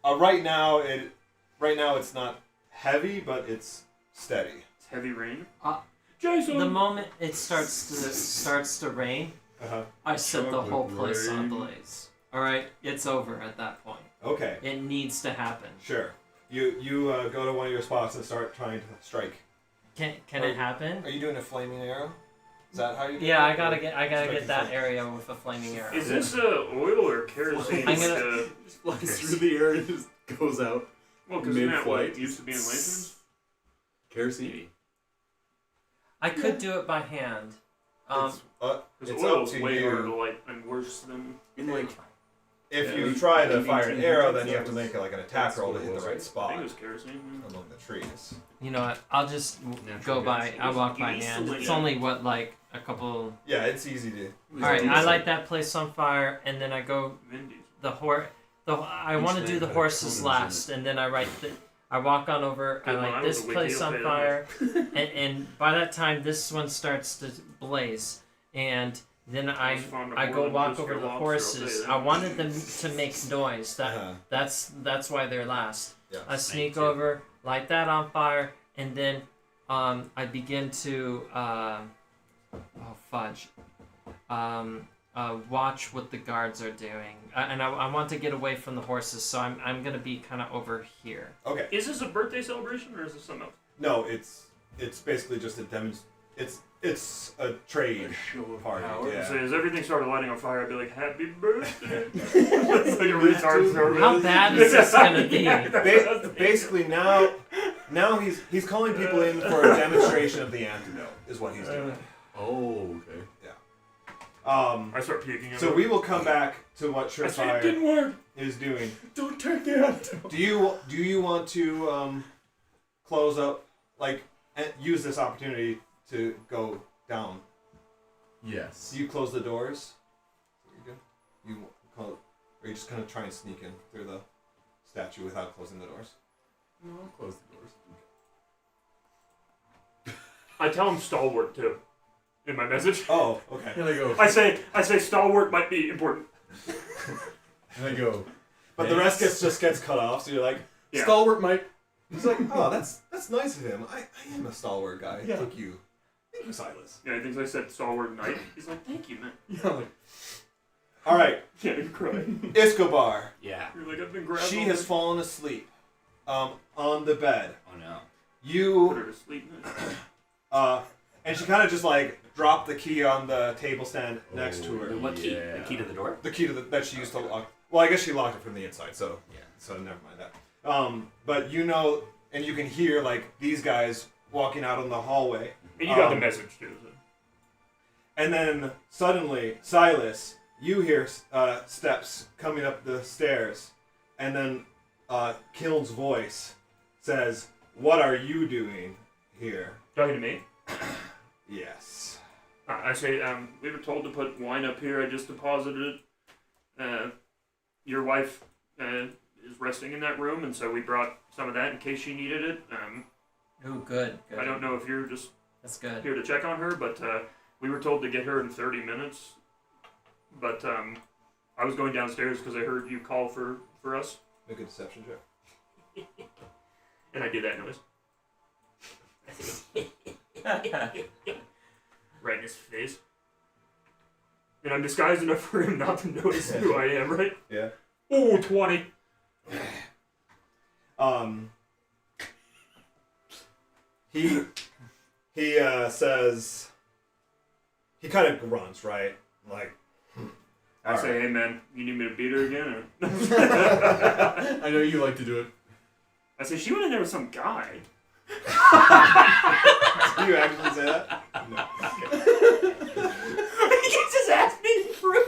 Right now it's not heavy, but it's steady. It's heavy rain. Jason. the moment it starts to rain, I set the whole place on blaze. All right, it's over at that point. Okay. It needs to happen. Sure. You go to one of your spots and start trying to strike. Can it happen? Are you doing a flaming arrow? Is that how you do it? Yeah, I gotta get Striking that flame. area with a flaming arrow. Is this oil or kerosene? I'm gonna- Just flies through the air and just goes out. Well, because that mid-flight. what used to be in lanterns. Kerosene. I could do it by hand. It's Because it's oil up is to way harder to you. light and worse than. In like If Yeah, you we- try to in fire an 1800s, arrow, then you that have to was- make like an attack that's roll to what it hit was, the right right? I spot think it was kerosene. among the trees. You know what? I'll just go by. I walk by hand. It's only what, like a couple. Yeah, it's easy to. All right, I light that place on fire, and then I go Vin Diesel. I want to do the horses last, and then I walk on over. I Good, light mine this was a wiki, place I'll on pay that fire, and by that time this one starts to blaze, and then I go walk over the horses. I wanted them to make noise. That's why they're last. Yeah. I sneak over, light that on fire, and then I begin to watch what the guards are doing, and I want to get away from the horses, so I'm gonna be kind of over here. Okay. Is this a birthday celebration or is this something else? No, it's basically just a it's a trade party. Yeah. So as everything started lighting on fire, I'd be like, "Happy birthday!" It's like a retard service. How bad is this gonna be? Basically, now he's calling people in for a demonstration of the antidote. Is what he's doing. oh okay. I start puking. So we will come back to what I said it didn't Surefire work. is doing. Don't take the antidote. Do you want to close up, like, and use this opportunity to go down? Yes. Do you close the doors? You or you just kind of try and sneak in through the statue without closing the doors? No, I'll close the doors. I tell him stalwart too, in my message. Oh, okay. And I go. I say stalwart might be important. And I go. But the rest just gets cut off, so you're like, Yeah. Stalwart might. he's like, oh, that's nice of him. I am a stalwart guy. Yeah. Thank you, Silas. Yeah, he thinks I said stalwart knight. He's like, "Thank you, man." Yeah. Like, All right, Yeah, you cry. Escobar. Yeah. You're like, "I've been grabbed." She all has day." fallen asleep, on the bed. Oh no. Put You, her to sleep. and she kind of just like dropped the key on the table stand next to her. What key? Yeah. The key to the door? The key to that she used to lock. Well, I guess she locked it from the inside, so Yeah. so never mind that. But you know, and you can hear like these guys walking out on the hallway, And you got the message too. So. and then suddenly, Silas, you hear steps coming up the stairs, and then Kiln's voice says, "What are you doing here?" Talking to me. Yes. I say, we were told to put wine up here. I just deposited it. Your wife is resting in that room, and so we brought some of that in case she needed it. Ooh, good. I don't know if you're just That's good. here to check on her, but we were told to get her in 30 minutes. But I was going downstairs because I heard you call for us, Make a deception check. and I did that noise. Right in his face. And I'm disguised enough for him not to notice who I am, right? Yeah. Ooh, 20. He says, he kind of grunts, right? Like, I say, hey man, you need me to beat her again? Or? I know you like to do it. I say, she went in there with some guy. do you actually say that? No. He just asked me for it.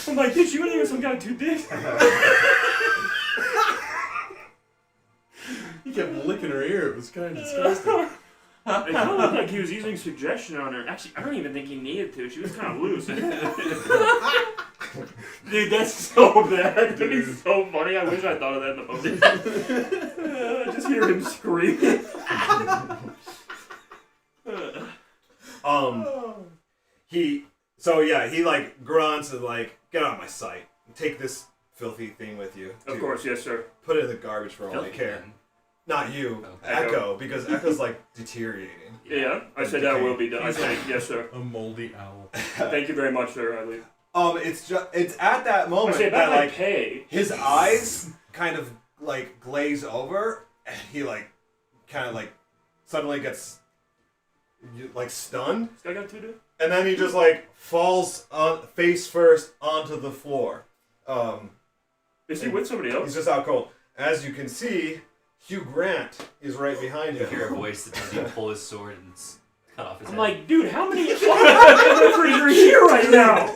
I'm like, dude, she went in there with some guy with 2 dicks. He kept licking her ear. It was kind of disgusting. It kind of looked like he was using suggestion on her. Actually, I don't even think he needed to. She was kind of loose. Dude, that's so bad. That'd be so funny. I wish I thought of that in the moment. Just hear him screaming. He like grunts and like, get out of my sight. Take this filthy thing with you. Of course, yes, sir. Put it in the garbage for all I Filthy, care. man. Not you, Okay. Echo, because Echo's like deteriorating. Yeah, I said that will be done. I said yes, sir. A moldy owl. Thank you very much, sir. I leave. It's at that I moment say that about my like pay. his eyes kind of like glaze over, and he like kind of like suddenly gets like stunned, This guy got 2 days. and then he just like falls on face first onto the floor. Is he with somebody He's else? just out cold. As you can see, Hugh Grant is right behind You hear a you. voice that tells you to pull his sword and cut off his I'm head. like, dude, how many referees are here right now?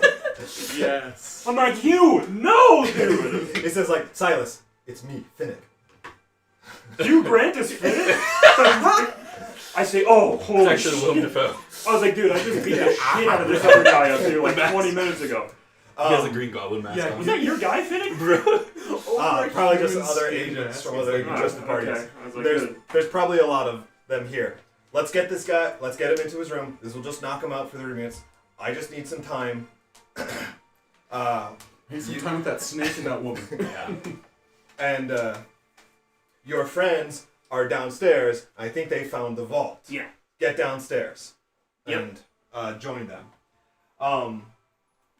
Yes. I'm like, you, no, dude. He says like, Silas, it's me, Finnick. Hugh Grant is finished? I say, oh, holy It's actually Willem shit. Dafoe. I was like, dude, I just beat the shit out of this other guy up here like 20 minutes ago. He has a Green Goblin mask yeah, on. Was that your guy, Finnick? Probably just human other skin agents mask. from It's other like, interested parties. Okay. I was like, There's good. there's probably a lot of them here. Let's get this guy. Let's get him into his room. This will just knock him out for 30 minutes. I just need some time. Hey, some time with that snake and that woman. Yeah. And your friends are downstairs. I think they found the vault. Yeah. Get downstairs Yep. and join them.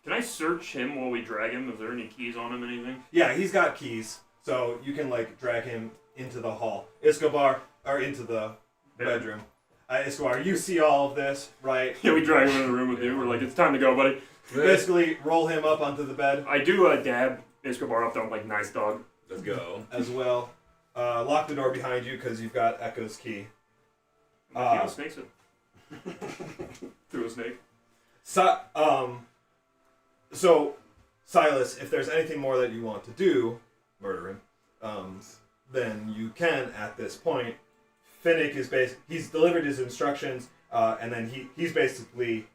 Can I search him while we drag him? Is there any keys on him, anything? Yeah, he's got keys, so you can like drag him into the hall. Escobar, or into the bedroom. Escobar, you see all of this, right? Yeah, we drag him in the room with you. We're like, it's time to go, buddy. Basically, roll him up onto the bed I do dab Escobar up, though. I'm like, nice dog. Let's go. as well. Lock the door behind you because you've got Echo's key. He snakes it. Through a snake. So, Silas, if there's anything more that you want to do, murder him, then you can at this point. Finnick is he's delivered his instructions, and then he's basically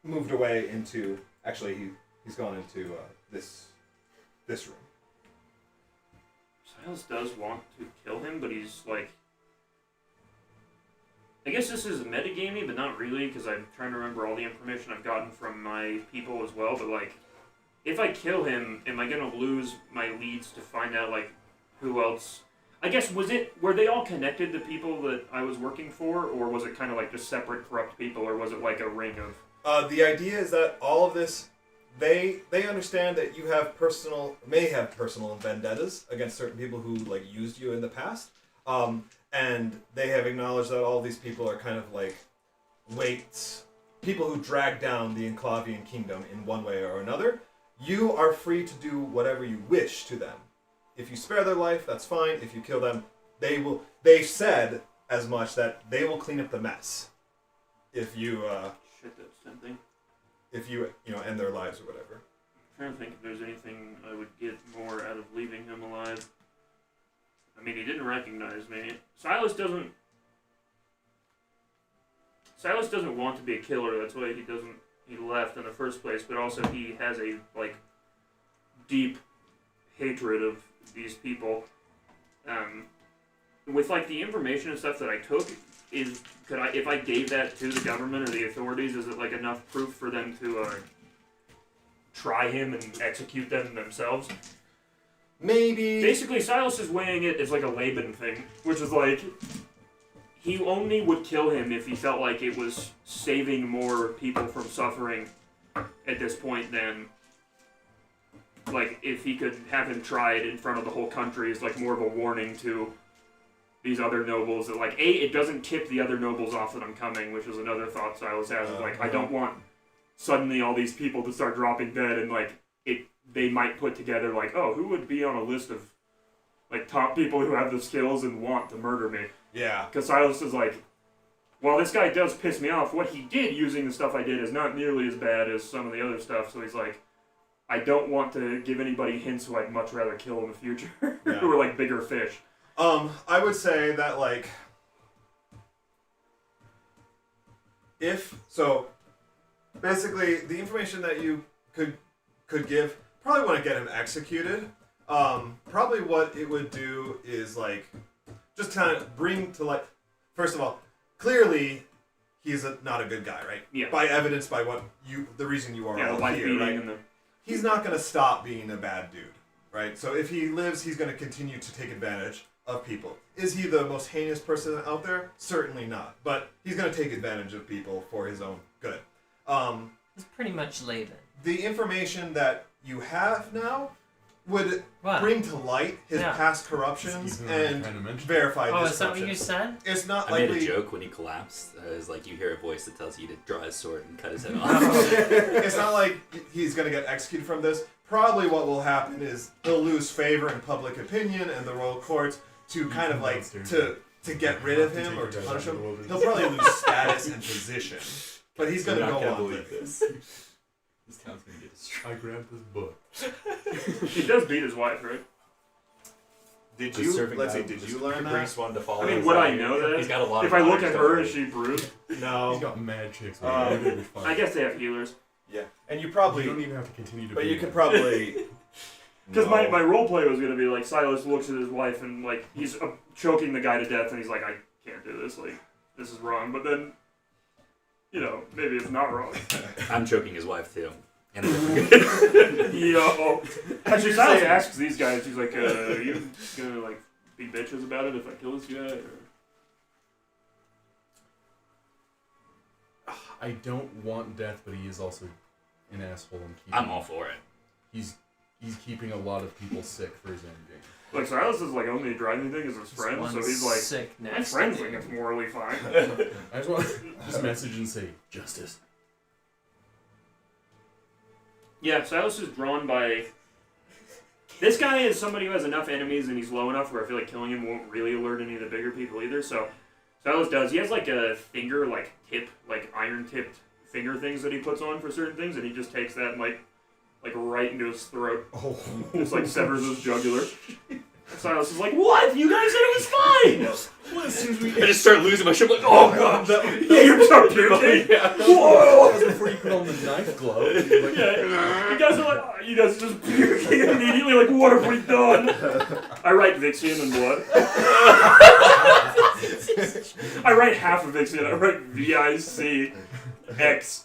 moved away into. Actually, he's gone into this room. Silas does want to kill him, but he's like... I guess this is metagamey, but not really, because I'm trying to remember all the information I've gotten from my people as well, but like... If I kill him, am I going to lose my leads to find out, like, who else... I guess, were they all connected, the people that I was working for, or was it kind of like just separate corrupt people, or was it like a ring of... The idea is that all of this, they understand that you may have personal vendettas against certain people who like used you in the past, and they have acknowledged that all these people are kind of like weights, people who drag down the Enclavian kingdom in one way or another. You are free to do whatever you wish to them. If you spare their life, that's fine. If you kill them, they will. They've said as much that they will clean up the mess. If you. Shit, that's tempting. If you end their lives or whatever. I'm trying to think if there's anything I would get more out of leaving him alive. I mean, he didn't recognize me. Silas doesn't want to be a killer. That's why he left in the first place. But also he has a like deep hatred of these people. With like the information and stuff that I took, if I gave that to the government or the authorities, is it like enough proof for them to try him and execute them themselves? Maybe. Basically, Silas is weighing it as like a Laban thing, which is like he only would kill him if he felt like it was saving more people from suffering at this point than like if he could have him tried in front of the whole country is like more of a warning to these other nobles that like it doesn't tip the other nobles off that I'm coming, which is another thought Silas has. Is like I don't want suddenly all these people to start dropping dead and like they might put together like, oh, who would be on a list of like top people who have the skills and want to murder me? Yeah. Because Silas is like, well, this guy does piss me off. What he did using the stuff I did is not nearly as bad as some of the other stuff. So he's like, I don't want to give anybody hints who I'd much rather kill in the future who are like bigger fish. I would say that like basically the information that you could give, probably want to get him executed. Probably what it would do is like just kind of bring to like, first of all, clearly he's not a good guy, right? Yeah. By evidence, by the reason you are all here, right? And the He's not going to stop being a bad dude, right? So if he lives, he's going to continue to take advantage of people. Is he the most heinous person out there? Certainly not. But he's going to take advantage of people for his own good. He's pretty much Laban. The information that you have now would What? bring to light his Yeah. past corruptions He's already and kinda mentioned verify Oh, this is that what corruption. you said? It's not I made likely. a joke when he collapsed. It was like you hear a voice that tells you to draw his sword and cut his head off. It's not like he's going to get executed from this. Probably what will happen is he'll lose favor in public opinion and the royal courts to kind of like to get rid of him or to punish him. He'll probably lose status and position, but he's going to go on with it. this. This town's gonna get destroyed. I grabbed this book. He does beat his wife, right? Did The you? serving Let's guy see. Did just you learn that? Grace wanted to follow. I mean, his would I idea. know that? He's got a lot If of I look daughters, at her, though. is she bruised? He's No. got mad chicks. Um, Man. It'll be fine. I guess they have healers. Yeah, and you You probably. don't even have to continue to. But be you could there. probably. Because No. my role play was gonna be like Silas looks at his wife and like he's choking the guy to death and he's like, I can't do this, like this is wrong. But then, you know, maybe it's not wrong. I'm choking his wife too. And Yo, actually, Silas asks these guys, he's like, are you gonna like be bitches about it if I kill this guy? Or... I don't want death, but he is also an asshole and keeping. I'm all for it. He's keeping a lot of people sick for his own gain. Like Silas is like only driving thing is his friend, so he's like, sick my next friends to think you. it's morally fine. I just want to just message and say justice. Yeah, Silas is drawn by. This guy is somebody who has enough enemies and he's low enough where I feel like killing him won't really alert any of the bigger people either. So Silas does. He has like a finger, like tip, like iron tipped finger things that he puts on for certain things, and he just takes that and like right into his throat. Oh. Just like severs his jugular. Silas is like, what? You guys said it was fine! Well, as soon as we I just start losing my shit. Like, oh god. Yeah, you start puking. Whoa! That was before you put on the knife glove. Like, Yeah, you guys are like, you guys just puking immediately, like, what have we done? I write Vixian in blood. I write half of Vixian, I write VICX,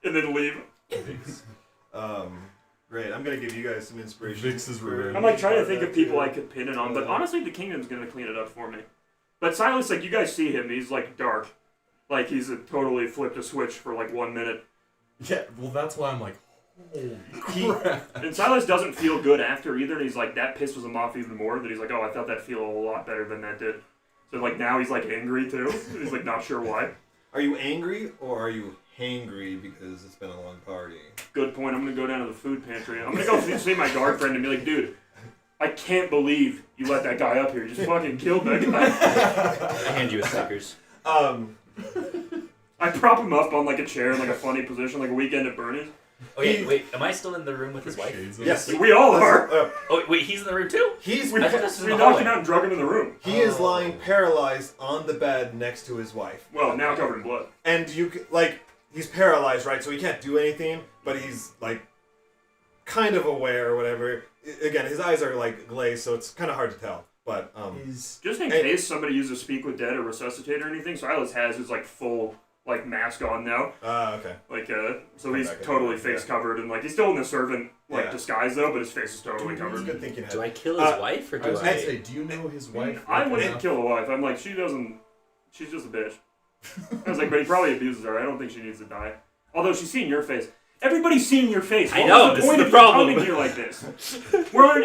and then leave. Great. I'm gonna give you guys some inspiration. Vix is revenge. I'm like trying to think of people I could pin it on, but honestly, the Kingdom's gonna clean it up for me. But Silas, like, you guys see him, he's like dark. Like, he's totally flipped a switch for like 1 minute. Yeah, well, that's why I'm like, holy crap. And Silas doesn't feel good after either, and he's like, that pisses him off even more, that he's like, oh, I thought that'd feel a lot better than that did. So, like, now he's, like, angry, too. He's, like, not sure why. Are you angry or are you hangry because it's been a long party? Good point. I'm gonna go down to the food pantry. I'm gonna go see my guard friend and be like, dude, I can't believe you let that guy up here. You just fucking killed that guy. I hand you a Snickers. I prop him up on, like, a chair in, like, a funny position, like a weekend at Bernie's. Okay, wait. Am I still in the room with his wife? Shades of- Yes. We all are. Oh wait, he's in the room too. He's We I thought this was in the knocked hallway. him out and drug him in the room. he is lying paralyzed on the bed next to his wife, Well, now covered in blood. and he's paralyzed, right? So he can't do anything, but he's like kind of aware or whatever. Again, his eyes are like glazed, so it's kind of hard to tell. But Just in Hey. case somebody uses Speak with Dead or Resuscitate or anything, Silas has his, like, full, like, mask on now. okay. Like, so Come he's back in. totally face covered, and, like, he's still in the servant, like, Yeah. disguise, though, but his face is totally It's covered. good thinking. Do I Head. kill his wife or I do was gonna I? say, do you know his wife? I well wouldn't enough? kill a wife. I'm like, she's just a bitch. I was like, but he probably abuses her. I don't think she needs to die. Although she's seen your face. Everybody's seen your face. I What know, was this the is point the of problem. you coming here like this? We're on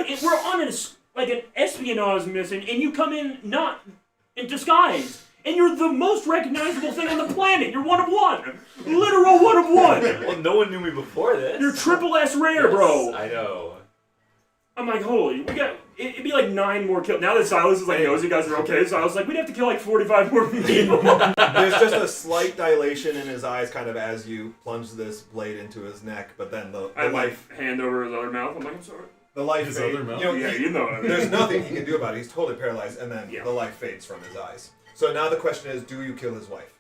an espionage mission, and you come in not in disguise. And you're the most recognizable thing on the planet. You're one of one. Literal one of one. Well, no one knew me before this. You're triple S rare, bro. I know. I'm like, holy, it'd be like 9 more kills. Now that Silas is like, knows you guys are okay, Silas is like, we'd have to kill like 45 more people. There's just a slight dilation in his eyes, kind of as you plunge this blade into his neck, but then the I have my life, hand over his other mouth. I'm like, I'm sorry. the life His fade- other mouth? You know, Yeah, you know what I mean. there's nothing he can do about it. He's totally paralyzed, and then Yeah. the life fades from his eyes. So now the question is, do you kill his wife?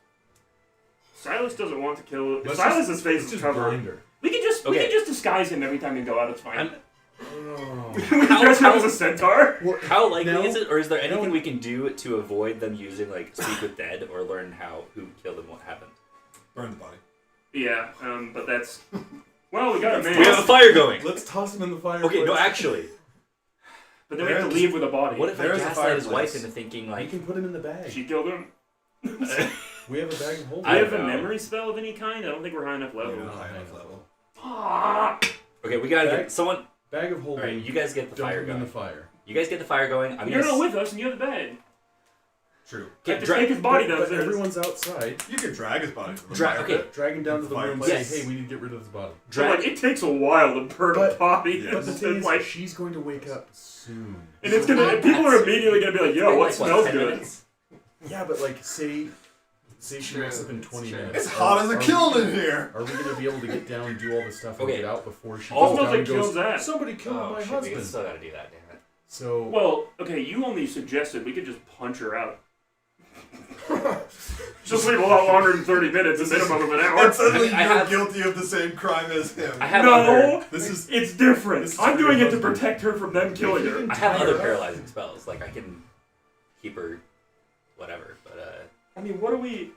Silas doesn't want to kill. If Let's Silas's just- face let's is just covered. blind her. We could just disguise him every time we go out. It's fine. Oh. We can dress him as a centaur. How likely No. is it, or is there anything No. we can do to avoid them using like Speak with Dead or learn who killed and what happened? Burn the body. Yeah, but that's. Well, we got a man. We have a fire going. Let's toss him in the fire. Okay, no, actually, But then we have to leave with a body. What if I There is a gaslight his fireplace. wife into thinking We like can put him in the bag. She killed him? We have a bag of holding. Do we have don't a know. memory spell of any kind? I don't think we're high enough level. You're not high enough level. Ah! okay, we gotta Bag- get someone. Bag of All holding. right, you guys get the Dump fire him in going. the fire. You guys get the fire going. I'm You're gonna not with us and you have the bag. True. I have to dra- take his body But downstairs. everyone's outside. You can drag his body from the Dra- fire okay. pit. Drag him down to the room and Yes. say, hey, we need to get rid of this body. So, like, it takes a while to burn a But- body. Yeah. But the It's thing is, like, she's going to wake up soon. and it's gonna. And people are immediately gonna be like, "Yo, what smells 10 good?" minutes? Yeah, but like, say she True, wakes up in 20 it's true. minutes. It's hot as a Are we kiln in gonna- here. Are we going to be able to get down and do all this stuff and Okay. get out before she All goes smells down like and goes, kills that. somebody killed Oh my shit, we husband? still gotta do that, damn it. So, Well, okay, you only suggested we could just punch her out. Just leave a lot longer than 30 minutes, a minimum of an hour. And suddenly I you're have- guilty of the same crime as him. I have other. No, this is it's different. This is I'm for your doing it to husband. protect her from them killing her. I have other paralyzing spells. Like I can keep her, whatever. But I mean, what do we?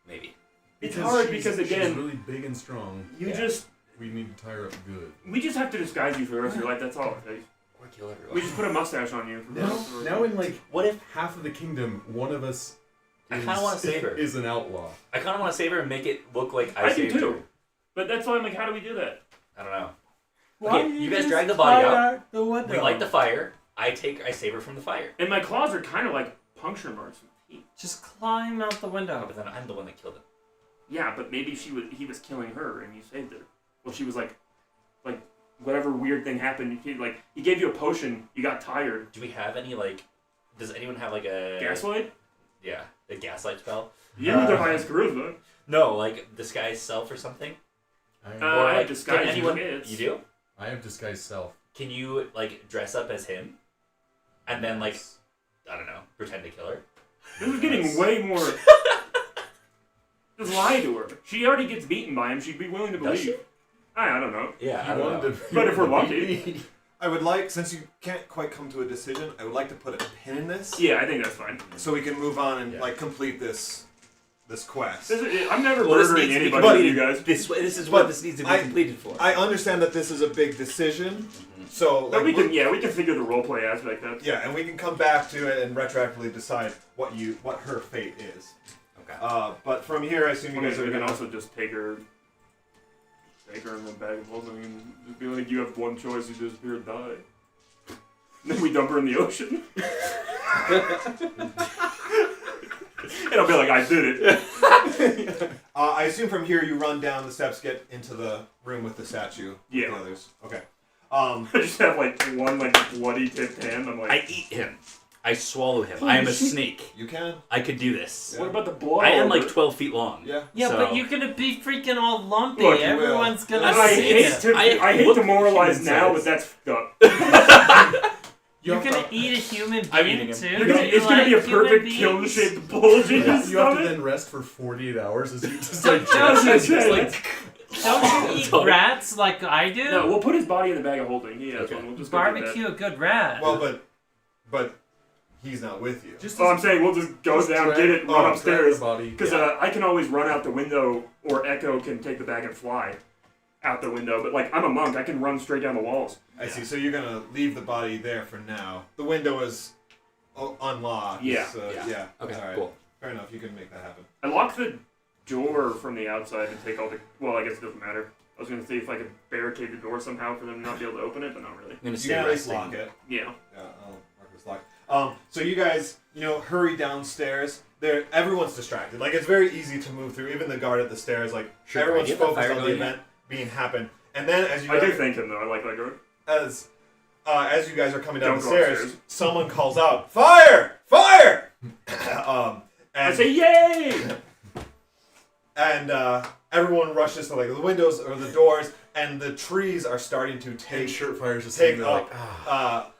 maybe. It's hard she's- because she's again, really big and strong. you Yeah. just We need to tie her up good. we just have to disguise you for the rest of your life. That's all it takes. Or kill everyone. We just put a mustache on you. For the Now, rest of your now life. in like What if half of the kingdom, one of us I kinda wanna save her. is an outlaw. I kind of want to save her and make it look like I do saved too. her. But that's why I'm like, how do we do that? I don't know. Why Okay, don't you guys just drag the body hide out. out the window? We light the fire. I save her from the fire. And my claws are kind of like puncture marks. Just climb out the Oh, window. but then I'm the one that killed him. Yeah, but maybe he was killing her and you saved her. Well, she was like whatever weird thing happened. He gave you a potion. You got tired. Do we have any like? Does anyone have like a Gaslight? Yeah, a gaslight spell. You were the highest charisma. No, like disguise self or something. I, I like, have disguise can anyone? kids. You do? I have disguised self. Can you like dress up as him, and then like I don't know, pretend to kill her? This is getting way more. Just lie to her. She already gets beaten by him. She'd be willing to Does believe. she? I don't know. Yeah, I You don't wanted know. to- But you if we're wanted to lucky. beat me. I would like, since you can't quite come to a decision, I would like to put a pin in this Yeah, I think that's fine. so we can move on and Yeah. like complete this quest. I'm never Well, this murdering needs to be anybody with you completed. guys. This is But what this needs to be I- completed for. I understand that this is a big decision, so But like, we can figure the roleplay aspect out. yeah, and we can come back to it and retroactively decide what her fate is. Okay. But from here, I assume you guys we are can gonna. also just take her in the bag of holding and just be like, you have one choice, you disappear or die. And then we dump her in the ocean. And I'll be like, I did it. I assume from here you run down the steps, get into the room with the statue. With Yeah. the others. Okay. I just have one bloody tipped hand. I'm like, I eat him. I swallow him. I am a snake. You can. I could do this. what about the blood? I am like 12 feet long. Yeah. Yeah, So- but you're gonna be freaking all lumpy. Look, you will. Everyone's gonna And I see hate it. to I hate look to moralize human now, size. but that's fucked up. You're gonna eat a human I'm being eating him. too. It's gonna be a Like human perfect beings? kiln-shaped bulge in You his have to stomach. then rest for 48 hours as you just Don't, like don't, That's you, it. don't you eat rats like I do? No, we'll put his body in the bag of holding. He has Okay. one. We'll just go get that. Barbecue a good rat. Well, but he's not with you. just Oh, I'm saying we'll just go down, get it, run upstairs. Because I can always run out the window, or Echo can take the bag and fly out the window. But like, I'm a monk, I can run straight down the walls. I see. So you're gonna leave the body there for now. The window is unlocked. Yeah. So, Yeah. yeah. Okay, All right. cool. Fair enough. You can make that happen. I lock the door from the outside and take all the. Well, I guess it doesn't matter. I was gonna see if I could barricade the door somehow for them to not be able to open it, but not really. I'm gonna You stay can resting. lock it. Yeah. Yeah, I'll mark this locked. So you guys, hurry downstairs. Everyone's distracted. Like, it's very easy to move through. Even the guard at the stairs, like, Sure, everyone's do you have that focused fire on the going Oh, event being happen. And then as you I do guys, thank him though. I like that guard. as you guys are coming down Don't the go stairs, upstairs. someone calls out, "Fire! Fire!" I and say yay! and everyone rushes to like the windows or the doors, and the trees are starting to And take shirt fires just take sitting there up,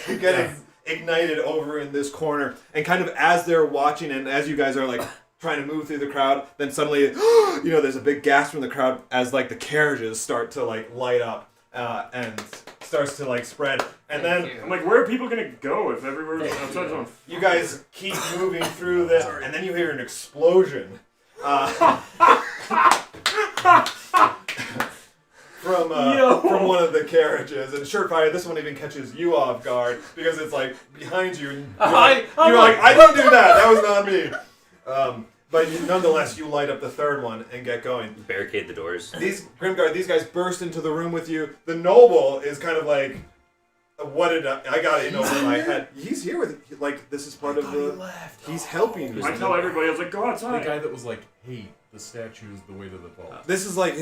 like, getting ignited over in this corner, and kind of as they're watching, and as you guys are like trying to move through the crowd, then suddenly, there's a big gasp from the crowd as like the carriages start to like light up and starts to like spread, and then Thank you. I'm like, where are people gonna go if everywhere outside's on? you guys keep moving through this, and then you hear an from one of the carriages, and Surefire, this one even catches you off guard because it's like behind you, and you're like, I didn't do that. That was not me. But nonetheless, you light up the third one and get going. Barricade the doors. These Grimguard, these guys burst into the room with you. The noble is kind of like, what did I got it over my head? He's here with like this is part of the. He's helping you. I tell everybody, I was like, go outside. The guy that was like, hey, the statue is the way to the vault. This is like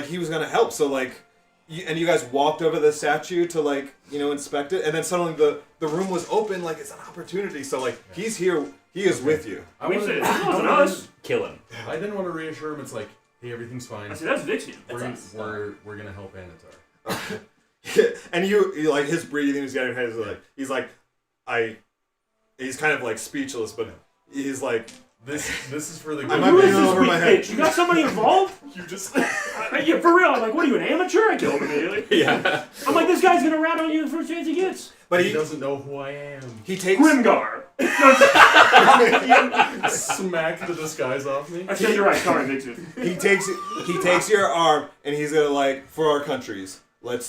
he was gonna help. So like, you guys walked over the statue to like inspect it, and then suddenly the room was open. Like it's an opportunity. So like he's here. He is with you. I We wanted- said, this wasn't us. Kill him. I didn't want to reassure him. It's like, hey, everything's fine. I said, that's Vixian. We're gonna help Anatar. And you like his breathing. He's getting he's like he's kind of like speechless, but he's like This is for the I good. might Who be is in this over weak my head. bitch? You got somebody involved? You just Yeah, for real. I'm like, what are you, an amateur? I kill him immediately. Yeah. I'm like, this guy's gonna rat on you the first chance he gets. but he doesn't know who I am. he takes Grimgar. Smack the disguise off me. I said, you're right. Sorry, Vixian. he takes your arm and he's gonna like, for our countries, we're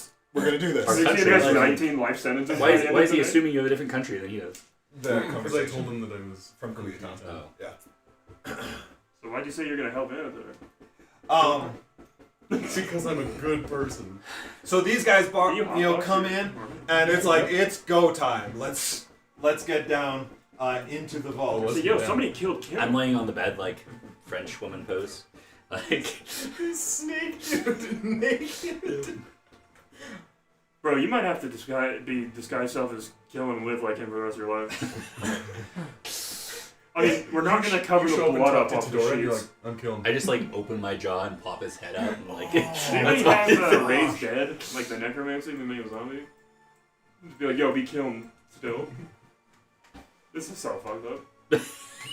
gonna do this. Our Vixian country, has like- 19 life sentences. Why by is, the end why of is he the day. assuming you have a different country than he does? The Because I conversation told him that I was from from Kuya. Kuya. Oh. Yeah. So why'd you say you're gonna help Anatar? Because I'm a good person. So these guys You come in and it's like it's go time. Let's get down into the vault. Oh, So, yo, somebody killed Kim. I'm laying on the bed like French woman pose. Like Snake dude naked. Bro, you might have to disguise yourself as kill and live like him for the rest of your life. I mean, we're not gonna cover the You show up and blood talk up to off the Tadora and you're sheets. like, I'm killing. I just like open my jaw and pop his head out and like Do you that's really why have it's raised dead, like the necromancy that made him a zombie? Just be like, yo, be killed still. This is so fucked up.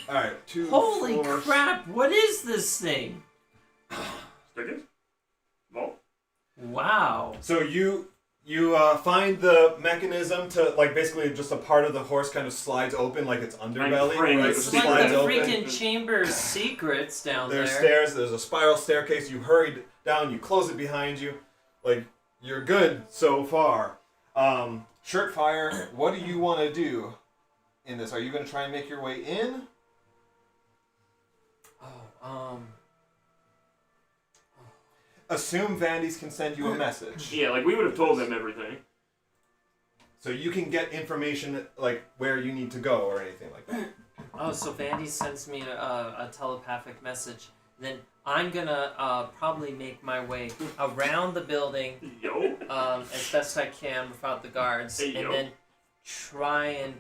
All right, 2, Holy 4. crap! What is this thing? Stickers? Vault? Wow. So you find the mechanism to like basically just a part of the horse kind of slides open like its underbelly, praying right? it's It It's just like slides the open. freaking Chamber of Secrets down There's there. stairs. There's a spiral staircase. You hurry down. You close it behind you. Like you're good so far. Surefire, what do you want to do in this? Are you going to try and make your way in? Assume Vandy's can send you a message. Yeah, like we would have told them everything. So you can get information like where you need to go or anything like that. Oh, so Vandy sends me a telepathic message. Then I'm gonna probably make my way around the building Yo. as best I can without the guards, Hey, and yo. then try and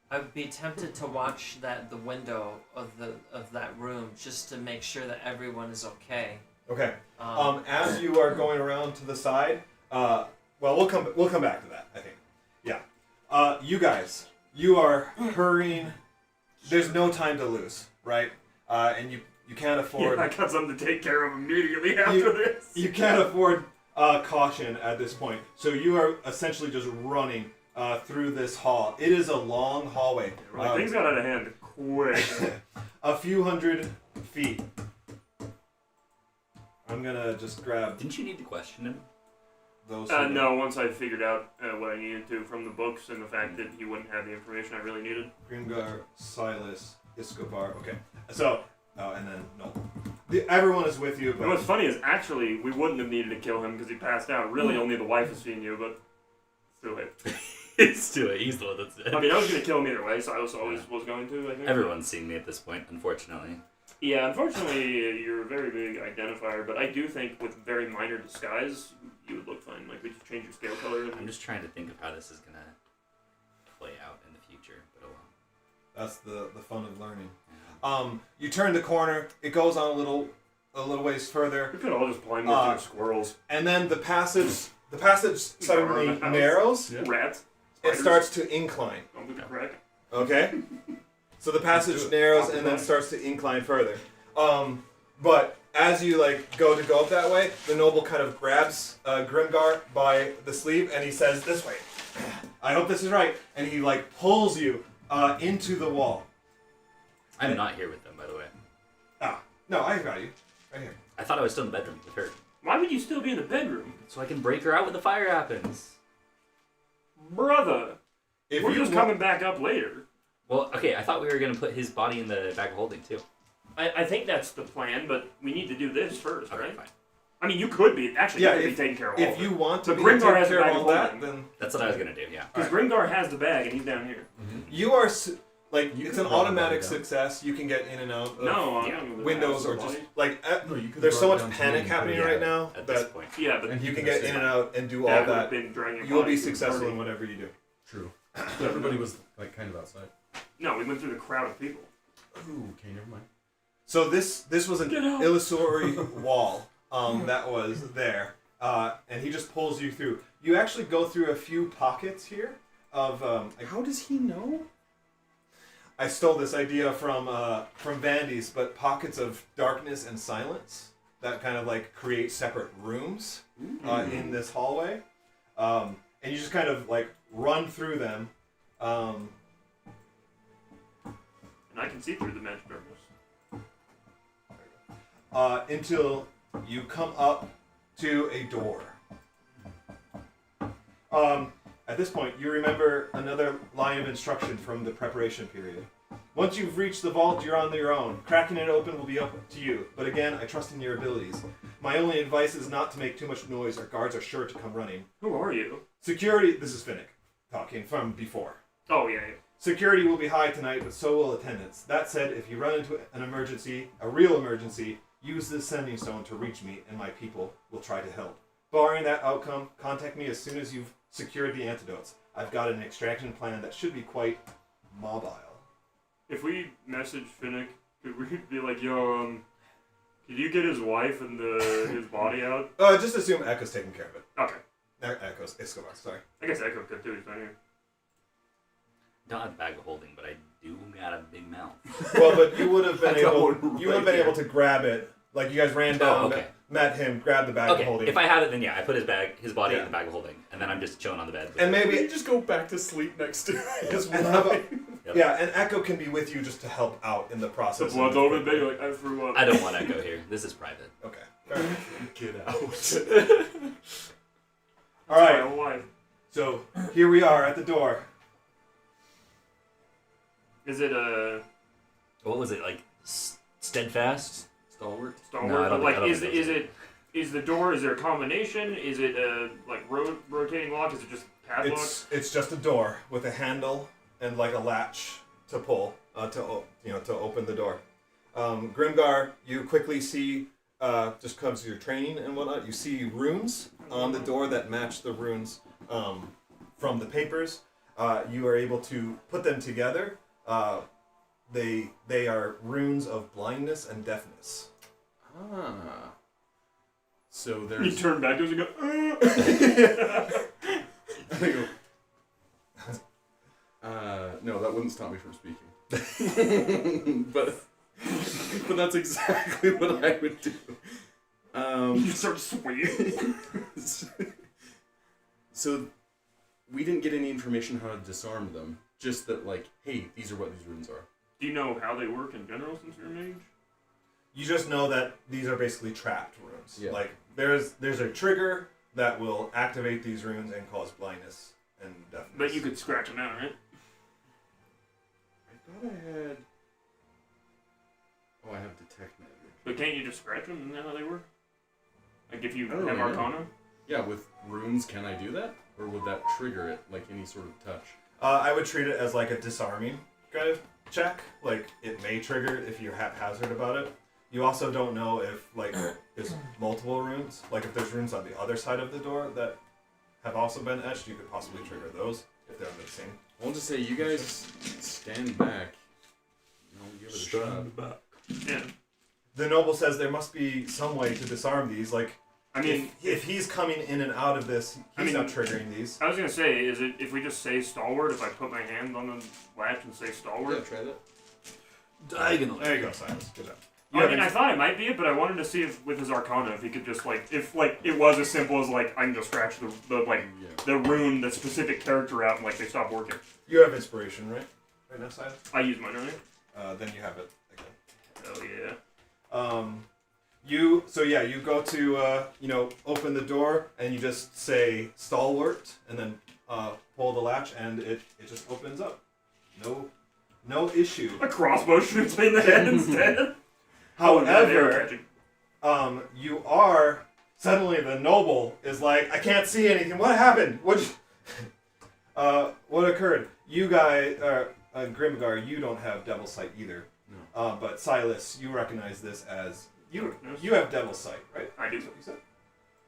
I would be tempted to watch the window of that room just to make sure that everyone is okay. Okay. As you are going around to the side, well, we'll come back to that. I think. Yeah. You guys, you are hurrying. There's no time to lose, right? And you can't afford. Yeah, I got something to take care of immediately after this. You can't afford caution at this point. So you are essentially just running through this hall. It is a long hallway. Like, things got out of hand quick. A few hundred feet. I'm gonna just grab Didn't you need to question him? those. No, once I figured out what I needed to from the books and the fact that he wouldn't have the information I really needed. Grimgar, Silas, Escobar. Okay. So, and then no. Everyone is with you. And what's funny is actually we wouldn't have needed to kill him because he passed out. Really, only the wife has seen you, but still late. It's too late. He's the one that's dead. I mean, I was gonna kill him either way, so I was always was going to. I think. Everyone's seen me at this point, unfortunately. Yeah, unfortunately, you're a very big identifier, but I do think with very minor disguise, you would look fine. Like, we just change your scale color. And I'm just trying to think of how this is gonna play out in the future, but oh well. That's the fun of learning. You turn the corner. It goes on a little ways further, we could all just blind with your squirrels. and then the passage suddenly Around the house. narrows. Yeah. Rats. It Spiders. starts to incline. Don't do the crack. Okay. So the passage Let's do it. narrows and then starts to incline further. But as you go up that way, the noble kind of grabs Grimgar by the sleeve and he says, "This way. I hope this is right." And he pulls you into the wall. I'm not here with them, by the way. No, I got you. Right here. I thought I was still in the bedroom with her. Why would you still be in the bedroom? So I can break her out when the fire happens. Brother, If we're you just wa- coming back up later. Well, okay, I thought we were going to put his body in the bag of holding, too. I think that's the plan, but we need to do this first, Okay, right? fine. I mean, you could be you could be taking care of all If of you it. want to But be Grimgar taking has care a of bag all of that, holding. then That's what I was going to do, yeah. Because Grimgar has the bag and he's down here. you are like You it's can an run automatic that down. success. You can get in and out of No, I yeah. don't know. windows or just like No, you could there's so run much down to panic me, happening Yeah, right now at this that point. Yeah, but And you he can can get stay in and back. out and do all that would have that. been dragging your You'll body be through the successful party. in whatever you do. True. Everybody was like kind of outside. No, we went through the crowd of people. Ooh, okay, never mind. So this was an Get out. illusory wall that was there, and he just pulls you through. You actually go through a few pockets here of. How does he know? I stole this idea from Vandy's, but pockets of darkness and silence that kind of like create separate rooms in this hallway, and you just kind of like run through them. And I can see through the magic darkness. Until you come up to a door. At this point, you remember another line of instruction from the preparation period. Once you've reached the vault, you're on your own. Cracking it open will be up to you, but again, I trust in your abilities. My only advice is not to make too much noise, or guards are sure to come running. Who are you? Security, this is Finnick talking from before. Oh, yeah. Security will be high tonight, but so will attendance. That said, if you run into an emergency, a real emergency, use this sending stone to reach me, and my people will try to help. Barring that outcome, contact me as soon as you've secured the antidotes. I've got an extraction plan that should be quite mobile. If we message Finnick, could we be like, yo, could you get his wife and his body out? Just assume Echo's taking care of it. Okay. Echo's Escobar, sorry. I guess Echo could too, he's not here. Don't have a bag of holding, but I do got a big mouth. Well, but you would have been I got able. one You would have right been able here. to grab it. Like you guys ran down, okay. met him, grabbed the bag of Okay, holding, if I have it, then yeah, I put his body Yeah. in the bag of holding, and then I'm just chilling on the bed. and Maybe maybe you just go back to sleep next to his and how about, wife. Yep. yeah, and Echo can be with you just to help out in the The process. blood's over the bed, you're like, I threw up. I don't want to go here. This is private. Okay. Fair enough. Get out. All right. My wife. So here we are at the door. Is it What was it, like, steadfast? Stalwart. stalwart? No, I don't like, think- I is don't is think it is the door? Is there a combination? Is it a like rotating lock? Is it just padlock? It's just a door with a handle and like a latch to pull to open the door. Grimgar, you quickly see just because of your training and whatnot, you see runes on the door that match the runes from the papers. You are able to put them together. They are runes of blindness and deafness. Ah. So You there's. turn back to us and go. I go, no, that wouldn't stop me from speaking. but that's exactly what I would do. You start swinging. So we didn't get any information how to disarm them. Just that, like, hey, these are what these runes are. Do you know how they work in general since you're a mage? You just know that these are basically trapped runes. Yeah. Like there's a trigger that will activate these runes and cause blindness and deafness. But you could scratch them out, right? I thought I had. Oh, I have detect magic. But can't you just scratch them? Isn't that how they work? Like if you I don't have really know. Arcana? Yeah, with runes, can I do that? Or would that trigger it, like any sort of touch? I would treat it as like a disarming kind of check. Like it may trigger if you're haphazard about it. You also don't know if like there's multiple runes. Like if there's runes on the other side of the door that have also been etched, you could possibly trigger those if they're on the same. I'll just say, you guys stand back. I'll give it a shot. Yeah. The noble says there must be some way to disarm these. Like I mean, if he's coming in and out of this, he's not triggering these. I was gonna say, is it if we just say stalwart? If I put my hand on the latch and say Yeah, stalwart? try that. Diagonally. There you go, Silas. Good job. I mean, I thought it might be it, but I wanted to see if with his Arcana, if he could just like, if like it was as simple as like I can just scratch the like Yeah. the rune, the specific character out, and like they stop working. You have inspiration, right? Right now, Silas. I use mine, right? Then you have it again. Oh yeah. You go to open the door and you just say stalwart and then pull the latch and it just opens up. No issue. A crossbow shoots me in the head instead. However, you are suddenly the noble is like, I can't see anything. What happened? What occurred? You guys, Grimgar, you don't have devil sight either. No. But Silas, you recognize this as you have devil sight, right? I do. That's what you said.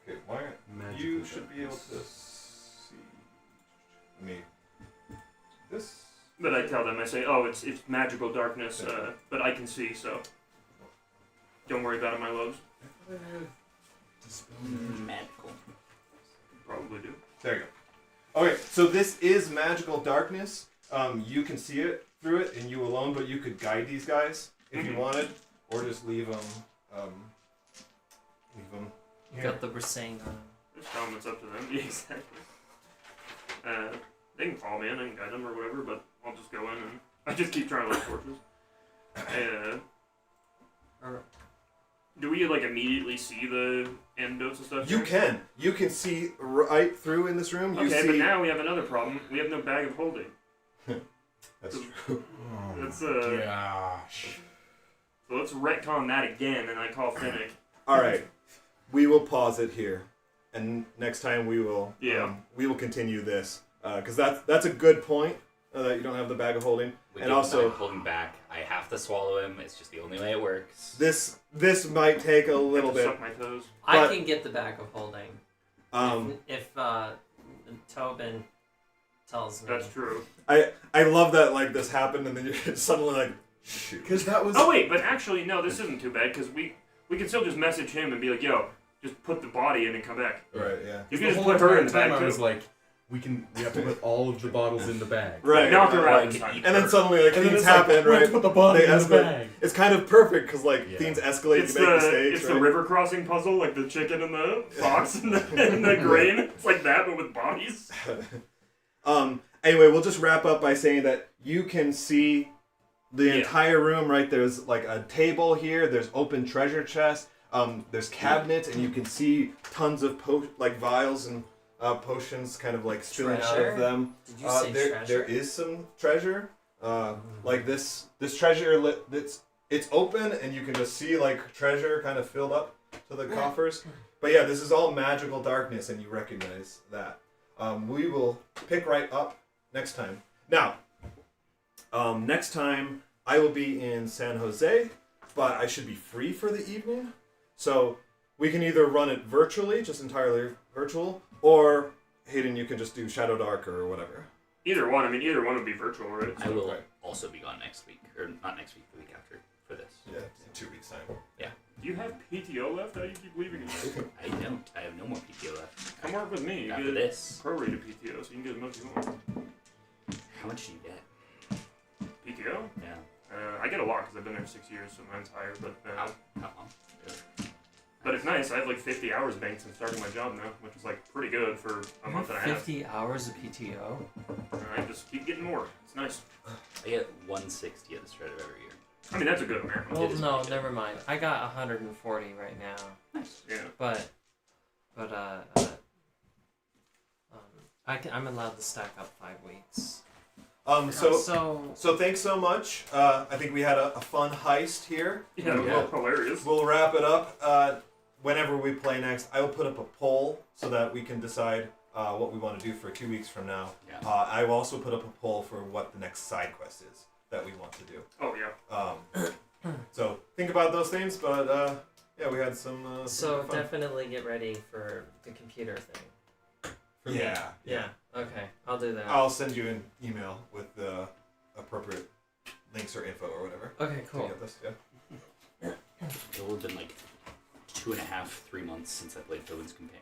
Okay, why? Magical You should be able to darkness. see. I mean, this. But I tell them, I say, oh, it's magical darkness, but I can see, so don't worry about it, my loves. Magical. Probably do. There you go. Okay, so this is magical darkness. You can see it through it, and you alone, but you could guide these guys if you wanted, or just leave them. You got the Brisane on. Just tell them it's up to them. Yeah, exactly. They can follow me in, I can guide them or whatever, but I'll just go in and I just keep trying to light torches. Do we like immediately see the antidotes and stuff? You can see right through in this room. You Okay, see. but now we have another problem. We have no bag of holding. That's true. That's Gosh. So let's retcon that again, and I call Finnick. All right, we will pause it here, and next time we will. We will continue this because that's a good point that you don't have the bag of holding, We and get also the bag holding back. I have to swallow him. It's just the only way it works. this might take a little bit. Suck my toes. I But- can get the bag of holding. If Tobin tells me. That's true. I love that like this happened and then you're suddenly like shoot. Because that was. Oh wait, but actually no, this isn't too bad because we can still just message him and be like, yo, just put the body in and come back. Right, yeah. You The can just whole put her in the entire bag time I was too. like, we have to put all of the bottles in the bag. Right. Knock her out Like, this time. And then suddenly like And then things it's like, happen, we have right? to put the body They in the escalate. bag. It's kind of perfect because like Yeah. things escalate, It's you make mistakes, it's right? the river crossing puzzle, like the chicken and the fox and the grain. It's like that, but with bodies. Anyway, we'll just wrap up by saying that you can see the entire room, right? There's like a table here, there's open treasure chests, there's cabinets, and you can see tons of vials and potions kind of like spilling out Treasure? of them. Did you say treasure? There is some treasure. Like this treasure, it's open and you can just see like treasure kind of filled up to the coffers. But yeah, this is all magical darkness and you recognize that. We will pick right up next time. Now, next time I will be in San Jose, but I should be free for the evening. So we can either run it virtually, just entirely virtual, or Hayden, you can just do Shadow Dark or whatever. Either one. I mean, either one would be virtual, right? I will Right. also be gone next week, or not next week, the week after for this. Yeah, in 2 weeks' time. Do you have PTO left? How do you keep leaving it? I don't. I have no more PTO left. Come work with me. You After get this, prorated PTO, so you can get as much as you want. how much do you get? PTO? Yeah. I get a lot because I've been there 6 years, so mine's higher. But How long? but it's nice. I have like 50 hours banked since starting my job now, which is like pretty good for a month and a half. 50 hours of PTO? I just keep getting more. It's nice. I get 160 at the start of every year. I mean, that's a good amount. Well, It is no, pretty good. never mind. I got 140 right now. Yeah. But I'm allowed to stack up 5 weeks. So thanks so much. I think we had a fun heist here. Yeah, it was Yeah. hilarious. We'll wrap it up. Whenever we play next, I will put up a poll so that we can decide what we want to do for 2 weeks from now. Yeah. I will also put up a poll for what the next side quest is that we want to do. Oh, yeah. So think about those things, but yeah, we had some. So fun. definitely get ready for the computer thing. For me. Yeah. Yeah. Okay, I'll do that. I'll send you an email with the appropriate links or info or whatever. Okay, to cool. get this, yeah. It will have been like 2.5, 3 months since I played Tobin's campaign.